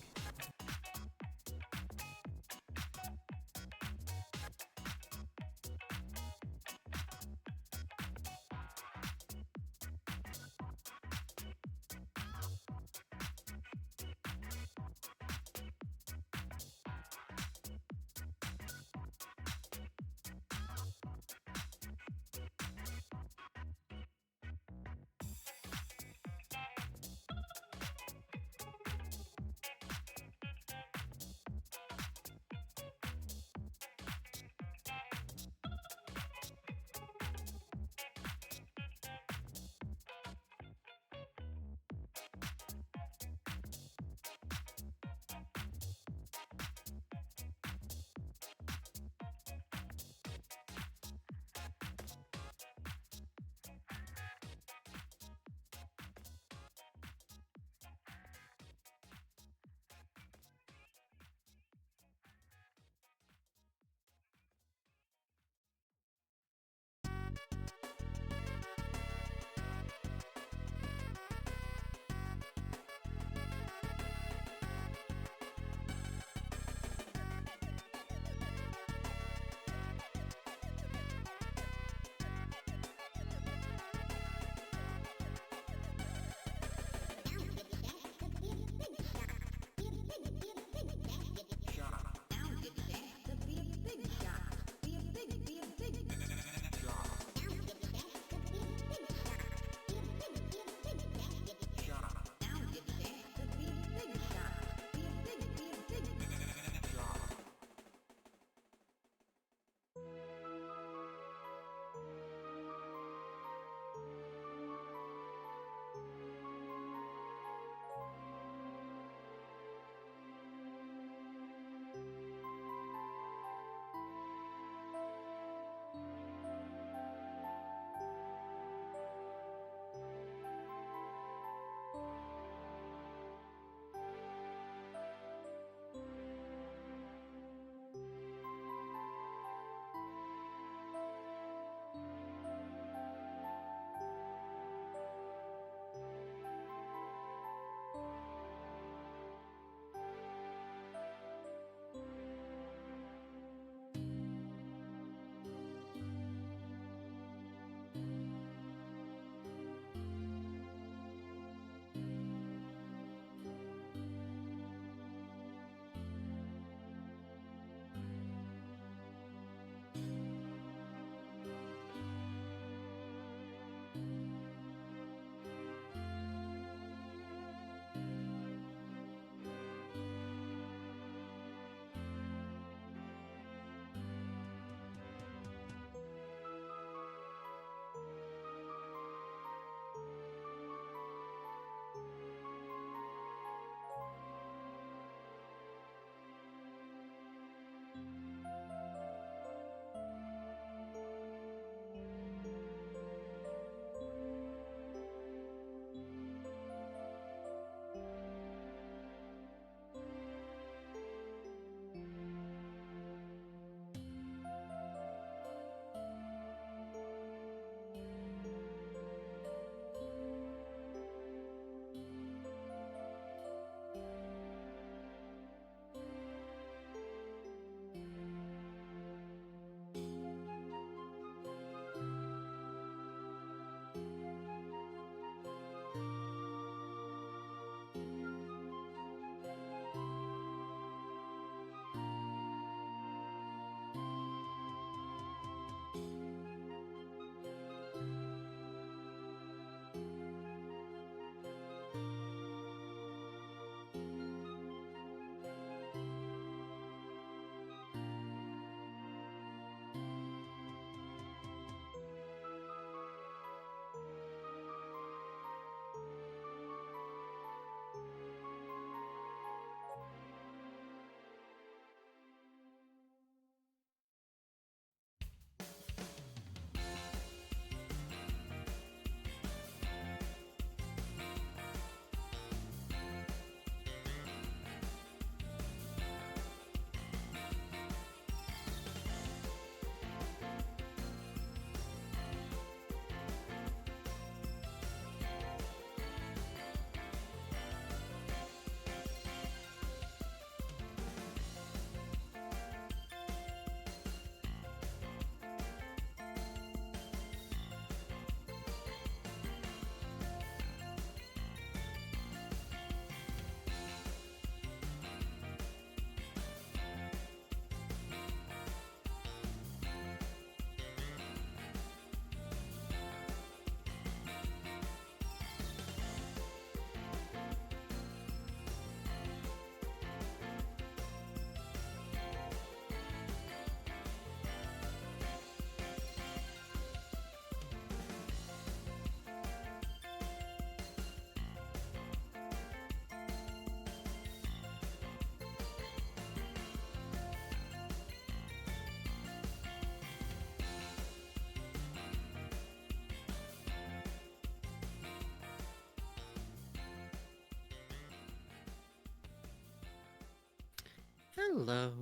Hello.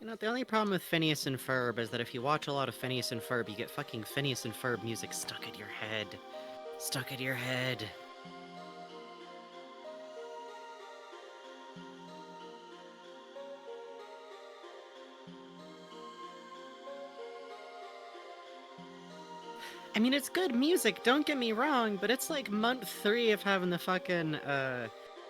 You know, the only problem with Phineas and Ferb is that if you watch a lot of Phineas and Ferb, you get fucking Phineas and Ferb music stuck in your head. Stuck in your head. I mean, it's good music, don't get me wrong, but it's like month 3 of having the fucking,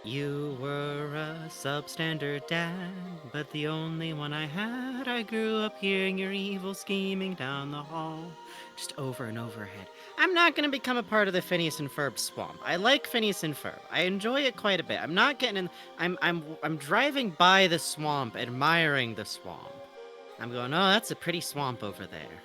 you were a substandard dad, but the only one I had. I grew up hearing your evil scheming down the hall. Just over and over again. I'm not gonna become a part of the Phineas and Ferb swamp. I like Phineas and Ferb. I enjoy it quite a bit. I'm not getting in. I'm driving by the swamp, admiring the swamp. I'm going, oh, that's a pretty swamp over there.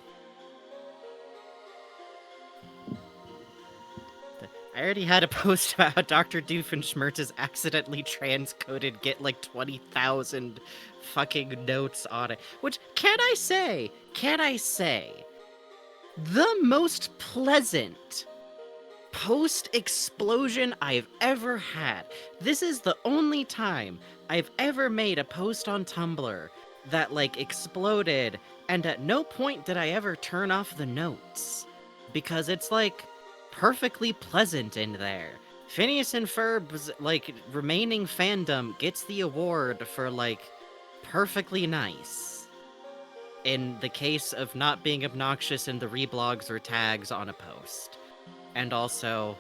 I already had a post about how Dr. Doofenshmirtz is accidentally transcoded, get like 20,000 fucking notes on it. Which, can I say, the most pleasant post-explosion I've ever had. This is the only time I've ever made a post on Tumblr that, like, exploded, and at no point did I ever turn off the notes. Because it's, like, perfectly pleasant in there. Phineas and Ferb's, like, remaining fandom gets the award for, like, perfectly nice. In the case of not being obnoxious in the reblogs or tags on a post. And also,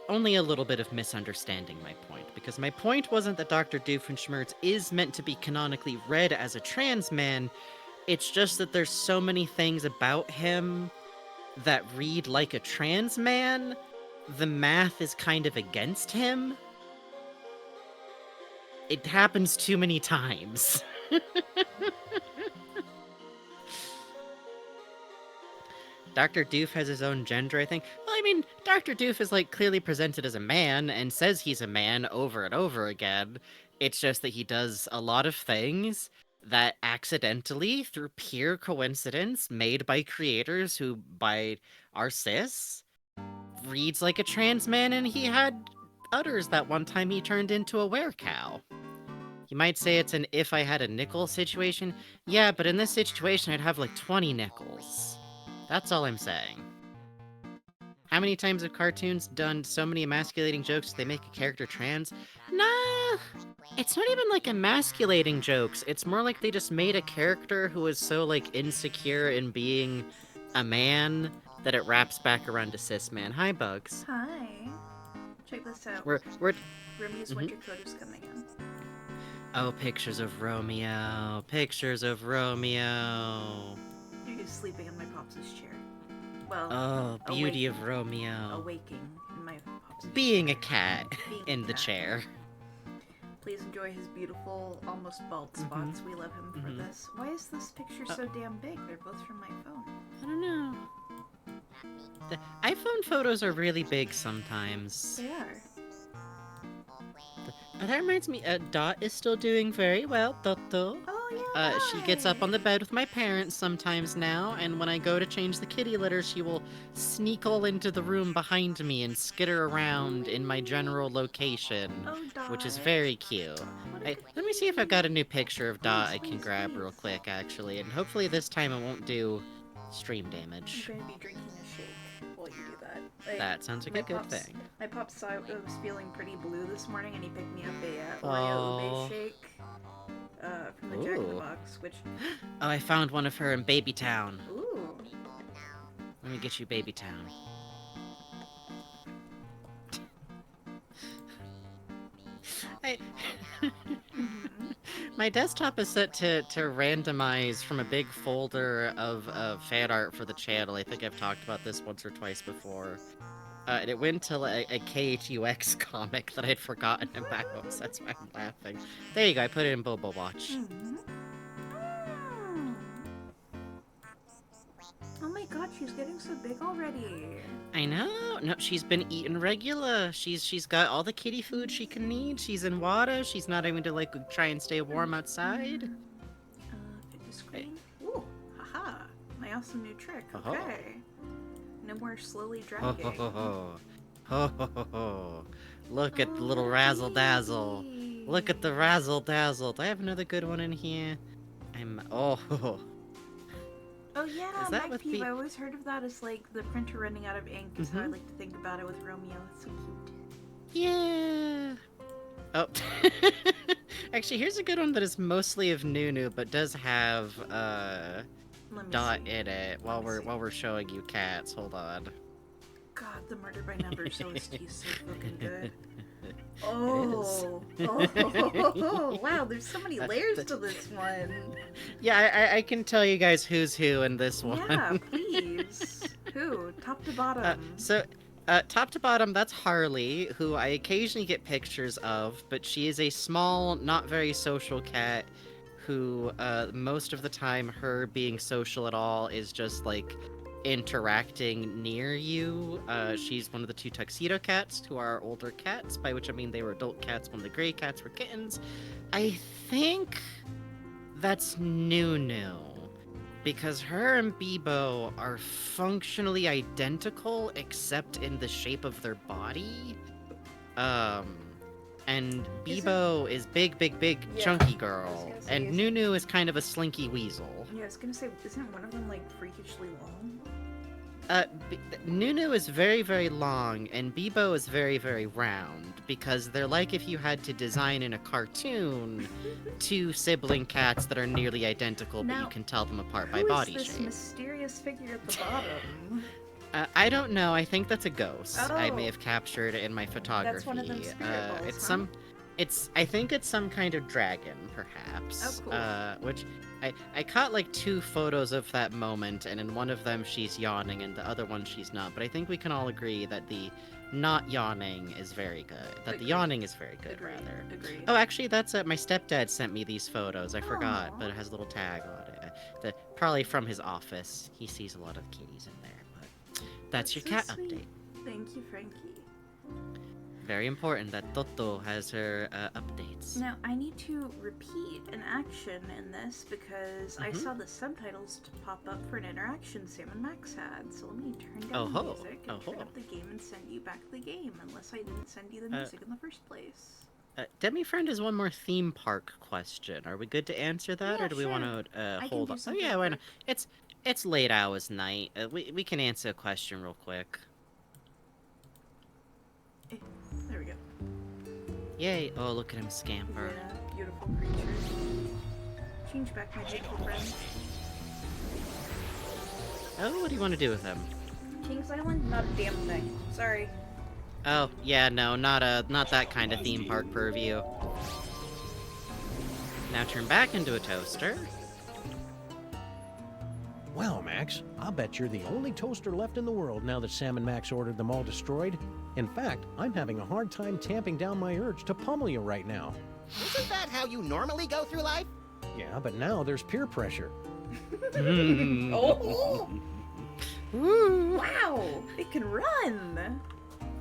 only a little bit of misunderstanding my point, because my point wasn't that Dr. Doofenshmirtz is meant to be canonically read as a trans man, it's just that there's so many things about him that read like a trans man, the math is kind of against him. It happens too many times. Dr. Doof has his own gender, I think. Well, I mean, Dr. Doof is, like, clearly presented as a man and says he's a man over and over again. It's just that he does a lot of things that accidentally, through pure coincidence, made by creators who, are cis, reads like a trans man, and he had udders that one time he turned into a werecow. You might say it's an if I had a nickel situation. Yeah, but in this situation, I'd have like 20 nickels. That's all I'm saying. How many times have cartoons done so many emasculating jokes they make a character trans? Nah, it's not even like emasculating jokes. It's more like they just made a character who is so, like, insecure in being a man that it wraps back around to cis man. Hi, Bugs. Hi. Check this out. We're Rumi's winter coat is coming in. Oh, pictures of Romeo. Pictures of Romeo. He's sleeping in my Pops' chair. Well, oh, beauty of Romeo. Awaking in my Pops' Being chair. a cat in the chair. Please enjoy his beautiful, almost bald spots. We love him for this. Why is this picture so damn big? They're both from my phone. I don't know. The iPhone photos are really big sometimes. They are. That reminds me, Dot is still doing very well, Toto. Oh, yeah. She gets up on the bed with my parents sometimes now, and when I go to change the kitty litter, she will sneakle into the room behind me and skitter around in my general location, which is very cute. Let me see if I've got a new picture of Dot I can grab real quick, actually, and hopefully this time it won't do stream damage. I'm going to be drinking a shake while you do that. That sounds like a good thing. My pop saw I was feeling pretty blue this morning, and he picked me up a Oreo ube shake from the Jack in the Box, which... Oh, I found one of her in Babytown. Ooh. Let me get you Babytown. My desktop is set to randomize from a big folder of fan art for the channel. I think I've talked about this once or twice before. And it went to a KHUX comic that I'd forgotten about, so that's why I'm laughing. There you go, I put it in Bobo Watch. Oh my god, she's getting so big already. I know. No, she's been eating regular. She's got all the kitty food she can need. She's in water. She's not having to, like, try and stay warm outside. Fit the screen. Ooh, haha. My awesome new trick. Okay. No more slowly dragging. Look at the little razzle dazzle. Look at the razzle dazzle. Do I have another good one in here? Oh. Oh yeah, Is that Mac Peeve. I always heard of that as like the printer running out of ink. Is how I like to think about it with Romeo. It's so cute. Yeah. Oh. Actually, here's a good one that is mostly of Nunu, but does have Dot in it while we're showing you cats. Hold on. God, the Murder by Numbers OST is so fucking good. Oh, wow, there's so many layers to this one. Yeah, I can tell you guys who's who in this one. Yeah, please. Who? Top to bottom. Top to bottom, that's Harley, who I occasionally get pictures of, but she is a small, not very social cat who, most of the time, her being social at all is just, like, interacting near you. She's one of the 2 tuxedo cats, who are older cats, by which I mean they were adult cats when the gray cats were kittens. I think that's Nunu, because her and Bebo are functionally identical except in the shape of their body. And Bebo is big, chunky girl, and Nunu is kind of a slinky weasel. Yeah, I was gonna say, isn't one of them like freakishly long? Nunu is very, very long, and Bebo is very, very round, because they're like if you had to design in a cartoon 2 sibling cats that are nearly identical, but you can tell them apart by body shape. Who is this mysterious figure at the bottom? I don't know. I think that's a ghost. I may have captured it in my photography. That's one of them spirit balls, I think it's some kind of dragon, perhaps. Oh, cool. Which I caught like 2 photos of that moment, and in one of them she's yawning, and the other one she's not. But I think we can all agree that the not yawning is very good. That the yawning is very good, rather. Agreed. Oh, actually, that's my stepdad sent me these photos. I forgot, but it has a little tag on it. Probably from his office. He sees a lot of kitties in there. But that's your cat update. Thank you, Frankie. Very important that Toto has her updates. Now, I need to repeat an action in this because I saw the subtitles pop up for an interaction Sam and Max had. So let me turn down the music and turn up the game and send you back the game, unless I didn't send you the music in the first place. Demi-Friend has one more theme park question. Are we good to answer that, or do we want to hold on? Oh yeah, why not? It's late hours night. We can answer a question real quick. There we go. Yay! Oh, look at him scamper. Yeah, beautiful creature. Change back my beautiful friend. Oh, what do you want to do with him? King's Island? Not a damn thing. Sorry. Oh, yeah, no, not that kind of theme park purview. Now turn back into a toaster. Well, Max, I'll bet you're the only toaster left in the world now that Sam and Max ordered them all destroyed. In fact, I'm having a hard time tamping down my urge to pummel you right now. Isn't that how you normally go through life? Yeah, but now there's peer pressure. Oh! Wow! It can run!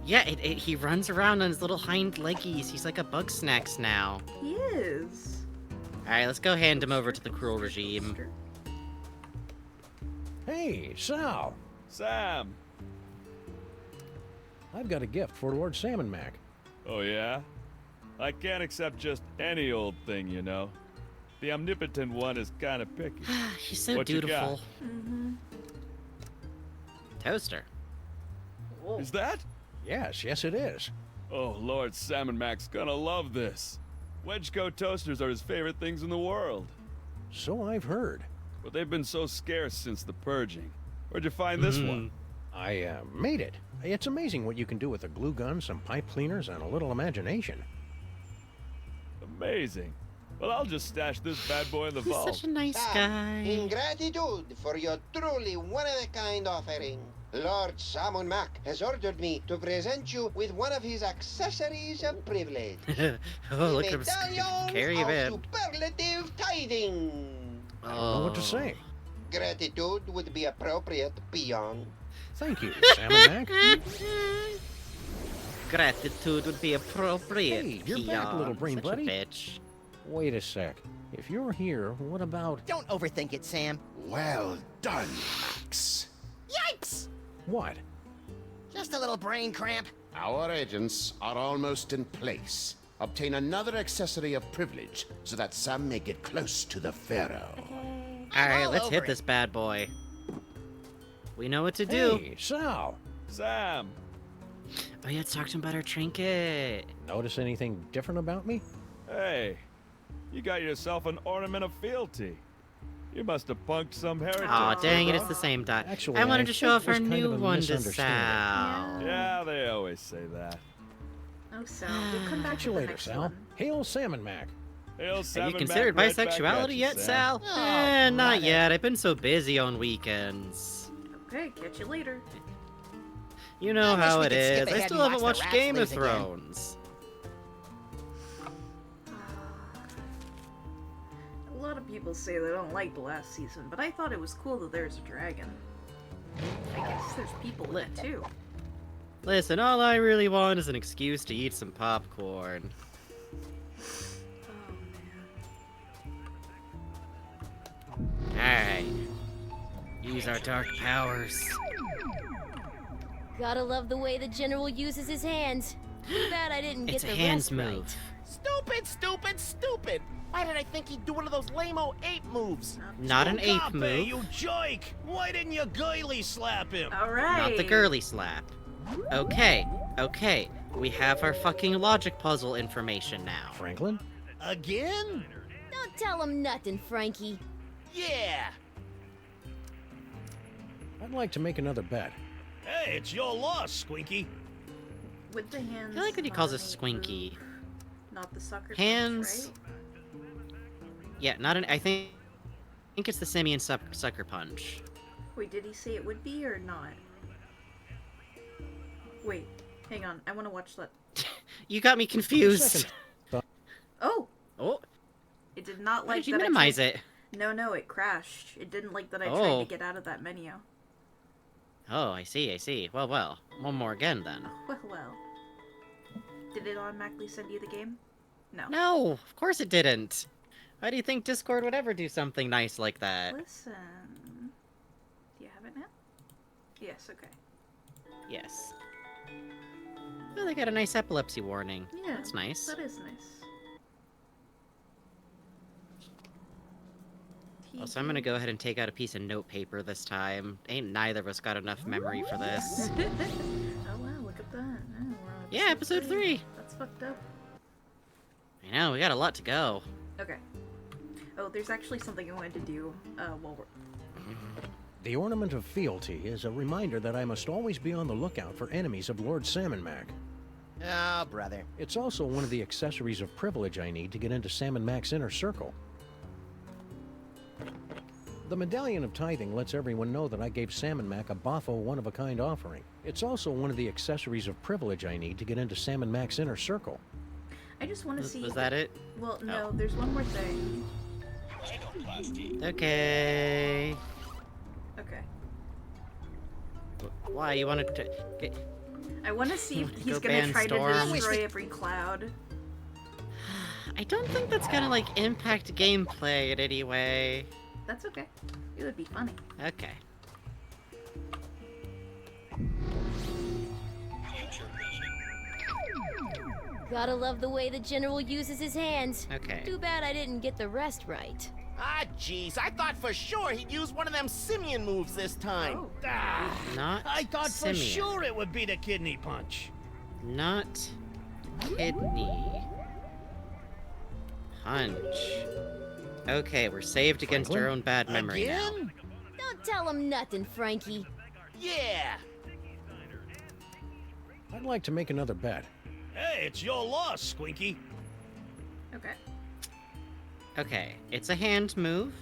Yeah, he runs around on his little hind leggies. He's like a bug snacks now. He is. Alright, let's go hand him over to the cruel regime. Hey, Sal! Sam! I've got a gift for Lord Sam and Mac. Oh, yeah? I can't accept just any old thing, you know. The omnipotent one is kind of picky. He's so what dutiful. Mm-hmm. Toaster. Whoa. Is that? Yes, it is. Oh, Lord Sam and Mac's gonna love this. Wedgecoat toasters are his favorite things in the world. So I've heard. But they've been so scarce since the purging. Where'd you find this one? I made it. It's amazing what you can do with a glue gun, some pipe cleaners, and a little imagination. Amazing. Well, I'll just stash this bad boy in the vault. Such a nice guy. In gratitude for your truly one-of-a-kind offering, Lord Sam Mac has ordered me to present you with one of his accessories of privilege. Oh, look at him carry him in. Superlative tidings. I don't know what to say. Gratitude would be appropriate, peon. Thank you, Sam and Mac. Gratitude would be appropriate. Hey, you're back, little brain Such buddy. A bitch. Wait a sec. If you're here, what about... Don't overthink it, Sam. Well done, Max. Yikes! What? Just a little brain cramp. Our agents are almost in place. Obtain another accessory of privilege so that Sam may get close to the Pharaoh. Alright, let's hit this bad boy. We know what to do. Hey, Sal. Sam. Oh yeah, let's talk to him about our trinket. Notice anything different about me? Hey, you got yourself an ornament of fealty. You must have punked some heretic. Aw, dang it, it's the same dot. Actually, I wanted to show off our kind new of a one to misunderstanding. Sal. Yeah, they always say that. Oh, Sal, we'll come back Catch to you the later, next Sal. one. Hail Salmon Mac. Hail Have Salmon you considered Mac, right back at bisexuality you, yet, Sal? Oh, Not brother. yet. I've been so busy on weekends. Okay, catch you later. You know I wish how we it could skip is. I ahead still and haven't watch the watched rats Game of lose again. Thrones. A lot of people say they don't like the last season, but I thought it was cool that there's a dragon. I guess there's people in it too. Listen, all I really want is an excuse to eat some popcorn. Alright. Use our dark powers. Gotta love the way the general uses his hands. Too bad I didn't It's get a the hands rest move. right. Stupid, stupid, stupid! Why did I think he'd do one of those lame-o ape moves? Not an ape Skape, move. you joke! Why didn't you girly slap him? Alright. Not the girly slap. Okay, okay. We have our fucking logic puzzle information now. Franklin? Again? Don't tell him nothing, Frankie. Yeah! I'd like to make another bet. Hey, it's your loss, Squinky. With the hands. I feel like when he calls us Squinky. Not the sucker punch, Hands. right? Yeah, not an. I think it's the simian sucker punch. Wait, did he say it would be or not? Wait, hang on. I want to watch that. You got me confused. Oh! Oh, It did not why like did you that I minimize tried- it? No, it crashed. It didn't like that I tried Oh. to get out of that menu. Oh, I see, I see. Well. One more again then. Well. Did it automatically send you the game? No. No, of course it didn't. Why do you think Discord would ever do something nice like that? Listen. Do you have it now? Yes, okay. Yes. Oh, they got a nice epilepsy warning. Yeah. That's nice. That is nice. Oh, so I'm gonna go ahead and take out a piece of notepaper this time. Ain't neither of us got enough memory for this. Oh wow, look at that. Oh, we're on Yeah, episode 3. That's fucked up. I know, we got a lot to go. Okay. Oh, there's actually something I wanted to do while we're... The Ornament of Fealty is a reminder that I must always be on the lookout for enemies of Lord Salmon Mac. Oh, brother. It's also one of the accessories of privilege I need to get into Salmon Mac's inner circle. The Medallion of Tithing lets everyone know that I gave Salmon Mac a Boffo one-of-a-kind offering. It's also one of the accessories of privilege I need to get into Salmon Mac's inner circle. I just want to see... Was that it? Well, no, Oh. there's one more thing. Okay. Okay. Why, you wanted to... I want to see if Go he's gonna ban try Storm. to destroy every cloud. I don't think that's gonna, like, impact gameplay in any way. That's okay. It would be funny. Okay. Gotta love the way the general uses his hands. Okay. Too bad I didn't get the rest right. Ah, jeez, I thought for sure he'd use one of them simian moves this time. Ah, Not I thought for simian. sure it would be the kidney punch. Not kidney punch. Okay, we're saved against our own bad memory now. Again? Don't tell him nothing, Frankie. Yeah! I'd like to make another bet. Hey, it's your loss, Squinky. Okay. Okay, it's a hand move,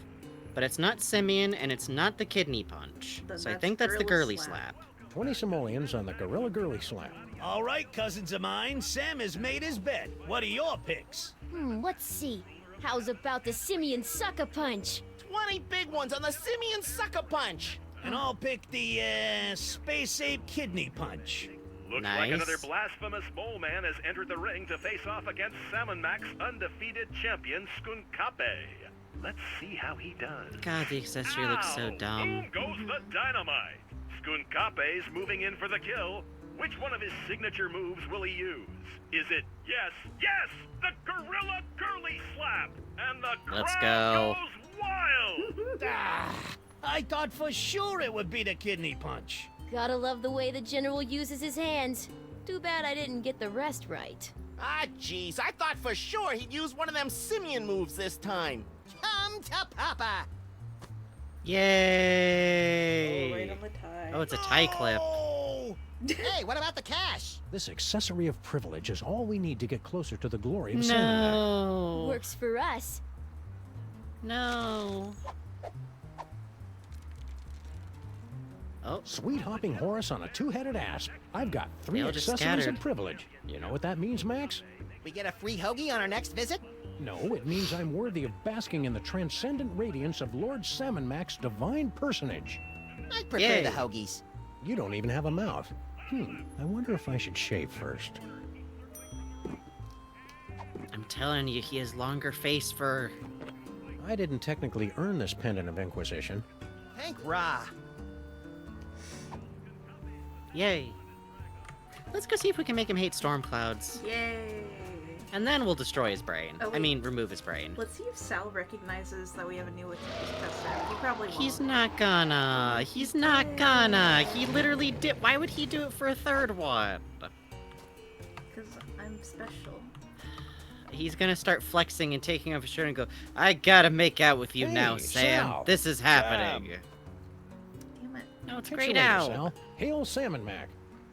but it's not simian and it's not the kidney punch. Then So I that's think that's the gorilla girly slap. slap. 20 simoleons on the Gorilla Girly Slap. All right, cousins of mine, Sam has made his bet. What are your picks? Let's see. How's about the simian sucker punch? 20 big ones on the simian sucker punch! And I'll pick the, space ape kidney punch. Looks like another blasphemous mole man has entered the ring to face off against Salmon Mac's undefeated champion, Skape. Let's see how he does. God, the accessory looks so dumb. Boom goes the dynamite. Skape's moving in for the kill. Which one of his signature moves will he use? Is it yes, the Gorilla Curly Slap, and the crowd goes wild? I thought for sure it would be the kidney punch. Gotta love the way the General uses his hands. Too bad I didn't get the rest right. Ah, jeez, I thought for sure he'd use one of them simian moves this time. Come to Papa! Yay! Oh, right on the tie. Oh, it's a tie clip. Hey, what about the cash? This accessory of privilege is all we need to get closer to the glory of Samamak. No. Works for us. No. Oh. Sweet hopping Horus on a two-headed asp. I've got 3 They all just accessories scattered. of privilege. You know what that means, Max? We get a free hoagie on our next visit? No, it means I'm worthy of basking in the transcendent radiance of Lord Samamak's divine personage. I prefer the hoagies. You don't even have a mouth. I wonder if I should shave first. I'm telling you, he has longer face fur. I didn't technically earn this pendant of Inquisition. Thank Ra. Yay. Let's go see if we can make him hate storm clouds. Yay! And then we'll destroy his brain. Oh, I wait. mean, remove his brain. Let's see if Sal recognizes that we have a new tester. He probably won't. He's not gonna. He's not gonna. He literally did. Why would he do it for a third one? Because I'm special. He's gonna start flexing and taking off his shirt and go, I gotta make out with you now, Sam. Sal. This is happening. Damn it. No, it's Catch great you later, out. Sal. Hail Salmon Mac.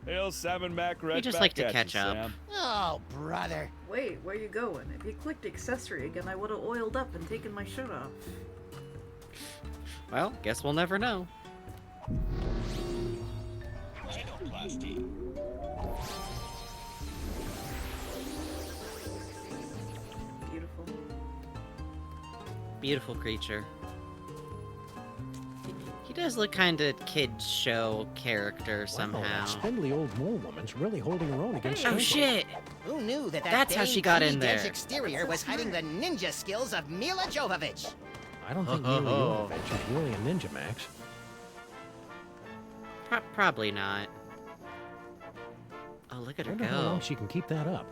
Hail Salmon Mac, right We just back like to at catch you, up. Sam. Oh, brother. Wait, where you going? If you clicked accessory again, I would have oiled up and taken my shirt off. Well, guess we'll never know. Beautiful. Beautiful creature. He does look kind of kid show character Wow, somehow. that spindly old mole woman's really holding her own against Oh Stinky. shit! Who knew that That's how Dame she got in Den's there. exterior was hiding the ninja skills of Mila Jovovich? I don't think Mila Jovovich is really a ninja, Max. Probably not. Oh, look at I her wonder how long go. she can keep that up.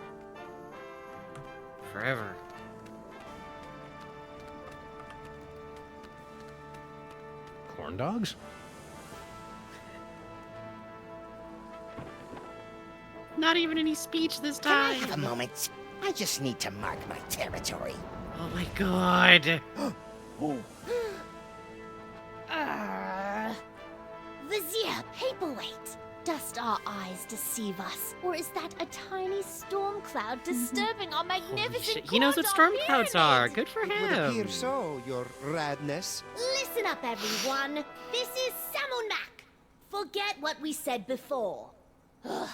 Forever. Corn dogs? Not even any speech this Can I time. have a moment? I just need to mark my territory. Oh my god. Vizier Paperweight! Dost our eyes deceive us? Or is that a tiny storm cloud disturbing our magnificent Shit, he knows what storm clouds are. Good for It would appear him. so, your radness. Listen up, everyone. This is Samonak. Forget what we said before. Ugh.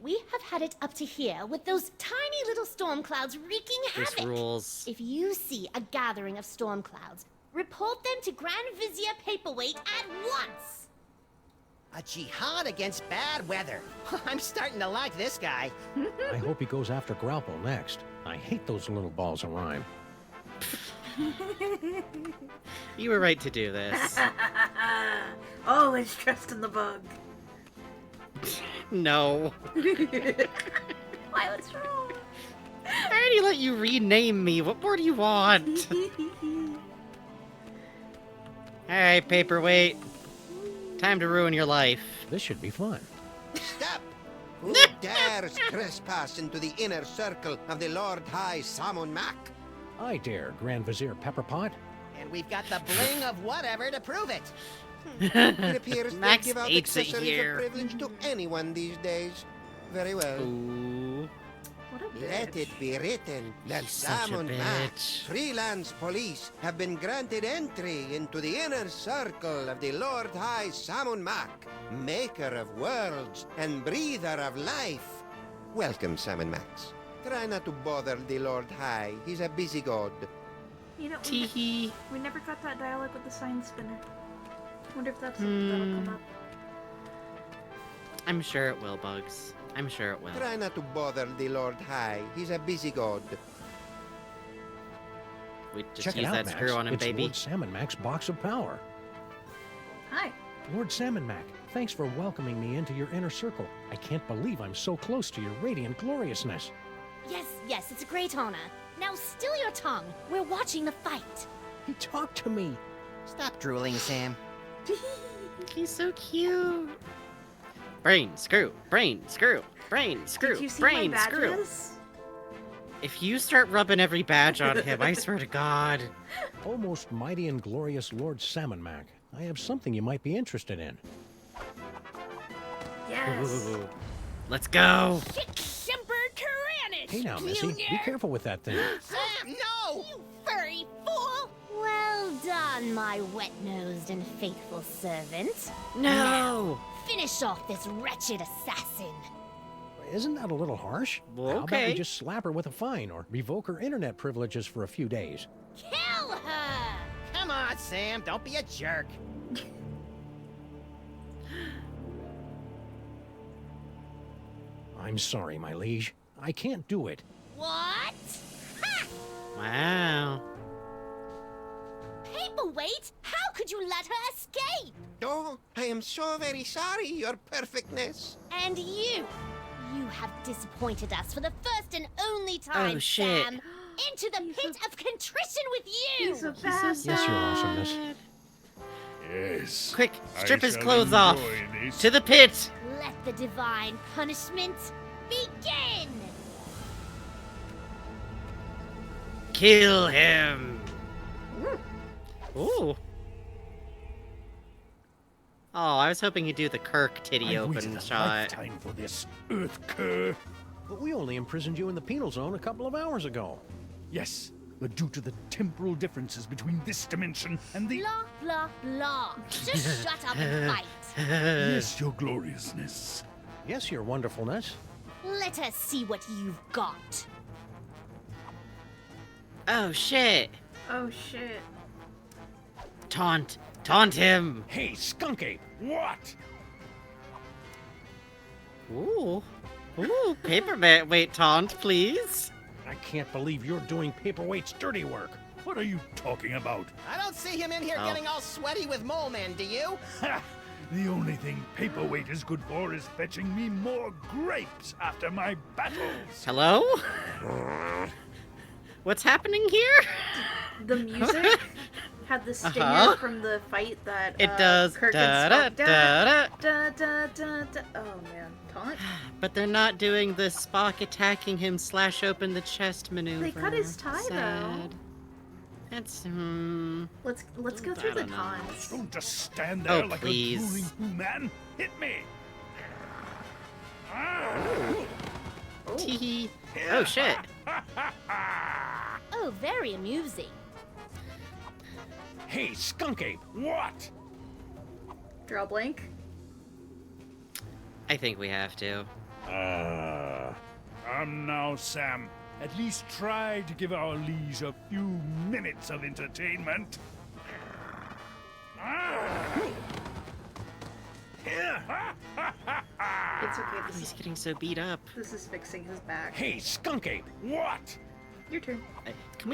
We have had it up to here with those tiny little storm clouds wreaking This havoc. rules. If you see a gathering of storm clouds, report them to Grand Vizier Paperweight at once. A jihad against bad weather. I'm starting to like this guy. I hope he goes after Grapple next. I hate those little balls of rhyme. You were right to do this. Always trust in the bug. No. Why, what's wrong? I already let you rename me. What more do you want? Alright, Paperweight. Time to ruin your life. This should be fun. Stop! Who dares trespass into the inner circle of the Lord High Samon Mac? I dare, Grand Vizier Pepperpot. And we've got the bling of whatever to prove it. It appears they Max give out hates it accessories here. of privilege to anyone these days. Very well. Ooh. What a Let it be written that He's such a Samon Mac, bitch. freelance police, have been granted entry into the inner circle of the Lord High Samon Mac, maker of worlds and breather of life. Welcome, Samon Max. Try not to bother the Lord High. He's a busy god. You know, Teehee. we never got that dialogue with the sign spinner. Wonder if that's something that'll come up. I'm sure it will, Bugs. I'm sure it will. Try not to bother the Lord High. He's a busy god. We just Check it use out, that Max. screw on him, It's baby. Lord Salmon Mac's box of power. Hi. Lord Salmon Mac, thanks for welcoming me into your inner circle. I can't believe I'm so close to your radiant gloriousness. Yes, it's a great honor. Now still your tongue. We're watching the fight. Talk to me. Stop drooling, Sam. He's so cute. Brain screw, brain screw, brain screw, Did you see brain my screw. badges? If you start rubbing every badge on him, I swear to God. Oh, most mighty and glorious Lord Salmon Mac, I have something you might be interested in. Yes. Ooh, let's go. Hey now, Missy, be careful with that thing. Sam, no! You furry fool! Well done, my wet-nosed and faithful servant. No! Now, finish off this wretched assassin. Isn't that a little harsh? Well, How about okay. we just slap her with a fine or revoke her internet privileges for a few days? Kill her! Come on, Sam, don't be a jerk. I'm sorry, my liege. I can't do it. What? Ha! Wow. Paperweight? How could you let her escape? Oh, I am so very sorry, Your Perfectness. And you have disappointed us for the first and only time, Oh, shit. Sam. Into the pit of contrition with you! He's a bad so Yes, Your Awesomeness. Yes. Quick, strip I his shall clothes off. enjoy this. To the pit. Let the divine punishment begin! Kill him. Ooh. Oh, I was hoping he'd do the Kirk titty I've open waited a shot. lifetime for this, Earth cur. But we only imprisoned you in the penal zone a couple of hours ago. Yes, but due to the temporal differences between this dimension and the... Blah, blah, blah. Just shut up and fight. Yes, your gloriousness. Yes, Your Wonderfulness. Let us see what you've got. Oh, shit. Oh shit. Taunt. Taunt him. Hey, Skunk Ape, what? Ooh. Ooh, paperman. Wait, taunt, please. I can't believe you're doing Paperweight's dirty work. What are you talking about? I don't see him in here Oh. getting all sweaty with mole men, do you? Ha! The only thing Paperweight is good for is fetching me more grapes after my battles. Hello? What's happening here? The music had the stinger from the fight that It does. Kirk Da, and da, Spock da, da, da, da, da. Oh man, taunt. But they're not doing the Spock attacking him slash open the chest maneuver. They cut his tie Sad. That's Let's go through the don't know. taunts. Don't just stand there Oh, like please. a drooling Who-Man. Hit me. Tee. Oh shit. Oh, very amusing. Hey, Skunk Ape, what? Draw blank. I think we have to. Come now, Sam. At least try to give our liege a few minutes of entertainment. It's okay. He's getting so beat up. This is fixing his back. Hey, Skunk Ape, what? Your turn. Can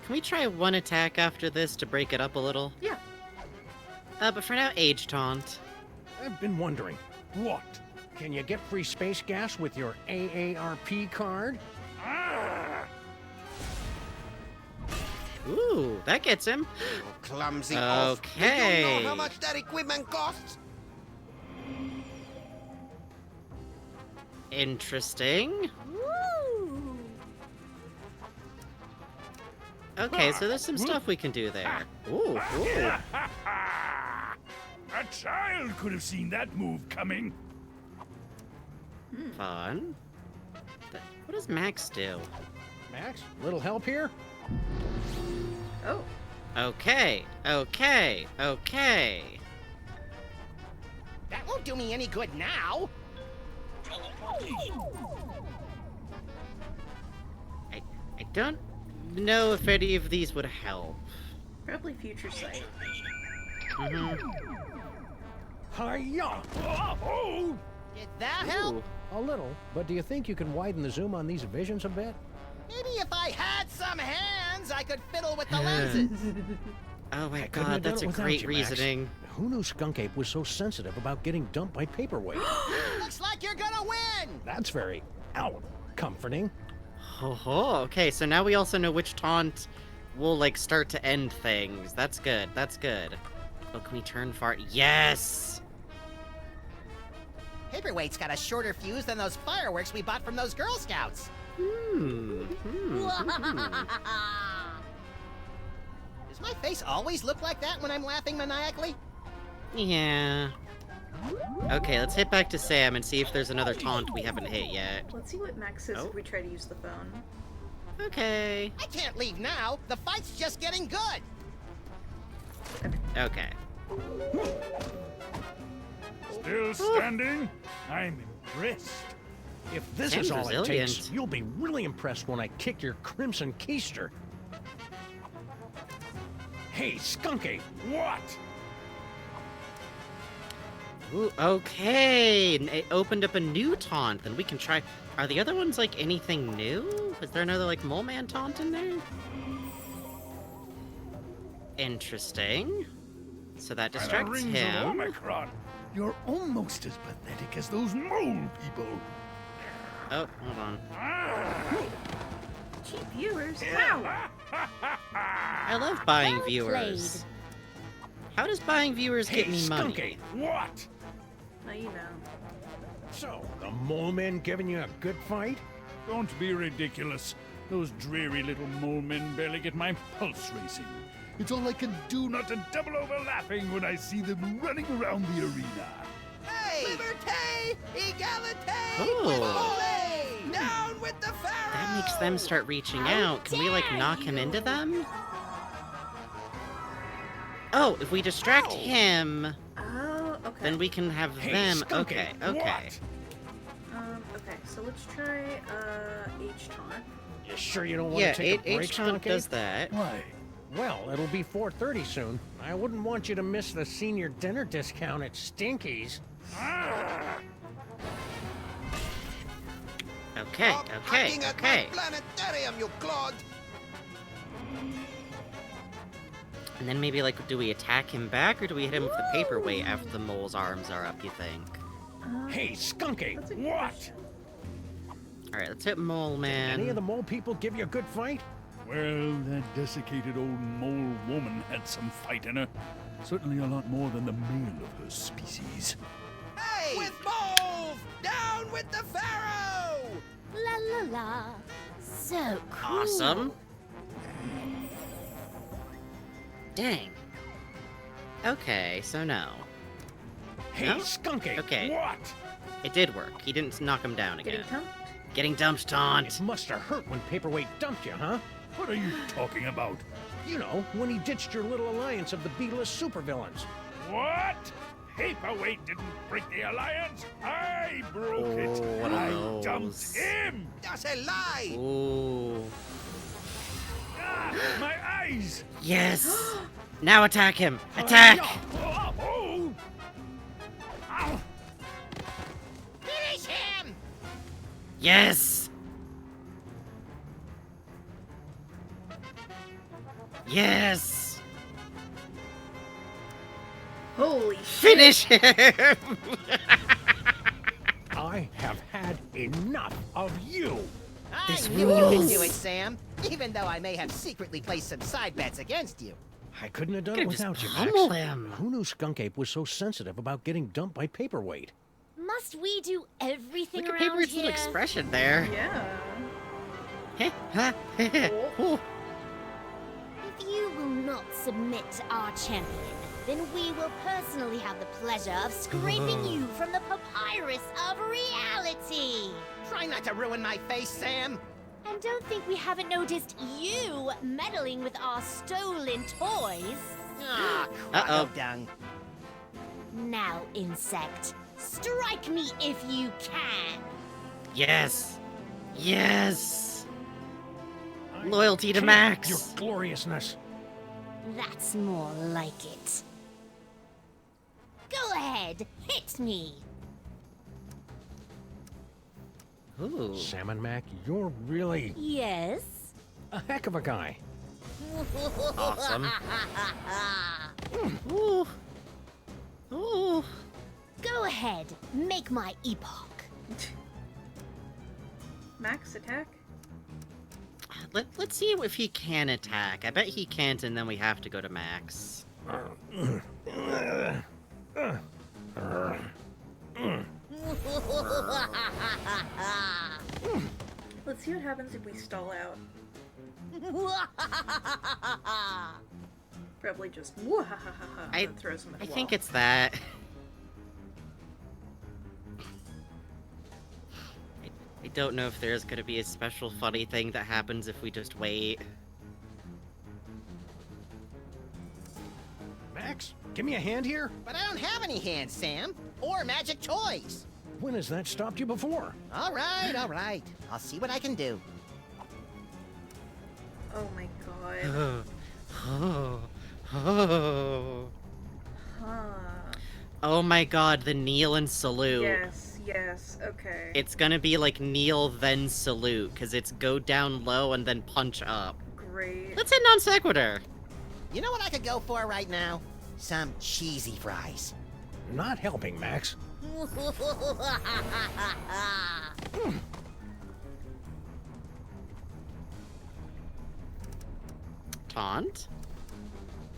we try one attack after this to break it up a little? Yeah. But for now, age taunt. I've been wondering, what? Can you get free space gas with your AARP card? Ooh, that gets him. Clumsy oaf. Do you Okay. know how much that equipment costs? Interesting. Woo! Okay, so there's some stuff we can do there. Ooh, ooh. A child could have seen that move coming. Fun. What does Max do? Max, little help here? Oh. Okay, okay, okay. That won't do me any good now. I don't know if any of these would help. Probably future sight. Hi-ya! Oh! Did that help? A little, but do you think you can widen the zoom on these visions a bit? Maybe if I had some hands, I could fiddle with the lenses. Oh my I couldn't god, have done that's it a without great you, Max. reasoning. Who knew Skunk Ape was so sensitive about getting dumped by paperweight? Looks like you're gonna win! That's very comforting. Oh, okay, so now we also know which taunt will, like, start to end things. That's good, that's good. Oh, can we turn far? Yes! Paperweight's got a shorter fuse than those fireworks we bought from those Girl Scouts. Does my face always look like that when I'm laughing maniacally? Yeah. Okay, let's hit back to Sam and see if there's another taunt we haven't hit yet. Let's see what Max says if we try to use the phone. Okay. I can't leave now. The fight's just getting good. Okay. Still standing? I'm impressed. If this Sam's is all resilient. it takes, you'll be really impressed when I kick your crimson keister. Hey, Skunk Ape! What? Ooh, okay. It opened up a new taunt, then we can try. Are the other ones, like, anything new? Is there another, like, Mole Man taunt in there? Interesting. So that distracts him. Omicron. You're almost as pathetic as those mole people. Oh, hold on. Cheap viewers? Wow! I love buying viewers. How does buying viewers get me Skunk money? Ape, what? Now you know. So, the mole men giving you a good fight? Don't be ridiculous. Those dreary little mole men barely get my pulse racing. It's all I can do not to double over laughing when I see them running around the arena. Hey! Liberté! Egalité! Oh. Down with the pharaoh! That makes them start reaching out. Can we, like, knock him into them? Oh, if we distract him, Oh, okay. then we can have Hey, them. Skunk Okay, Ape, okay. what? Okay, so let's try, H-taunt. You sure you don't want Yeah, to take a break, H-taunt Skunk does Ape? that. Why? Well, it'll be 4:30 soon. I wouldn't want you to miss the senior dinner discount at Stinky's. Okay, okay, okay. Planetarium, you clod! And then maybe, like, do we attack him back, or do we hit him with the paperweight after the mole's arms are up, you think? Hey, Skunk Ape, what? Alright, let's hit Mole Man. Any of the mole people give you a good fight? Well, that desiccated old mole woman had some fight in her. Certainly a lot more than the male of her species. Hey! With moles! Down with the pharaoh! La la la. So cool. Awesome. Dang. Okay, so no. Hey, No? Skunk Ape, Okay. what? It did work. He didn't knock him down again. Getting dumped? Getting dumped taunt. It must have hurt when Paperweight dumped you, huh? What are you talking about? You know, when he ditched your little alliance of the B-list supervillains. What? Paperweight didn't break the alliance. I broke it. one of I those. dumped him. That's a lie! Ooh. Ah, my eyes. Yes! Now attack him! Attack! Oh, oh. Ow. Finish him! Yes! Yes! Holy Finish him! I have had enough of you. This I knew you could rules. do it, Sam. Even though I may have secretly placed some side bets against you. I couldn't have done Could've it just without you, Max. pummel him. Who knew Skunk Ape was so sensitive about getting dumped by Paperweight? Must we do everything Look at around Paperweight's little here? expression there. Yeah. Ooh. If you will not submit to our champion, then we will personally have the pleasure of scraping you from the papyrus of reality. Try not to ruin my face, Sam. And don't think we haven't noticed you meddling with our stolen toys. Ah, Uh-oh. crocodile dung. Now, insect, strike me if you can. Yes! Yes! Loyalty to Can't, Max! Your gloriousness. That's more like it. Go ahead, hit me. Ooh. Salmon Mac, you're really Yes? a heck of a guy. Awesome. Ooh. Ooh. Go ahead, make my epoch. Max, attack? Let's see if he can attack. I bet he can't, and then we have to go to Max. Let's see what happens if we stall out. Probably just and throws him at the I wall. think it's that. I don't know if there's gonna be a special funny thing that happens if we just wait. Max, give me a hand here. But I don't have any hands, Sam. Or magic toys. When has that stopped you before? All right, all right. I'll see what I can do. Oh my god. Oh my god, the kneel and salute. Yes, yes, okay. It's gonna be like kneel then salute, because it's go down low and then punch up. Great. Let's hit non sequitur. You know what I could go for right now? Some cheesy fries. Not helping, Max. Taunt?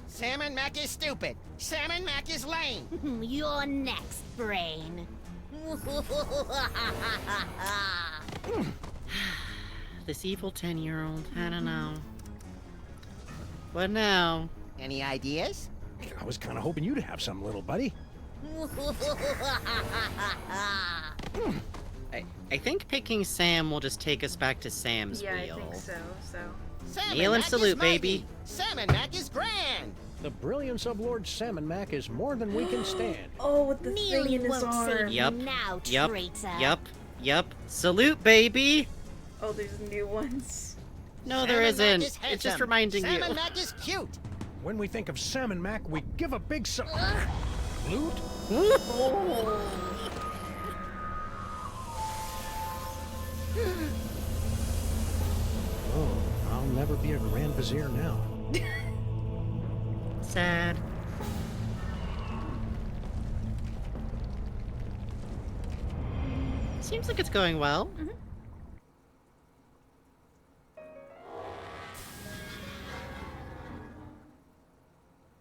Salmon Mac is stupid. Salmon Mac is lame. You're next, Brain. This evil 10-year-old, I don't know. What now? Any ideas? I was kind of hoping you'd have some, little buddy. I think picking Sam will just take us back to Sam's wheel. I think so. Salmon Kneel and Mac salute, is mighty. baby. Salmon Mac is grand. The brilliance of Lord Salmon Mac is more than we can stand. Oh, with the Nearly thing in his won't save arm. you Yup. now, Yup. traitor. Yup. Salute, baby! Oh, there's new ones. No, there Salmon Mac isn't. is It's just handsome. reminding you. Salmon Mac is cute. When we think of Salmon Mac, we give a big salute. Oh, I'll never be a Grand Vizier now. Sad. Seems like it's going well.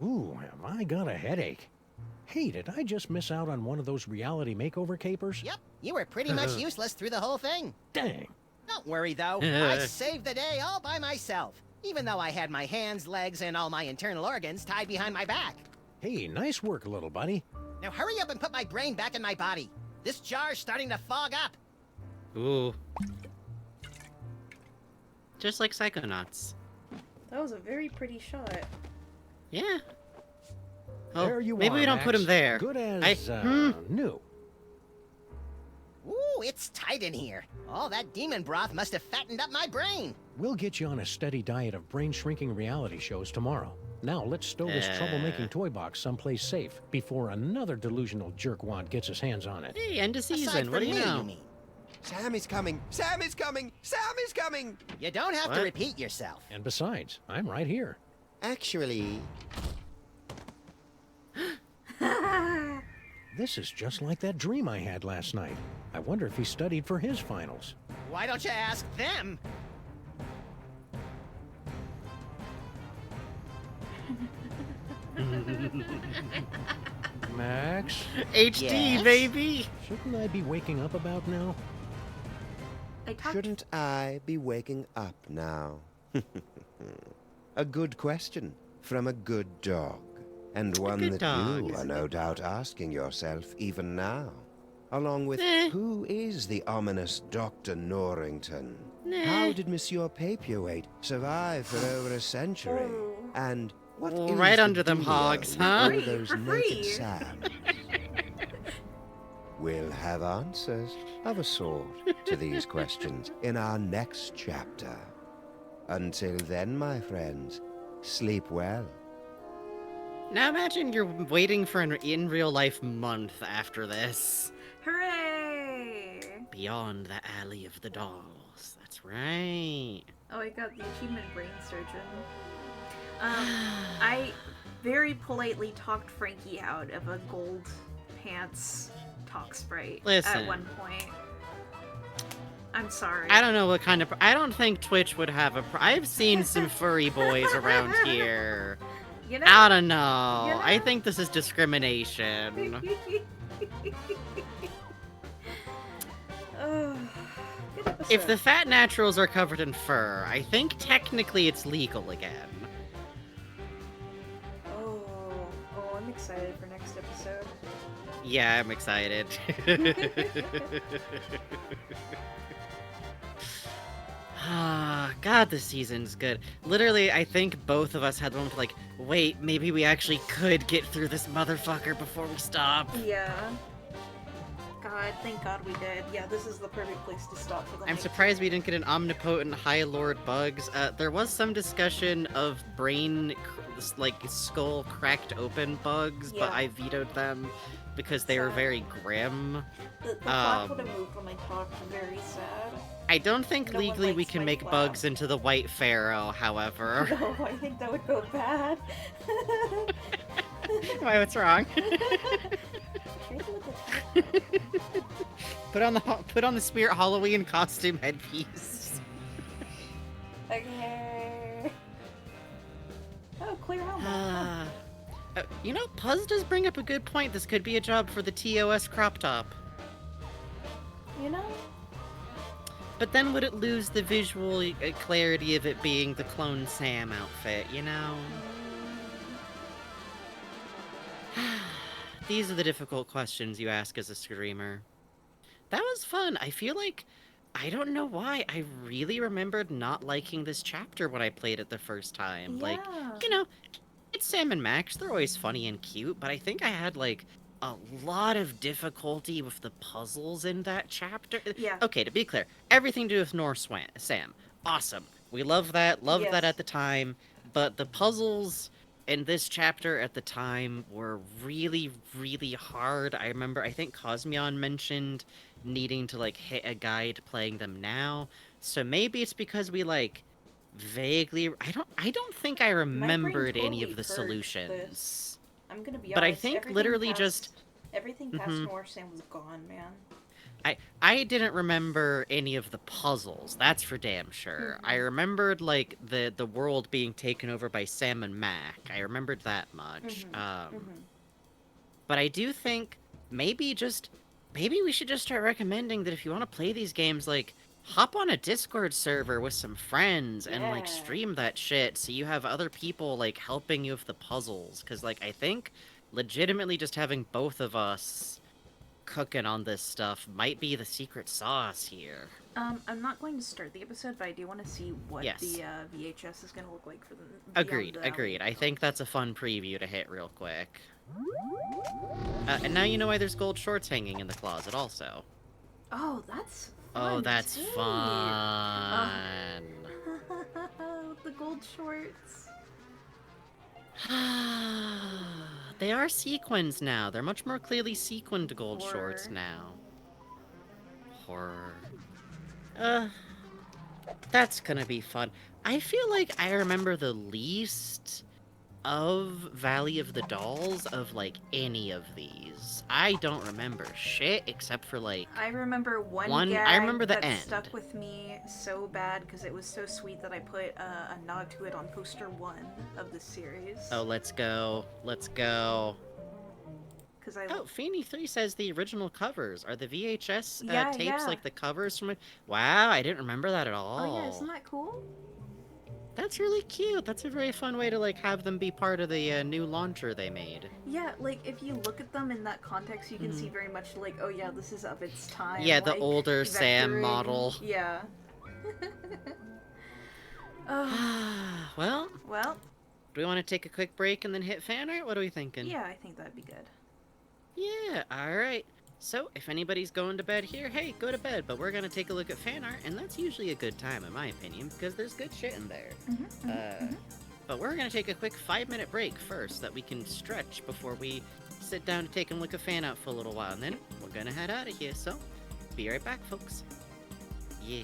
Ooh, have I got a headache? Hey, did I just miss out on one of those reality makeover capers? Yep, you were pretty much useless through the whole thing. Dang. Don't worry, though. I saved the day all by myself, even though I had my hands, legs, and all my internal organs tied behind my back. Hey, nice work, little buddy. Now hurry up and put my brain back in my body. This jar's starting to fog up. Ooh. Just like Psychonauts. That was a very pretty shot. Yeah. Oh, There you maybe are, we don't put Max. him there. Good as, new. Ooh, it's tight in here. All that demon broth must have fattened up my brain. We'll get you on a steady diet of brain-shrinking reality shows tomorrow. Now, let's stow this troublemaking toy box someplace safe before another delusional jerkwad gets his hands on it. Hey, end of Aside season. What do from you me, know? mean? Sam is coming! Sam is coming! Sam is coming! You don't have to What? repeat yourself. And besides, I'm right here. Actually, This is just like that dream I had last night. I wonder if he studied for his finals. Why don't you ask them? Max? HD, Yes? baby! Shouldn't I be waking up about now? shouldn't I be waking up now? A good question from a good dog. And one good that dog. you are no doubt asking yourself even now. Along with, who is the ominous Dr. Norrington? How did Monsieur Paperweight survive for over a century? And what is right the under them dealio hogs, with huh? all those naked Sams? We'll have answers of a sort to these questions in our next chapter. Until then, my friends, sleep well. Now imagine you're waiting for an in real life month after this. Hooray! Beyond the Alley of the Dolls. That's right. Oh, I got the achievement brain surgeon. I very politely talked Frankie out of a gold pants talk sprite at one point. I'm sorry. I don't know what kind of... I don't think Twitch would have a... I've seen some furry boys around here. You know, I don't know. I think this is discrimination. If the fat naturals are covered in fur, I think technically it's legal again. Oh, I'm excited for next episode. Yeah, I'm excited. God, this season's good. Literally, I think both of us had one with like, wait, maybe we actually could get through this motherfucker before we stop. Yeah. God, thank God we did. Yeah, this is the perfect place to stop for the I'm night. surprised we didn't get an omnipotent High Lord bugs. There was some discussion of skull cracked open bugs, but I vetoed them because they were very grim. The clock would have moved when I talked. Very sad. I don't think No one legally we likes can my make clap. bugs into the White Pharaoh, however. No, I think that would go bad. Why, what's wrong? Put on the Spirit Halloween costume headpiece. Okay. Oh, clear helmet. You know, Puzz does bring up a good point. This could be a job for the TOS crop top. You know? But then would it lose the visual clarity of it being the Clone Sam outfit, you know? These are the difficult questions you ask as a streamer. That was fun. I feel like, I don't know why, I really remembered not liking this chapter when I played it the first time. Like, you know, it's Sam and Max, they're always funny and cute, but I think I had, like, a lot of difficulty with the puzzles in that chapter. Yeah. Okay, to be clear, everything to do with North Sam. Awesome. We love that that at the time, but the puzzles in this chapter at the time were really, really hard. I remember, I think Cosmion mentioned needing to, like, hit a guide playing them now. So maybe it's because we, like, vaguely... I don't think I remembered any of the solutions. I'm gonna be honest. But I think literally everything past North Sam was gone, man. I didn't remember any of the puzzles, that's for damn sure. I remembered, like, the world being taken over by Sam and Mac. I remembered that much. But I do think maybe we should just start recommending that if you want to play these games, like, hop on a Discord server with some friends and, like, stream that shit so you have other people, like, helping you with the puzzles. Because, like, I think legitimately just having both of us cooking on this stuff might be the secret sauce here. I'm not going to start the episode, but I do want to see what the VHS is going to look like for them. Agreed. I think that's a fun preview to hit real quick. And now you know why there's gold shorts hanging in the closet also. Oh, that's fun. Oh, that's fun. The gold shorts. They are sequins now. They're much more clearly sequined gold shorts now. Horror. That's gonna be fun. I feel like I remember the least of Valley of the Dolls of, like, any of these. I don't remember shit except for, like... I remember one gag I remember the that end. stuck with me so bad because it was so sweet that I put a nod to it on poster 1 of the series. Oh, let's go. Let's go. Oh, Feeny3 says the original covers are the VHS tapes, yeah. like the covers from it. Wow, I didn't remember that at all. Oh yeah, isn't that cool? That's really cute. That's a very fun way to, like, have them be part of the new launcher they made. Yeah, like, if you look at them in that context, you can see very much, like, oh yeah, this is of its time. Yeah, the like, older Sam vectoring. model. Yeah. Well, do we want to take a quick break and then hit fan art? What are we thinking? Yeah, I think that'd be good. Yeah, alright. So, if anybody's going to bed here, hey, go to bed, but we're gonna take a look at fan art, and that's usually a good time, in my opinion, because there's good shit in there. But we're gonna take a quick 5-minute break first, that we can stretch before we sit down to take a look at fan art for a little while, and then we're gonna head out of here, so be right back, folks. Yeah.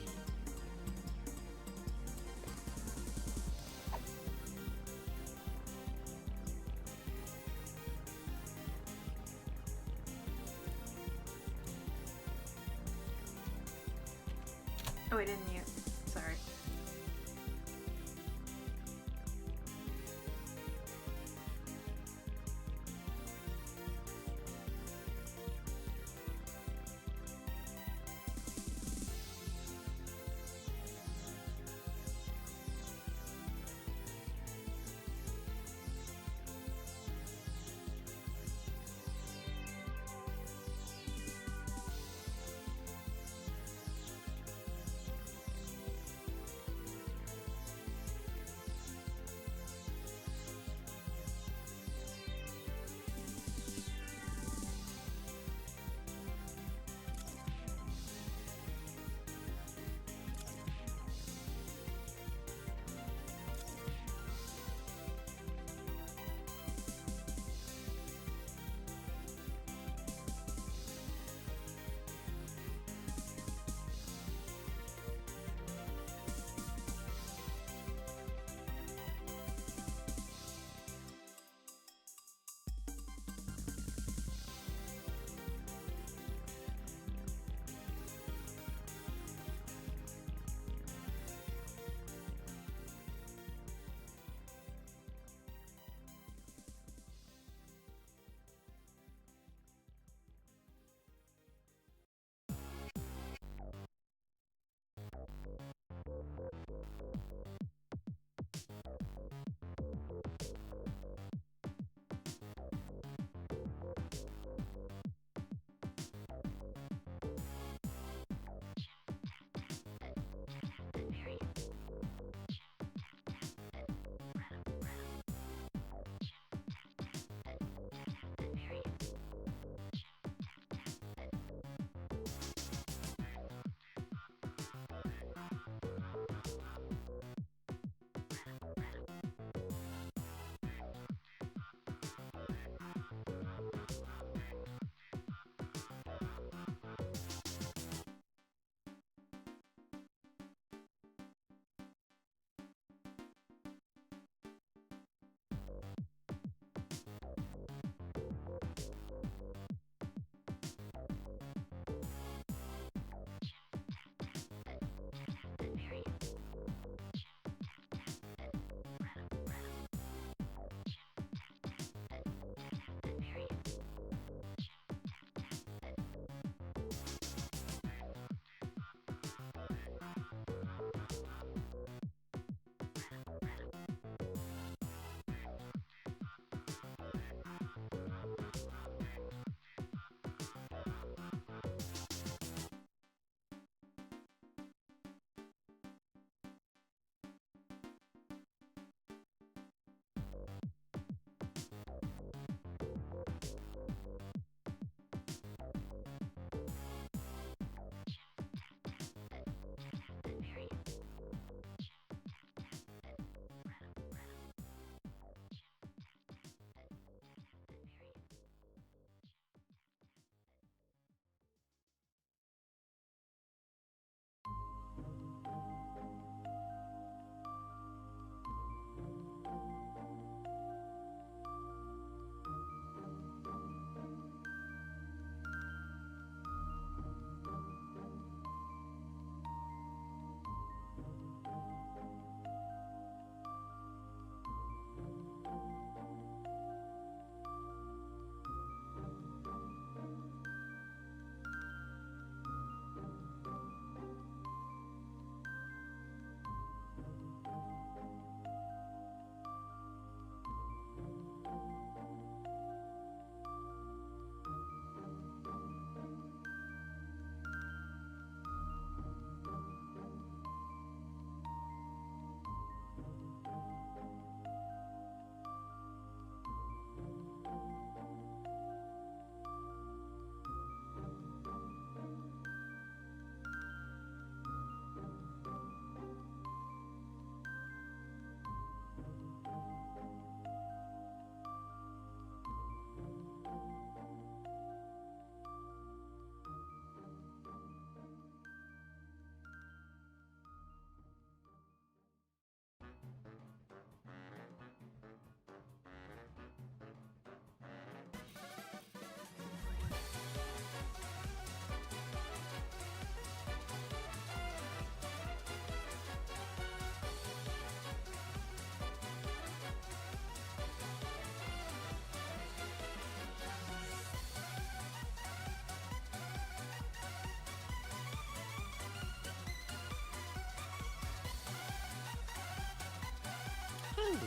Oh, I didn't mute. Sorry.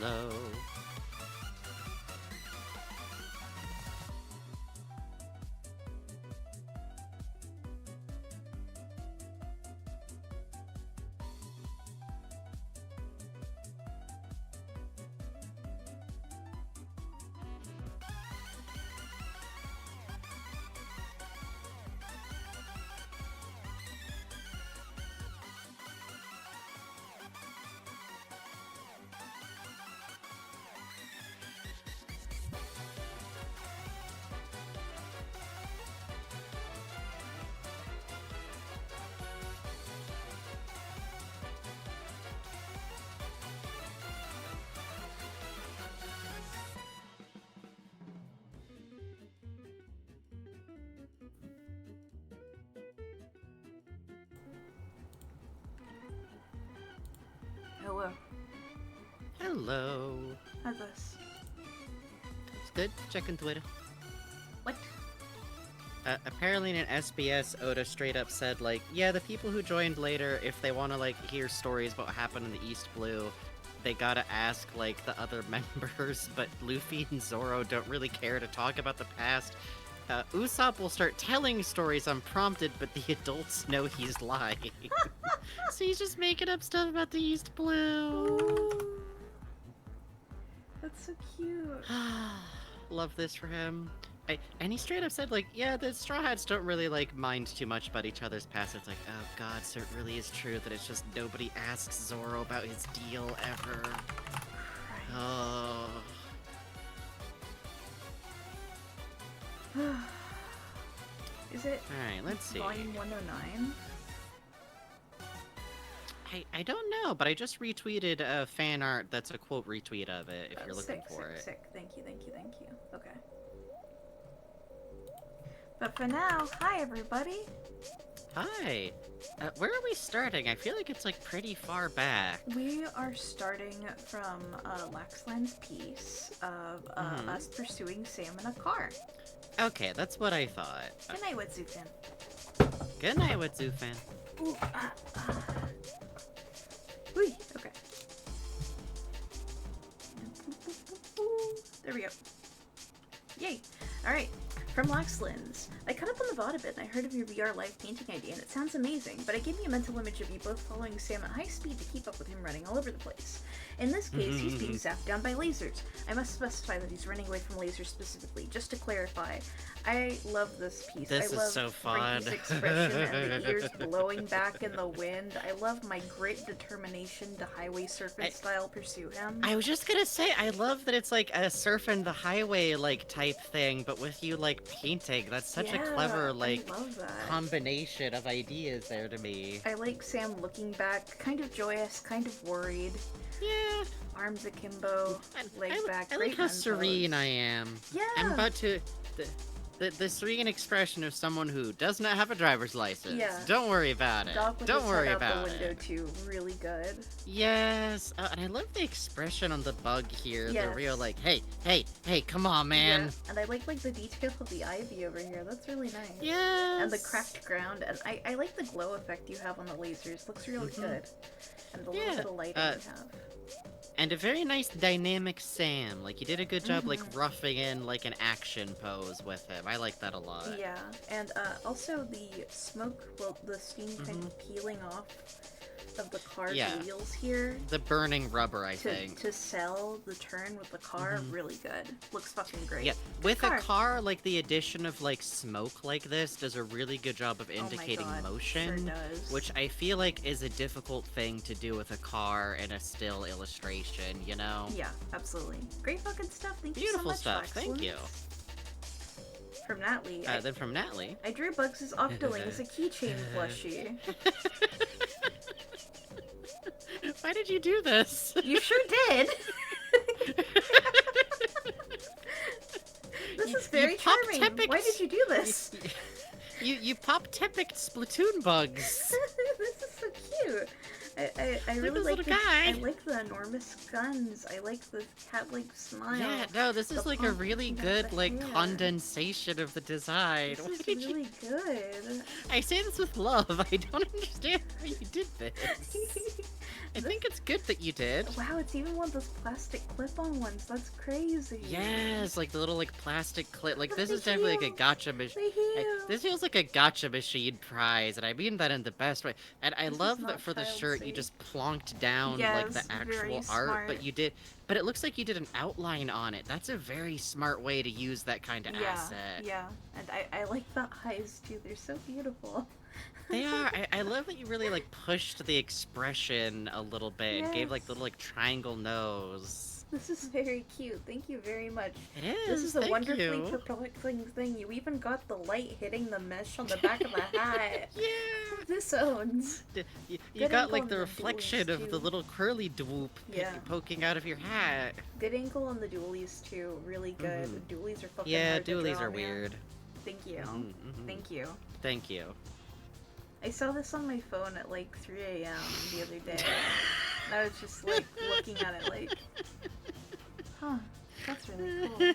Jello. Hello. Hello. How's this? It's good. Checking Twitter. What? Apparently in an SBS, Oda straight up said, like, yeah, the people who joined later, if they want to, like, hear stories about what happened in the East Blue, they gotta ask, like, the other members, but Luffy and Zoro don't really care to talk about the past. Usopp will start telling stories unprompted, but the adults know he's lying. So he's just making up stuff about the East Blue. Ooh. That's so cute. Love this for him. And he straight up said, like, yeah, the Straw Hats don't really, like, mind too much about each other's past. It's like, oh god, so it really is true that it's just nobody asks Zoro about his deal ever. Oh. Is it Alright, let's see. volume 109? I don't know, but I just retweeted fan art that's a quote retweet of it, if you're looking for it. Sick. Thank you. Okay. But for now, hi everybody. Hi! Where are we starting? I feel like it's, like, pretty far back. We are starting from Laxland's piece of us pursuing Sam in a car. Okay, that's what I thought. Good night, Wetsufen. Good night, Wetsufen. Ooh, Whee, okay. There we go. Yay! Alright, from Laxlands. I caught up on the VOD a bit and I heard of your VR live painting idea and it sounds amazing, but it gave me a mental image of you both following Sam at high speed to keep up with him running all over the place. In this case, he's being zapped down by lasers. I must specify that he's running away from lasers specifically, just to clarify. I love this piece. This I is love so fun. Frankie's expression and the ears blowing back in the wind. I love my great determination to highway surfing style pursue him. I was just gonna say, I love that it's like a surfing the highway like type thing, but with you like painting. That's such a clever like combination of ideas there to me. I like Sam looking back, kind of joyous, kind of worried. Yeah. Arms akimbo, legs back. I like how serene I am. Yeah. I'm about to. The serene expression of someone who does not have a driver's license. Yeah. Don't worry about it. Doc with Don't his worry head out about the window it. too. Really good. Yes, and I love the expression on the bug here. Yes. The real like, hey, come on, man. Yeah. And I like the detail of the ivy over here. That's really nice. Yes. And the cracked ground, and I like the glow effect you have on the lasers. Looks really good. And the little bit of lighting you have. And a very nice dynamic Sam. Like, you did a good job, like, roughing in, like, an action pose with him. I like that a lot. Yeah, and also the smoke, well, the steam kind of peeling off of the car's wheels here. The burning rubber, I think. To sell the turn with the car, really good. Looks fucking great. Yeah, with a car, like, the addition of, like, smoke like this does a really good job of indicating motion. Sure does. Which I feel like is a difficult thing to do with a car in a still illustration, you know? Yeah, absolutely. Great fucking stuff. Thank you Beautiful so much, stuff, thank you. From Natalie. Then from Natalie. I drew Bugs' Octoling as a keychain plushie. Why did you do this? You sure did! This is very charming. Why did you do this? You pop-tepic Splatoon bugs. This is so cute. I really like this. I like the enormous guns. I like the cat-like smile. Yeah, no, this is like a really good like condensation of the design. This is really good. I say this with love. I don't understand how you did this. I think it's good that you did. Wow, it's even one of those plastic clip-on ones. That's crazy. Yes, like the little like plastic clip. Like this is definitely like a gotcha machine. This feels like a gotcha machine prize, and I mean that in the best way. And I love that for the shirt you just plonked down like the actual art, but you did. But it looks like you did an outline on it. That's a very smart way to use that kind of asset. Yeah, and I like the eyes too. They're so beautiful. They are. I love that you really like pushed the expression a little bit and gave like the little like triangle nose. This is very cute. Thank you very much. It is. This is a wonderfully perplexing thing. You even got the light hitting the mesh on the back of the hat. Yeah. This owns. You got like the reflection of the little curly dwoop poking out of your hat. Good angle on the dualies too. Really good. Dualies are fucking hard to dualies draw, are man. weird. Thank you. Thank you. Thank you. I saw this on my phone at like 3 a.m. the other day. I was just like looking at it like, huh, that's really cool.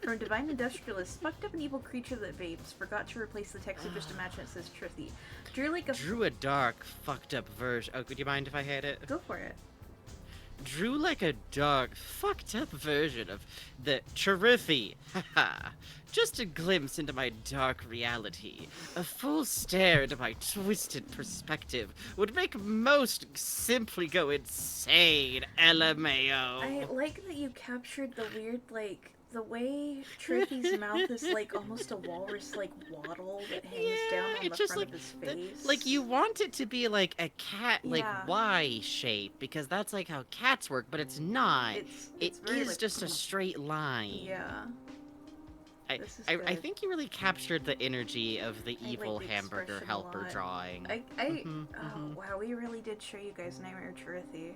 From Divine Industrialist, fucked up and evil creature that vapes, forgot to replace the text, so just imagine it says Trithy. Drew a dark, fucked up version. Oh, would you mind if I hit it? Go for it. Drew like a dark, fucked up version of the Trithy. Haha. Just a glimpse into my dark reality. A full stare into my twisted perspective would make most simply go insane, LMAO. I like that you captured the weird, like, the way Trithy's mouth is like almost a walrus like waddle that hangs down on the front of his face. Like you want it to be like a cat like Y shape because that's like how cats work, but it's not. It is like, just a straight line. Yeah. I think you really captured the energy of the evil hamburger helper drawing. Oh wow, we really did show you guys Nightmare Trithy.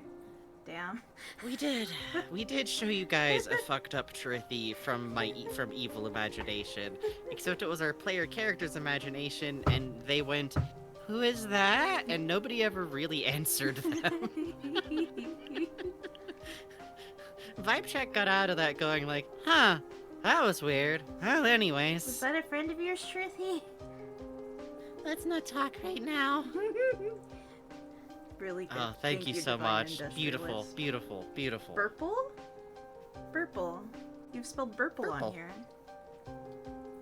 Damn. We did. We did show you guys a fucked up Trithy from Evil Imagination. Except it was our player character's imagination, and they went, "Who is that?" And nobody ever really answered them. Vibe Check got out of that going like, huh, that was weird. Well, anyways. Was that a friend of yours, Trithy? Let's not talk right now. Really good. Oh, thank you so much. Beautiful, beautiful, beautiful. Burple? Burple. You've spelled burple on here.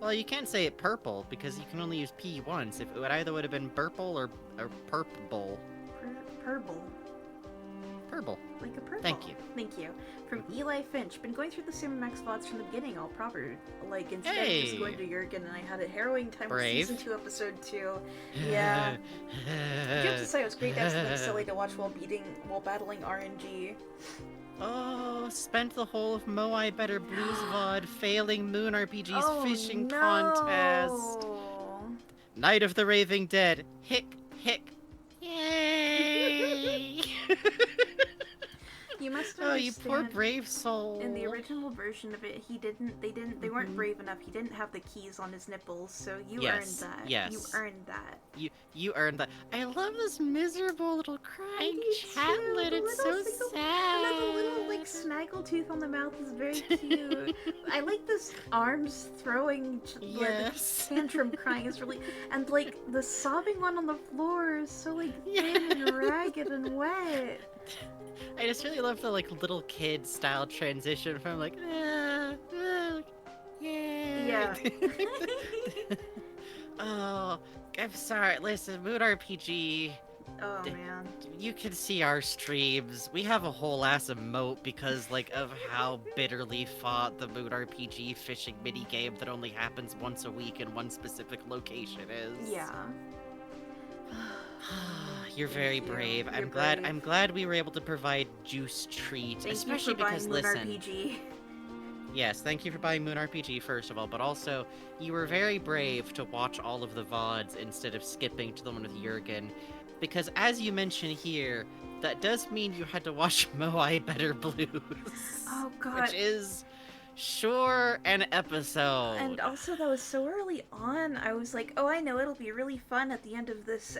Well, you can't say it purple because you can only use P once. It either would have been burple or purple. Purple. Purple. Like a purple. Thank you. Thank you. From Eli Finch. Been going through the Sam Max VODs from the beginning, all proper. Like, instead of just going to Jurgen, and I had a harrowing time with Season 2, Episode 2. Yeah. I have to say, it was great to have something silly to watch while battling RNG. Oh, spent the whole of Moai Better Blues VOD failing Moon RPG's fishing contest. Night of the Raving Dead. Hick, hick. Yay! You must understand. Oh, you poor brave soul. In the original version of it, they weren't brave enough. He didn't have the keys on his nipples, so you earned that. Yes. You earned that. You earned that. I love this miserable little crying chatlet. It's so sad. And the little like snaggletooth on the mouth is very cute. I like this arms throwing tantrum crying is really, and like the sobbing one on the floor is so like thin and ragged and wet. I just really love the like little kid style transition from like yeah. Oh, I'm sorry. Listen, Moon RPG. Oh man. You can see our streams. We have a whole ass emote because like of how bitterly fought the Moon RPG fishing minigame that only happens once a week in one specific location is. Yeah. You're very brave. I'm glad we were able to provide Juice Treat, especially because listen. RPG. Yes, thank you for buying Moon RPG first of all, but also you were very brave to watch all of the VODs instead of skipping to the one with Jurgen, because as you mentioned here, that does mean you had to watch Moai Better Blues. Oh god. Which is Sure, an episode. And also, that was so early on. I was like, oh, I know, it'll be really fun at the end of this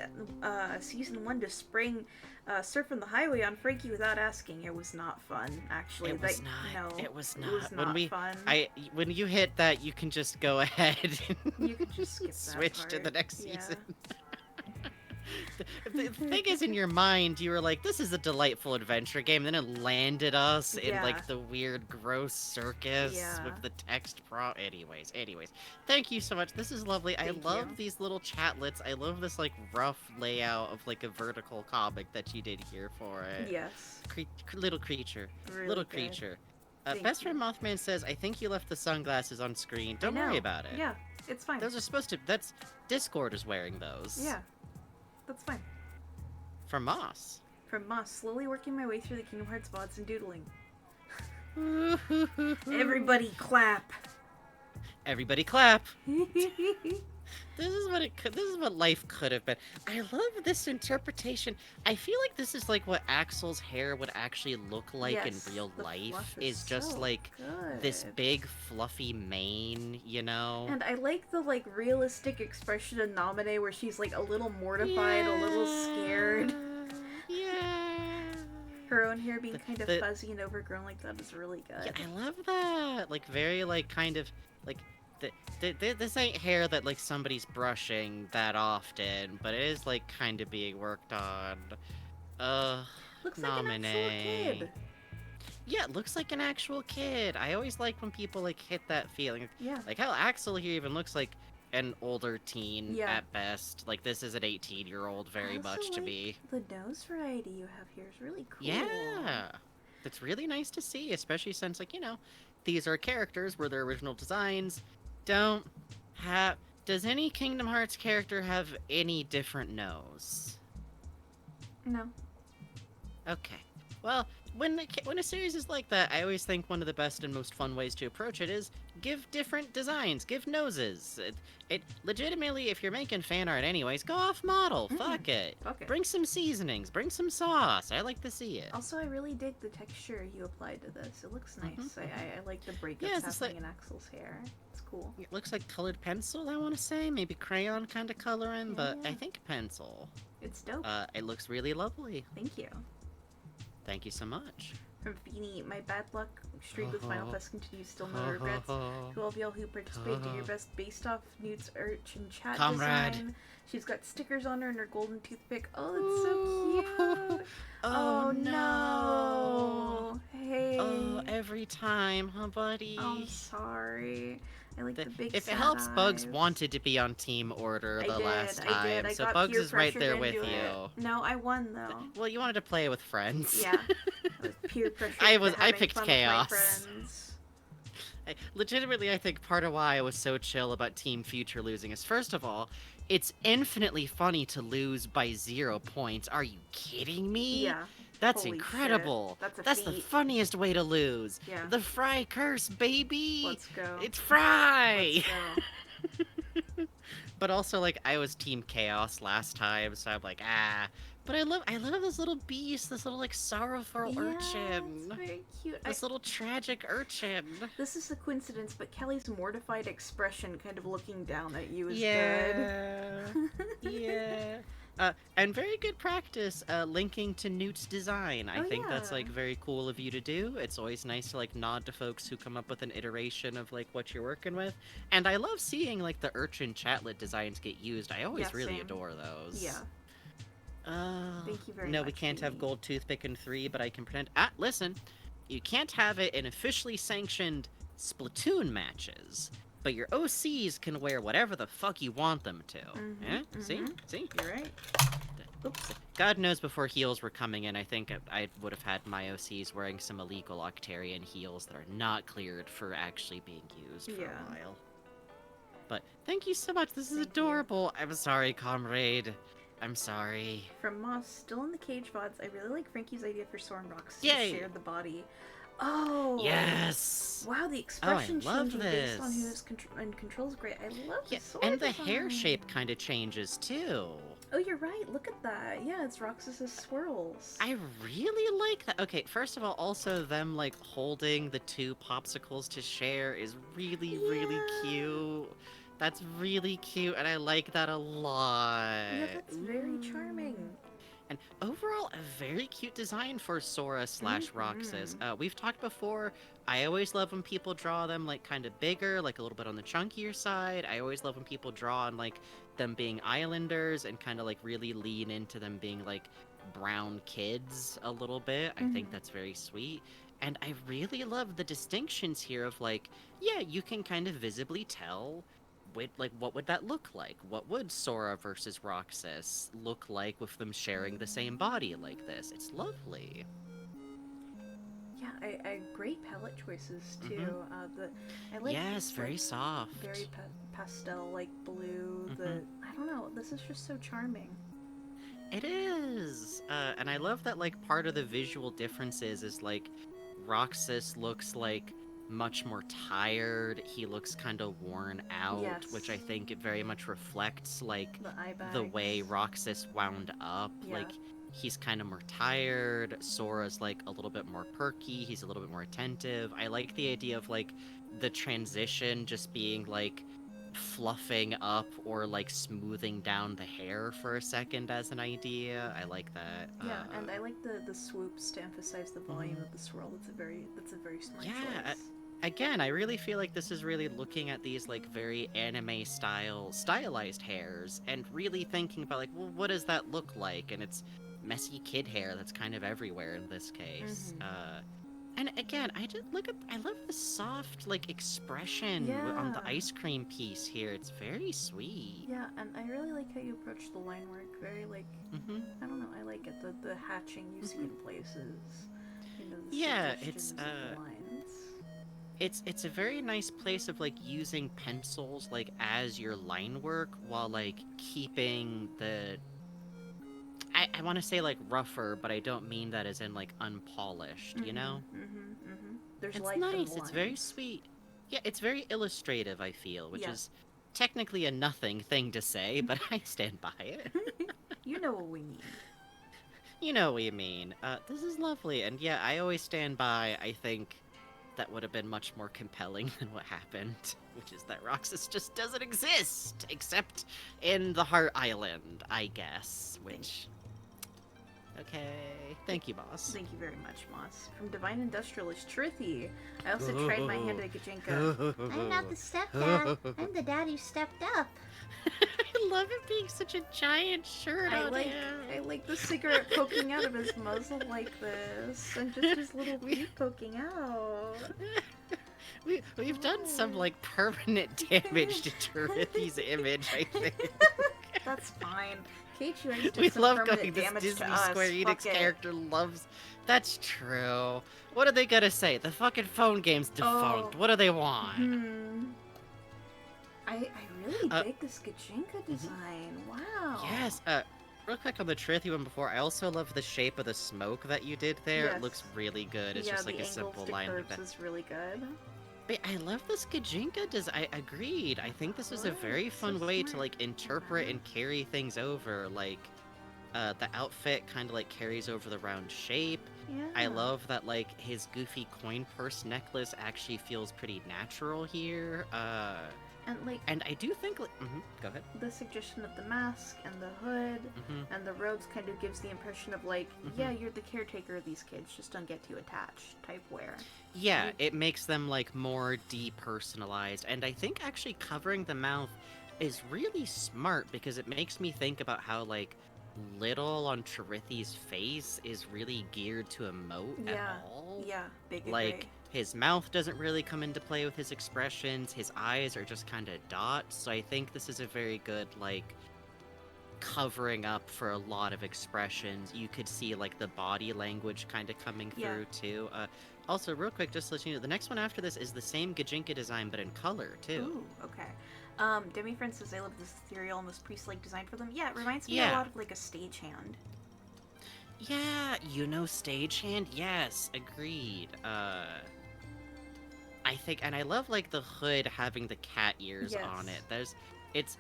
season 1 to spring surfing the highway on Frankie without asking. It was not fun, actually. It was not. No, it was not. It was not fun. When you hit that, you can just go ahead and you can just skip that switch to part. the next Yeah. season. The thing is, in your mind, you were like, this is a delightful adventure game. Then it landed us in, Yeah. like, the weird, gross circus Yeah. with the text Anyways. Thank you so much. This is lovely. I Thank love you. these little chatlets. I love this, like, rough layout of, like, a vertical comic that you did here for it. Yes. Little creature. Really little good. creature. Thank Best friend Mothman says, I think you left the sunglasses on screen. Don't I worry know. about it. Yeah, it's fine. Those are supposed to... Discord is wearing those. Yeah, that's fine. From Moss. From Moss, slowly working my way through the Kingdom Hearts VODs and doodling. Everybody clap. Everybody clap. This is what life could have been. I love this interpretation. I feel like this is like what Axel's hair would actually look like Yes, in real the life. fluff Is is just so like this good. big fluffy mane, you know? And I like the realistic expression in Namine where she's like a little mortified, a little scared. Yeah. Her own hair being kind of the- fuzzy and overgrown like that is really good. Yeah, I love that. Like very like kind of like this ain't hair that like somebody's brushing that often, but it is like kind of being worked on. Looks like an actual kid. Yeah, it looks like an actual kid. I always like when people like hit that feeling. Yeah. Like how Axel here even looks like an older teen Yeah. at best. Like this is an 18-year-old very I also much to like me. The nose variety you have here is really cool. Yeah. That's really nice to see, especially since like, you know, these are characters where their original designs don't have... Does any Kingdom Hearts character have any different nose? No. Okay. Well, when a series is like that, I always think one of the best and most fun ways to approach it is give different designs, give noses. It legitimately, if you're making fan art anyways, go off model. Fuck it. Fuck it. Bring some seasonings, bring some sauce. I like to see it. Also, I really dig the texture you applied to this. It looks nice. I like the breakups Yeah, it's happening like- in Axel's hair. It's cool. It looks like colored pencil, I want to say. Maybe crayon kind of coloring, but I think pencil. It's dope. It looks really lovely. Thank you. Thank you so much. From Feeny, my bad luck streak with Final Quest continues, still no regrets. To all of y'all who participate, do your best based off Newt's urchin chat Comrade. design. She's got stickers on her and her golden toothpick. Oh, that's so cute. Oh, no. Hey. Oh, every time, huh, buddy? I'm sorry. I like the big If it sad helps, Bugs eyes. wanted to be on Team Order the last time, I did. I so got Bugs peer is right pressured there with into you. it. No, I won though. Well, you wanted to play with friends. Yeah. I was peer pressured. I into I having picked fun with my chaos. friends. Legitimately, I think part of why I was so chill about Team Future losing is, first of all, it's infinitely funny to lose by 0 points. Are you kidding me? Yeah. That's Holy incredible. shit. That's the feat. funniest way to lose. Yeah. The Fry curse, baby. Let's go. It's Fry. Let's go. But also, like, I was Team Chaos last time, so I'm like, ah. But I love this little beast, this little, like, sorrowful urchin. It's very cute. This little tragic urchin. This is a coincidence, but Kelly's mortified expression kind of looking down at you is Yeah. good. Yeah. And very good practice, linking to Newt's design. I think that's, yeah. like, very cool of you to do. It's always nice to, like, nod to folks who come up with an iteration of, like, what you're working with. And I love seeing, like, the urchin chatlet designs get used. I always Yeah, really same. adore those. Yeah. Thank you very no, much. we can't have gold toothpick in 3, but I can pretend. Ah, listen. You can't have it in officially sanctioned Splatoon matches, but your OCs can wear whatever the fuck you want them to. Yeah? See? You're right. Oops. God knows before heels were coming in, I think I would have had my OCs wearing some illegal Octarian heels that are not cleared for actually being used for a while. But thank you so much. This is adorable. I'm sorry, comrade. I'm sorry. From Moss, still in the cage VODs, I really like Frankie's idea for Soren Rocks to Yay! share the body. Oh! Yes! Wow, the expression love changing based on this. who's and controls great. I love this sword And the hair design. shape kind of changes too. Oh, you're right. Look at that. Yeah, it's Roxas's swirls. I really like that. Okay, first of all, also them, like, holding the 2 popsicles to share is really cute. That's really cute, and I like that a lot. Yeah, that's very charming. And overall, a very cute design for Sora / Roxas. We've talked before, I always love when people draw them, like, kind of bigger, like, a little bit on the chunkier side. I always love when people draw on, like, them being islanders and kind of, like, really lean into them being, like, brown kids a little bit. I think that's very sweet. And I really love the distinctions here of, like, yeah, you can kind of visibly tell what would that look like? What would Sora versus Roxas look like with them sharing the same body like this? It's lovely. Yeah, I great palette choices too. I like very soft, very pastel, like blue. I don't know. This is just so charming. It is, and I love that. Like part of the visual differences is like Roxas looks like much more tired. He looks kind of worn out, which I think it very much reflects like the way Roxas wound up. Like he's kind of more tired. Sora's like a little bit more perky. He's a little bit more attentive. I like the idea of like the transition just being like fluffing up or like smoothing down the hair for a second as an idea. I like that. Yeah, and I like the swoops to emphasize the volume of the swirl. That's a very smart choice. Again, I really feel like this is really looking at these like very anime stylized hairs and really thinking about like, well, what does that look like? And it's messy kid hair that's kind of everywhere in this case. And again, I love the soft like expression on the ice cream piece here. It's very sweet. Yeah, and I really like how you approach the line work. Very like, I don't know, I like it. The hatching you see in places. You know, the it's of the lines. It's a very nice place of like using pencils like as your line work while like keeping the I want to say like rougher, but I don't mean that as in like unpolished, you know? There's it's life nice. It's very sweet. Yeah, it's very illustrative, I feel, which is technically a nothing thing to say, but I stand by it. You know what we mean. You know what we mean. This is lovely, and yeah, I always stand by, I think that would have been much more compelling than what happened, which is that Roxas just doesn't exist, except in the Heart Island, I guess, which... Okay. Thank you, Moss. Thank you very much, Moss. From Divine Industrialist Trithy. I also tried my hand at Gajinka. I'm not the stepdad. I'm the dad who stepped up. I love it being such a giant shirt on him. I like the cigarette poking out of his muzzle like this, and just his little teeth poking out. We've done some like permanent damage to Trithy's image, I think. That's fine. KHUH We love going this Disney Square Enix character loves. That's true. What are they gonna say? The fucking phone game's defunct. What do they want? I really dig this Gajinka design. Wow. Yes. Real quick on the Trithy one before, I also love the shape of the smoke that you did there. It looks really good. It's just like a simple line like that. Is really good. But I love this Gajinka design. I agreed. I think this is a very fun way to like interpret and carry things over. Like, the outfit kind of like carries over the round shape. Yeah. I love that like his goofy coin purse necklace actually feels pretty natural here. And I do think like, go ahead. The suggestion of the mask and the hood and the robes kind of gives the impression of like, yeah, you're the caretaker of these kids, just don't get too attached type wear. Yeah, it makes them like more depersonalized, and I think actually covering the mouth is really smart because it makes me think about how like little on Trithy's face is really geared to emote at all. Yeah, big like agree. His mouth doesn't really come into play with his expressions. His eyes are just kind of dots. So I think this is a very good, like, covering up for a lot of expressions. You could see, like, the body language kind of coming through, too. Also, real quick, just to let you know, the next one after this is the same Gajinka design, but in color, too. Ooh, okay. Demi Friend says they love this ethereal and this priest-like design for them. Yeah, it reminds me a lot of, like, a stagehand. Yeah, you know stagehand? Yes, agreed. I think, and I love like the hood having the cat ears on it. it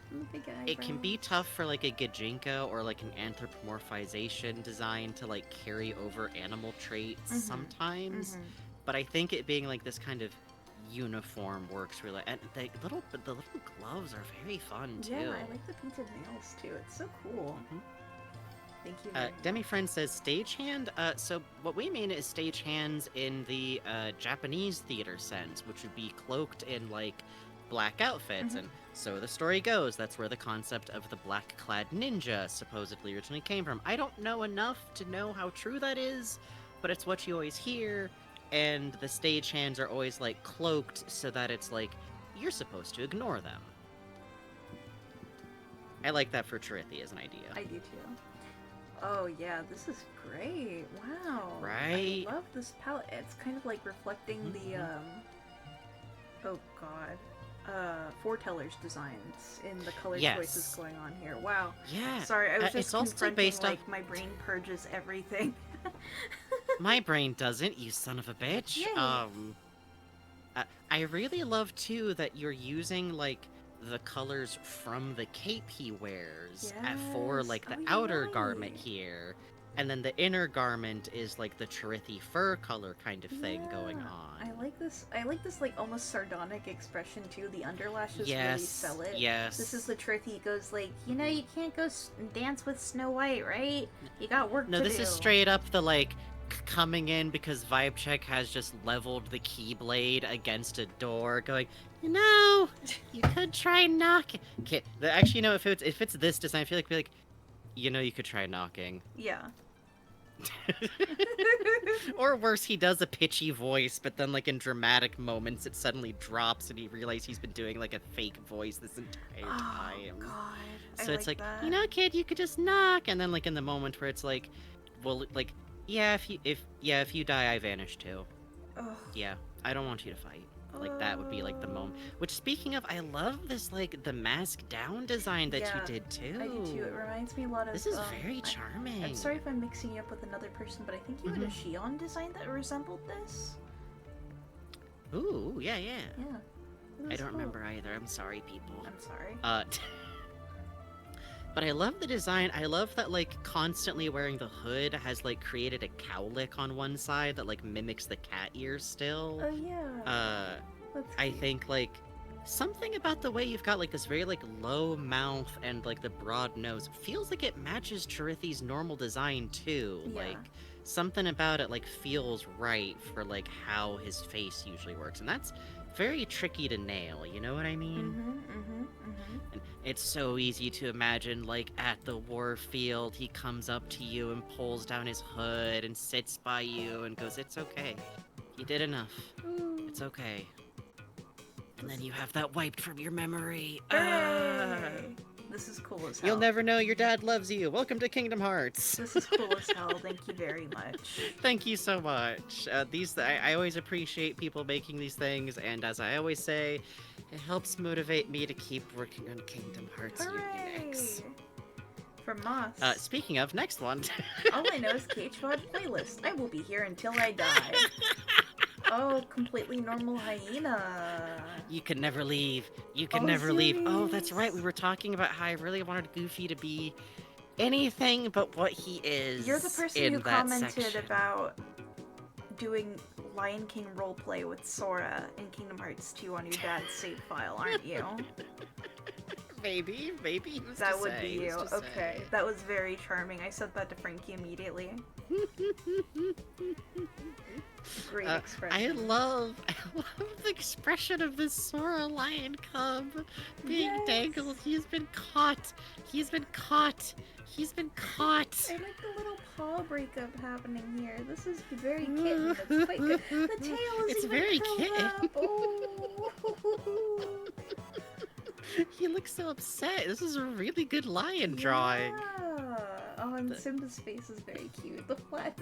can be tough for like a Gajinka or like an anthropomorphization design to like carry over animal traits sometimes, but I think it being like this kind of uniform works really, and the little gloves are very fun too. Yeah, I like the painted nails too. It's so cool. Thank you. Demi Friend says stagehand. So what we mean is stagehands in the Japanese theater sense, which would be cloaked in like black outfits, and so the story goes, that's where the concept of the black-clad ninja supposedly originally came from. I don't know enough to know how true that is, but it's what you always hear, and the stagehands are always like cloaked so that it's like you're supposed to ignore them. I like that for Trithi as an idea. I do too. Oh yeah, this is great. Wow. Right? I love this palette. It's kind of like reflecting the oh god. Foretellers designs in the color choices going on here. Wow. Yeah. Sorry, I was just it's also confronting based like on... my brain purges everything. My brain doesn't, you son of a bitch. Yay. I really love too that you're using like the colors from the cape he wears for like the outer garment here, and then the inner garment is like the Trithi fur color kind of thing going on. I like this like almost sardonic expression too. The underlashes really sell it. Yes. This is the Trithi goes like, you know, you can't go dance with Snow White, right? You got work to do. No, this is straight up the like coming in because Vibe Check has just leveled the keyblade against a door, going, you know, you could try knocking. Okay, actually, no. If it's this design, I feel like, you know, you could try knocking. Yeah. Or worse, he does a pitchy voice, but then like in dramatic moments, it suddenly drops, and he realizes he's been doing like a fake voice this entire time. Oh God. So it's like, you know, kid, you could just knock, and then like in the moment where it's like, well, like, yeah, if you die, I vanish too. Ugh. Yeah, I don't want you to fight. Like, that would be, like, the moment. Which, speaking of, I love this, like, the mask down design that you did, too. I do, too. It reminds me a lot of... This is very charming. I'm sorry if I'm mixing you up with another person, but I think you had a Shion design that resembled this? Ooh, yeah. Yeah. I don't remember either. I'm sorry, people. I'm sorry. But I love the design. I love that, like, constantly wearing the hood has, like, created a cowlick on one side that, like, mimics the cat ears still. Oh, yeah. I think, like, something about the way you've got, like, this very, like, low mouth and, like, the broad nose feels like it matches Chirithi's normal design, too. Yeah. Like, something about it, like, feels right for, like, how his face usually works. And that's very tricky to nail, you know what I mean? And it's so easy to imagine, like, at the war field, he comes up to you and pulls down his hood and sits by you and goes, it's okay. You did enough. It's okay. And then you have that wiped from your memory. This is cool as hell. You'll never know your dad loves you. Welcome to Kingdom Hearts. This is cool as hell. Thank you very much. Thank you so much. I always appreciate people making these things, and as I always say, it helps motivate me to keep working on Kingdom Hearts Union X. From Moss. Speaking of, next one. All I know is KHVOD playlist. I will be here until I die. Oh, completely normal hyena. You can never leave. You can never leave. Oh, that's right. We were talking about how I really wanted Goofy to be anything but what he is. You're the person in who that commented section. about doing Lion King roleplay with Sora in Kingdom Hearts 2 on your dad's save file, aren't you? Maybe. That would be you. Okay. That was very charming. I said that to Frankie immediately. Great expression. I love the expression of this Sora lion cub being dangled. He's been caught. I like the little paw breakup happening here. This is very kitten. It's quite good. The tail is It's even very curled kitten. up. Oh. He looks so upset. This is a really good lion drawing. Oh, and Simba's face is very cute. The flat,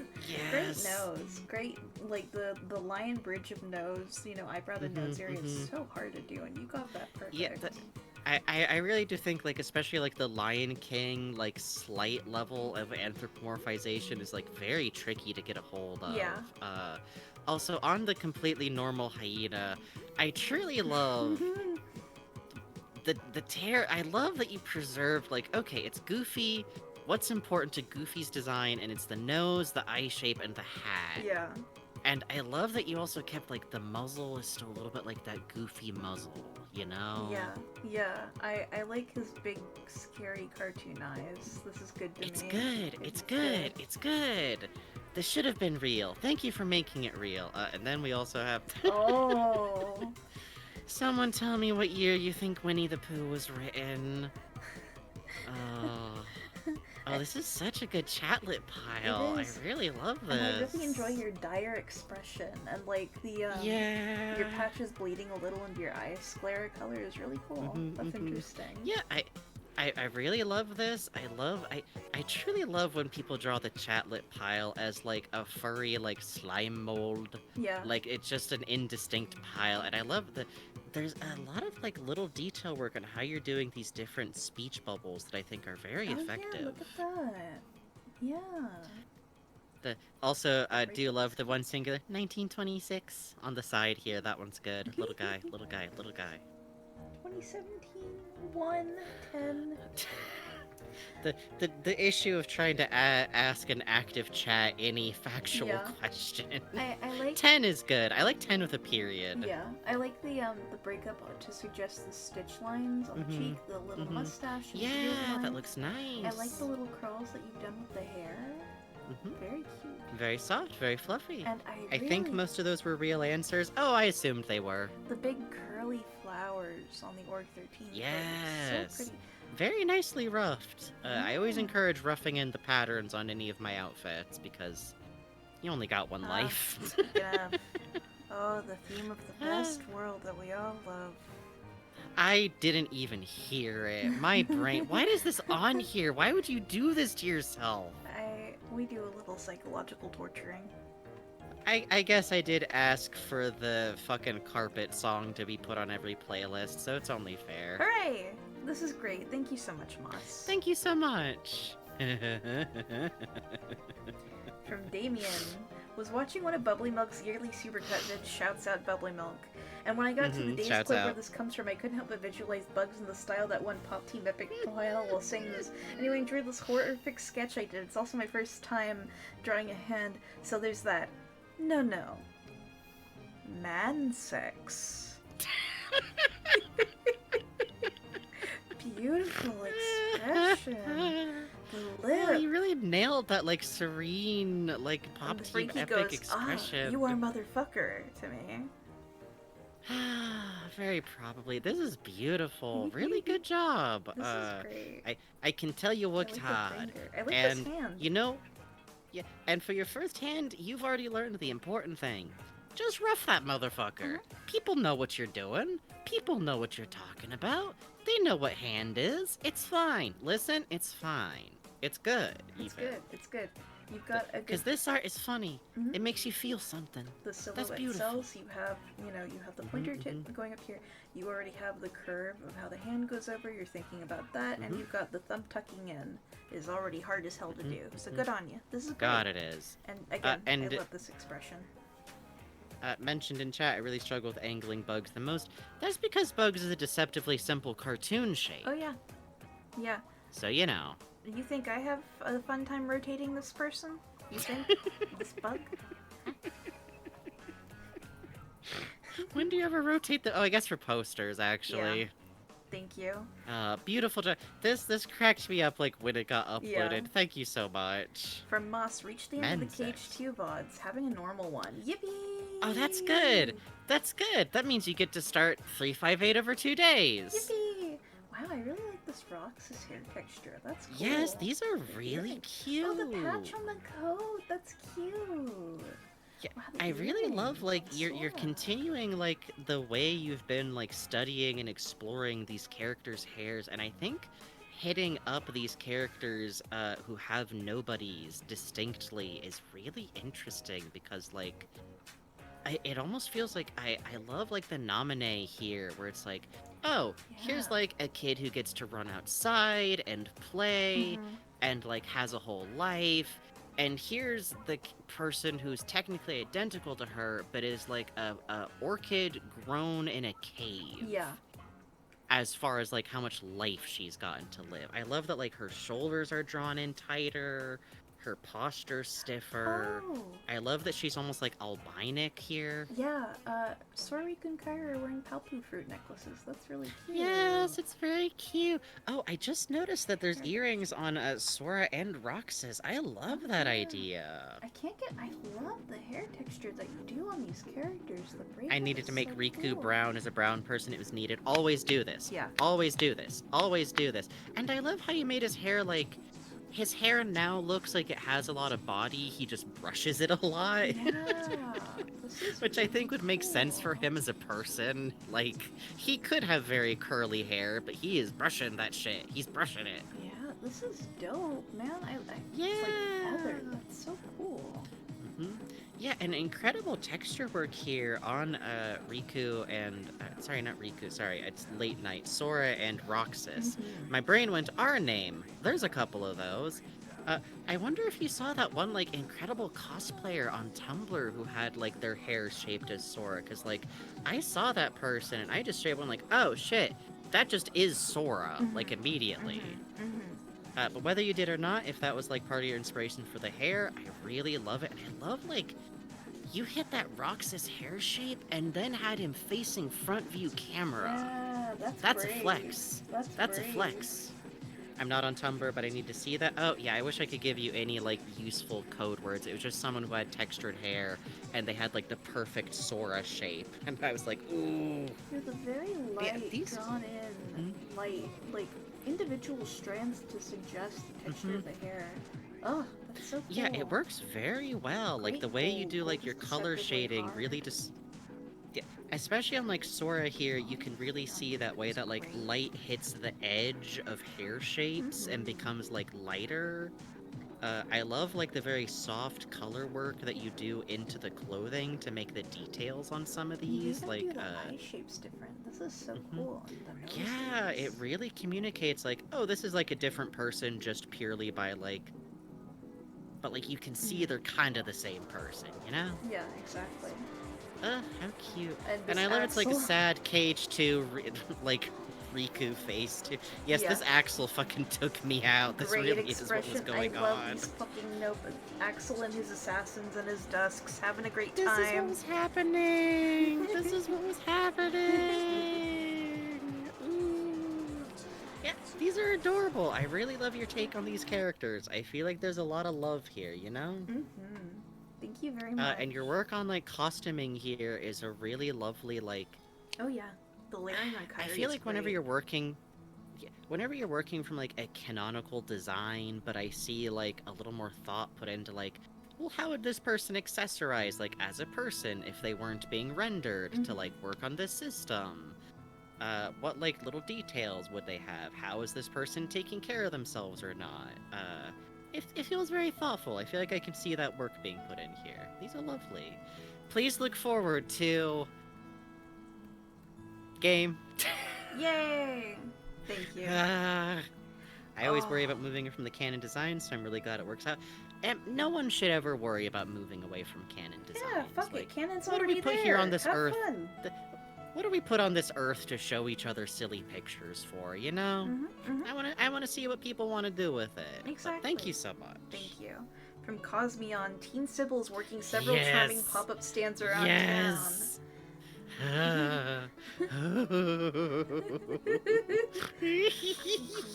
great nose, great, like the lion bridge of nose, you know, eyebrow to nose area is so hard to do, and you got that perfect. Yeah, I really do think, like, especially, like, the Lion King, like, slight level of anthropomorphization is, like, very tricky to get a hold of. Yeah. Also, on the completely normal hyena, I truly love the tear. I love that you preserved, like, okay, it's Goofy. What's important to Goofy's design, and it's the nose, the eye shape, and the hat. Yeah. And I love that you also kept, like, the muzzle is still a little bit like that Goofy muzzle, you know? Yeah. I like his big, scary cartoon eyes. This is good to me. It's good. It's good. This should have been real. Thank you for making it real. And then we also have... Oh! Someone tell me what year you think Winnie the Pooh was written. Oh, this is such a good chatlet pile. I really love this. And I really enjoy your dire expression and like the your patches bleeding a little into your eye sclera color is really cool. That's interesting. Yeah, I really love this. I truly love when people draw the chatlet pile as like a furry like slime mold. Yeah. Like it's just an indistinct pile, and I love there's a lot of like little detail work on how you're doing these different speech bubbles that I think are very effective. Yeah, look at that. Yeah. Also, I do love the one singular 1926 on the side here. That one's good. Little guy. 2017, 110. The issue of trying to ask an active chat any factual question. I like 10 is good. I like 10 with a period. Yeah, I like the breakup to suggest the stitch lines on the cheek, the little mustache. And yeah, that looks nice. I like the little curls that you've done with the hair. Very cute. Very soft, very fluffy. And I think most of those were real answers. Oh, I assumed they were. The big curly flowers on the Org 13. Yes. So pretty. Very nicely roughed. I always encourage roughing in the patterns on any of my outfits because you only got one life. Oh, the theme of the best world that we all love. I didn't even hear it. My brain. Why is this on here? Why would you do this to yourself? We do a little psychological torturing. I guess I did ask for the fucking carpet song to be put on every playlist, so it's only fair. Hooray! This is great. Thank you so much, Moss. Thank you so much. From Damien. Was watching one of Bubbly Milk's yearly supercut vids, shouts out Bubbly Milk. And when I got to the days clip where this comes from, I couldn't help but visualize Bugs in the style that one Pop Team Epic file while saying this. Anyway, I enjoyed this horrific sketch I did. It's also my first time drawing a hand, so there's that. No. Man sex. Beautiful expression. The lip. Oh, you really nailed that, like, serene, like, Pop Team Epic expression. You are motherfucker to me. Very probably. This is beautiful. Really good job. This is great. I can tell you worked hard. I like and, this hand. you know, yeah, and for your first hand, you've already learned the important thing. Just rough that motherfucker. People know what you're doing. People know what you're talking about. They know what hand is. It's fine. Listen, it's fine. It's good. It's good. You've got a good... Because this art is funny. It makes you feel something. The silhouette cells, you have the pointer tip going up here. You already have the curve of how the hand goes over. You're thinking about that. And you've got the thumb tucking in is already hard as hell to do. So good on you. This is great. God, it is. And again, I love this expression. Mentioned in chat, I really struggle with angling Bugs the most. That's because Bugs is a deceptively simple cartoon shape. Oh, yeah. Yeah. So, you know. You think I have a fun time rotating this person? You think? This bug? When do you ever rotate the... Oh, I guess for posters, actually. Yeah. Thank you. Beautiful job. This cracked me up, like, when it got uploaded. Yeah. Thank you so much. From Moss, reach the end of the cage 2 VODs, having a normal one. Yippee! Oh, that's good. That's good. That means you get to start 358 over 2 days. Yippee! Wow, I really like this Roxas hair texture. That's cool. Yes, these are really cute. Oh, the patch on the coat. That's cute. Yeah, wow, I really love, like, you're continuing, like, the way you've been, like, studying and exploring these characters' hairs, and I think hitting up these characters who have nobodies distinctly is really interesting because, like, it almost feels like I love, like, the nominee here, where it's like, oh, here's, like, a kid who gets to run outside and play and, like, has a whole life. And here's the person who's technically identical to her, but is like a orchid grown in a cave. Yeah. as far as like how much life she's gotten to live. I love that like her shoulders are drawn in tighter, her posture's stiffer. Oh. I love that she's almost like albinic here. Yeah, Sorriku and Kyra are wearing palpu fruit necklaces. That's really cute. Yes, it's very cute. Oh, I just noticed that there's earrings on Sora and Roxas. I love that idea. I love the hair texture that you do on these characters. The braiding I needed to make so Riku cool. brown as a brown person. It was needed. Always do this. Yeah. Always do this. Always do this. And I love how you made his hair like... His hair now looks like it has a lot of body. He just brushes it a lot. Yeah. Which I think would make sense for him as a person. Like, he could have very curly hair, but he is brushing that shit. He's brushing it. Yeah, this is dope, man. Yeah. It's like feathered. That's so cool. Mm-hmm. Yeah, an incredible texture work here on Riku and... sorry, not Riku. Sorry, it's Late Night. Sora and Roxas. Mm-hmm. My brain went, our name. There's a couple of those. I wonder if you saw that one, like, incredible cosplayer on Tumblr who had, like, their hair shaped as Sora. Because, like, I saw that person and I just straight went like, oh, shit. That just is Sora, like, immediately. But whether you did or not, if that was, like, part of your inspiration for the hair, I really love it. And I love, like, you hit that Roxas hair shape and then had him facing front view camera. Yeah, that's great. a flex. That's a flex. I'm not on Tumblr, but I need to see that. Oh, yeah, I wish I could give you any, like, useful code words. It was just someone who had textured hair, and they had, like, the perfect Sora shape. And I was like, ooh. They're the very light, drawn in, light, like, individual strands to suggest the texture of the hair. Oh, that's so cool. Yeah, it works very well. Like, the way you do, like, your color shading really just... Yeah, especially on, like, Sora here, you can really see that way that, like, light hits the edge of hair shapes and becomes, like, lighter. I love, like, the very soft color work that you do into the clothing to make the details on some of these. You Like, do the eye shapes different. This is so cool. yeah, it really communicates, like, oh, this is, like, a different person just purely by, like... But, like, you can see they're kind of the same person, you know? Yeah, exactly. How cute. And I love it's like a Axel. sad Cage 2, like, Riku face, too. Yes, Yeah. this Axel fucking took me out. This Great really expression. is what was going I love on. these fucking Axel and his assassins and his dusks having a great This time. is what was happening. This is what was happening. Ooh. Yeah, these are adorable. I really love your take on these characters. I feel like there's a lot of love here, you know? Thank you very much. And your work on, like, costuming here is a really lovely, like... Oh yeah, the layering on Kyrie I feel is like whenever great. you're working... yeah, whenever you're working from, like, a canonical design, but I see, like, a little more thought put into, like, well, how would this person accessorize, like, as a person if they weren't being rendered to, like, work on this system? What, like, little details would they have? How is this person taking care of themselves or not? It feels very thoughtful. I feel like I can see that work being put in here. These are lovely. Please look forward to... game. Yay! Thank you. I always worry about moving from the canon design, so I'm really glad it works out. And no one should ever worry about moving away from canon design. Yeah, fuck it. Canon's What do already we put there. here on this Have earth? Fun. What do we put on this earth to show each other silly pictures for, you know? I wanna see what people want to do with it. But Exactly. thank you so much. Thank you. From Cosmion, Teen Sybil's working several Yes. charming pop-up stands around Yes.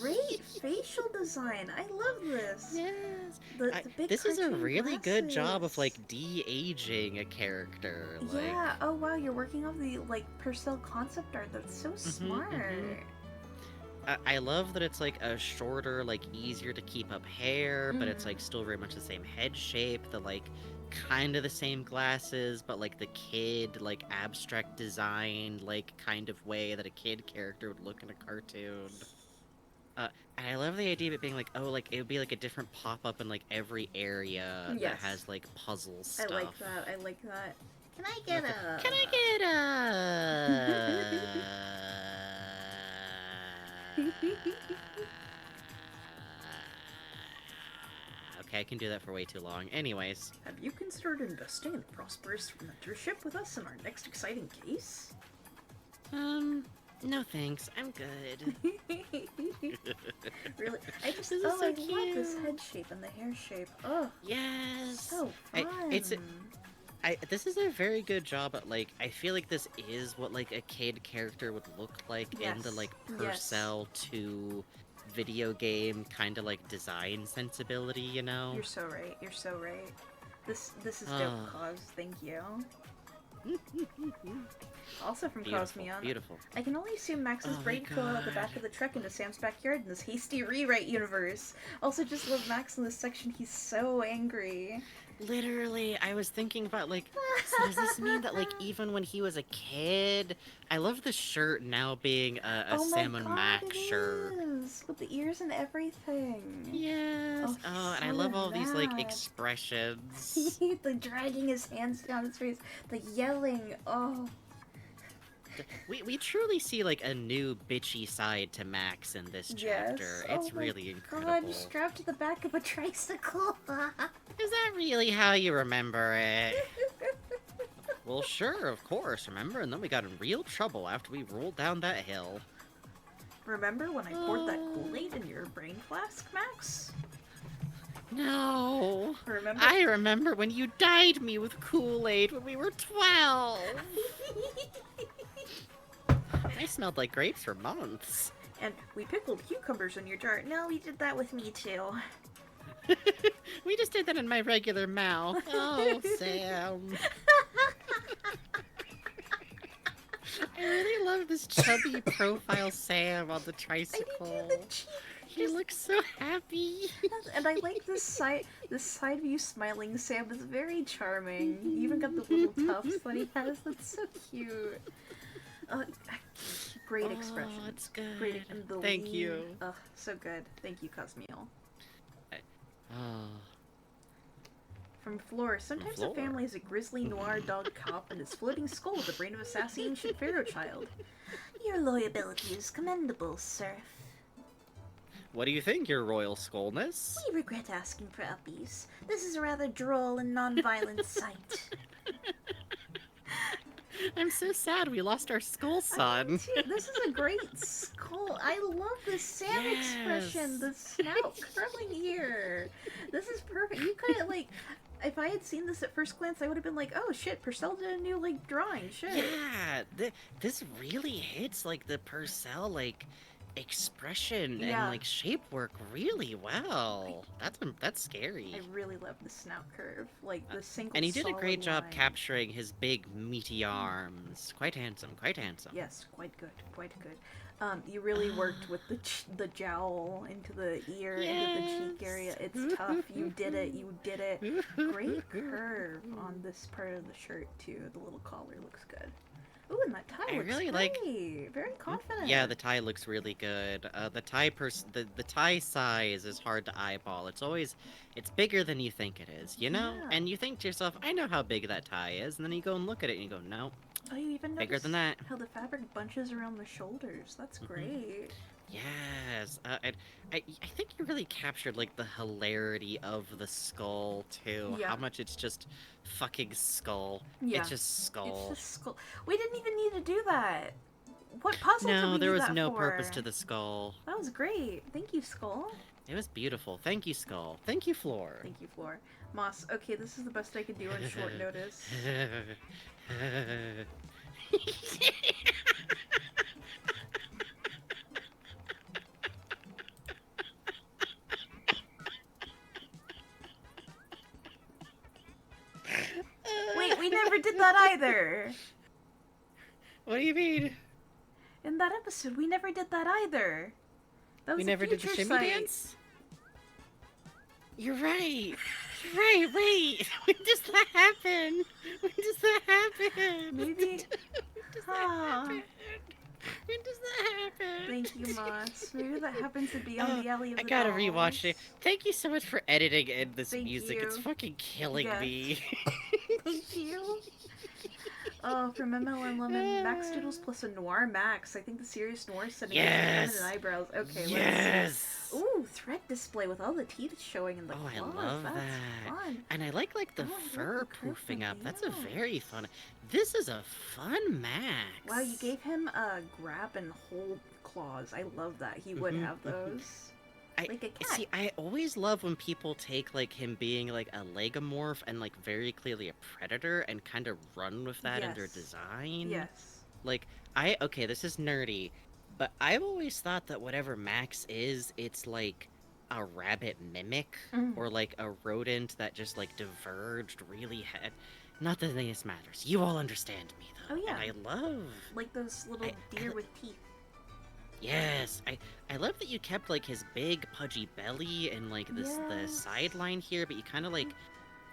Great facial design. I love this. Yes. The big This is a cartoon really good job of, glasses. like, de-aging a character. Like, Yeah. Oh wow, you're working off the like Purcell concept art. That's so smart. I love that it's, like, a shorter, like, easier to keep up hair, but it's, like, still very much the same head shape, the, like, kind of the same glasses, but, like, the kid, like, abstract design, like, kind of way that a kid character would look in a cartoon. And I love the idea of it being, like, oh, like, it would be, like, a different pop-up in, like, every area that Yes. has, like, puzzle stuff. I like that. I like that. Can I get a? Can I get Okay, I can do that for way too long. Anyways. Have you considered investing in prosperous mentorship with us in our next exciting case? No thanks, I'm good. Really? I just This is I so love cute. this head shape and the hair shape. Oh, Yes. so fun. This is a very good job at, like, I feel like this is what, like, a kid character would look like in the, like, Purcell 2 video game kind of, like, design sensibility, you know? You're so right. You're so right. This is dope, Cause. Thank you. Also from Cosmion. Beautiful. I can only assume Max's brain flew out the back of the truck into Sam's backyard in this hasty rewrite universe. Also, just love Max in this section. He's so angry. Literally, I was thinking about, like, so does this mean that, like, even when he was a kid, I love the shirt now being a Sam and Max shirt. With the ears and everything. Yes. Oh, and I love all these, like, expressions. The dragging his hands down his face, the yelling. Oh. We truly see, like, a new bitchy side to Max in this chapter. Yes. It's really incredible. God, strapped to the back of a tricycle. Is that really how you remember it? Well, sure, of course, remember? And then we got in real trouble after we rolled down that hill. Remember when I poured that Kool-Aid in your brain flask, Max? No. Remember? I remember when you dyed me with Kool-Aid when we were 12. I smelled like grapes for months. And we pickled cucumbers in your jar. No, we did that with me too. We just did that in my regular mouth. Oh, Sam. I really love this chubby profile Sam on the tricycle. He looks so happy. And I like this side view smiling Sam is very charming. You even got the little tufts that he has. That's so cute. Great expression. It's good. Great. And the Thank lean. you. So good. Thank you, Cosmiel. From Floor. Sometimes a family is a grizzly noir dog cop and his floating skull with the brain of a sassy ancient pharaoh child. Your loyalty is commendable, sir. What do you think, your royal skullness? We regret asking for uppies. This is a rather droll and non-violent sight. I'm so sad we lost our skull son. This is a great skull. I love the Sam expression, the snout curling here. This is perfect. You could have, like, if I had seen this at first glance, I would have been like, oh shit, Purcell did a new, like, drawing. Shit. Yeah, this really hits, like, the Purcell, like, expression and, like, shape work really well. That's scary. I really love the snout curve. Like, the single And he did a great job line. capturing his big, meaty arms. Quite handsome, quite handsome. Yes, quite good, quite good. You really worked with the jowl into the ear, into the cheek area. It's tough. You did it. You did it. Great curve on this part of the shirt too. The little collar looks good. Ooh, and that tie looks really great. like- Very confident. Yeah, the tie looks really good. The tie size is hard to eyeball. It's bigger than you think it is, you know? Yeah. And you think to yourself, I know how big that tie is, and then you go and look at it and you go, no. Oh, you even Bigger noticed than that. how the fabric bunches around the shoulders. That's great. Yes, I think you really captured, like, the hilarity of the skull, too. Yeah. How much it's just fucking skull. Yeah. It's just skull. It's just skull. We didn't even need to do that. What puzzle did No, we there do was that no for? purpose to the skull. That was great. Thank you, Skull. It was beautiful. Thank you, Skull. Thank you, Floor. Thank you, Floor. Moss, okay, this is the best I could do on short notice. Wait, we never did that either. What do you mean? In that episode, we never did that either. That was We a never did the future shimmy sight. dance? You're right. You're right, wait. When does that happen? When does that happen? Maybe. When does that happen? When does that happen? Thank you, Moss. Maybe that happens at Beyond the Alley of the I gotta Dolls. rewatch it. Thank you so much for editing in this Thank music. It's you. fucking killing Yes. me. Thank you. Oh, from MLM Lemon, Max Doodles plus a Noir Max. I think the serious Noir setting Yes! with feminine eyebrows. Okay, Yes! let's see. Ooh, thread display with all the teeth showing in the claws. I love That's that. fun. And I like the Oh, I fur love the curve poofing up. That's a nails. very fun. This is a fun Max. Wow, you gave him a grab and hold claws. I love that. He would have those. Like a cat. See, I always love when people take like him being like a legomorph and like very clearly a predator and kind of run with that in their design. Yes. Like okay, this is nerdy, but I've always thought that whatever Max is, it's like a rabbit mimic or like a rodent that just like diverged really not that this matters. You all understand me though. Oh yeah. And I love like those little deer with teeth. Yes, I love that you kept like his big pudgy belly and like the sideline here, but you kind of like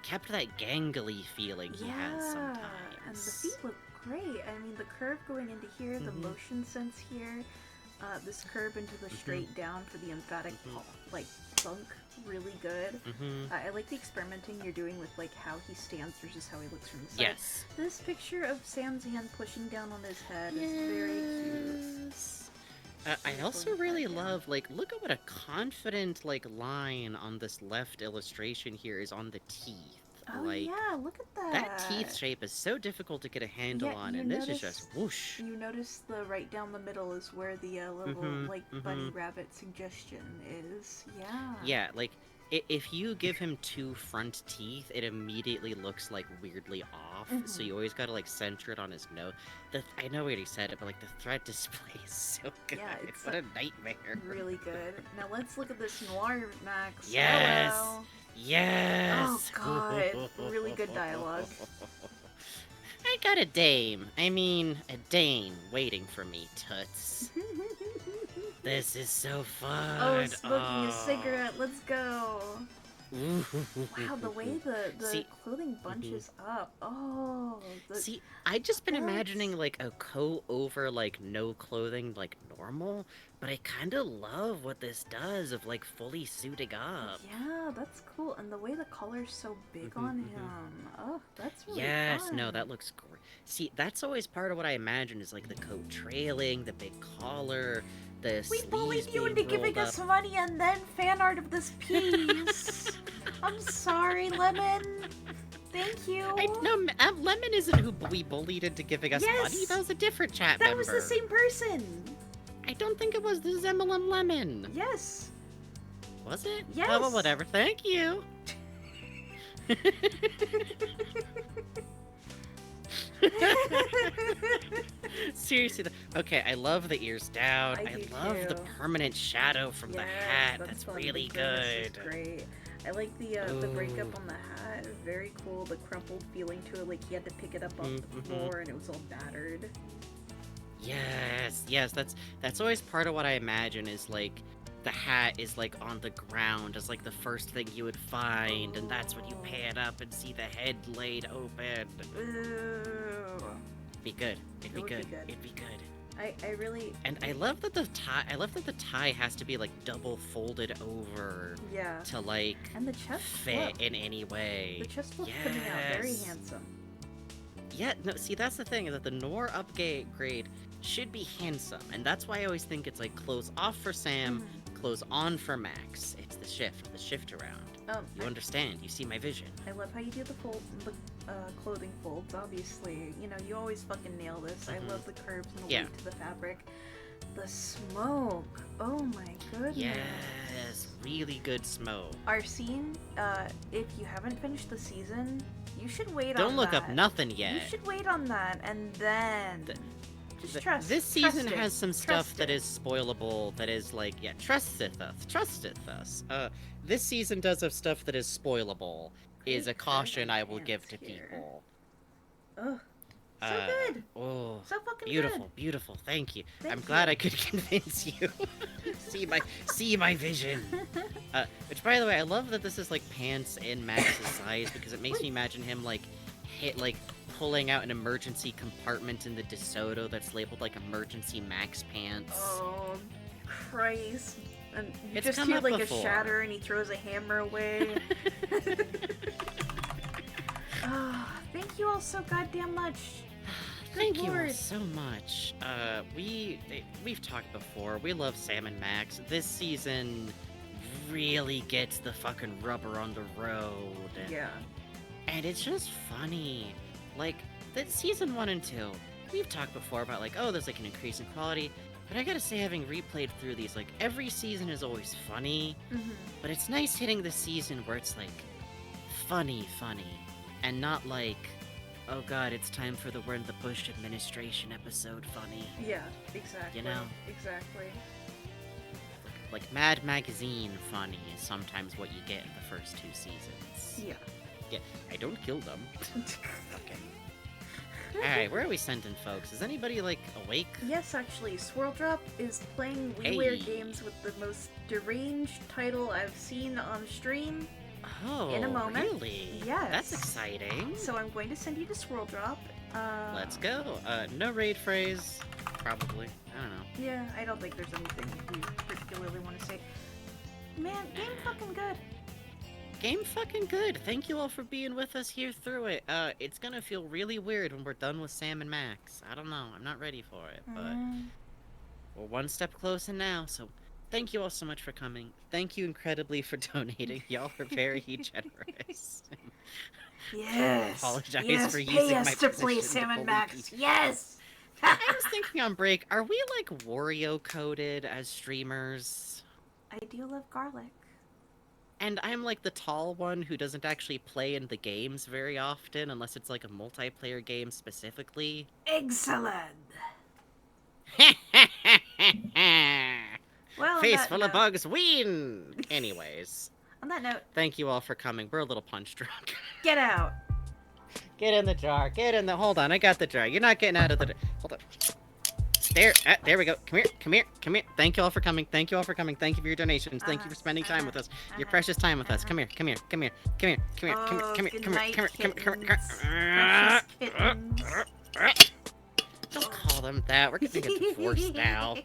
kept that gangly feeling he has sometimes. And the feet look great. I mean, the curve going into here, the motion sense here, this curve into the straight down for the emphatic like thunk, really good. I like the experimenting you're doing with like how he stands versus how he looks from the side. Yes. This picture of Sam's hand pushing down on his head is very cute. I also really love, like, look at what a confident, like, line on this left illustration here is on the teeth. Oh, like, yeah, look at that. That teeth shape is so difficult to get a handle on, and this is just whoosh. You notice the right down the middle is where the little, like, bunny rabbit suggestion is. Yeah. Yeah, like, if you give him two front teeth, it immediately looks, like, weirdly off, so you always gotta, like, center it on his nose. I know we already said it, but, like, the thread display is so good. Yeah, it's what a nightmare. Really good. Now let's look at this Noir Max. Yes! Hello. Yes! Oh, God. Really good dialogue. I got a dame waiting for me, toots. This is so fun. Oh, smoking a cigarette. Let's go. Wow, the way the clothing bunches up. Oh. See, I've just been imagining, like, a coat over, like, no clothing, like, normal, but I kind of love what this does of, like, fully suiting up. Yeah, that's cool. And the way the color's so big on him. Oh, that's really fun. No, that looks great. See, that's always part of what I imagine is, like, the coat trailing, the big collar, the We bullied you into giving us money and then fan art of this piece. I'm sorry, Lemon. Thank you. Lemon isn't who we bullied into giving us money. That was a different chat member. That was the same person. I don't think it was. This is MLM Lemon. Yes. Was it? Yes. Oh, well, whatever. Thank you. Seriously, okay, I love the ears down. I love the permanent shadow from the hat. That's really good. Great. I like the breakup on the hat. Very cool. The crumpled feeling to it, like he had to pick it up off the floor and it was all battered. Yes, that's always part of what I imagine is like the hat is like on the ground as like the first thing you would find, and that's when you pan up and see the head laid open. Ooh. Be good. It'd be good. I really And I love that the tie has to be like double folded over. Yeah. To like and the chest fit in any way. The chest look coming out very handsome. Yeah, no, see that's the thing, that the Noir upgrade should be handsome, and that's why I always think it's like clothes off for Sam, clothes on for Max. It's the shift around. You understand, you see my vision. I love how you do the clothing folds, obviously. You know, you always fucking nail this. I love the curves and the weight to the fabric. The smoke. Oh my goodness. Yes, really good smoke. Our scene, if you haven't finished the season, you should wait on that. Don't look up nothing yet. You should wait on that, and then... Just trust. This season has some stuff that is spoilable, that is like, trusteth us. This season does have stuff that is spoilable, is a caution I will give to people. Ugh. So good. Oh, so fucking beautiful. Thank you. I'm glad I could convince you. see my vision. Which, by the way, I love that this is like pants in Max's size, because it makes me imagine him like pulling out an emergency compartment in the DeSoto that's labeled like emergency Max pants. Oh, Christ. And you It's just come hear up like before. a shatter and he throws a hammer away. Oh, thank you all so goddamn much. Thank you all so much. We've talked before. We love Sam and Max. This season really gets the fucking rubber on the road. Yeah. And it's just funny. Like, that season 1 and 2, we've talked before about, like, oh, there's, like, an increase in quality. But I gotta say, having replayed through these, like, every season is always funny. But it's nice hitting the season where it's, like, funny. And not like, oh god, it's time for the We're in the Bush administration episode funny. Yeah, exactly. You know? Exactly. Like Mad Magazine funny is sometimes what you get in the first 2 seasons. Yeah. Yeah, I don't kill them. Okay. Alright, where are we sending folks? Is anybody, like, awake? Yes, actually. Swirl Drop is playing WiiWare games with the most deranged title I've seen on stream. Oh, in a moment. Really? Yes. That's exciting. So I'm going to send you to Swirl Drop. Let's go. No raid phrase. Probably. I don't know. Yeah, I don't think there's anything we particularly want to say. Man, game fucking good. Game fucking good. Thank you all for being with us here through it. It's gonna feel really weird when we're done with Sam and Max. I don't know. I'm not ready for it, but we're one step closer now, so thank you all so much for coming. Thank you incredibly for donating. Y'all are very generous. Yes. I apologize yes, for pay using us my to play position Sam to and bully Max. people. Yes. I was thinking on break, are we like Wario coded as streamers? I do love garlic. And I'm like the tall one who doesn't actually play in the games very often, unless it's like a multiplayer game specifically. Excellent. Well, Face full of bugs, win! Anyways. On that note, thank you all for coming. We're a little punch drunk. Get out. Get in the jar. Get in the. Hold on, I got the jar. You're not getting out of the. Hold on. There. There we go. Come here. Come here. Come here. Thank you all for coming. Thank you all for coming. Thank you for your donations. Thank you for spending time with us. Your precious time with us. Come here. Come here. Come here. Come here. Come here. Come here. Come here. Come here. Come here. Come here. Don't call them that. We're gonna get divorced now.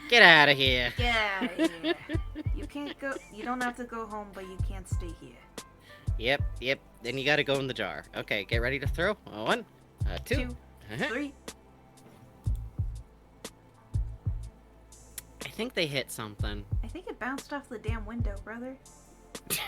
Get out of here. Get out of here. You can't go. You don't have to go home, but you can't stay here. Yep. Then you gotta go in the jar. Okay, get ready to throw. 1, 2, 3. I think they hit something. I think it bounced off the damn window, brother.